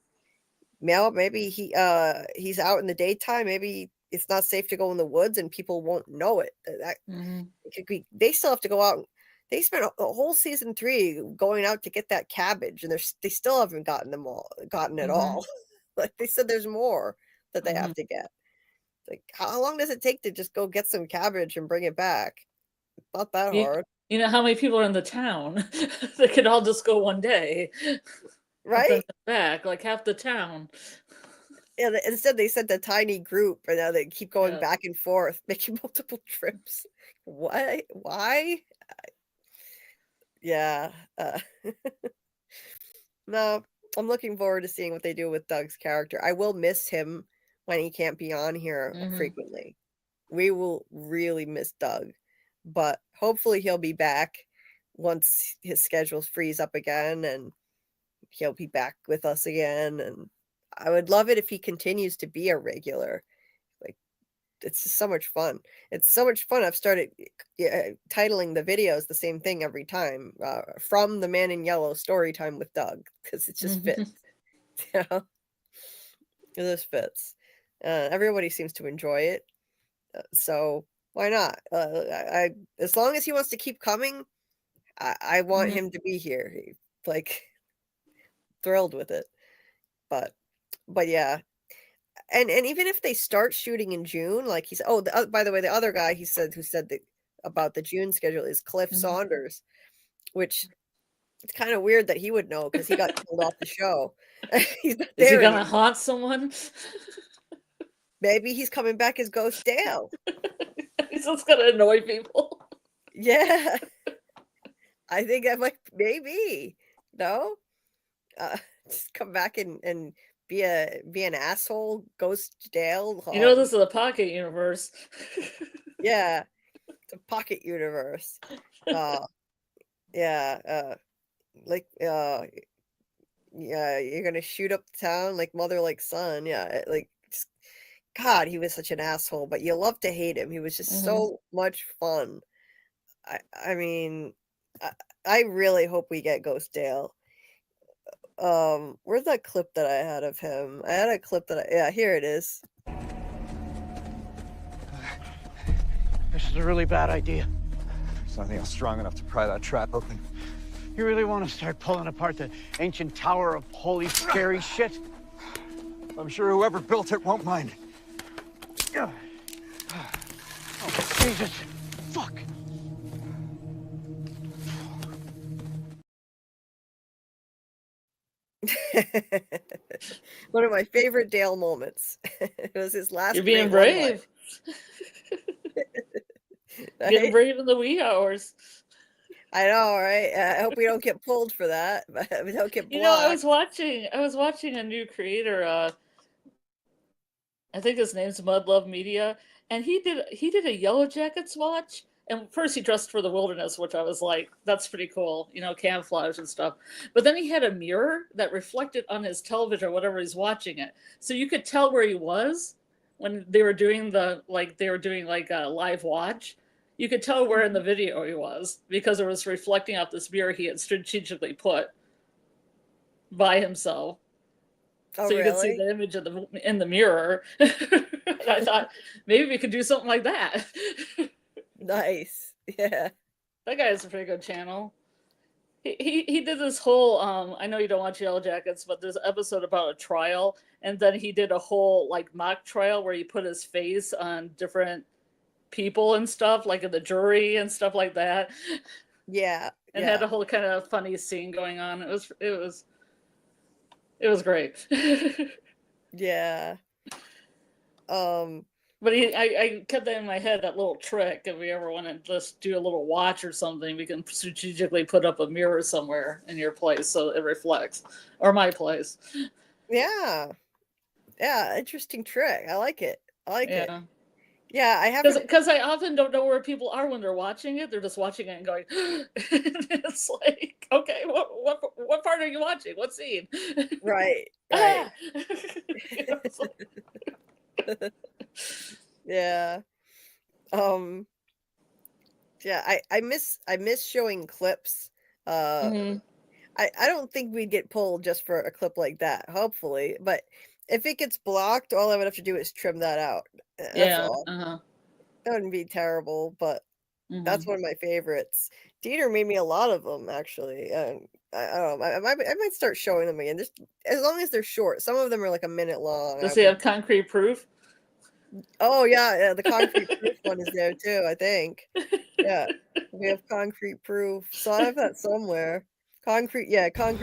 he's out in the daytime. Maybe it's not safe to go in the woods and people won't know it. That it could be. They still have to go out. They spent a whole season 3 going out to get that cabbage, and they still haven't gotten it all. Like they said, there's more that they have to get. Like, how long does it take to just go get some cabbage and bring it back? It's not that hard. You know how many people are in the town? They could all just go one day. Right? Bring them back, like half the town. Yeah, instead they sent a tiny group, and now they keep going back and forth, making multiple trips. What? Why? Yeah. No, I'm looking forward to seeing what they do with Doug's character. I will miss him when he can't be on here frequently. We will really miss Doug, but hopefully he'll be back once his schedule frees up again, and he'll be back with us again. And I would love it if he continues to be a regular. Like, it's just so much fun. It's so much fun. I've started titling the videos the same thing every time. From the Man in Yellow story time with Doug, because it just fits. You know? It just fits. Everybody seems to enjoy it. So why not? As long as he wants to keep coming, I want him to be here. Like, thrilled with it. But yeah, and even if they start shooting in June, like he's by the way, the other guy who said that about the June schedule is Cliff Saunders, which it's kind of weird that he would know because he got killed off the show. He's not Is he there gonna anymore. haunt someone? Maybe he's coming back as Ghost Dale. He's just gonna annoy people. Yeah. I think I'm like, maybe. No? Just come back and be an asshole, Ghost Dale. You know, this is a pocket universe. Yeah. It's a pocket universe. Yeah. Yeah, you're gonna shoot up the town like mother like son. Yeah, God, he was such an asshole, but you love to hate him. He was just so much fun. I mean, I really hope we get Ghost Dale. Where's that clip that I had of him? I had a clip yeah, here it is. This is a really bad idea. There's nothing else strong enough to pry that trap open. You really want to start pulling apart the ancient tower of holy scary shit? I'm sure whoever built it won't mind. Oh, Jesus. Fuck. One of my favorite Dale moments. It was his last. You're being brave. Getting brave in the wee hours. I know, right? I hope we don't get pulled for that. We don't get blocked. You know, I was watching a new creator. I think his name's Mud Love Media, and he did a Yellowjackets watch. And first he dressed for the wilderness, which I was like, that's pretty cool, you know, camouflage and stuff. But then he had a mirror that reflected on his television or whatever he's watching it. So you could tell where he was when they were doing a live watch. You could tell where in the video he was because it was reflecting off this mirror he had strategically put by himself. Oh, so you could see the image in the mirror. And I thought maybe we could do something like that. Nice. Yeah. That guy has a pretty good channel. He did this whole I know you don't watch Yellowjackets, but there's an episode about a trial, and then he did a whole like mock trial where he put his face on different people and stuff, like in the jury and stuff like that. Yeah. And had a whole kind of funny scene going on. It was great. Yeah. But I kept that in my head, that little trick. If we ever want to just do a little watch or something, we can strategically put up a mirror somewhere in your place so it reflects, or my place. Yeah. Yeah. Interesting trick. I like it. it. Yeah. Yeah, I have because I often don't know where people are when they're watching it. They're just watching it and going, it's like, okay, what part are you watching? What scene? Right. Right. Yeah. Yeah, I miss showing clips. I don't think we'd get pulled just for a clip like that, hopefully. But if it gets blocked, all I would have to do is trim that out. That's all. That wouldn't be terrible, but that's one of my favorites. Dieter made me a lot of them, actually. I don't know. I might start showing them again, just as long as they're short. Some of them are like a minute long. Does he have concrete proof? Oh yeah, the concrete proof one is there too, I think. Yeah, we have concrete proof. So I have that somewhere. Concrete.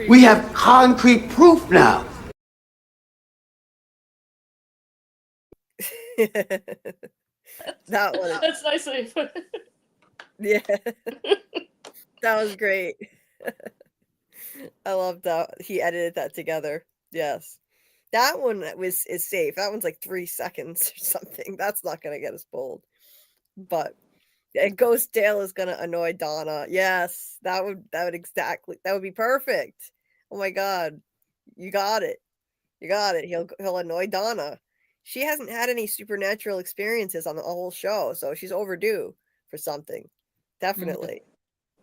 We have concrete proof now. That one. That's nicely put. Yeah, that was great. I love that he edited that together. Yes, that one is safe. That one's like 3 seconds or something. That's not gonna get us pulled. But Ghost Dale is gonna annoy Donna. Yes, that would be perfect. Oh my god, you got it. You got it. He'll annoy Donna. She hasn't had any supernatural experiences on the whole show, so she's overdue for something. Definitely.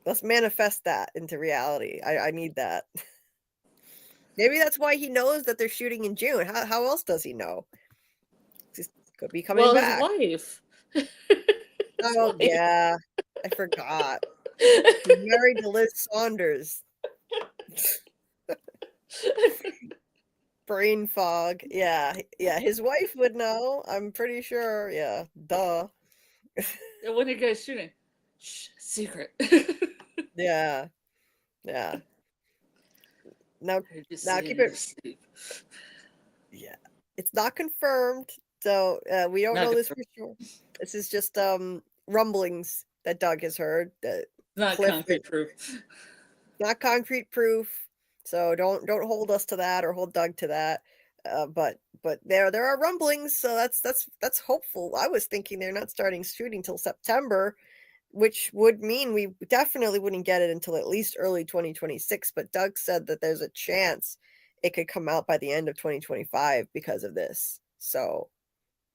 Let's manifest that into reality. I need that. Maybe that's why he knows that they're shooting in June. How else does he know? He could be coming back. His wife. Oh yeah, I forgot. He's married to Liz Saunders. Brain fog. Yeah. Yeah. His wife would know. I'm pretty sure. Yeah. Duh. And when are you guys shooting? Shh, secret. Yeah. Yeah. Now, Heard you now say keep in your it. sleep. Yeah. It's not confirmed. So we don't Not know this confirmed. for sure. This is just rumblings that Doug has heard. That Not Cliff concrete proof. not concrete proof. So don't hold us to that or hold Doug to that. But there are rumblings, so that's hopeful. I was thinking they're not starting shooting till September, which would mean we definitely wouldn't get it until at least early 2026. But Doug said that there's a chance it could come out by the end of 2025 because of this. So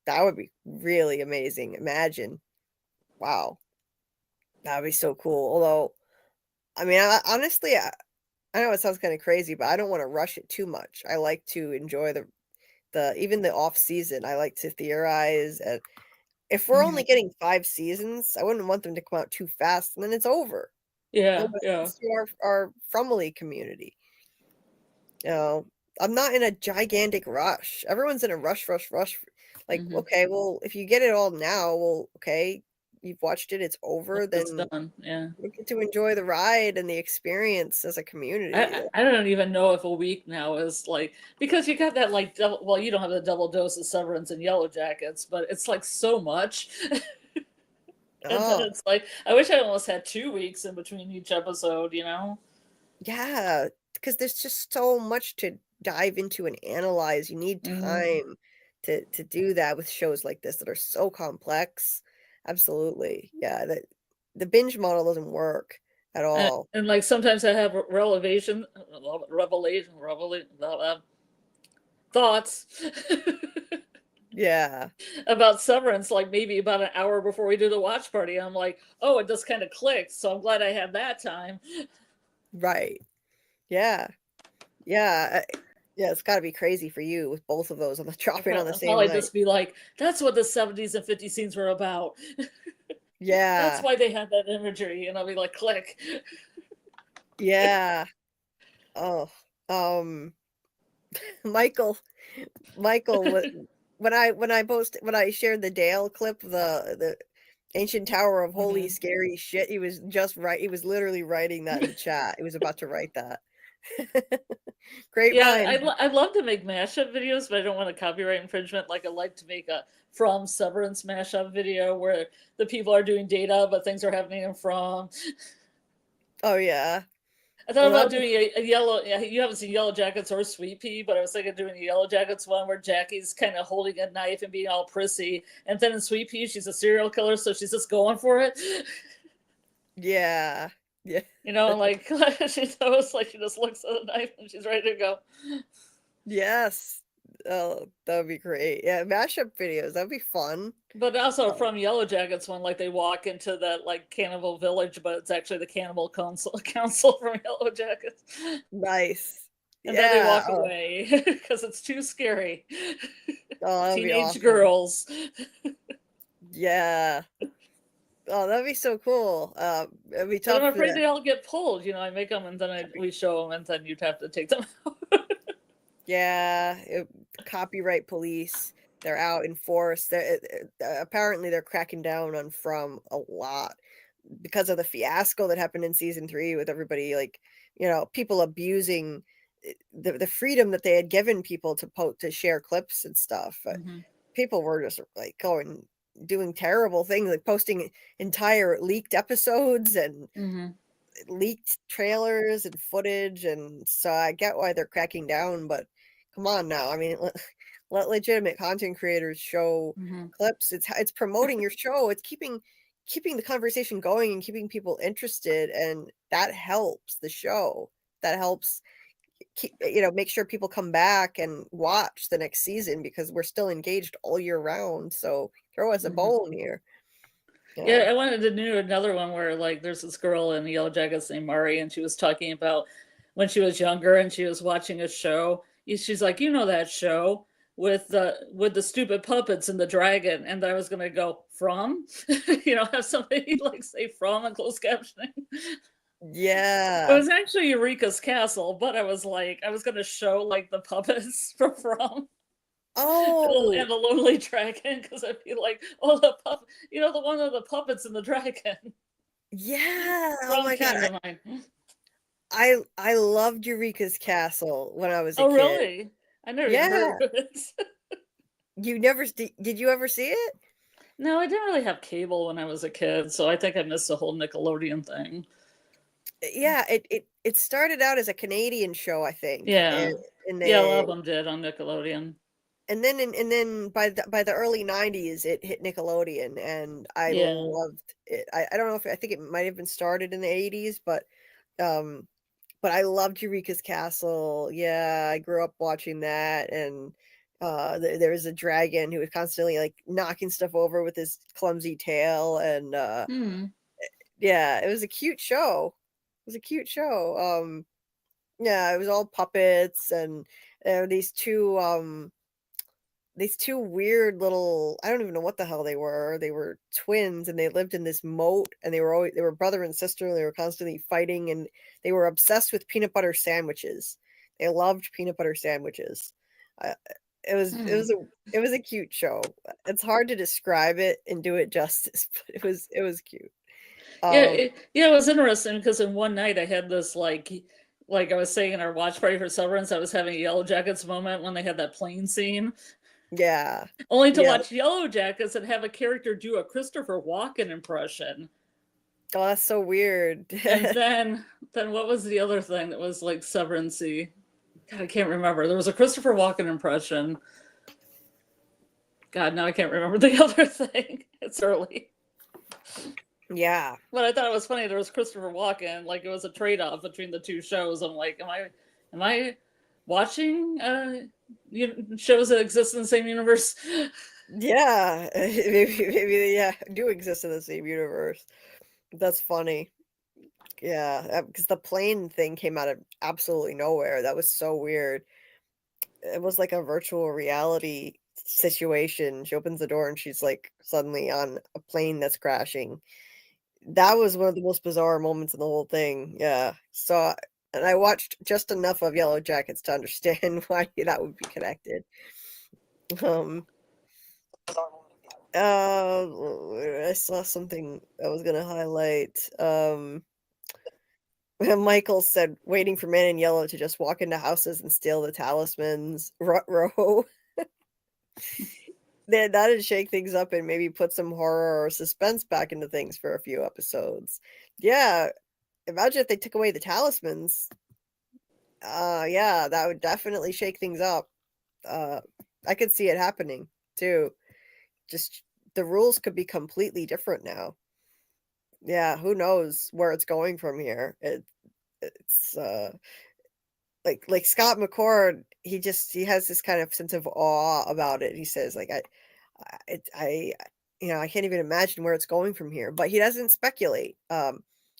that would be really amazing. Imagine. Wow. That would be so cool. Although, I mean, honestly, I know it sounds kind of crazy, but I don't want to rush it too much. I like to enjoy the even the off season. I like to theorize, and if we're only getting 5 seasons, I wouldn't want them to come out too fast and then it's over. Yeah, Nobody yeah. listens to our Fromely community. You know, I'm not in a gigantic rush. Everyone's in a rush. Like, okay, well, if you get it all now, well, okay, you've watched it, it's over, It's then done. Yeah. we get to enjoy the ride and the experience as a community. I don't even know if a week now is like, because you got that like double, well, you don't have the double dose of Severance and Yellowjackets, but it's like so much. And then Oh, it's like, I wish I almost had 2 weeks in between each episode, you know? yeah, because there's just so much to dive into and analyze. You need time to do that with shows like this that are so complex. Absolutely. Yeah, the binge model doesn't work at all. And like sometimes I have thoughts Yeah, about Severance, like maybe about an hour before we do the watch party. I'm like, oh, it just kind of clicked. So I'm glad I had that time. right. Yeah. Yeah. Yeah, it's got to be crazy for you with both of those on the dropping on the I'll same probably night. just be like, that's what the 70s and 50s scenes were about. Yeah. That's why they had that imagery. And I'll be like, click. Yeah. Oh, Michael, when I shared the Dale clip, the ancient tower of holy scary shit, he was just right. He was literally writing that in the chat. He was about to write that. Great Yeah, mind. I'd love to make mashup videos, but I don't want a copyright infringement. Like, I'd like to make a From Severance mashup video where the people are doing data, but things are happening in From. Oh yeah. I thought Well, about doing a yellow. You haven't seen Yellowjackets or Sweet Pea, but I was thinking of doing a Yellowjackets one where Jackie's kind of holding a knife and being all prissy, and then in Sweet Pea she's a serial killer, so she's just going for it. yeah. Yeah. You know, like she's almost like she just looks at the knife and she's ready to go. Yes. Oh, that would be great. Yeah, mashup videos. That'd be fun. But also From Yellowjackets one, like they walk into that like cannibal village, but it's actually the cannibal council from Yellowjackets. Nice. And then they walk Yeah. away because it's too scary. Oh, that'd be Teenage awesome. girls. Yeah. Oh, that'd be so cool. It'd be But tough. I'm afraid they all get pulled. You know, I make them and then we show them, and then you'd have to take them out. Yeah, copyright police. They're out in force. Apparently they're cracking down on From a lot because of the fiasco that happened in season 3 with everybody, like, you know, people abusing the freedom that they had given people to share clips and stuff. People were just like doing terrible things, like posting entire leaked episodes and leaked trailers and footage, and so I get why they're cracking down, but come on now. I mean, let legitimate content creators show clips. It's promoting your show. It's keeping the conversation going and keeping people interested, and that helps the show. That helps make sure people come back and watch the next season because we're still engaged all year round. So throw us a bone here. Yeah, I wanted to do another one where like there's this girl in Yellowjackets named Mari, and she was talking about when she was younger and she was watching a show. She's like, you know that show with the stupid puppets and the dragon, and I was gonna go From, have somebody like say From in closed captioning. Yeah. It was actually Eureka's Castle, but I was going to show like the puppets from Oh, and the Lonely Dragon because I feel like, oh, the puppet, the one of the puppets in the dragon. yeah. Oh From my God. came to mind. I loved Eureka's Castle when I was a Oh, kid. really? I never even Yeah. heard of it. You never did you ever see it? No, I didn't really have cable when I was a kid, so I think I missed the whole Nickelodeon thing. Yeah, it started out as a Canadian show, I think. Yeah. And Yeah, a lot they of them did on Nickelodeon. and then by the early 90s it hit Nickelodeon and I Yeah. loved it. I don't know if I think it might have been started in the 80s, but I loved Eureka's Castle. Yeah, I grew up watching that, and there was a dragon who was constantly like knocking stuff over with his clumsy tail, and yeah, it was a cute show. It was a cute show. Yeah, it was all puppets, and these two weird little, I don't even know what the hell they were. They were twins and they lived in this moat, and they were brother and sister, and they were constantly fighting, and they were obsessed with peanut butter sandwiches. They loved peanut butter sandwiches. It was a cute show. It's hard to describe it and do it justice, but it was cute. It was interesting because in one night I had this like I was saying in our watch party for Severance, I was having a Yellowjackets moment when they had that plane scene. Yeah. Only to Yeah. watch Yellowjackets and have a character do a Christopher Walken impression. Oh, that's so weird. And then what was the other thing that was like Severance-y? God, I can't remember. There was a Christopher Walken impression. God, now I can't remember the other thing. It's early. Yeah. But I thought it was funny. There was Christopher Walken. Like it was a trade-off between the two shows. I'm like, am I watching shows that exist in the same universe? Yeah. Maybe yeah, do exist in the same universe. That's funny. Yeah, because the plane thing came out of absolutely nowhere. That was so weird. It was like a virtual reality situation. She opens the door and she's like suddenly on a plane that's crashing. That was one of the most bizarre moments in the whole thing. Yeah. So, and I watched just enough of Yellowjackets to understand why that would be connected. I saw something I was gonna highlight. Michael said, "Waiting for Men in Yellow to just walk into houses and steal the talismans." Ruh-roh. That'd shake things up and maybe put some horror or suspense back into things for a few episodes. Yeah, imagine if they took away the talismans. Yeah, that would definitely shake things up. I could see it happening too. Just the rules could be completely different now. Yeah, who knows where it's going from here. It's like Scott McCord, he has this kind of sense of awe about it. He says like I I can't even imagine where it's going from here, but he doesn't speculate.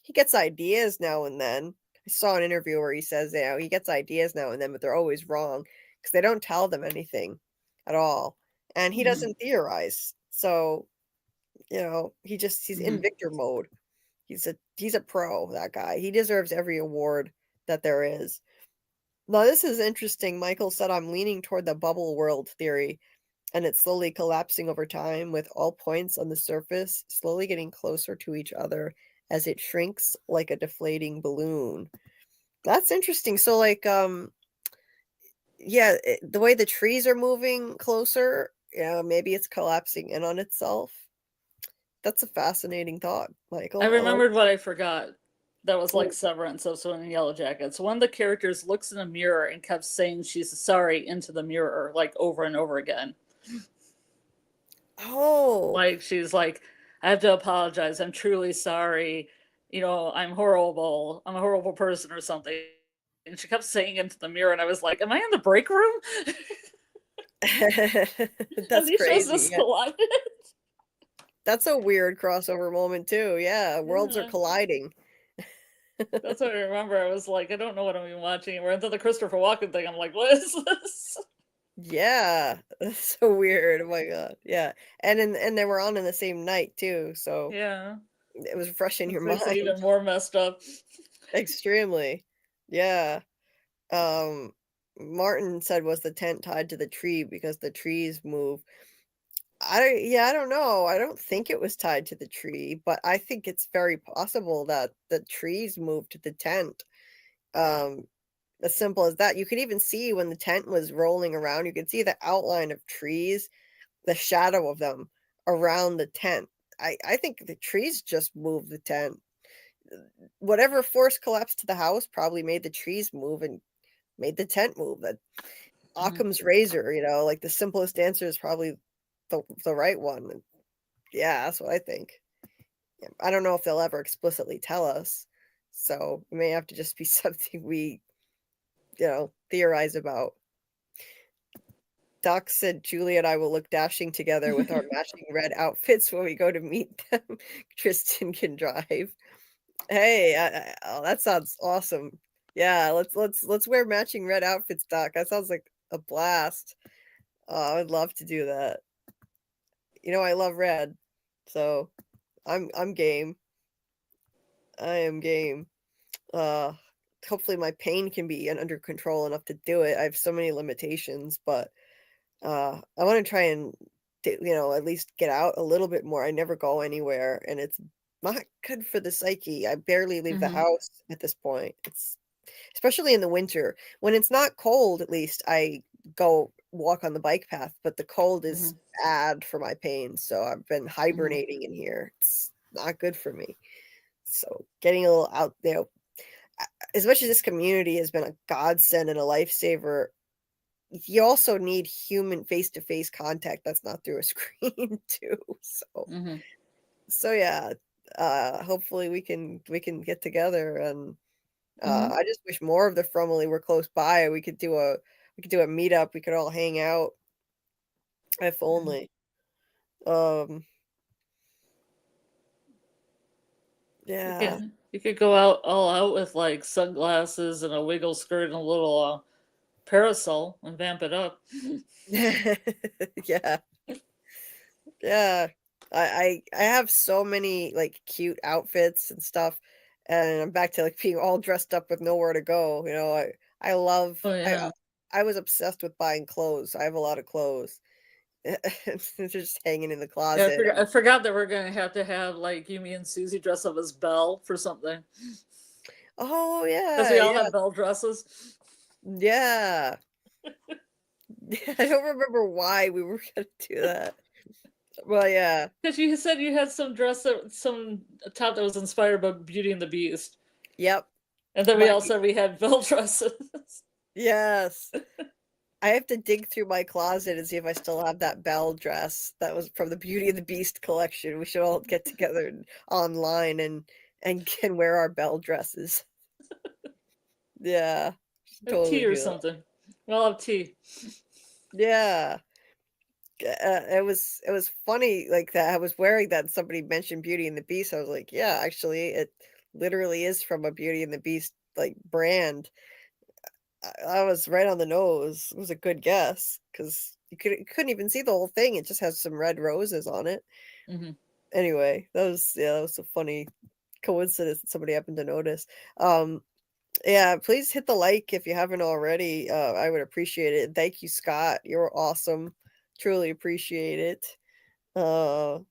He gets ideas now and then. I saw an interview where he says, he gets ideas now and then, but they're always wrong because they don't tell them anything at all. And he doesn't theorize. So, he's in Victor mode. He's a pro, that guy. He deserves every award that there is. Now, this is interesting. Michael said, I'm leaning toward the bubble world theory, and it's slowly collapsing over time with all points on the surface slowly getting closer to each other as it shrinks like a deflating balloon. That's interesting. So, like, the way the trees are moving closer, maybe it's collapsing in on itself. That's a fascinating thought, Michael. I remembered what I forgot. That was like Severance of Someone in Yellowjackets. One of the characters looks in a mirror and kept saying she's sorry into the mirror, like over and over again. Oh. Like she's like, I have to apologize. I'm truly sorry. I'm horrible. I'm a horrible person or something. And she kept saying into the mirror, and I was like, am I in the break room? That's crazy. Collided. That's a weird crossover moment too. Yeah, worlds are colliding. That's what I remember. I was like, I don't know what I'm even watching. We're into the Christopher Walken thing. I'm like, what is this? Yeah, that's so weird. Oh my god. Yeah, and they were on in the same night too. So yeah, it was fresh in your makes mind. it even more messed up. Extremely. Yeah. Martin said, was the tent tied to the tree because the trees move? I don't know. I don't think it was tied to the tree, but I think it's very possible that the trees moved the tent. Um, as simple as that. You could even see when the tent was rolling around, you could see the outline of trees, the shadow of them around the tent. I think the trees just moved the tent. Whatever force collapsed to the house probably made the trees move and made the tent move. That Occam's razor, like the simplest answer is probably the right one. Yeah, that's what I think. I don't know if they'll ever explicitly tell us, so it may have to just be something we, theorize about. Doc said Julie and I will look dashing together with our matching red outfits when we go to meet them. Tristan can drive. Hey, oh, that sounds awesome. Yeah, let's wear matching red outfits, Doc. That sounds like a blast. I would love to do that. I love red, so I'm game. I am game. Hopefully my pain can be under control enough to do it. I have so many limitations, but I want to try and at least get out a little bit more. I never go anywhere, and it's not good for the psyche. I barely leave the house at this point. It's especially in the winter when it's not cold. At least I go walk on the bike path, but the cold is bad for my pain. So I've been hibernating in here. It's not good for me. So getting a little out there, as much as this community has been a godsend and a lifesaver, you also need human face-to-face contact that's not through a screen too. So yeah, hopefully we can get together, and I just wish more of the Fromely were close by. We could do a meetup. We could all hang out. If only. Yeah. You could go all out with like sunglasses and a wiggle skirt and a little parasol and vamp it up. Yeah. Yeah. I have so many like cute outfits and stuff, and I'm back to like being all dressed up with nowhere to go. I love I was obsessed with buying clothes. I have a lot of clothes. They're just hanging in the closet. I forgot that we're gonna have to have like you, me, and Susie dress up as Belle for something. Oh yeah. Because we all have Belle dresses. Yeah. I don't remember why we were gonna do that. Well, yeah. Because you said you had some top that was inspired by Beauty and the Beast. Yep. And then we all said we had Belle dresses. Yes. I have to dig through my closet and see if I still have that Belle dress that was from the Beauty and the Beast collection. We should all get together online and can wear our Belle dresses. Yeah. Totally tea or something. We'll have tea. Yeah. It was funny like that. I was wearing that and somebody mentioned Beauty and the Beast. I was like, yeah, actually it literally is from a Beauty and the Beast like brand. I was right on the nose. It was a good guess because you couldn't even see the whole thing. It just has some red roses on it. Anyway, that was a funny coincidence that somebody happened to notice. Yeah, please hit the like if you haven't already. I would appreciate it. Thank you, Scott. You're awesome. Truly appreciate it.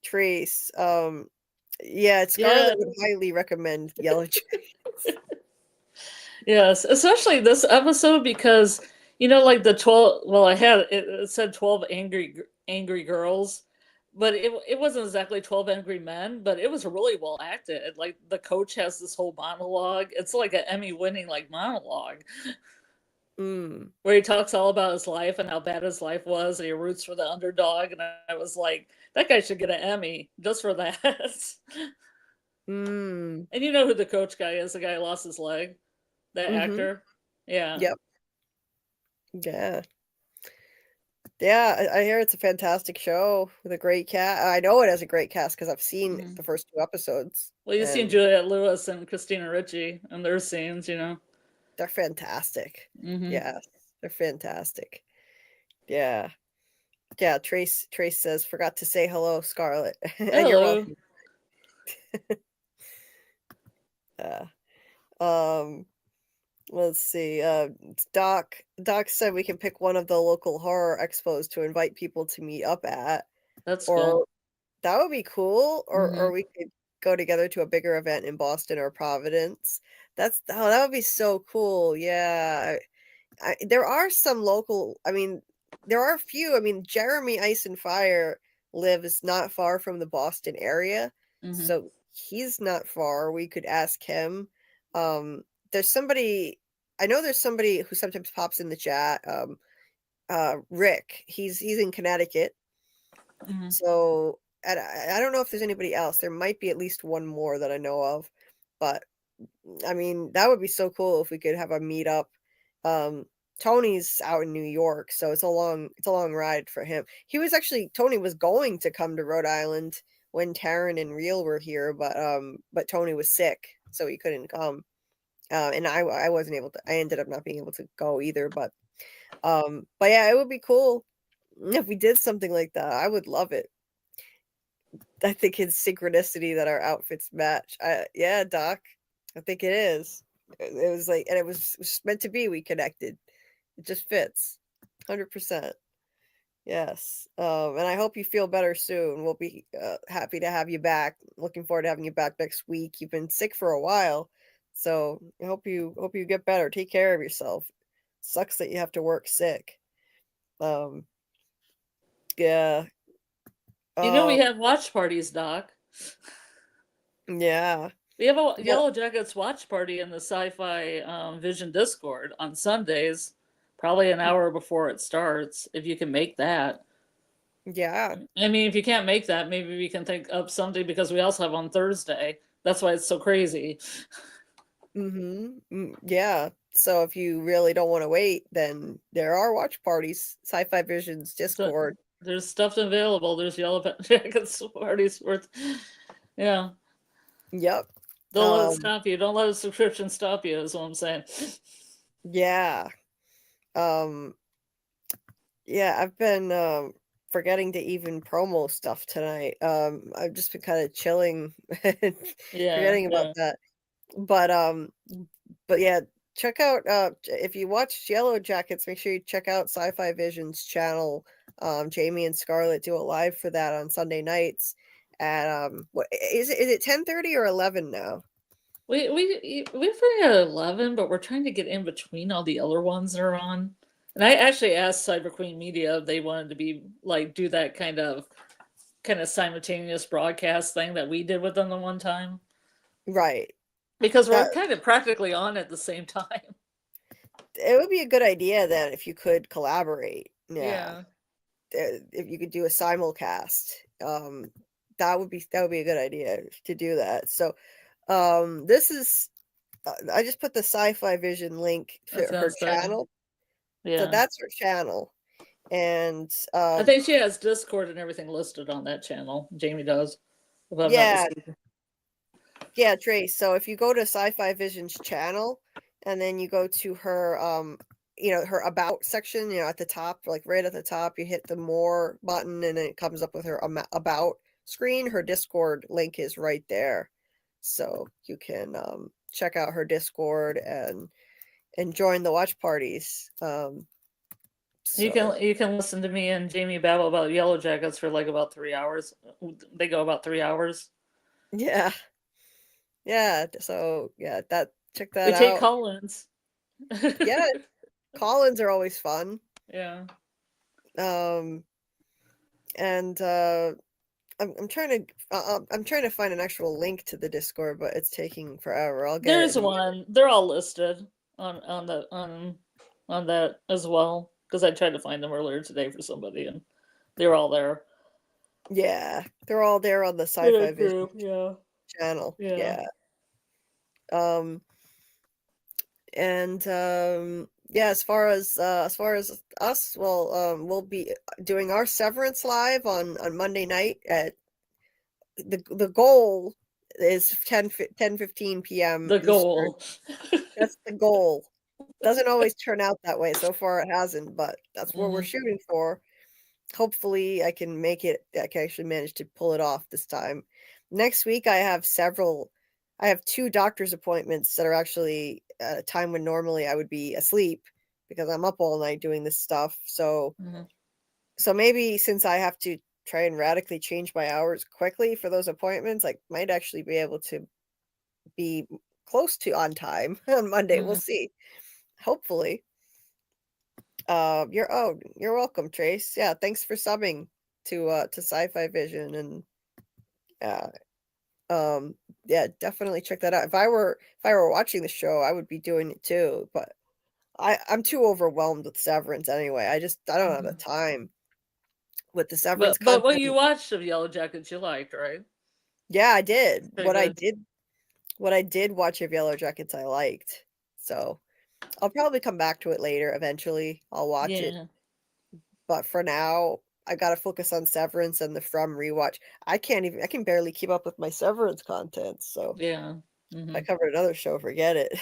Trace. Yeah, Scarlet would highly recommend Yellowjackets. Yes, especially this episode because like the 12. Well, it said 12 angry girls, but it wasn't exactly 12 angry men. But it was really well acted. Like the coach has this whole monologue. It's like an Emmy-winning like monologue. Where he talks all about his life and how bad his life was, and he roots for the underdog. And I was like, that guy should get an Emmy just for that. And you know who the coach guy is? The guy who lost his leg. The actor. Yeah. Yep. Yeah, I hear it's a fantastic show with a great cast. I know it has a great cast because I've seen the first 2 episodes. Well, you've seen Juliette Lewis and Christina Ricci and their scenes, They're fantastic. Yeah, they're fantastic. Yeah. Yeah, Trace says, forgot to say hello, Scarlet. And you're welcome. Um, let's see. Doc said we can pick one of the local horror expos to invite people to meet up at, That's or cool. that would be cool. Or Mhm. we could go together to a bigger event in Boston or Providence. That would be so cool. Yeah. There are some local. I mean, there are a few. I mean, Jeremy Ice and Fire lives not far from the Boston area, Mhm. so he's not far. We could ask him. There's somebody. I know there's somebody who sometimes pops in the chat. Rick. He's in Connecticut. Mhm. So and I don't know if there's anybody else. There might be at least one more that I know of, but I mean, that would be so cool if we could have a meetup. Um, Tony's out in New York, so it's a long ride for him. Tony was going to come to Rhode Island when Taryn and Real were here, but Tony was sick, so he couldn't come. And I wasn't able to. I ended up not being able to go either, but yeah, it would be cool if we did something like that. I would love it. I think it's synchronicity that our outfits match. Yeah, Doc. I think it is. It was like, and it was meant to be. We connected. It just fits, 100%. Yes. And I hope you feel better soon. We'll be happy to have you back. Looking forward to having you back next week. You've been sick for a while, so I hope you get better. Take care of yourself. Sucks that you have to work sick. Um, yeah. You know we Uh, have watch parties, Doc. yeah. We have a Yeah. Yellowjackets watch party in the Sci-Fi Vision Discord on Sundays, probably an hour before it starts, if you can make that. Yeah. I mean, if you can't make that, maybe we can think up something because we also have on Thursday. That's why it's so crazy. Yeah. So if you really don't want to wait, then there are watch parties. Sci-Fi Vision's So Discord. there's stuff available. There's Yellowjackets parties worth. Yeah. Yep. Don't let it Um, stop you. Don't let a subscription stop you, is what I'm saying. yeah. Um, yeah, I've been forgetting to even promo stuff tonight. I've just been kind of chilling and Yeah, forgetting about yeah. that. But but yeah, check out if you watch Yellow Jackets, make sure you check out Sci-Fi Vision's channel. Jamie and Scarlet do a live for that on Sunday nights at what is it 10:30 or 11 now? We forget at 11, but we're trying to get in between all the other ones that are on. And I actually asked Cyber Queen Media if they wanted to be like do that kind of simultaneous broadcast thing that we did with them the one time. Right. Because we're That kind of practically on at the same time. it would be a good idea then if you could collaborate. Yeah. Yeah. If you could do a simulcast. That would be a good idea to do that. So this is I just put the Sci-Fi Vision link That for her sounds good. channel. So Yeah. that's her channel. And I think she has Discord and everything listed on that channel. Jamie does. If I'm not yeah, mistaken. yeah, Trace. So if you go to Sci-Fi Vision's channel and then you go to her her about section, at the top, like right at the top, you hit the more button and it comes up with her about screen. Her Discord link is right there. So you can check out her Discord and join the watch parties. You So can listen to me and Jamie babble about Yellowjackets for like about 3 hours. They go about 3 hours. yeah. Yeah, so yeah, check We that take out. call-ins. Yeah, call-ins are always fun. Yeah. Um, and I'm trying to find an actual link to the Discord, but it's taking forever. I'll get it. There's one. They're all listed on that as well. Because I tried to find them earlier today for somebody, and they're all there. Yeah, they're all there on the Sci-Fi Vision Yeah. channel. Yeah. Yeah. And yeah, as far as us, well, we'll be doing our Severance live on Monday night at the goal is 10:15 p.m. The Eastern. goal. That's the goal. Doesn't always turn out that way. So far it hasn't, but that's what we're Mhm. shooting for. Hopefully I can actually manage to pull it off this time. Next week I have several I have 2 doctor's appointments that are actually at a time when normally I would be asleep because I'm up all night doing this stuff. So maybe since I have to try and radically change my hours quickly for those appointments, I might actually be able to be close to on time on Monday. We'll see. Hopefully. You're welcome, Trace. Yeah, thanks for subbing to Sci-Fi Vision, and yeah, definitely check that out. If I were watching the show, I would be doing it too, but I'm too overwhelmed with Severance anyway. I don't have the time with the Severance But what content. you watched of Yellowjackets, you liked, right? Yeah, I did. Very good. What I did watch of Yellowjackets, I liked. So I'll probably come back to it later. Eventually, I'll watch it. Yeah. But for now, I gotta focus on Severance and the From rewatch. I can barely keep up with my Severance content. So Yeah. if I covered another show, forget it.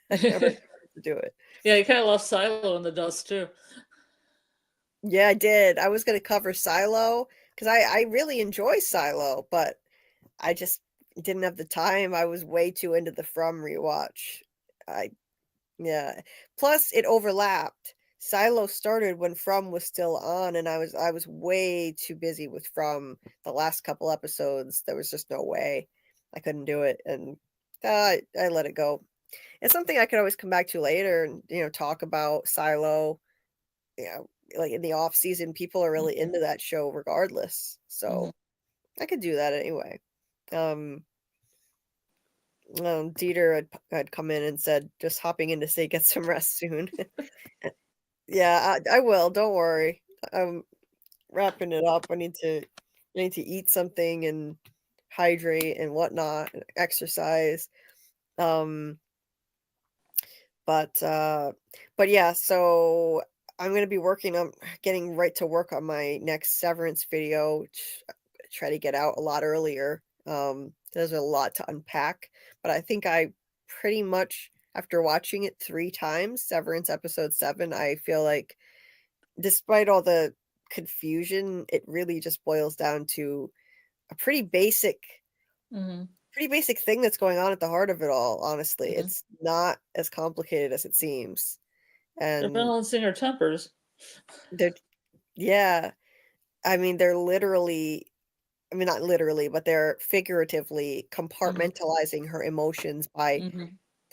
I never started to do it. Yeah, you kind of left Silo in the dust too. Yeah, I did. I was gonna cover Silo because I really enjoy Silo, but I just didn't have the time. I was way too into the From rewatch. Yeah. Plus, it overlapped. Silo started when From was still on, and I was way too busy with From the last couple episodes. There was just no way I couldn't do it, and I let it go. It's something I could always come back to later, and talk about Silo. Like in the off season, people are really into that show regardless. So I could do that anyway. Dieter had come in and said, just hopping in to say get some rest soon. Yeah, I will. Don't worry. I'm wrapping it up. I need to eat something and hydrate and whatnot, and exercise. But yeah, so I'm gonna be working on getting right to work on my next Severance video, which I try to get out a lot earlier. There's a lot to unpack, but I think I pretty much, after watching it 3 times, Severance episode 7, I feel like despite all the confusion, it really just boils down to a pretty basic thing that's going on at the heart of it all, honestly. It's not as complicated as it seems. They're And balancing our tempers. yeah, I mean, they're literally, I mean, not literally, but they're figuratively compartmentalizing her emotions by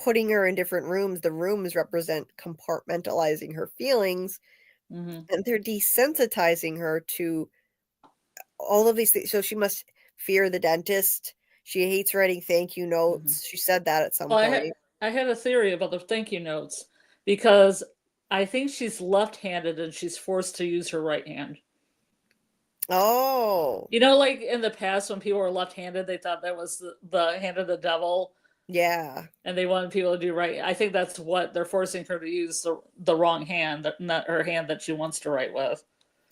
putting her in different rooms. The rooms represent compartmentalizing her feelings, and they're desensitizing her to all of these things. So she must fear the dentist. She hates writing thank you notes. She said that at some point. I had a theory about the thank you notes because I think she's left-handed and she's forced to use her right hand. Oh. Like in the past when people were left-handed, they thought that was the hand of the devil. Yeah. And they wanted people to do right. I think that's what they're forcing her to use, the wrong hand, not her hand that she wants to write with.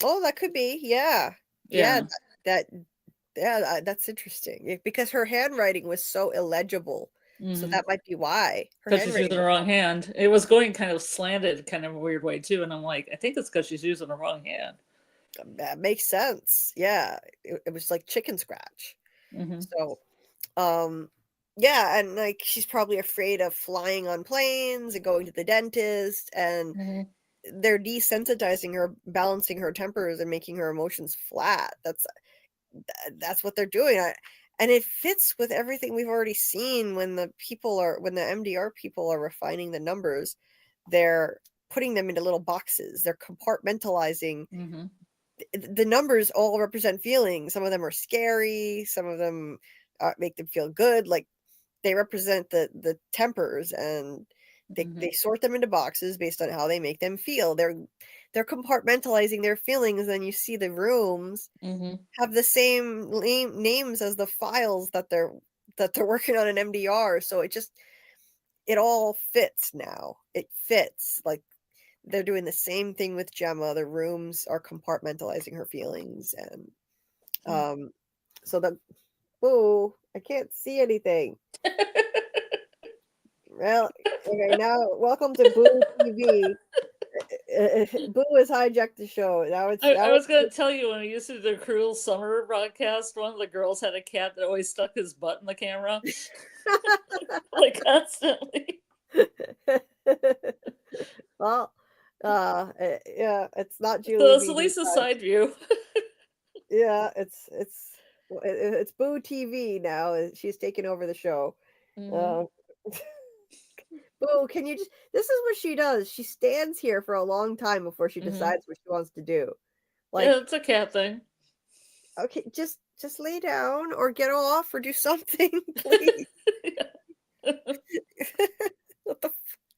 Oh, that could be. Yeah. Yeah. That's interesting because her handwriting was so illegible. So that might be why. Because she's using the wrong hand. It was going kind of slanted, kind of a weird way too. And I'm like, I think it's because she's using the wrong hand. That makes sense. Yeah. It was like chicken scratch. So, yeah, and like she's probably afraid of flying on planes and going to the dentist, and they're desensitizing her, balancing her tempers, and making her emotions flat. That's what they're doing. And it fits with everything we've already seen when the MDR people are refining the numbers. They're putting them into little boxes. They're compartmentalizing. The numbers all represent feelings. Some of them are scary. Some of them make them feel good. Like they represent the tempers, and they sort them into boxes based on how they make them feel. They're compartmentalizing their feelings, and you see the rooms have the same names as the files that they're working on in MDR. So it all fits now. It fits. Like they're doing the same thing with Gemma. The rooms are compartmentalizing her feelings, and so I can't see anything. Well, okay, now welcome to Boo TV. Boo has hijacked the show. Now I was going to tell you, when we used to do the Cruel Summer broadcast, one of the girls had a cat that always stuck his butt in the camera. Like, constantly. Well, yeah, it's not So Julie. it's at least a side view. Yeah, it's Boo TV now. She's taking over the show. Mhm. Boo, can you just? This is what she does. She stands here for a long time before she Mhm. decides what she wants to do. Like, Yeah, it's a cat thing. okay, just lay down or get off or do something, please. What the?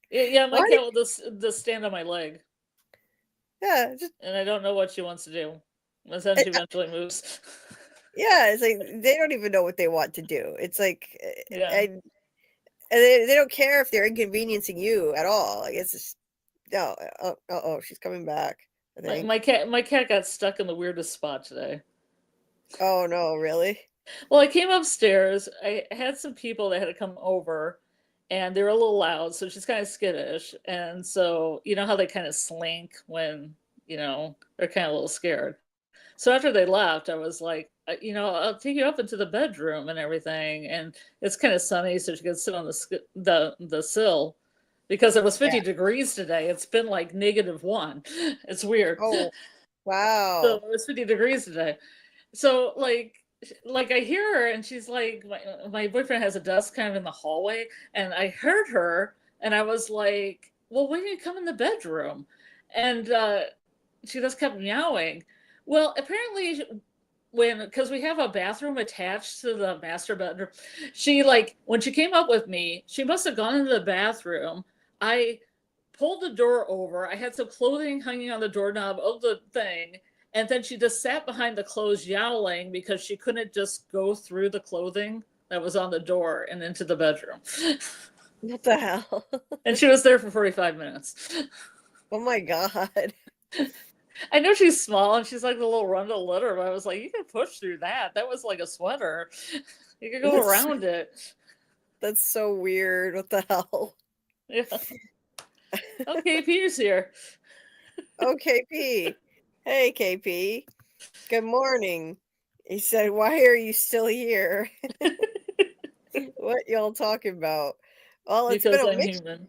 Yeah, my Why cat will just stand on my leg, Yeah, just and I don't know what she wants to do. And then she eventually moves. yeah. It's like they don't even know what they want to do. It's like, Yeah. and they don't care if they're inconveniencing you at all. Like it's just no. Oh, she's coming back. I think. My cat got stuck in the weirdest spot today. Oh no, really? Well, I came upstairs. I had some people that had to come over, and they were a little loud, so she's kind of skittish. And so, you know how they kind of slink when, they're kind of a little scared. So after they left, I was like, I'll take you up into the bedroom and everything. And it's kind of sunny, so she could sit on the sill, because it was 50 degrees today. It's been like -1. It's weird. Oh, wow. So it was 50 degrees today. So like I hear her, and she's like, my boyfriend has a desk kind of in the hallway, and I heard her, and I was like, well, why didn't you come in the bedroom? And she just kept meowing. Well, apparently because we have a bathroom attached to the master bedroom, when she came up with me, she must have gone into the bathroom. I pulled the door over. I had some clothing hanging on the doorknob of the thing. And then she just sat behind the clothes yowling because she couldn't just go through the clothing that was on the door and into the bedroom. What the hell? And she was there for 45 minutes. Oh my God. I know she's small and she's like the little Rundle litter, but I was like, you can push through that. That was like a sweater. You could go around it. That's so weird. What the hell? Yeah. Okay, Peter's here. Okay, P. Hey, KP. Good morning. He said, why are you still here? What y'all talking about? Well, Because I'm human.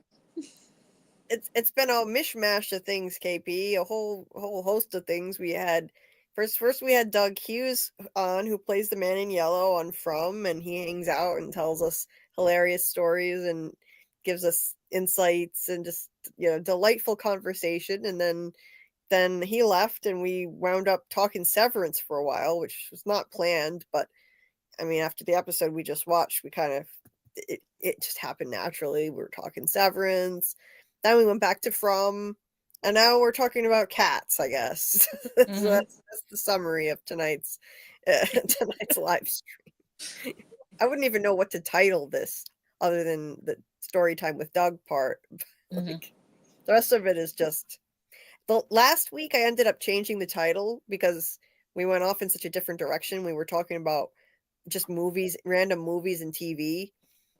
It's been a mishmash of things, KP. A whole host of things. We had first we had Doug Hughes on, who plays the man in yellow on From, and he hangs out and tells us hilarious stories and gives us insights and just delightful conversation. And then he left, and we wound up talking Severance for a while, which was not planned, but I mean, after the episode we just watched, we kind of it just happened naturally. We were talking Severance, then we went back to From, and now we're talking about cats, I guess. Mm-hmm. So that's the summary of tonight's live stream. I wouldn't even know what to title this other than the story time with Doug part. Mm-hmm. The rest of it is just. The last week I ended up changing the title because we went off in such a different direction. We were talking about just movies, random movies and TV.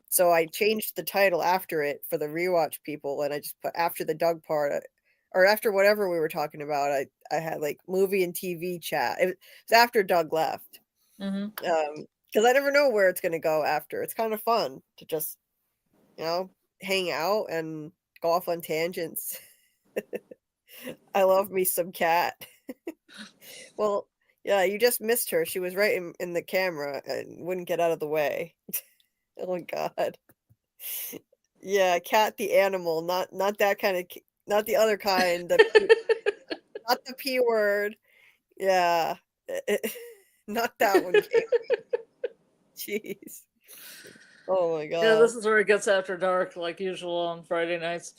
So I changed the title after it for the rewatch people, and I just put after the Doug part, or after whatever we were talking about. I had like movie and TV chat. It was after Doug left. Mm-hmm. Because I never know where it's going to go after. It's kind of fun to just, hang out and go off on tangents. I love me some cat. Well, yeah, you just missed her. She was right in the camera and wouldn't get out of the way. Oh my God. Yeah, cat the animal, not that kind of, not the other kind. Not the P word. Yeah, not that one. Jeez. Oh my God. Yeah, this is where it gets after dark, like usual on Friday nights.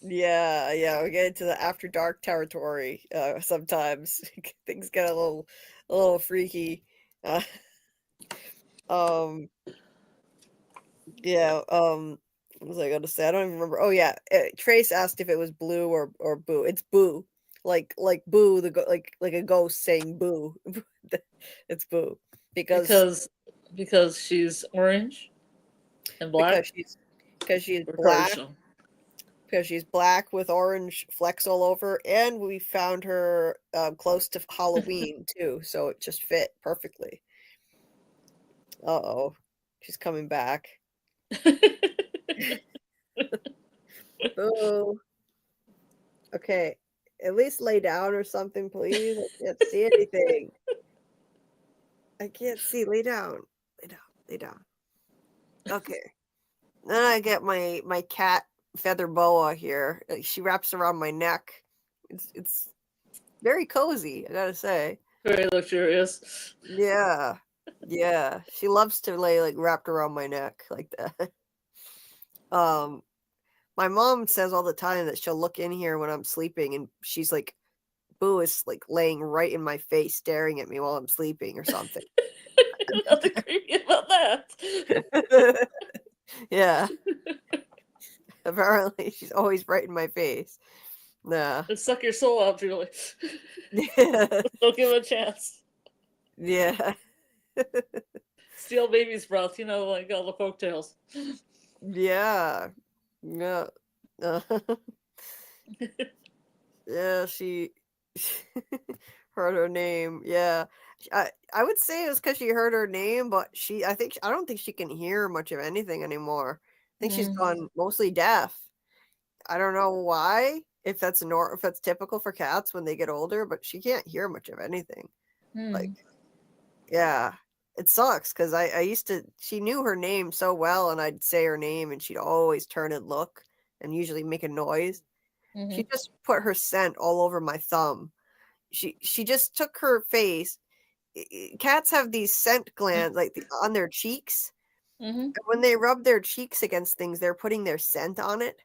Yeah, we get into the after dark territory. Sometimes things get a little freaky. Yeah. What was I gonna say? I don't even remember. Oh yeah, Trace asked if it was Blue or Boo. It's Boo, like Boo, like a ghost saying Boo. It's Boo because she's orange and black. Because she's black. because she's black with orange flecks all over, and we found her close to Halloween too, so it just fit perfectly. Uh-oh, she's coming back. Boo. Okay, at least lay down or something, please. I can't see anything. I can't see. Lay down. Lay down. Lay down. Okay. Then I get my cat feather boa here. She wraps around my neck. It's very cozy, I gotta say. Very luxurious. Yeah. Yeah. She loves to lay like wrapped around my neck like that. My mom says all the time that she'll look in here when I'm sleeping and she's like, Boo is like laying right in my face, staring at me while I'm sleeping or something. Nothing creepy about that. Yeah. Apparently she's always right in my face. Nah. Let's suck your soul out, Julie. Yeah. Don't give it a chance. Yeah. Steal baby's breath, like all the folktales. Yeah. Yeah. Yeah, she heard her name. Yeah. I would say it was because she heard her name, but I don't think she can hear much of anything anymore. I think she's gone mostly deaf. I don't know why, if that's typical for cats when they get older, but she can't hear much of anything. Like, yeah, it sucks because she knew her name so well, and I'd say her name and she'd always turn and look and usually make a noise. She just put her scent all over my thumb. She just took her face. Cats have these scent glands on their cheeks. And when they rub their cheeks against things, they're putting their scent on it.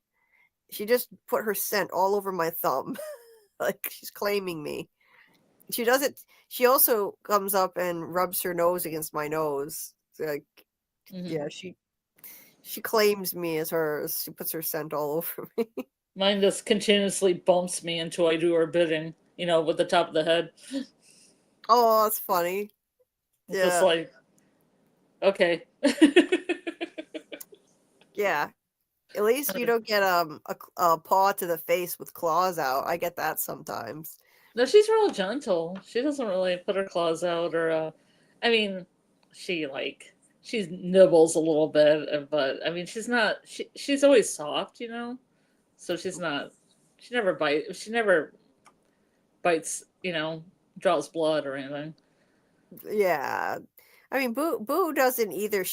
She just put her scent all over my thumb. Like she's claiming me. She does it. She also comes up and rubs her nose against my nose. Like, yeah, she claims me as hers. She puts her scent all over me. Mine just continuously bumps me until I do her bidding, with the top of the head. Oh, that's funny. It's just like, okay. Yeah. At least you don't get a paw to the face with claws out. I get that sometimes. No, she's real gentle. She doesn't really put her claws out she nibbles a little bit, but she's not. She's always soft, So she never bites, draws blood or anything. Yeah. Boo doesn't either.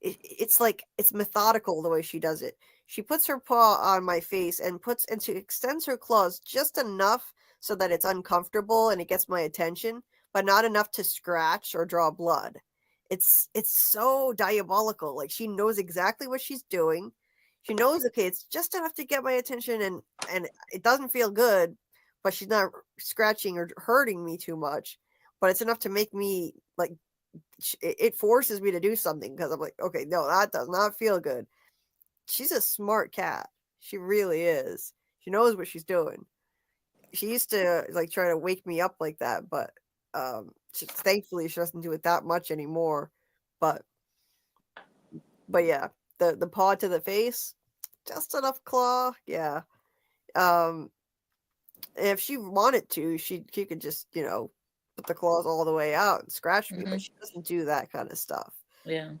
It's methodical the way she does it. She puts her paw on my face and she extends her claws just enough so that it's uncomfortable and it gets my attention, but not enough to scratch or draw blood. It's so diabolical. Like she knows exactly what she's doing. She knows, okay, it's just enough to get my attention and it doesn't feel good, but she's not scratching or hurting me too much. But it's enough to make me like it forces me to do something because I'm like, okay, no, that does not feel good. She's a smart cat. She really is. She knows what she's doing. She used to try to wake me up like that, but thankfully she doesn't do it that much anymore. But yeah, the paw to the face, just enough claw. Yeah. If she wanted to, she could just put the claws all the way out and scratch me, but she doesn't do that kind of stuff. Yeah.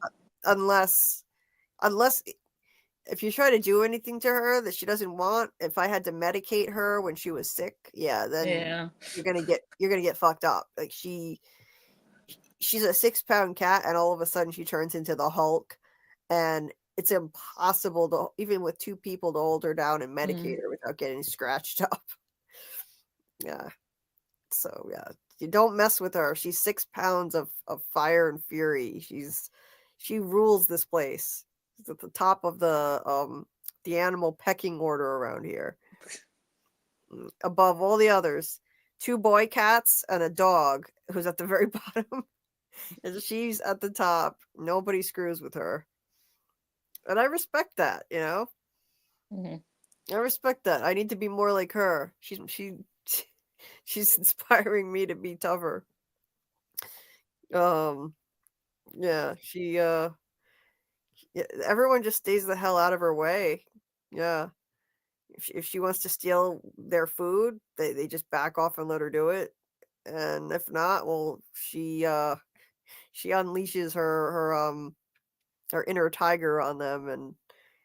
Unless if you try to do anything to her that she doesn't want, if I had to medicate her when she was sick, then you're gonna get fucked up. Like she's a 6-pound cat, and all of a sudden she turns into the Hulk, and it's impossible to, even with 2 people, to hold her down and medicate her without getting scratched up. Yeah. So yeah, you don't mess with her. She's 6 pounds of fire and fury. She rules this place. She's at the top of the animal pecking order around here. Above all the others. 2 boy cats and a dog who's at the very bottom. And she's at the top. Nobody screws with her. And I respect that, I respect that. I need to be more like her. She's inspiring me to be tougher. Yeah, everyone just stays the hell out of her way. Yeah. If she wants to steal their food, they just back off and let her do it. And if not, well, she unleashes her inner tiger on them, and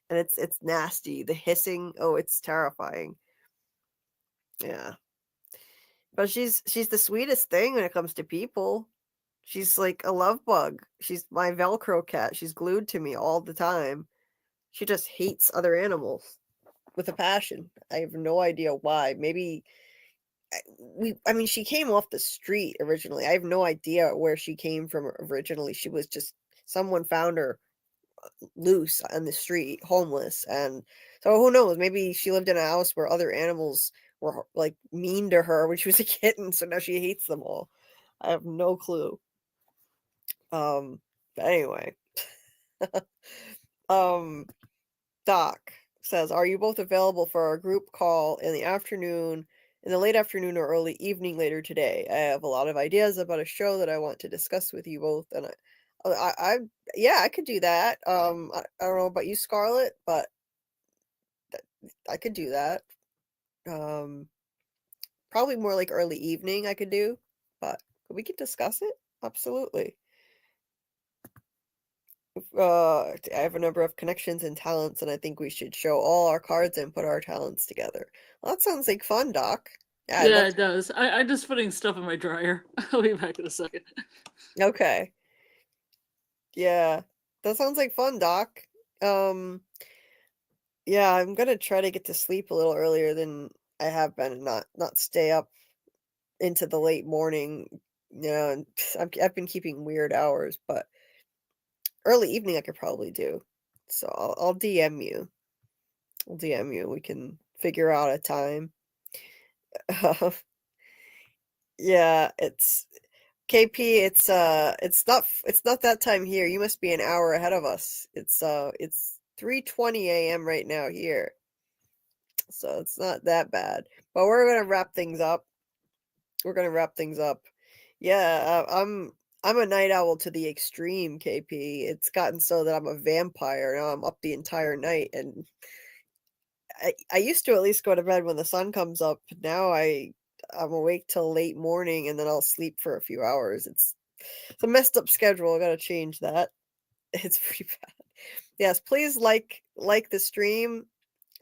it's nasty. The hissing, oh, it's terrifying. Yeah. But she's the sweetest thing when it comes to people. She's like a love bug. She's my Velcro cat. She's glued to me all the time. She just hates other animals with a passion. I have no idea why. Maybe I mean, she came off the street originally. I have no idea where she came from originally. She was just someone found her loose on the street, homeless, and so who knows? Maybe she lived in a house where other animals were like mean to her when she was a kitten, so now she hates them all. I have no clue. But anyway. Doc says, "Are you both available for our group call in the afternoon, in the late afternoon or early evening later today? I have a lot of ideas about a show that I want to discuss with you both, and yeah, I could do that. I don't know about you, Scarlet, but I could do that. Probably more like early evening I could do, but we could discuss it. Absolutely. I have a number of connections and talents, and I think we should show all our cards and put our talents together. Well, that sounds like fun, Doc. Yeah, I'd Yeah, love it does. I'm just putting stuff in my dryer. I'll be back in a second. to. Okay. Yeah, that sounds like fun, Doc. Yeah, I'm gonna try to get to sleep a little earlier than I have been, and not stay up into the late morning. You know, and I've been keeping weird hours, but early evening I could probably do. So I'll DM you. I'll DM you. We can figure out a time. Yeah, it's KP. It's not that time here. You must be an hour ahead of us. It's 3:20 a.m. right now here, so it's not that bad. But we're gonna wrap things up. We're gonna wrap things up. Yeah, I'm a night owl to the extreme, KP. It's gotten so that I'm a vampire now. I'm up the entire night, and I used to at least go to bed when the sun comes up. Now I'm awake till late morning, and then I'll sleep for a few hours. It's a messed up schedule. I gotta change that. It's pretty bad. Yes, please like the stream.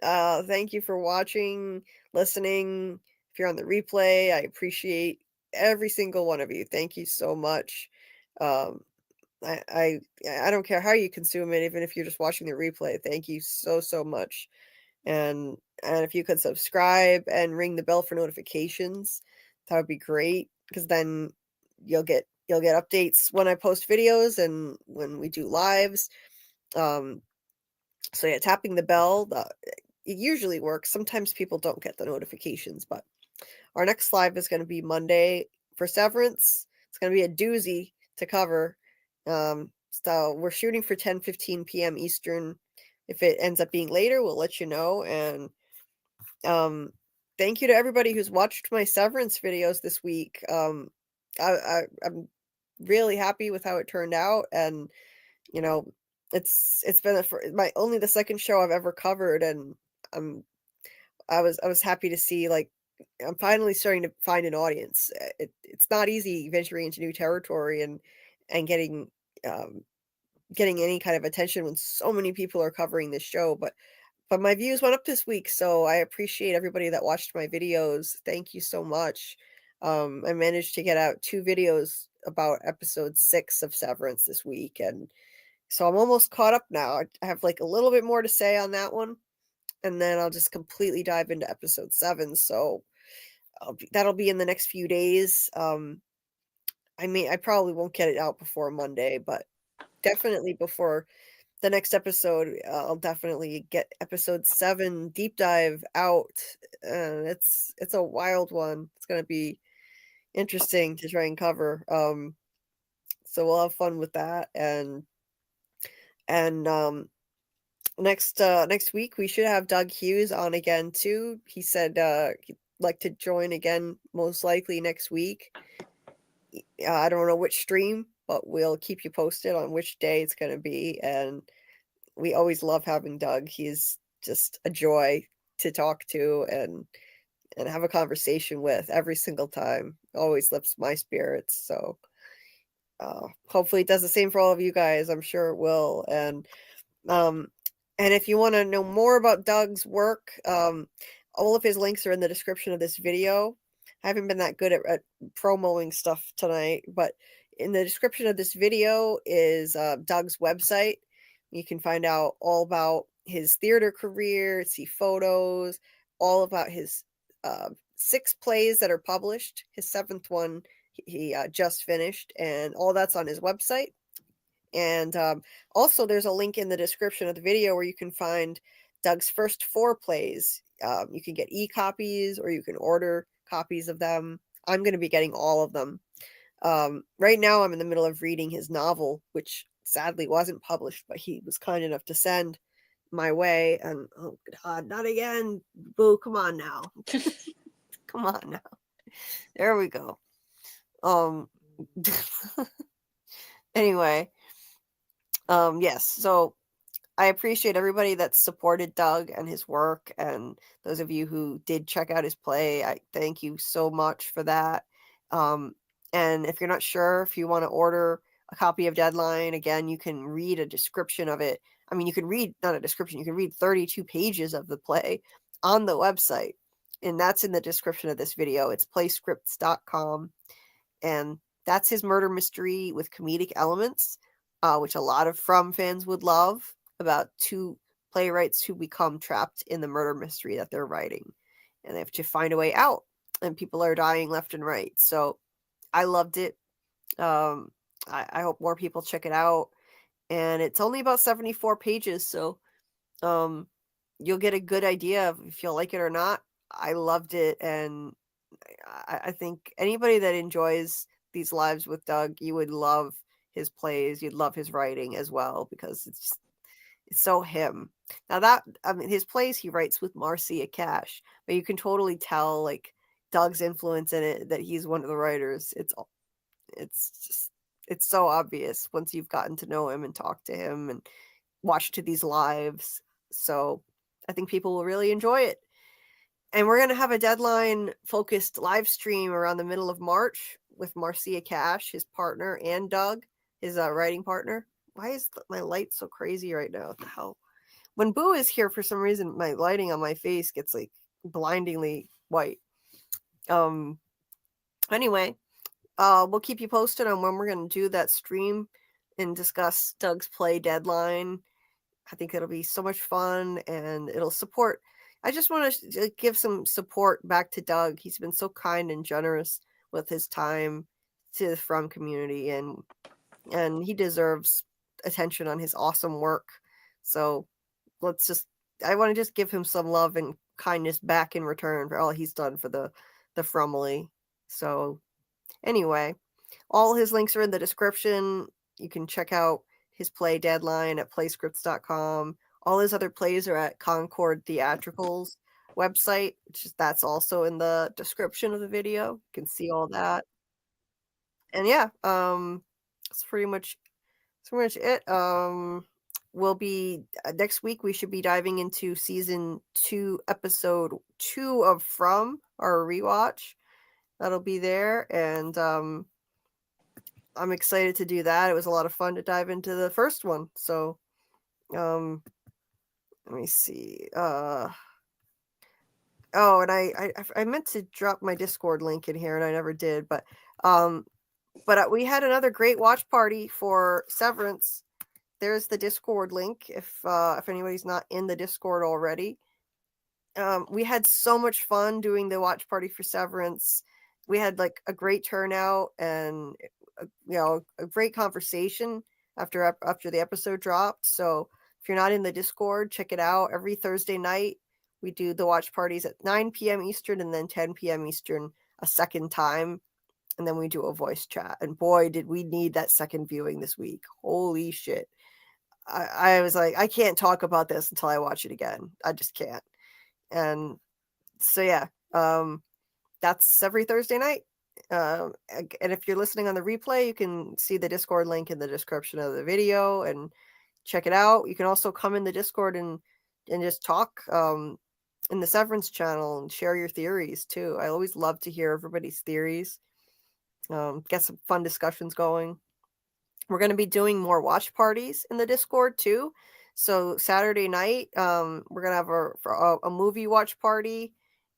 Thank you for watching, listening. If you're on the replay, I appreciate every single one of you. Thank you so much. Um, I don't care how you consume it, even if you're just watching the replay. Thank you so much. And if you could subscribe and ring the bell for notifications, that would be great, because then you'll get updates when I post videos and when we do lives. So yeah, tapping the bell, it usually works. Sometimes people don't get the notifications, but our next live is going to be Monday for Severance. It's going to be a doozy to cover. So we're shooting for 10:15 p.m. Eastern. If it ends up being later, we'll let you know. And thank you to everybody who's watched my Severance videos this week. I'm really happy with how it turned out, and you know, it's been my only the second show I've ever covered, and I was happy to see, like, I'm finally starting to find an audience. It's not easy venturing into new territory and getting any kind of attention when so many people are covering this show, but my views went up this week, so I appreciate everybody that watched my videos. Thank you so much. I managed to get out 2 videos about episode 6 of Severance this week, and so I'm almost caught up now. I have like a little bit more to say on that one, and then I'll just completely dive into episode 7. So that'll be in the next few days. I probably won't get it out before Monday, but definitely before the next episode, I'll definitely get episode 7 deep dive out. It's a wild one. It's gonna be interesting to try and cover. So we'll have fun with that, and next week we should have Doug Hughes on again too. He said he'd like to join again, most likely next week. I don't know which stream, but we'll keep you posted on which day it's going to be. And we always love having Doug. He's just a joy to talk to and have a conversation with every single time. Always lifts my spirits. So hopefully it does the same for all of you guys. I'm sure it will. And if you want to know more about Doug's work, all of his links are in the description of this video. I haven't been that good at promoting stuff tonight, but in the description of this video is Doug's website. You can find out all about his theater career, see photos, all about his 6 plays that are published. His 7th one he just finished, and all that's on his website. And also there's a link in the description of the video where you can find Doug's first 4 plays. You can get e-copies or you can order copies of them. I'm going to be getting all of them. Right now I'm in the middle of reading his novel, which sadly wasn't published, but he was kind enough to send my way. And oh God, not again. Boo, come on now. Come on now. There we go. Anyway, yes, so I appreciate everybody that supported Doug and his work, and those of you who did check out his play, I thank you so much for that. And if you're not sure if you want to order a copy of Deadline, again, you can read a description of it. I mean, you can read, not a description, you can read 32 pages of the play on the website, and that's in the description of this video. It's playscripts.com, and that's his murder mystery with comedic elements, which a lot of From fans would love, about 2 playwrights who become trapped in the murder mystery that they're writing, and they have to find a way out, and people are dying left and right. So I loved it. I hope more people check it out, and it's only about 74 pages, so you'll get a good idea of if you'll like it or not. I loved it, and I think anybody that enjoys these lives with Doug, you would love his plays, you'd love his writing as well, because it's so him. Now that, I mean, his plays he writes with Marcia, Kash, but you can totally tell like Doug's influence in it, that he's one of the writers. It's so obvious once you've gotten to know him and talked to him and watched to these lives. So I think people will really enjoy it. And we're going to have a Deadline focused live stream around the middle of March with Marcia, Kash, his partner, and Doug, his writing partner. Why is my light so crazy right now? What the hell? When Boo is here, for some reason, my lighting on my face gets like blindingly white. Anyway, we'll keep you posted on when we're going to do that stream and discuss Doug's play Deadline. I think it'll be so much fun, and it'll support. I just want to give some support back to Doug. He's been so kind and generous with his time to the From community, and he deserves attention on his awesome work. So I want to just give him some love and kindness back in return for all he's done for the Fromily. So anyway, all his links are in the description. You can check out his play Deadline at playscripts.com. All his other plays are at Concord Theatrical's website, that's also in the description of the video. You can see all that. And yeah, that's pretty much it. We'll be next week. We should be diving into season 2, episode 2 of From, our rewatch. That'll be there, and I'm excited to do that. It was a lot of fun to dive into the first one. So, let me see. Oh, and I meant to drop my Discord link in here, and I never did. But we had another great watch party for Severance. There's the Discord link if anybody's not in the Discord already. We had so much fun doing the watch party for Severance. We had like a great turnout and a great conversation after the episode dropped. So if you're not in the Discord, check it out. Every Thursday night, we do the watch parties at 9 p.m. Eastern and then 10 p.m. Eastern a second time. And then we do a voice chat. And boy, did we need that second viewing this week. Holy shit. I was like, I can't talk about this until I watch it again. I just can't. And so, yeah, that's every Thursday night. And if you're listening on the replay, you can see the Discord link in the description of the video and check it out. You can also come in the Discord and just talk in the Severance channel and share your theories too. I always love to hear everybody's theories. Get some fun discussions going. We're going to be doing more watch parties in the Discord too. So Saturday night, we're going to have a movie watch party.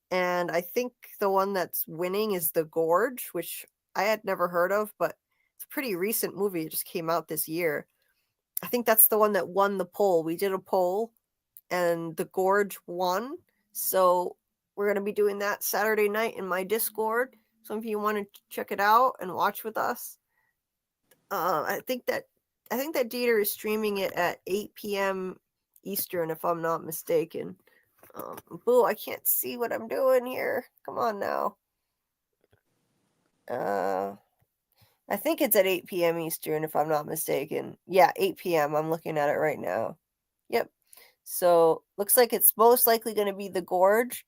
And I think the one that's winning is The Gorge, which I had never heard of, but it's a pretty recent movie. It just came out this year. I think that's the one that won the poll. We did a poll and The Gorge won. So we're going to be doing that Saturday night in my Discord. So if you want to check it out and watch with us, I think that Dieter is streaming it at 8 p.m. Eastern, if I'm not mistaken. Boo, I can't see what I'm doing here. Come on now. I think it's at 8 p.m. Eastern, if I'm not mistaken. Yeah, 8 p.m. I'm looking at it right now. Yep. So looks like it's most likely going to be The Gorge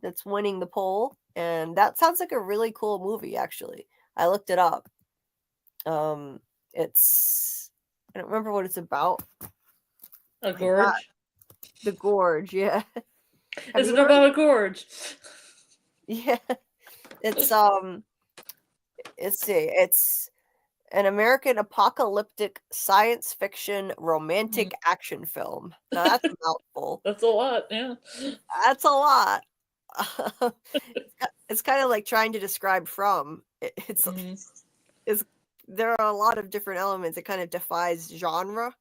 that's winning the poll. And that sounds like a really cool movie, actually. I looked it up. It's, I don't remember what it's about. A gorge? The Gorge, yeah. Is it about a gorge? Yeah. It's let's see. It's an American apocalyptic science fiction romantic action film. Now that's a mouthful. That's a lot, yeah. That's a lot. It's kind of like trying to describe From. It's there are a lot of different elements. It kind of defies genre,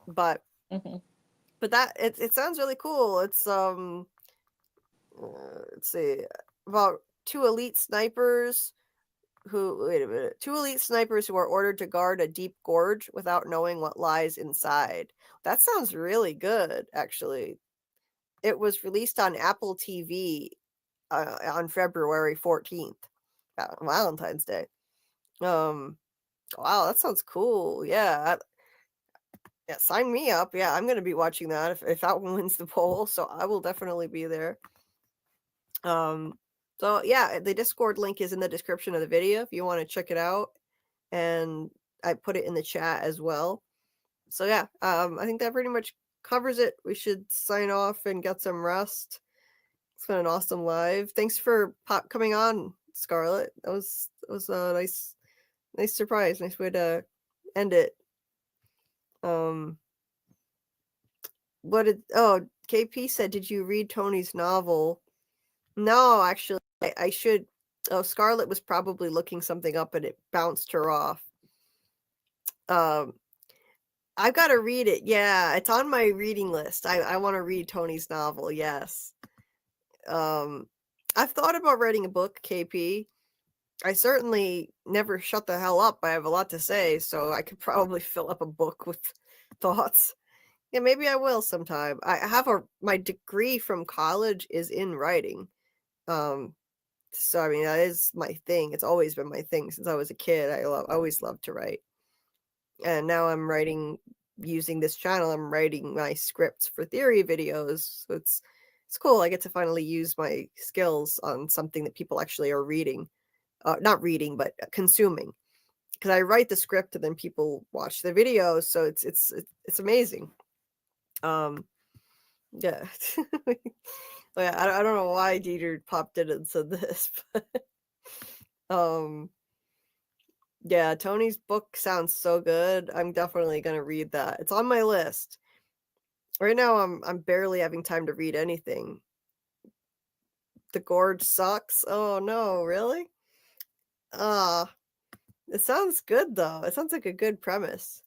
but that it sounds really cool. It's let's see, about two elite snipers who are ordered to guard a deep gorge without knowing what lies inside. That sounds really good, actually. It was released on Apple TV on February 14th, Valentine's Day. Wow, that sounds cool. Yeah, sign me up. Yeah, I'm gonna be watching that if that one wins the poll, so I will definitely be there. So yeah, the Discord link is in the description of the video if you want to check it out, and I put it in the chat as well. So yeah, I think that pretty much covers it. We should sign off and get some rest. It's been an awesome live. Thanks for coming on, Scarlet. That was a nice surprise. Nice way to end it. KP said, did you read Tony's novel? No, actually, I should. Oh, Scarlet was probably looking something up and it bounced her off. I've got to read it. Yeah, it's on my reading list. I want to read Tony's novel. Yes. I've thought about writing a book, KP. I certainly never shut the hell up. I have a lot to say, so I could probably fill up a book with thoughts. Yeah, maybe I will sometime. I have my degree from college is in writing. So I mean that is my thing. It's always been my thing since I was a kid. I always loved to write. And now I'm writing using this channel. I'm writing my scripts for theory videos. So it's cool. I get to finally use my skills on something that people actually are reading. Not reading, but consuming. Because I write the script and then people watch the videos, so it's amazing. Yeah. Yeah, I don't know why Dieter popped in and said this, but yeah, Tony's book sounds so good. I'm definitely gonna read that. It's on my list. Right now I'm barely having time to read anything. The Gorge sucks. Oh no, really? It sounds good though. It sounds like a good premise.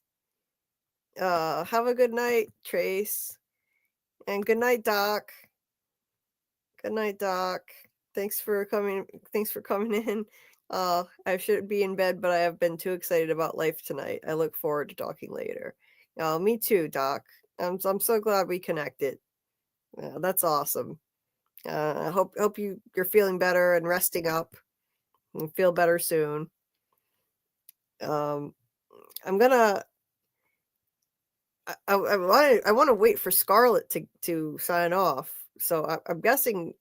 Have a good night, Trace. And good night, Doc. Good night, Doc. Thanks for coming in. I should be in bed, but I have been too excited about life tonight. I look forward to talking later. Me too, Doc. I'm so glad we connected. That's awesome. I hope you're feeling better and resting up and feel better soon. I'm gonna. I want to wait for Scarlet to sign off. So I'm guessing.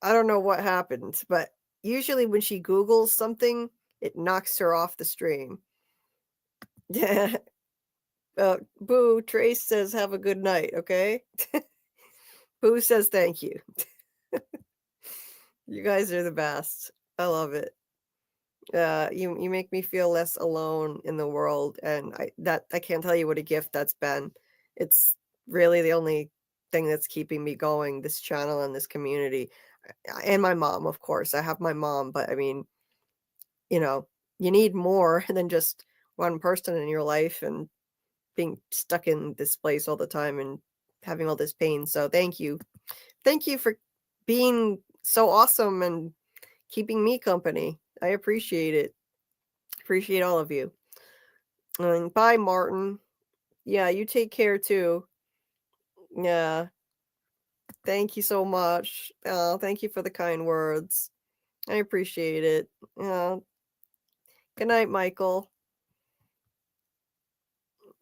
I don't know what happened, but usually when she Googles something, it knocks her off the stream. Yeah. Boo, Trace says have a good night, okay? Boo says thank you. You guys are the best. I love it. You make me feel less alone in the world, and I can't tell you what a gift that's been. It's really the only thing that's keeping me going, this channel and this community. And my mom, of course. I have my mom, but I mean, you need more than just one person in your life and being stuck in this place all the time and having all this pain. So thank you. Thank you for being so awesome and keeping me company. I appreciate it. Appreciate all of you. And bye, Martin. Yeah, you take care too. Yeah. Thank you so much. Thank you for the kind words. I appreciate it. Good night, Michael.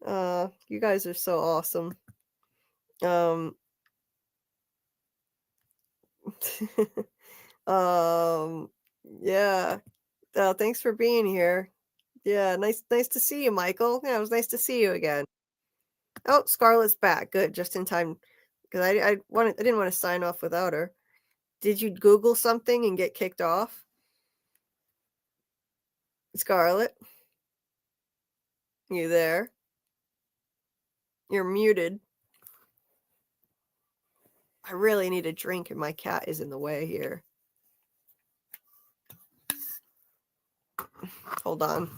You guys are so awesome. Yeah. Thanks for being here. Yeah, nice to see you, Michael. Yeah, it was nice to see you again. Oh, Scarlett's back. Good, just in time, because I didn't want to sign off without her. Did you Google something and get kicked off? Scarlett? You there? You're muted. I really need a drink and my cat is in the way here. Hold on.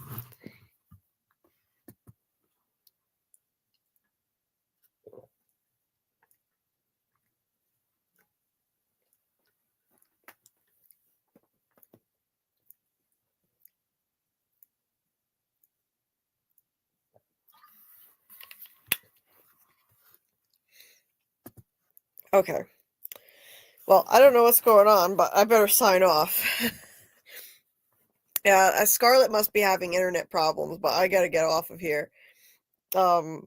Okay. Well, I don't know what's going on, but I better sign off. Yeah, Scarlett must be having internet problems, but I gotta get off of here. KP,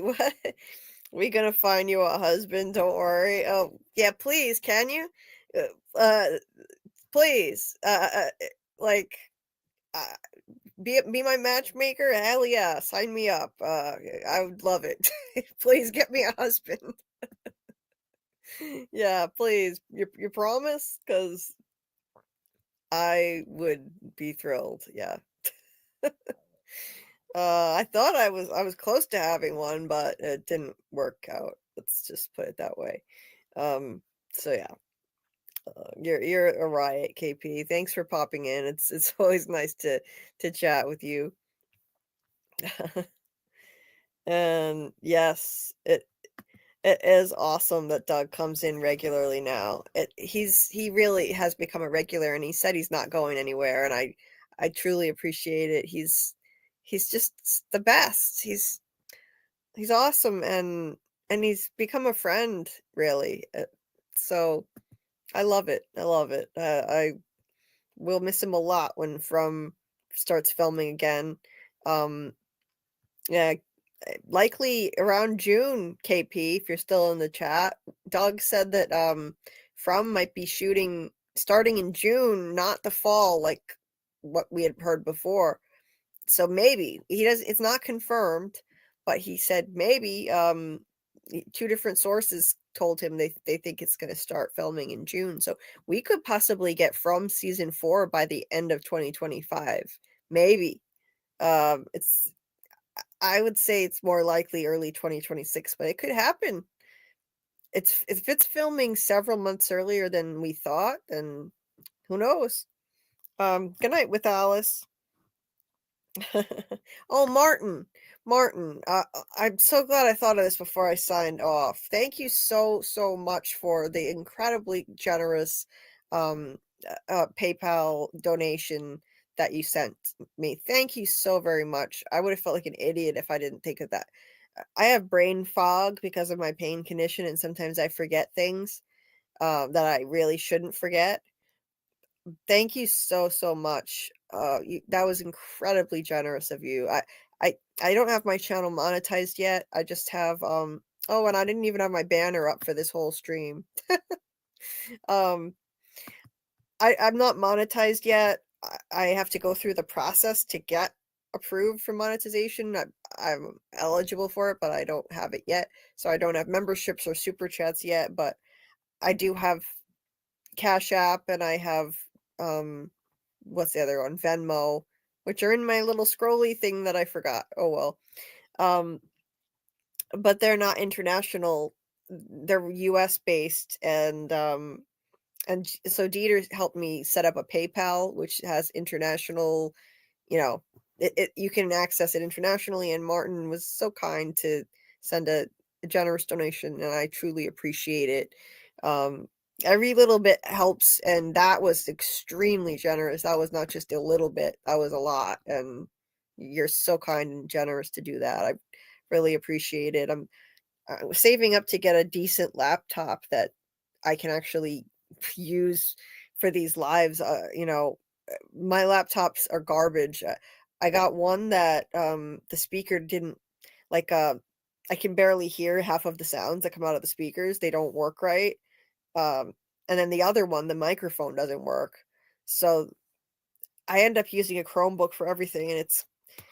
what? We gonna find you a husband, don't worry. Oh, yeah, please, can you? Please, like, be my matchmaker? Hell yeah, sign me up. I would love it. Please get me a husband. Yeah, please. You promise? Because I would be thrilled. Yeah. I thought I was close to having one, but it didn't work out. Let's just put it that way. So yeah. You're a riot, KP. Thanks for popping in. It's always nice to chat with you. And yes, it is awesome that Doug comes in regularly now. He really has become a regular, and he said he's not going anywhere, and I truly appreciate it. He's just the best. He's awesome, and he's become a friend, really. So I love it. I love it. I will miss him a lot when From starts filming again. Yeah, likely around June, KP, if you're still in the chat. Doug said that From might be shooting starting in June, not the fall like what we had heard before. So maybe it's not confirmed, but he said maybe two different sources told him they think it's going to start filming in June. So we could possibly get From season 4 by the end of 2025. Maybe. I would say it's more likely early 2026, but it could happen. If it's filming several months earlier than we thought, then who knows? Good night with Alice. Oh, Martin, I'm so glad I thought of this before I signed off. Thank you so much for the incredibly generous PayPal donation that you sent me. Thank you so very much. I would have felt like an idiot if I didn't think of that. I have brain fog because of my pain condition, and sometimes I forget things that I really shouldn't forget. Thank you so much. That was incredibly generous of you. I don't have my channel monetized yet. I just have oh, and I didn't even have my banner up for this whole stream. I'm not monetized yet. I have to go through the process to get approved for monetization. I'm eligible for it, but I don't have it yet. So I don't have memberships or super chats yet, but I do have Cashapp and I have what's the other one? Venmo, which are in my little scrolly thing that I forgot. Oh well. But they're not international. They're US based and so Dieter helped me set up a PayPal, which has international, you know, you can access it internationally. And Martin was so kind to send a generous donation, and I truly appreciate it. Every little bit helps, and that was extremely generous. That was not just a little bit; that was a lot. And you're so kind and generous to do that. I really appreciate it. I'm saving up to get a decent laptop that I can actually use for these lives. My laptops are garbage. I got one that the speaker didn't like. I can barely hear half of the sounds that come out of the speakers. They don't work right. And then the other one, the microphone doesn't work. So I end up using a Chromebook for everything, and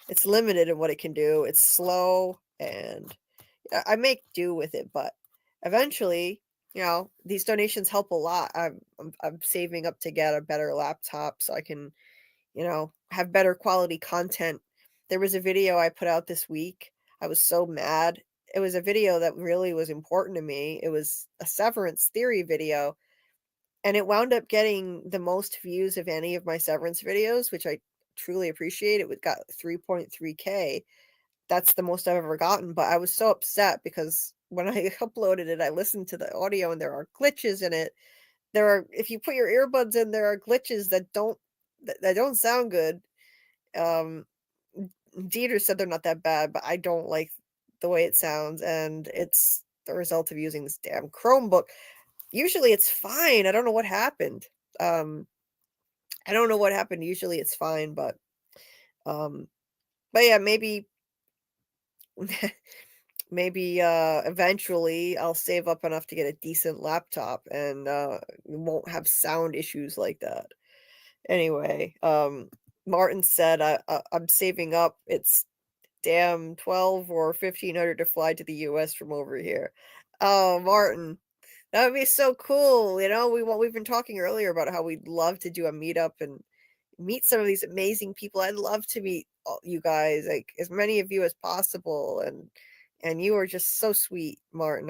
it's limited in what it can do. It's slow, and I make do with it, but eventually, these donations help a lot. I'm saving up to get a better laptop so I can, have better quality content. There was a video I put out this week. I was so mad. It was a video that really was important to me. It was a Severance theory video, and it wound up getting the most views of any of my Severance videos, which I truly appreciate. It got 3.3K. That's the most I've ever gotten, but I was so upset because when I uploaded it, I listened to the audio and there are glitches in it. If you put your earbuds in, there are glitches that don't sound good. Dieter said they're not that bad, but I don't like the way it sounds, and it's the result of using this damn Chromebook. Usually it's fine. I don't know what happened. I don't know what happened. Usually it's fine, but yeah, maybe maybe eventually I'll save up enough to get a decent laptop and won't have sound issues like that. Anyway, Martin said I'm saving up. It's damn 12 or 1500 to fly to the US from over here. Oh, Martin, that would be so cool. We've been talking earlier about how we'd love to do a meetup and meet some of these amazing people. I'd love to meet all you guys, like as many of you as possible, and you are just so sweet, Martin.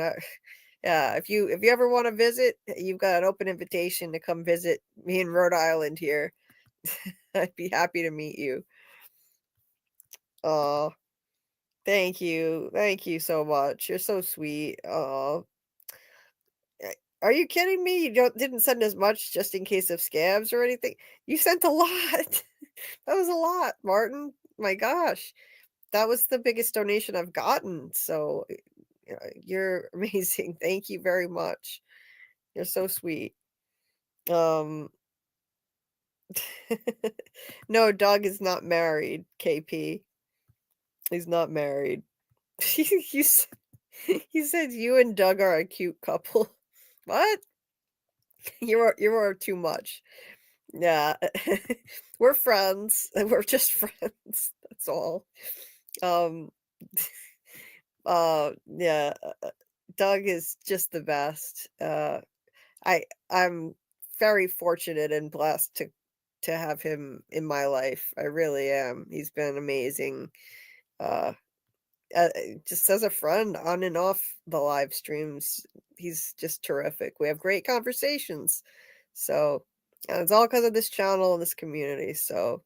Yeah, if you ever want to visit, you've got an open invitation to come visit me in Rhode Island here. I'd be happy to meet you. Oh, thank you so much. You're so sweet. Oh, are you kidding me? You didn't send as much just in case of scabs or anything. You sent a lot. That was a lot, Martin. My gosh. That was the biggest donation I've gotten. So you're amazing. Thank you very much. You're so sweet. No, Doug is not married, KP. He's not married. you said you and Doug are a cute couple. What? You are too much. Yeah. We're friends. We're just friends. That's all. Yeah. Doug is just the best. I'm very fortunate and blessed to have him in my life. I really am. He's been amazing. Uh, just as a friend on and off the live streams, he's just terrific. We have great conversations. So it's all because of this channel and this community. So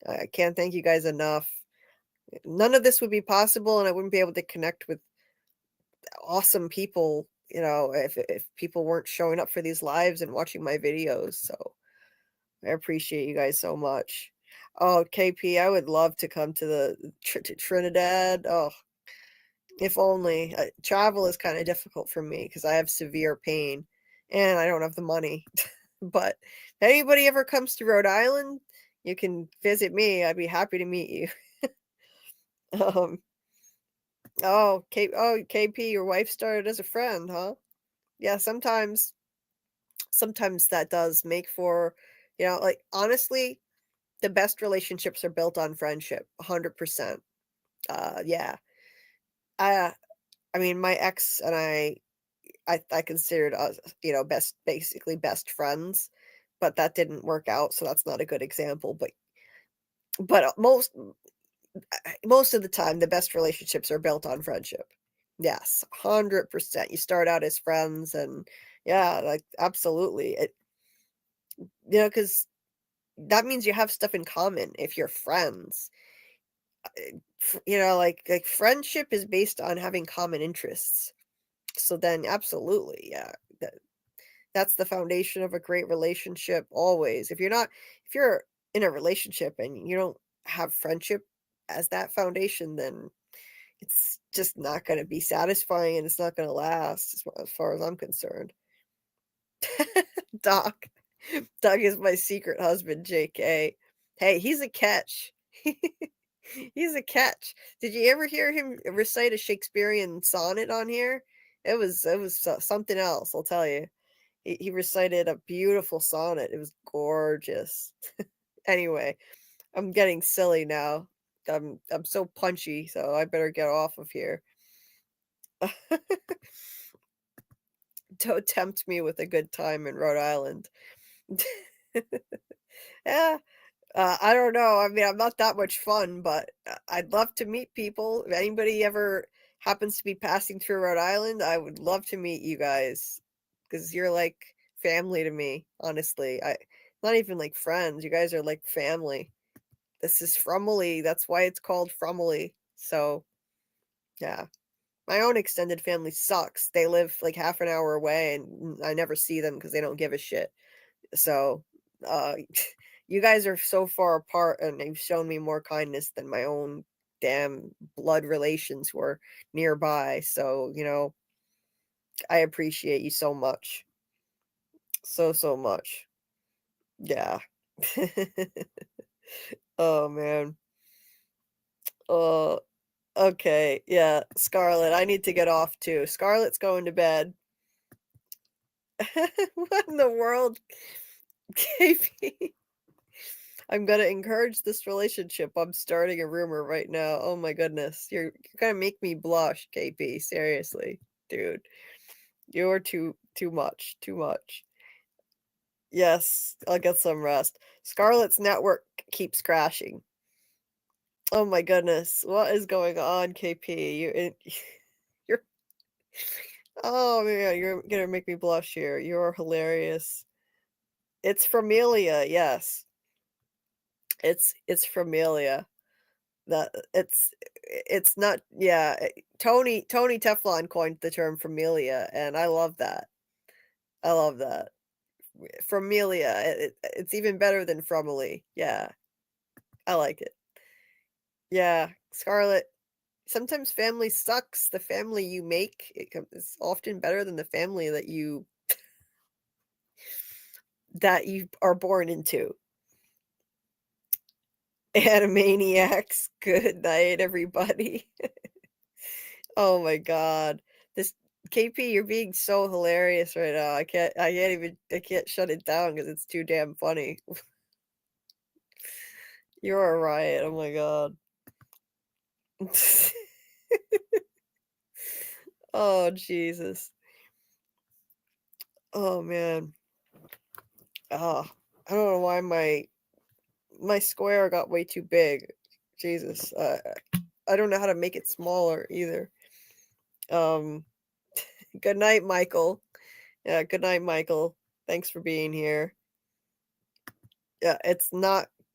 I can't thank you guys enough. None of this would be possible, and I wouldn't be able to connect with awesome people, if people weren't showing up for these lives and watching my videos. So I appreciate you guys so much. Oh, KP, I would love to come to to Trinidad. Oh, if only. Travel is kind of difficult for me because I have severe pain and I don't have the money. But if anybody ever comes to Rhode Island, you can visit me. I'd be happy to meet you. KP, your wife started as a friend, huh? Yeah, sometimes that does make for, like, honestly, The best relationships are built on friendship, 100%. Yeah. I mean, my ex and I considered us, basically best friends, but that didn't work out, so that's not a good example. But most of the time, the best relationships are built on friendship. Yes, 100%. You start out as friends, and yeah, like absolutely. Because that means you have stuff in common if you're friends. Like friendship is based on having common interests. So then, absolutely, yeah, that's the foundation of a great relationship. Always, if you're in a relationship and you don't have friendship as that foundation, then it's just not going to be satisfying and it's not going to last as far as I'm concerned. Doc. Doug is my secret husband, JK. Hey, he's a catch. He's a catch. Did you ever hear him recite a Shakespearean sonnet on here? It was something else, I'll tell you. He recited a beautiful sonnet. It was gorgeous. Anyway, I'm getting silly now. I'm so punchy, so I better get off of here. Don't tempt me with a good time in Rhode Island. Yeah, I don't know. I mean, I'm not that much fun, but I'd love to meet people. If anybody ever happens to be passing through Rhode Island, I would love to meet you guys because you're like family to me, honestly. Not even like friends. You guys are like family. This is Fromely. That's why it's called Fromely. So, yeah. My own extended family sucks. They live like half an hour away and I never see them because they don't give a shit. So, you guys are so far apart and they've shown me more kindness than my own damn blood relations who are nearby. So, I appreciate you so much. So much. Yeah. Oh, man. Oh, okay. Yeah. Scarlet, I need to get off too. Scarlet's going to bed. What in the world, KP? I'm gonna encourage this relationship. I'm starting a rumor right now. Oh my goodness. You're gonna make me blush, KP. Seriously. Dude. You're too much. Too much. Yes, I'll get some rest. Scarlet's network keeps crashing. Oh my goodness. What is going on, KP? You're oh man, you're gonna make me blush here. You're hilarious. It's Familia, yes. It's Familia. That it's not, yeah. Tony Teflon coined the term Familia, and I love that. I love that. Familia. It's even better than Fromely. Yeah, I like it. Yeah, Scarlet. Sometimes family sucks. The family you make is often better than the family that you are born into. Animaniacs. Good night, everybody. Oh my god. This KP, you're being so hilarious right now. I can't shut it down because it's too damn funny. You're a riot. Oh my god. Oh Jesus. Oh man. Oh, I don't know why my square got way too big. Jesus. I don't know how to make it smaller either. Good night, Michael. Yeah, good night, Michael. Thanks for being here. Yeah, it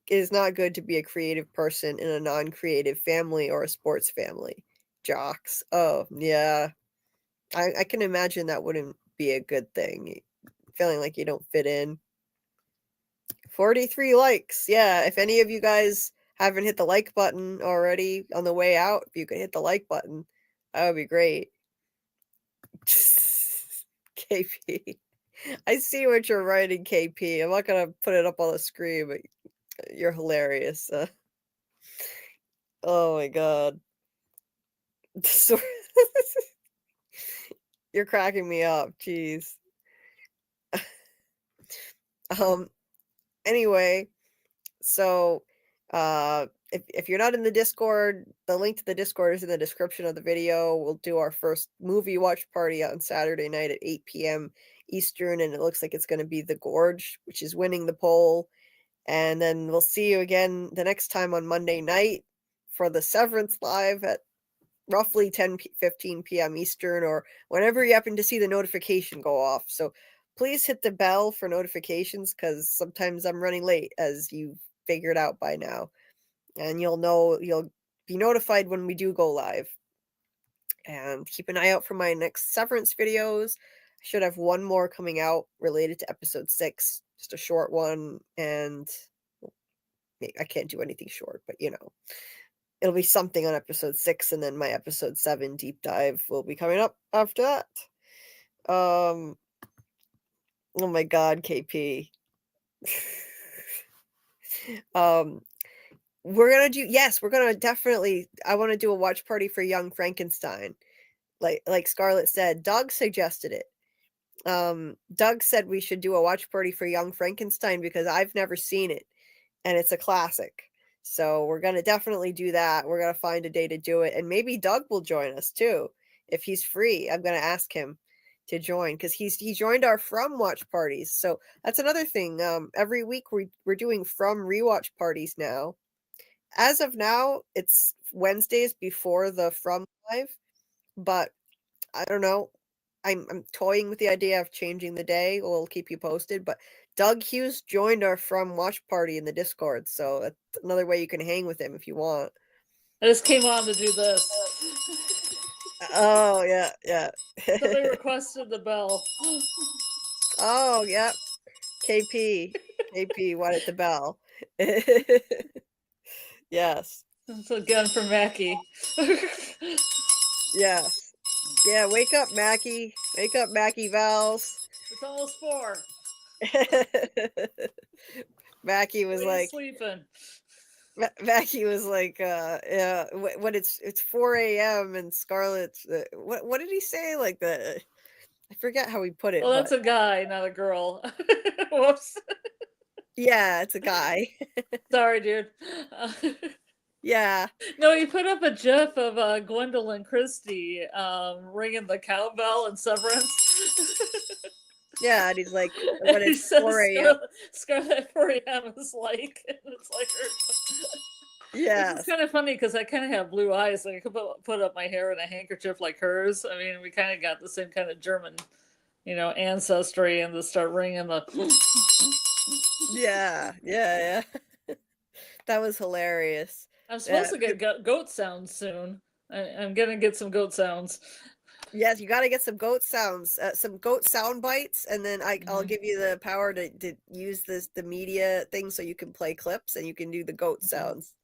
is not good to be a creative person in a non-creative family or a sports family. Jocks. Oh, yeah. I can imagine that wouldn't be a good thing. Feeling like you don't fit in. 43 likes. Yeah, if any of you guys haven't hit the like button already on the way out, if you could hit the like button, that would be great. KP. I see what you're writing, KP. I'm not gonna put it up on the screen, but you're hilarious. Oh my god. You're cracking me up. Jeez. Anyway, So if you're not in the Discord, the link to the Discord is in the description of the video. We'll do our first movie watch party on Saturday night at 8 p.m. Eastern, and it looks like it's going to be The Gorge, which is winning the poll. And then we'll see you again the next time on Monday night for the Severance live at roughly 10:15 p.m. Eastern, or whenever you happen to see the notification go off. So please hit the bell for notifications, because sometimes I'm running late, as you figured out by now. And you'll be notified when we do go live. And keep an eye out for my next Severance videos. I should have one more coming out related to episode 6, just a short one, and I can't do anything short, but it'll be something on episode 6, and then my episode 7 deep dive will be coming up after that. Oh my god, KP. We're gonna definitely, I want to do a watch party for Young Frankenstein. Like Scarlet said, Doug suggested it. Doug said we should do a watch party for Young Frankenstein because I've never seen it, and it's a classic. So we're gonna definitely do that. We're gonna find a day to do it, and maybe Doug will join us too if he's free. I'm gonna ask him to join, because he joined our From watch parties. So that's another thing. Every week we're doing From rewatch parties now. As of now, it's Wednesdays before the From live, but I don't know. I'm toying with the idea of changing the day. We'll keep you posted. But Doug Hughes joined our From watch party in the Discord, so that's another way you can hang with him if you want. I just came on to do this. Oh yeah. Somebody requested the bell. Oh yeah. KP wanted the bell. Yes. It's again for Mackie. Yes. Yeah, wake up, Mackie. Wake up, Mackie Vals. It's almost 4. Mackie was like sleeping. Mackie was like, yeah, when it's 4 a.m. and Scarlett's, what did he say? Like I forget how he put it. Well, that's a guy, not a girl. Whoops. Yeah, it's a guy. Sorry, dude. Yeah. No, he put up a gif of Gwendolyn Christie ringing the cowbell in Severance. Yeah, and he's like, when He it's says 4 a.m. Scarlet 4 a.m. is like, and it's like her. Yeah. It's kind of funny because I kind of have blue eyes. Like I could put up my hair in a handkerchief like hers. I mean, we kind of got the same kind of German, ancestry, and to start ringing the. Yeah. That was hilarious. I'm supposed to get goat sounds soon. I'm gonna get some goat sounds. Yes, you got to get some goat sounds, some goat sound bites, and then I'll give you the power to use the media thing, so you can play clips and you can do the goat sounds.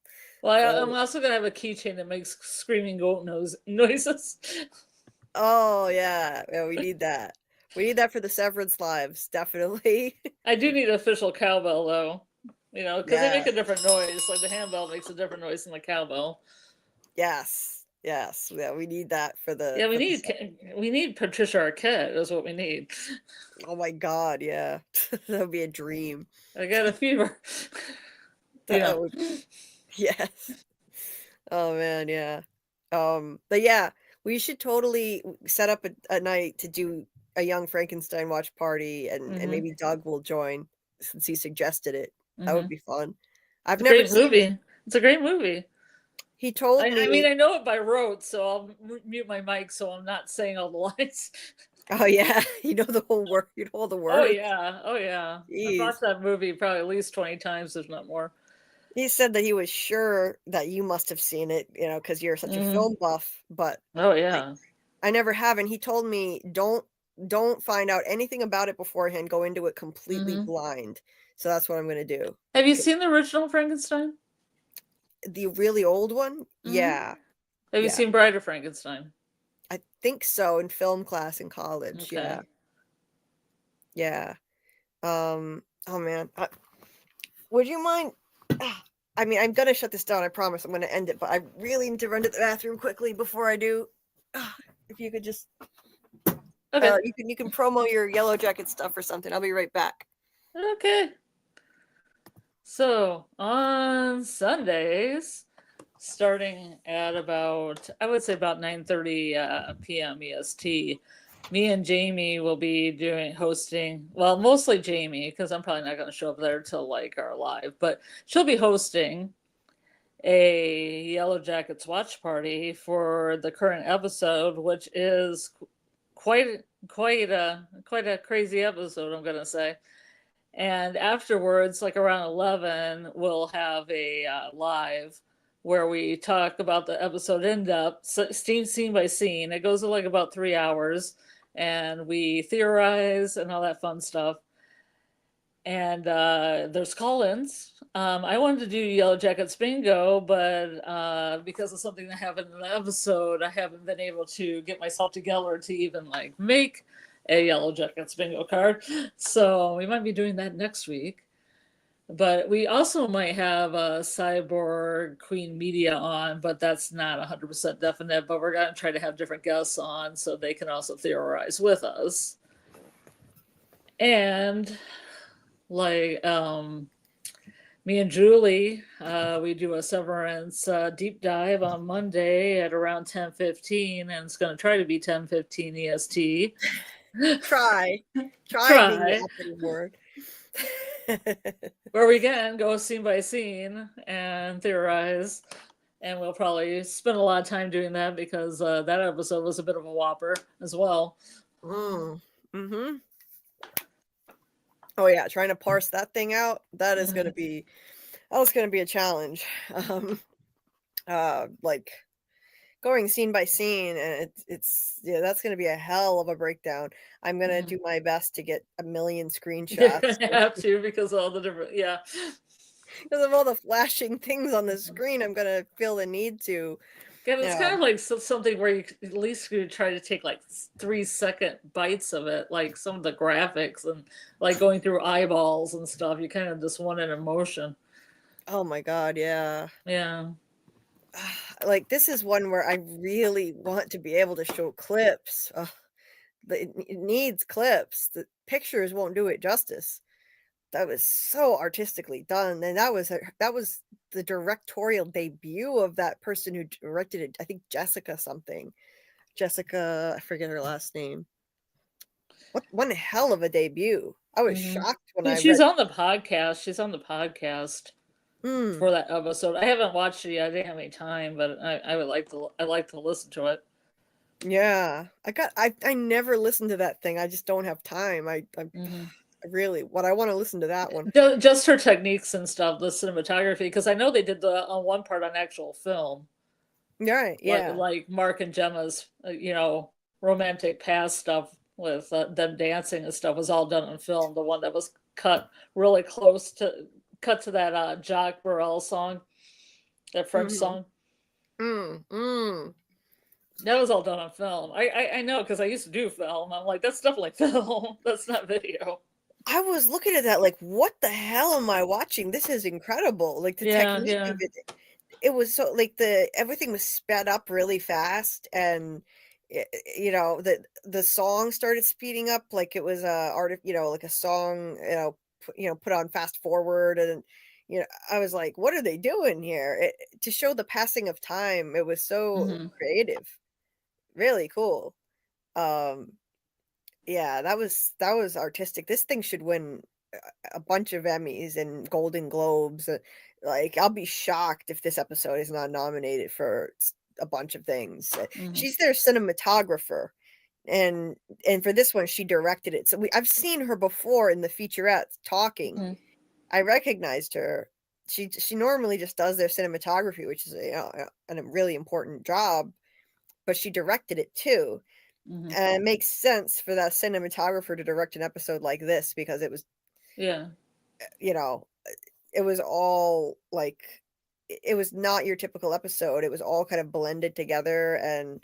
Well, I'm also gonna have a keychain that makes screaming goat noises. Oh yeah, we need that. We need that for the Severance lives, definitely. I do need an official cowbell though, because they make a different noise. Like the handbell makes a different noise than the cowbell. Yes, yeah, we need that for the. Yeah, we need Patricia Arquette. Is what we need. Oh my god, yeah, that would be a dream. I got a fever. Yes. Oh man, yeah. But yeah, we should totally set up a night to do a Young Frankenstein watch party, and maybe Doug will join since he suggested it. That would be fun. I've never seen it. It's a great movie. He told me. I mean, I know it by rote, so I'll mute my mic so I'm not saying all the lines. Oh yeah, you know the whole word. You know all the words. Oh yeah. I've watched that movie probably at least 20 times, if not more. He said that he was sure that you must have seen it, because you're such a film buff. But oh yeah, I never have, and he told me don't find out anything about it beforehand. Go into it completely blind. So that's what I'm going to do. Have you seen the original Frankenstein? The really old one? Yeah. Have you seen Bride of Frankenstein? I think so, in film class in college. Okay. Yeah. Oh man. Would you mind? I mean, I'm gonna shut this down. I promise. I'm gonna end it, but I really need to run to the bathroom quickly before I do. If you could just, okay, you can promo your Yellowjacket stuff or something. I'll be right back. Okay. So on Sundays, starting at about, I would say about 9:30 p.m. EST, me and Jamie will be hosting. Well, mostly Jamie, because I'm probably not going to show up there till like our live, but she'll be hosting a Yellowjackets watch party for the current episode, which is quite a crazy episode, I'm gonna say. And afterwards, like around 11, we'll have a live where we talk about the episode in depth, scene by scene. It goes like about 3 hours, and we theorize and all that fun stuff. And there's call-ins. I wanted to do Yellowjackets bingo, but because of something that happened in the episode, I haven't been able to get myself together to even like make a Yellowjackets bingo card. So we might be doing that next week. But we also might have a Cyborg Queen Media on, but that's not 100% definite. But we're going to try to have different guests on so they can also theorize with us. And like me and Julie, we do a Severance deep dive on Monday at around 10:15, and it's going to try to be 10:15 EST. Try being the operative word. Where we again go scene by scene and theorize, and we'll probably spend a lot of time doing that because that episode was a bit of a whopper as well. Mm-hmm. Oh yeah, trying to parse that thing out, that is going to be a challenge. Like going scene by scene, and it's that's going to be a hell of a breakdown. I'm going to do my best to get a million screenshots. You have to, because of all the different, because of all the flashing things on the screen. I'm going to feel the need to. It's kind of like something where you at least you try to take like 3-second bites of it, like some of the graphics and like going through eyeballs and stuff. You kind of just want an emotion. Oh my God, yeah. Yeah. Like this is one where I really want to be able to show clips. It needs clips. The pictures won't do it justice. That was so artistically done, and that was the directorial debut of that person who directed it. I think Jessica something. Jessica, I forget her last name. What one hell of a debut! I was shocked when she's on the podcast. She's on the podcast for that episode. I haven't watched it yet. I didn't have any time, but I would like to. I like to listen to it. Yeah, I never listened to that thing. I just don't have time. I really I want to listen to that one. Just her techniques and stuff, the cinematography, because I know they did the on one part on actual film. Right, yeah. Like Mark and Gemma's, romantic past stuff with them dancing and stuff was all done on film. The one that was cut really close to that Jacques Brel song, that French song. That was all done on film. I know, because I used to do film. I'm like, that's definitely film. That's not video. I was looking at that like, what the hell am I watching? This is incredible. Like the technique of it was so like everything was sped up really fast, and the song started speeding up like it was like a song put on fast forward, and I was like, what are they doing here? To show the passing of time, it was so creative, really cool. Yeah, that was artistic. This thing should win a bunch of Emmys and Golden Globes. Like, I'll be shocked if this episode is not nominated for a bunch of things. She's their cinematographer, and for this one, she directed it. So I've seen her before in the featurettes talking. I recognized her. She normally just does their cinematography, which is a really important job, but she directed it too. And it makes sense for that cinematographer to direct an episode like this, because it was, it was all like, it was not your typical episode. It was all kind of blended together, and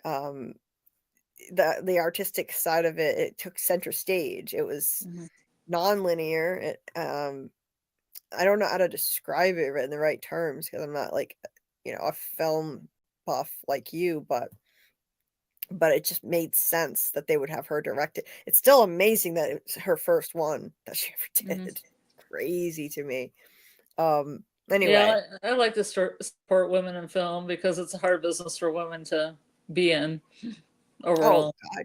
the artistic side of it took center stage. It was non-linear. I don't know how to describe it in the right terms, because I'm not like, a film buff like you, but it just made sense that they would have her direct it. It's still amazing that it's her first one that she ever did. Crazy to me. Anyway. Yeah, I like to support women in film because it's a hard business for women to be in overall. Oh God,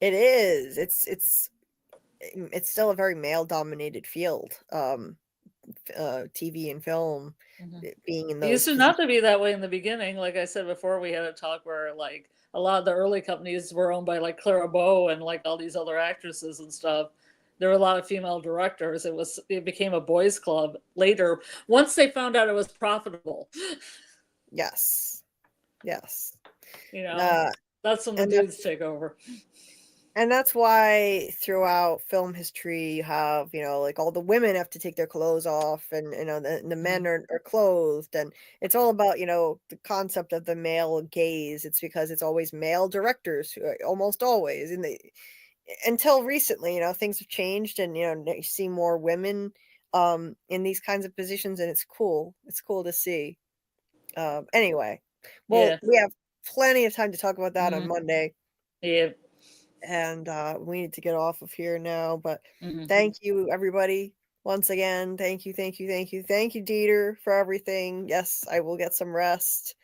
it is. It's still a very male dominated field. TV and film, being in It those used to not to be that way in the beginning. Like I said before, we had a talk where like a lot of the early companies were owned by like Clara Bow and like all these other actresses and stuff. There were a lot of female directors. It became a boys' club later once they found out it was profitable. Yes. You know, that's when the dudes take over. And that's why throughout film history you have, you know, like all the women have to take their clothes off, and you know the men are clothed, and it's all about, you know, the concept of the male gaze. It's because it's always male directors, almost always, and until recently, you know, things have changed, and you know you see more women in these kinds of positions, and it's cool to see. Anyway, well, we have plenty of time to talk about that on Monday. Yeah. And we need to get off of here now, but thank you everybody once again. Thank you Dieter, for everything. Yes, I will get some rest.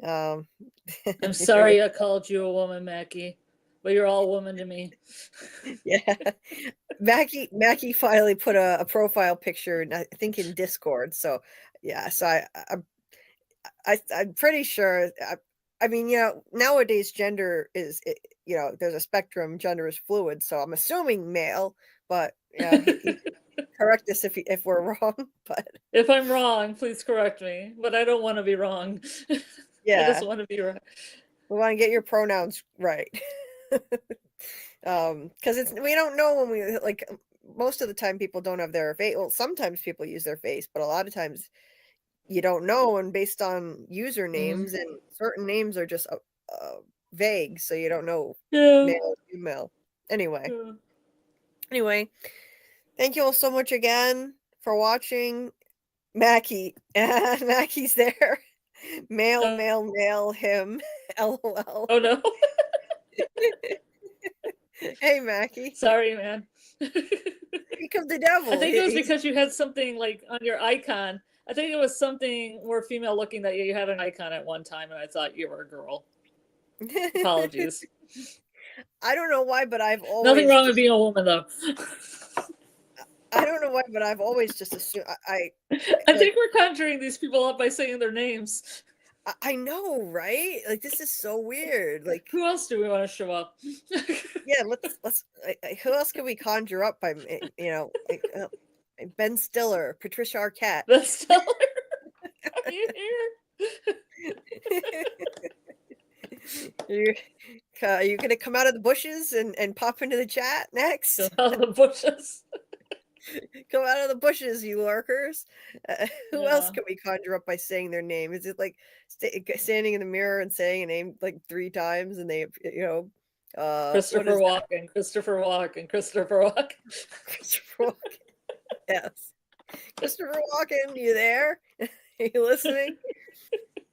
I'm sorry I called you a woman, Mackie, but you're all woman to me. Yeah. Mackie finally put a profile picture, I think in Discord, so yeah, so I'm pretty sure. I mean, you know, nowadays gender is, you know, there's a spectrum, gender is fluid, so I'm assuming male, but yeah, correct us if we're wrong. But if I'm wrong, please correct me. But I don't want to be wrong. Yeah, I just want to be right. We want to get your pronouns right. Because we don't know when we, like, most of the time people don't have their face. Well, sometimes people use their face, but a lot of times you don't know, and based on usernames, and certain names are just vague, so you don't know male or female. Anyway, thank you all so much again for watching. Mackie, Mackie's there. Male, him. LOL. Oh no. Hey Mackie. Sorry, man. Become the devil. I think it was because you had something like on your icon. I think it was something more female looking that you had an icon at one time, and I thought you were a girl. Apologies. I don't know why, but I've always nothing wrong with being a woman, though. I don't know why, but I've always just assumed. I think we're conjuring these people up by saying their names. I know, right? Like, this is so weird. Like, who else do we want to show up? Yeah, let's. Who else can we conjure up by? You know, Ben Stiller, Patricia Arquette. Ben Stiller. Are you here? Are you gonna come out of the bushes and pop into the chat next? Come out of the bushes. Come out of the bushes, you lurkers. Who else can we conjure up by saying their name? Is it like standing in the mirror and saying a name like 3 times, and they, you know, Christopher Walken, Christopher Walken, Christopher Walken. Christopher Walken. Yes. Christopher Walken, you there? Are you listening?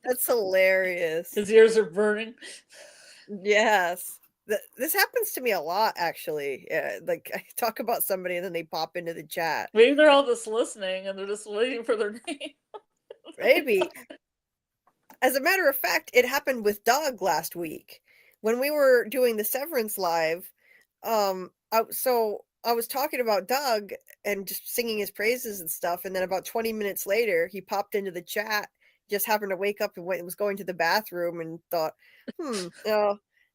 That's hilarious. His ears are burning. Yes. This happens to me a lot, actually. Like, I talk about somebody and then they pop into the chat. Maybe they're all just listening and they're just waiting for their name. Maybe. As a matter of fact, it happened with Doug last week when we were doing the Severance live. So I was talking about Doug and just singing his praises and stuff, and then about 20 minutes later, he popped into the chat. Just happened to wake up and was going to the bathroom and thought,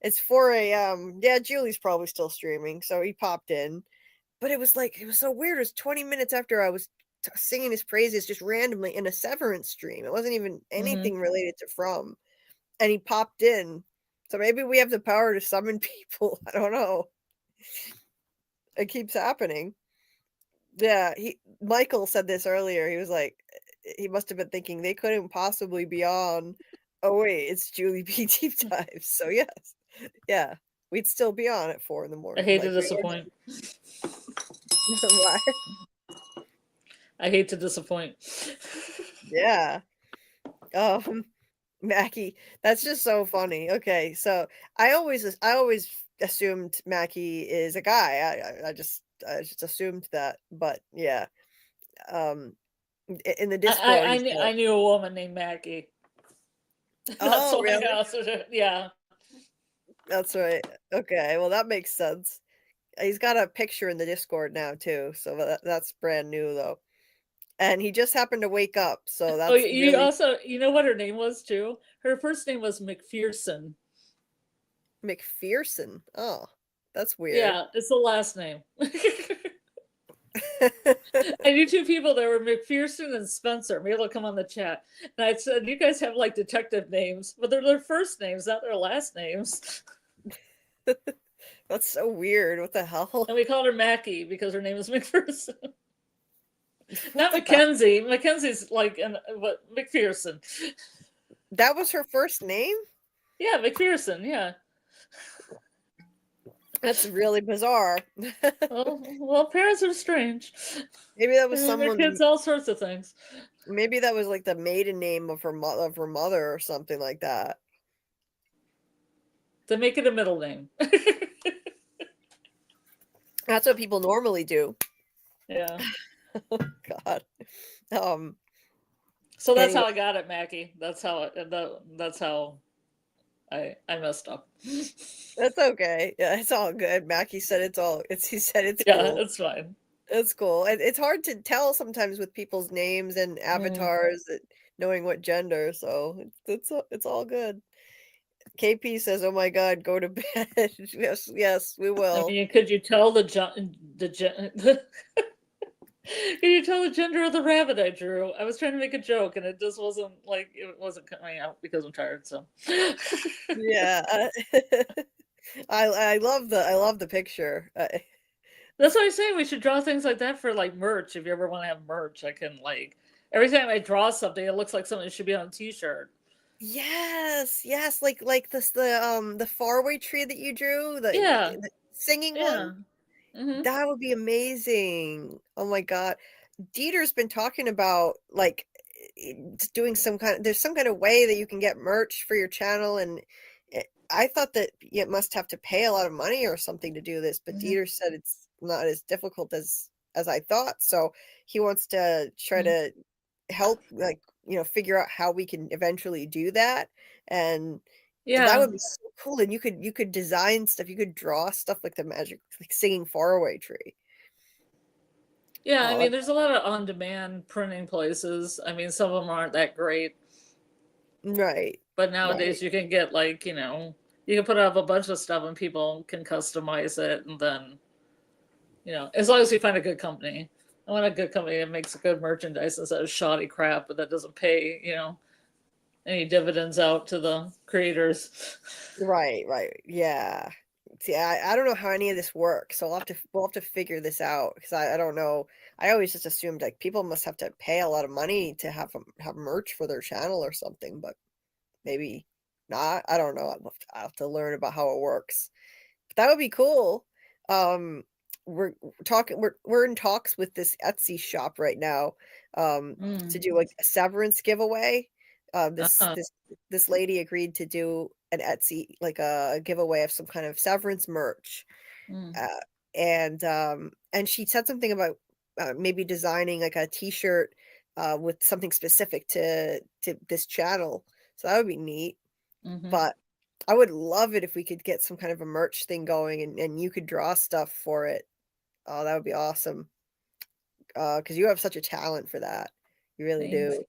it's 4 a.m. Yeah, Julie's probably still streaming, so he popped in. But it was so weird. It was 20 minutes after I was singing his praises just randomly in a Severance stream. It wasn't even anything related to From, and he popped in. So maybe we have the power to summon people. I don't know. It keeps happening. Yeah, Michael said this earlier. He was like, he must have been thinking they couldn't possibly be on. Oh wait, it's JulieBDeepDives. So yes, yeah, we'd still be on at 4 a.m. I hate to disappoint. Why? I hate to disappoint. Yeah. Mackie, that's just so funny. Okay, so I always assumed Mackie is a guy. I just assumed that, but yeah. in the Discord. I knew a woman named Mackie. Oh, really? Yeah. That's right. Okay, well, that makes sense. He's got a picture in the Discord now too, so that's brand new though. And he just happened to wake up, so Oh, that's you really also, you know what her name was too? Her first name was McPherson. McPherson. Oh, that's weird. Yeah, it's the last name. I knew two people that were McPherson and Spencer. Maybe they'll come on the chat. And I said, you guys have like detective names, but they're their first names, not their last names. That's so weird. What the hell? And we called her Mackie because her name is McPherson. Not Mackenzie. Mackenzie's like what McPherson. That was her first name? Yeah, McPherson, yeah. That's really bizarre. Well, parents are strange. Maybe that was Their someone. kids all sorts of things. Maybe that was like the maiden name of her mother or something like that. To make it a middle name. That's what people normally do. Yeah. Oh God. So that's how I got it, Mackie. That's how I messed up. That's okay. Yeah, it's all good. Mackie said he said it's yeah, cool. it's fine. It's cool. It's hard to tell sometimes with people's names and avatars knowing what gender, so it's all good. KP says, "Oh my God, go to bed." yes, we will. I mean, could you tell the Can you tell the gender of the rabbit I drew? I was trying to make a joke, and it just wasn't coming out because I'm tired. So yeah, I love the picture. That's why I say we should draw things like that for like merch. If you ever want to have merch, I can like every time I draw something, it looks like something that should be on a T-shirt. Yes, like the faraway tree that you drew, the singing one. Mm-hmm. That would be amazing. Oh my God. Dieter's been talking about like doing there's some kind of way that you can get merch for your channel, and I thought that you must have to pay a lot of money or something to do this, but Dieter said it's not as difficult as I thought. So he wants to try to help, like, figure out how we can eventually do that. And that would be so cool. And you could design stuff, you could draw stuff like the magic, like singing faraway tree. Yeah, I mean, there's a lot of on-demand printing places. I mean, some of them aren't that great. Right. But nowadays you can get like, you can put up a bunch of stuff and people can customize it, and then, as long as you find a good company. I want a good company that makes good merchandise instead of shoddy crap, but that doesn't pay, any dividends out to the creators. Right. Yeah. See, I don't know how any of this works, so we'll have to figure this out, because I don't know. I always just assumed like people must have to pay a lot of money to have merch for their channel or something, but maybe not. I don't know. I'll have to learn about how it works. But that would be cool. We're in talks with this Etsy shop right now to do like a Severance giveaway. This lady agreed to do an Etsy, like a giveaway of some kind of Severance merch, and she said something about maybe designing like a T-shirt with something specific to this channel. So that would be neat. But I would love it if we could get some kind of a merch thing going, and you could draw stuff for it. Oh, that would be awesome. Because you have such a talent for that. You really do.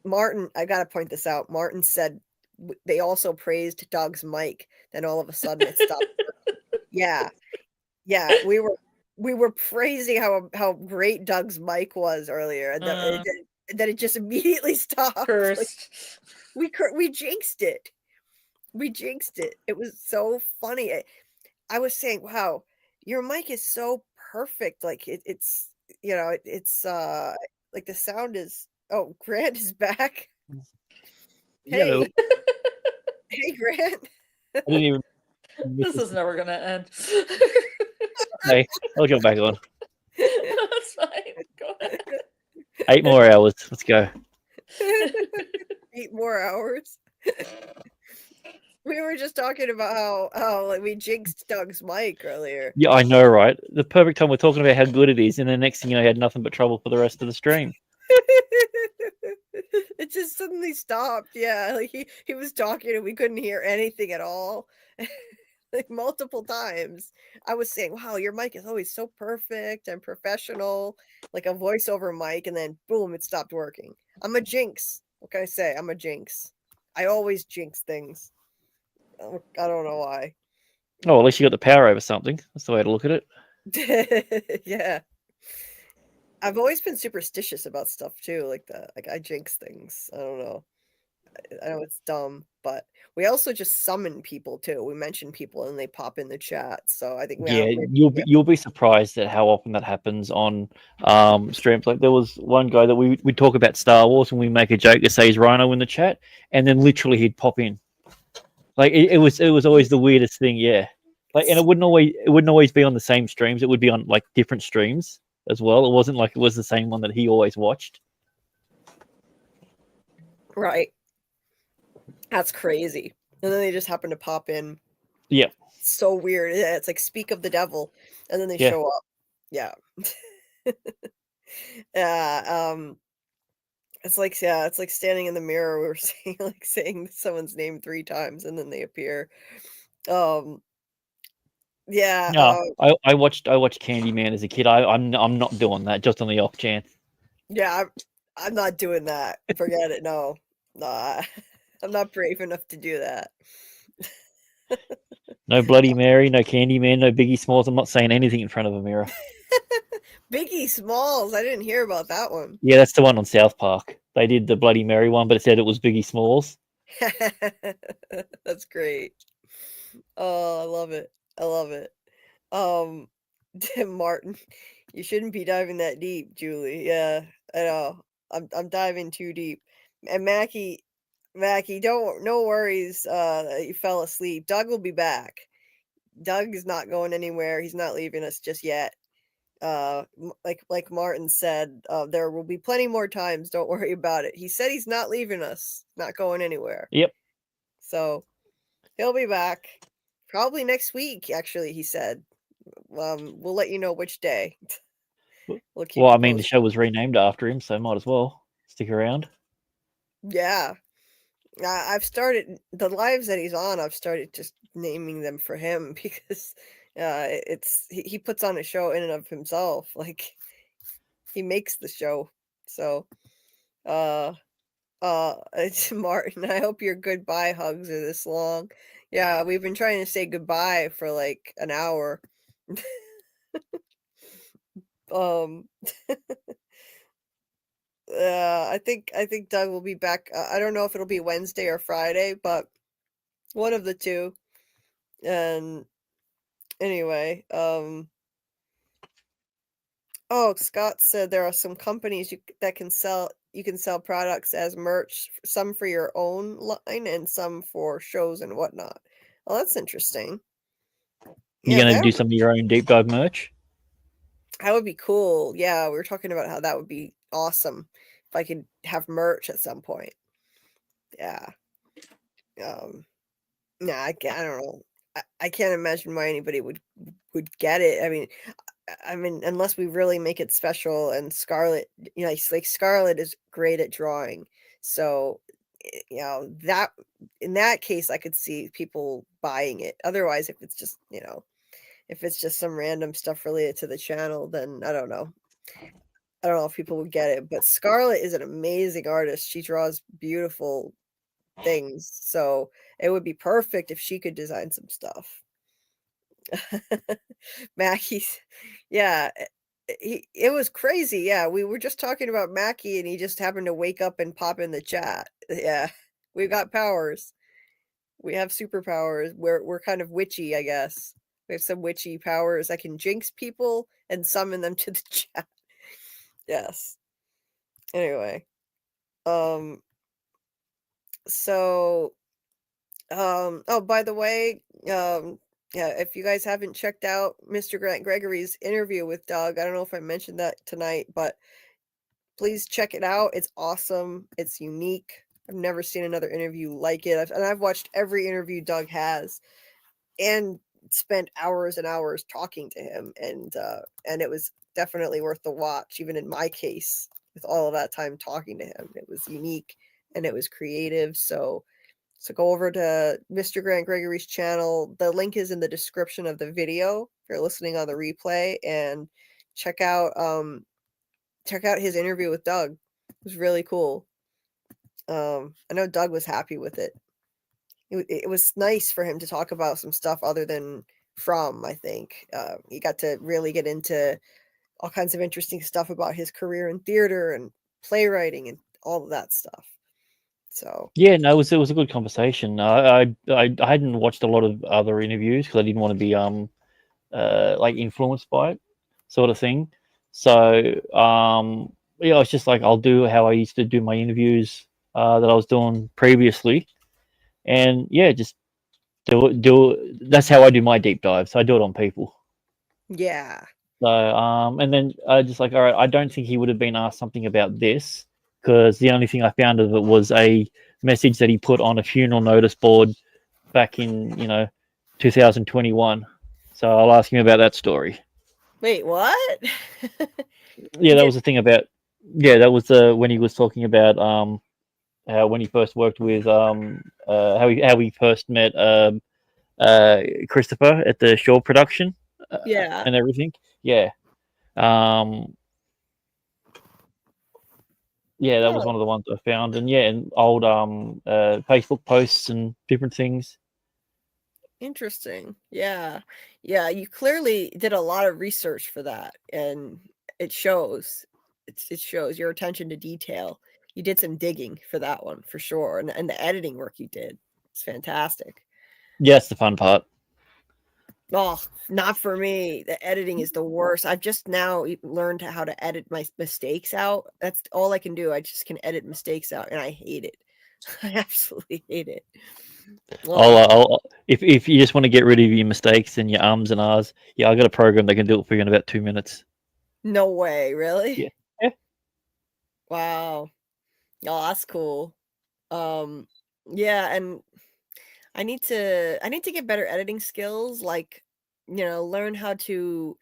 Martin, I gotta point this out. Martin said they also praised Doug's mic. Then all of a sudden it stopped. Yeah. We were praising how great Doug's mic was earlier, and then it just immediately stopped. Like, we jinxed it. It was so funny. I was saying, wow, your mic is so perfect. Like it's like the sound is. Oh, Grant is back. Hello. Hey, Grant. I didn't even. This is never gonna end. Hey, I'll jump back on. That's fine. Go ahead. 8 more hours. Let's go. 8 more hours. We were just talking about how like, we jinxed Doug's mic earlier. Yeah, I know, right? The perfect time we're talking about how good it is, and the next thing you know, he had nothing but trouble for the rest of the stream. It just suddenly stopped. Yeah, like he was talking and we couldn't hear anything at all. Like multiple times. I was saying, "Wow, your mic is always so perfect and professional, like a voiceover mic," and then boom, it stopped working. I'm a jinx. What can I say? I'm a jinx. I always jinx things. I don't know why. Oh, at least you got the power over something. That's the way to look at it. Yeah. I've always been superstitious about stuff too, like I jinx things. I don't know. I know it's dumb, but we also just summon people too. We mention people and they pop in the chat. So I think we Yeah, have you'll be surprised at how often that happens on streams. Like there was one guy that we'd talk about Star Wars and we make a joke to say he's Rhino in the chat, and then literally he'd pop in. Like it was always the weirdest thing, yeah. Like, and it wouldn't always be on the same streams. It would be on like different streams as well. It wasn't like it was the same one that he always watched. Right. That's crazy. And then they just happen to pop in. Yeah. So weird. Yeah, it's like speak of the devil. And then they show up. Yeah. Yeah. It's like standing in the mirror. We were saying someone's name 3 times and then they appear. Yeah. No, I watched Candyman as a kid. I'm not doing that just on the off chance. Yeah, I'm not doing that. Forget it. No. Nah. I'm not brave enough to do that. No Bloody Mary, no Candyman, no Biggie Smalls. I'm not saying anything in front of a mirror. Biggie Smalls. I didn't hear about that one. Yeah, that's the one on South Park. They did the Bloody Mary one, but it said it was Biggie Smalls. That's great. Oh, I love it. I love it. Martin, you shouldn't be diving that deep, Julie. Yeah, I know. I'm diving too deep. And Mackie, no worries. That you fell asleep. Doug will be back. Doug is not going anywhere. He's not leaving us just yet. Like Martin said, there will be plenty more times. Don't worry about it. He said he's not leaving us. Not going anywhere. Yep. So he'll be back probably next week. Actually, he said. We'll let you know which day. Well, I mean, the show was renamed after him, so might as well stick around. Yeah. I've started the lives that he's on. I've started just naming them for him because he puts on a show in and of himself. Like he makes the show. So it's Martin. I hope your goodbye hugs are this long. Yeah, we've been trying to say goodbye for like an hour. I think Doug will be back. I don't know if it'll be Wednesday or Friday, but one of the two. And anyway, oh, Scott said there are some companies that can sell products as merch, some for your own line and some for shows and whatnot. Well, that's interesting. You're gonna do some of your own deep dive merch? That would be cool. Yeah, we were talking about how that would be awesome if I could have merch at some point. Yeah. Nah, I don't know. I can't imagine why anybody would get it. I mean, unless we really make it special. And Scarlet, like Scarlet is great at drawing, so that in that case, I could see people buying it. Otherwise, if it's just some random stuff related to the channel, then I don't know. I don't know if people would get it, but Scarlet is an amazing artist. She draws beautiful things, so it would be perfect if she could design some stuff. Mackie's, yeah, it was crazy. Yeah, we were just talking about Mackie, and he just happened to wake up and pop in the chat. Yeah, we've got powers. We have superpowers. We're kind of witchy, I guess. We have some witchy powers. I can jinx people and summon them to the chat. Yes. Anyway, so, oh, by the way, yeah, if you guys haven't checked out Mr. Grant Gregory's interview with Doug, I don't know if I mentioned that tonight, but please check it out. It's awesome. It's unique. I've never seen another interview like it. And I've watched every interview Doug has, and spent hours and hours talking to him, and it was definitely worth the watch. Even in my case, with all of that time talking to him, it was unique and it was creative. So go over to Mr. Grant Gregory's channel. The link is in the description of the video if you're listening on the replay, and check out his interview with Doug. It was really cool. I know Doug was happy with it. It was nice for him to talk about some stuff other than From, I think. He got to really get into all kinds of interesting stuff about his career in theater and playwriting and all of that stuff. So Yeah, no, it was a good conversation. I hadn't watched a lot of other interviews because I didn't want to be like influenced by it, sort of thing. So yeah, it's just like I'll do how I used to do my interviews that I was doing previously, and yeah, just do it. That's how I do my deep dives. I do it on people. yeah. So and then just like, all right, I don't think he would have been asked something about this because the only thing I found of it was a message that he put on a funeral notice board back in 2021. So I'll ask him about that story. Wait, what? Yeah, that was the thing about. Yeah, that was when he was talking about when he first worked with how he first met Christopher at the Shaw production Yeah. and everything. Yeah. Yeah, that was Oh, one of the ones I found, and yeah, and old Facebook posts and different things. interesting. Yeah. Yeah, you clearly did a lot of research for that, and it shows. It shows your attention to detail. You did some digging for that one for sure, and the editing work you did. It's fantastic. Yeah, that's the fun part. Oh, not for me. The editing is the worst. I've just now learned how to edit my mistakes out. That's all I can do. I just can edit mistakes out, and I hate it. I absolutely hate it. I'll if you just want to get rid of your mistakes and your ums and ahs, yeah, I got a program that can do it for you in about 2 minutes. No way, really? Yeah. Wow. Oh, that's cool. Yeah, and I need to get better editing skills, like, learn how to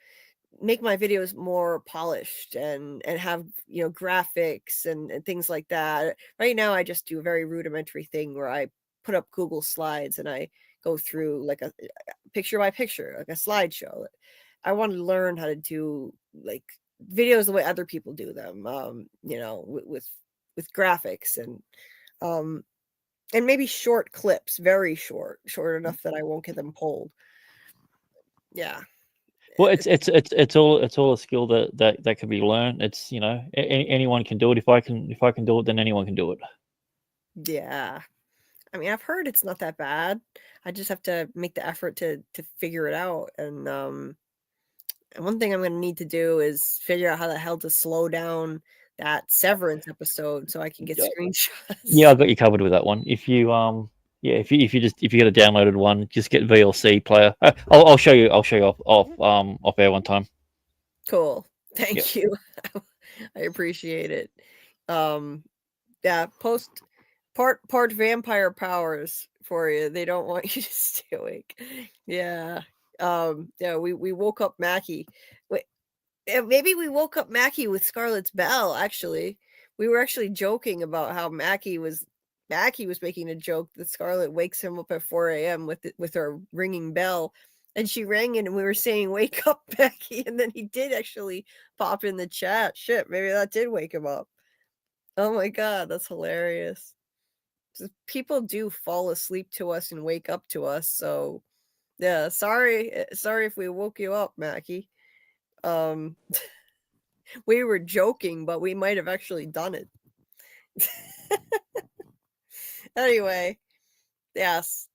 make my videos more polished and have, graphics and things like that. Right now I just do a very rudimentary thing where I put up Google Slides and I go through like a picture by picture, like a slideshow. I want to learn how to do like videos the way other people do them, with graphics and maybe short clips, very short enough that I won't get them pulled. Yeah. Well, it's all a skill that can be learned. It's anyone can do it. If I can do it, then anyone can do it. Yeah. I mean, I've heard it's not that bad. I just have to make the effort to figure it out. And one thing I'm going to need to do is figure out how the hell to slow down that Severance episode so I can get screenshots. Yeah, I got you covered with that one. If you if you get a downloaded one, just get VLC player. I'll show you off air one time. Cool. Thank you. I appreciate it. Yeah, part vampire powers for you. They don't want you to stay awake. Yeah. Yeah, we woke up Mackie. Wait, maybe we woke up Mackie with Scarlet's bell, actually. We were actually joking about how Mackie was making a joke that Scarlet wakes him up at 4 a.m. with her ringing bell. And she rang in and we were saying, "Wake up, Mackie." And then he did actually pop in the chat. Shit, maybe that did wake him up. Oh my God, that's hilarious. People do fall asleep to us and wake up to us. So yeah, sorry if we woke you up, Mackie. We were joking, but we might have actually done it. Anyway, yes.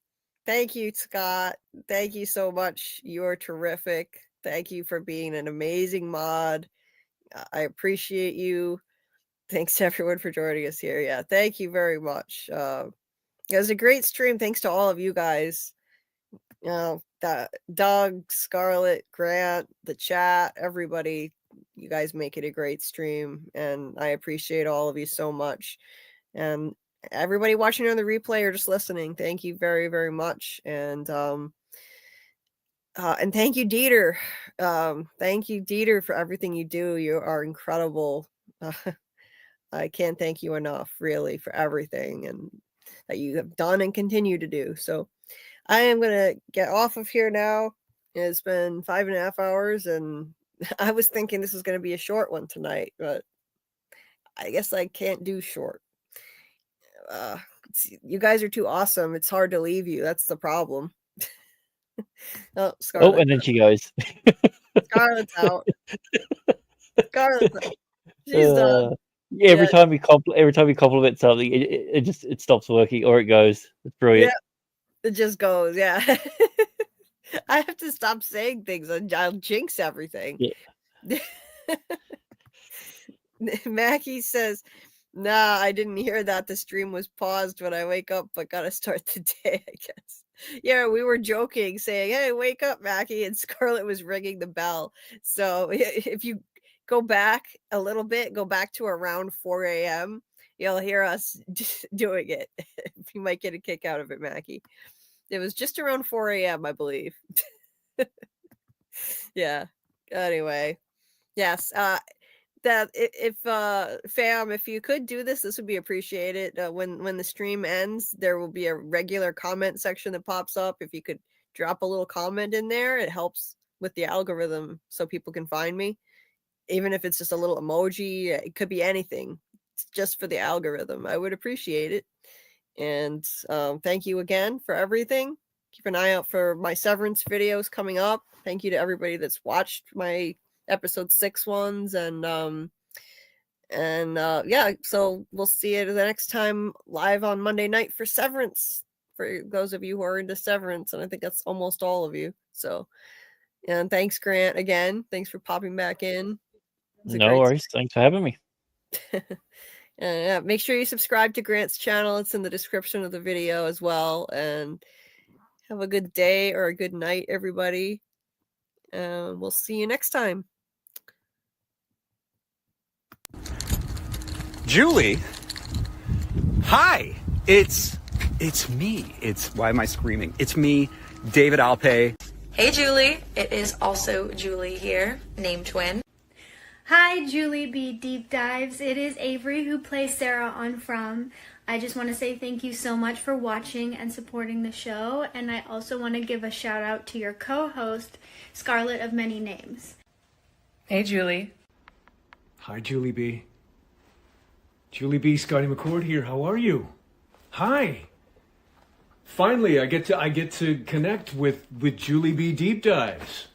Thank you, Scott. Thank you so much. You're terrific. Thank you for being an amazing mod. I appreciate you. Thanks to everyone for joining us here. Yeah, thank you very much. It was a great stream. Thanks to all of you guys. Doug, Scarlet, Grant, the chat, everybody. You guys make it a great stream, and I appreciate all of you so much. And everybody watching on the replay or just listening, thank you very, very much. And thank you, Dieter. Thank you, Dieter, for everything you do. You are incredible. I can't thank you enough, really, for everything and that you have done and continue to do. So I am going to get off of here now. It's been 5.5 hours, and I was thinking this was going to be a short one tonight, but I guess I can't do short. You guys are too awesome. It's hard to leave you. That's the problem. Oh, Scarlet. Oh, and then she goes. Scarlet's out. Scarlet's out. She's done. Every time we compliment something, it stops working or it goes. It's brilliant. Yeah, it just goes. Yeah. I have to stop saying things and I'll jinx everything. Yeah. Mackie says, nah, I didn't hear that. The stream was paused when I wake up, but gotta start the day, I guess. Yeah, we were joking, saying, hey, wake up, Mackie, and Scarlet was ringing the bell. So if you go back a little bit, go back to around 4 a.m., you'll hear us doing it. You might get a kick out of it, Mackie. It was just around 4 a.m., I believe. Yeah. Anyway, yes. That if fam, if you could do this would be appreciated. When the stream ends, there will be a regular comment section that pops up. If you could drop a little comment in there, it helps with the algorithm so people can find me. Even if it's just a little emoji, it could be anything. It's just for the algorithm. I would appreciate it. And thank you again for everything. Keep an eye out for my Severance videos coming up. Thank you to everybody that's watched my episode 6 ones. And yeah, so we'll see you the next time live on Monday night for Severance, for those of you who are into Severance. And I think that's almost all of you. So, and thanks, Grant, again. Thanks for popping back in. No worries. Thanks for having me. Yeah, make sure you subscribe to Grant's channel. It's in the description of the video as well. And have a good day or a good night, everybody. And we'll see you next time. Julie, hi. It's me. Why am I screaming? It's me, David Alpay. Hey Julie, it is also Julie here, name twin. Hi, JulieBDeepDives. It is Avery who plays Sarah on From. I just want to say thank you so much for watching and supporting the show, and I also want to give a shout out to your co-host, Scarlet of Many Names. Hey Julie. Hi Julie B. Julie B. Scotty McCord here. How are you? Hi. Finally, I get to connect with JulieBDeepDives.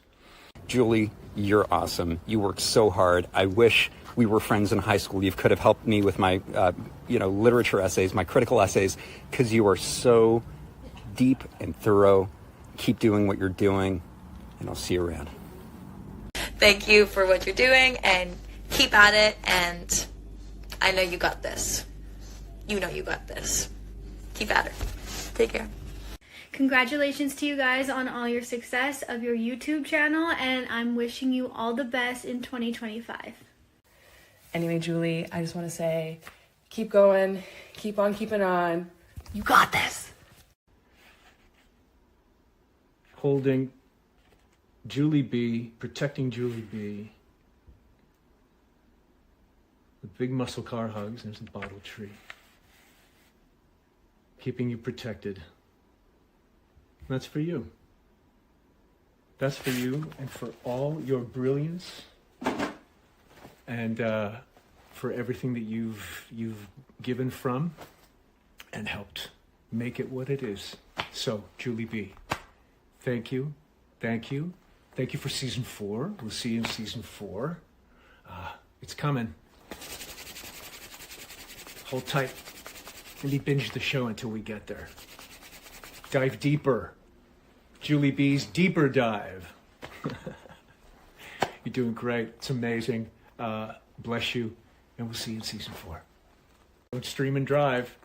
Julie, you're awesome. You work so hard. I wish we were friends in high school. You could have helped me with my, literature essays, my critical essays, because you are so deep and thorough. Keep doing what you're doing, and I'll see you around. Thank you for what you're doing, and keep at it, and I know you got this. You know you got this. Keep at it. Take care. Congratulations to you guys on all your success of your YouTube channel, and I'm wishing you all the best in 2025. Anyway, Julie, I just want to say, keep going, keep on keeping on. You got this. Holding Julie B, protecting Julie B. With big muscle car hugs, there's a bottle tree. Keeping you protected. That's for you. That's for you and for all your brilliance and for everything that you've given from and helped make it what it is. So, Julie B, thank you. Thank you. Thank you for season 4. We'll see you in season 4. It's coming. Hold tight. Maybe binge the show until we get there. Dive deeper. Julie B's Deeper Dive. You're doing great. It's amazing. Bless you. And we'll see you in season 4. Don't stream and drive.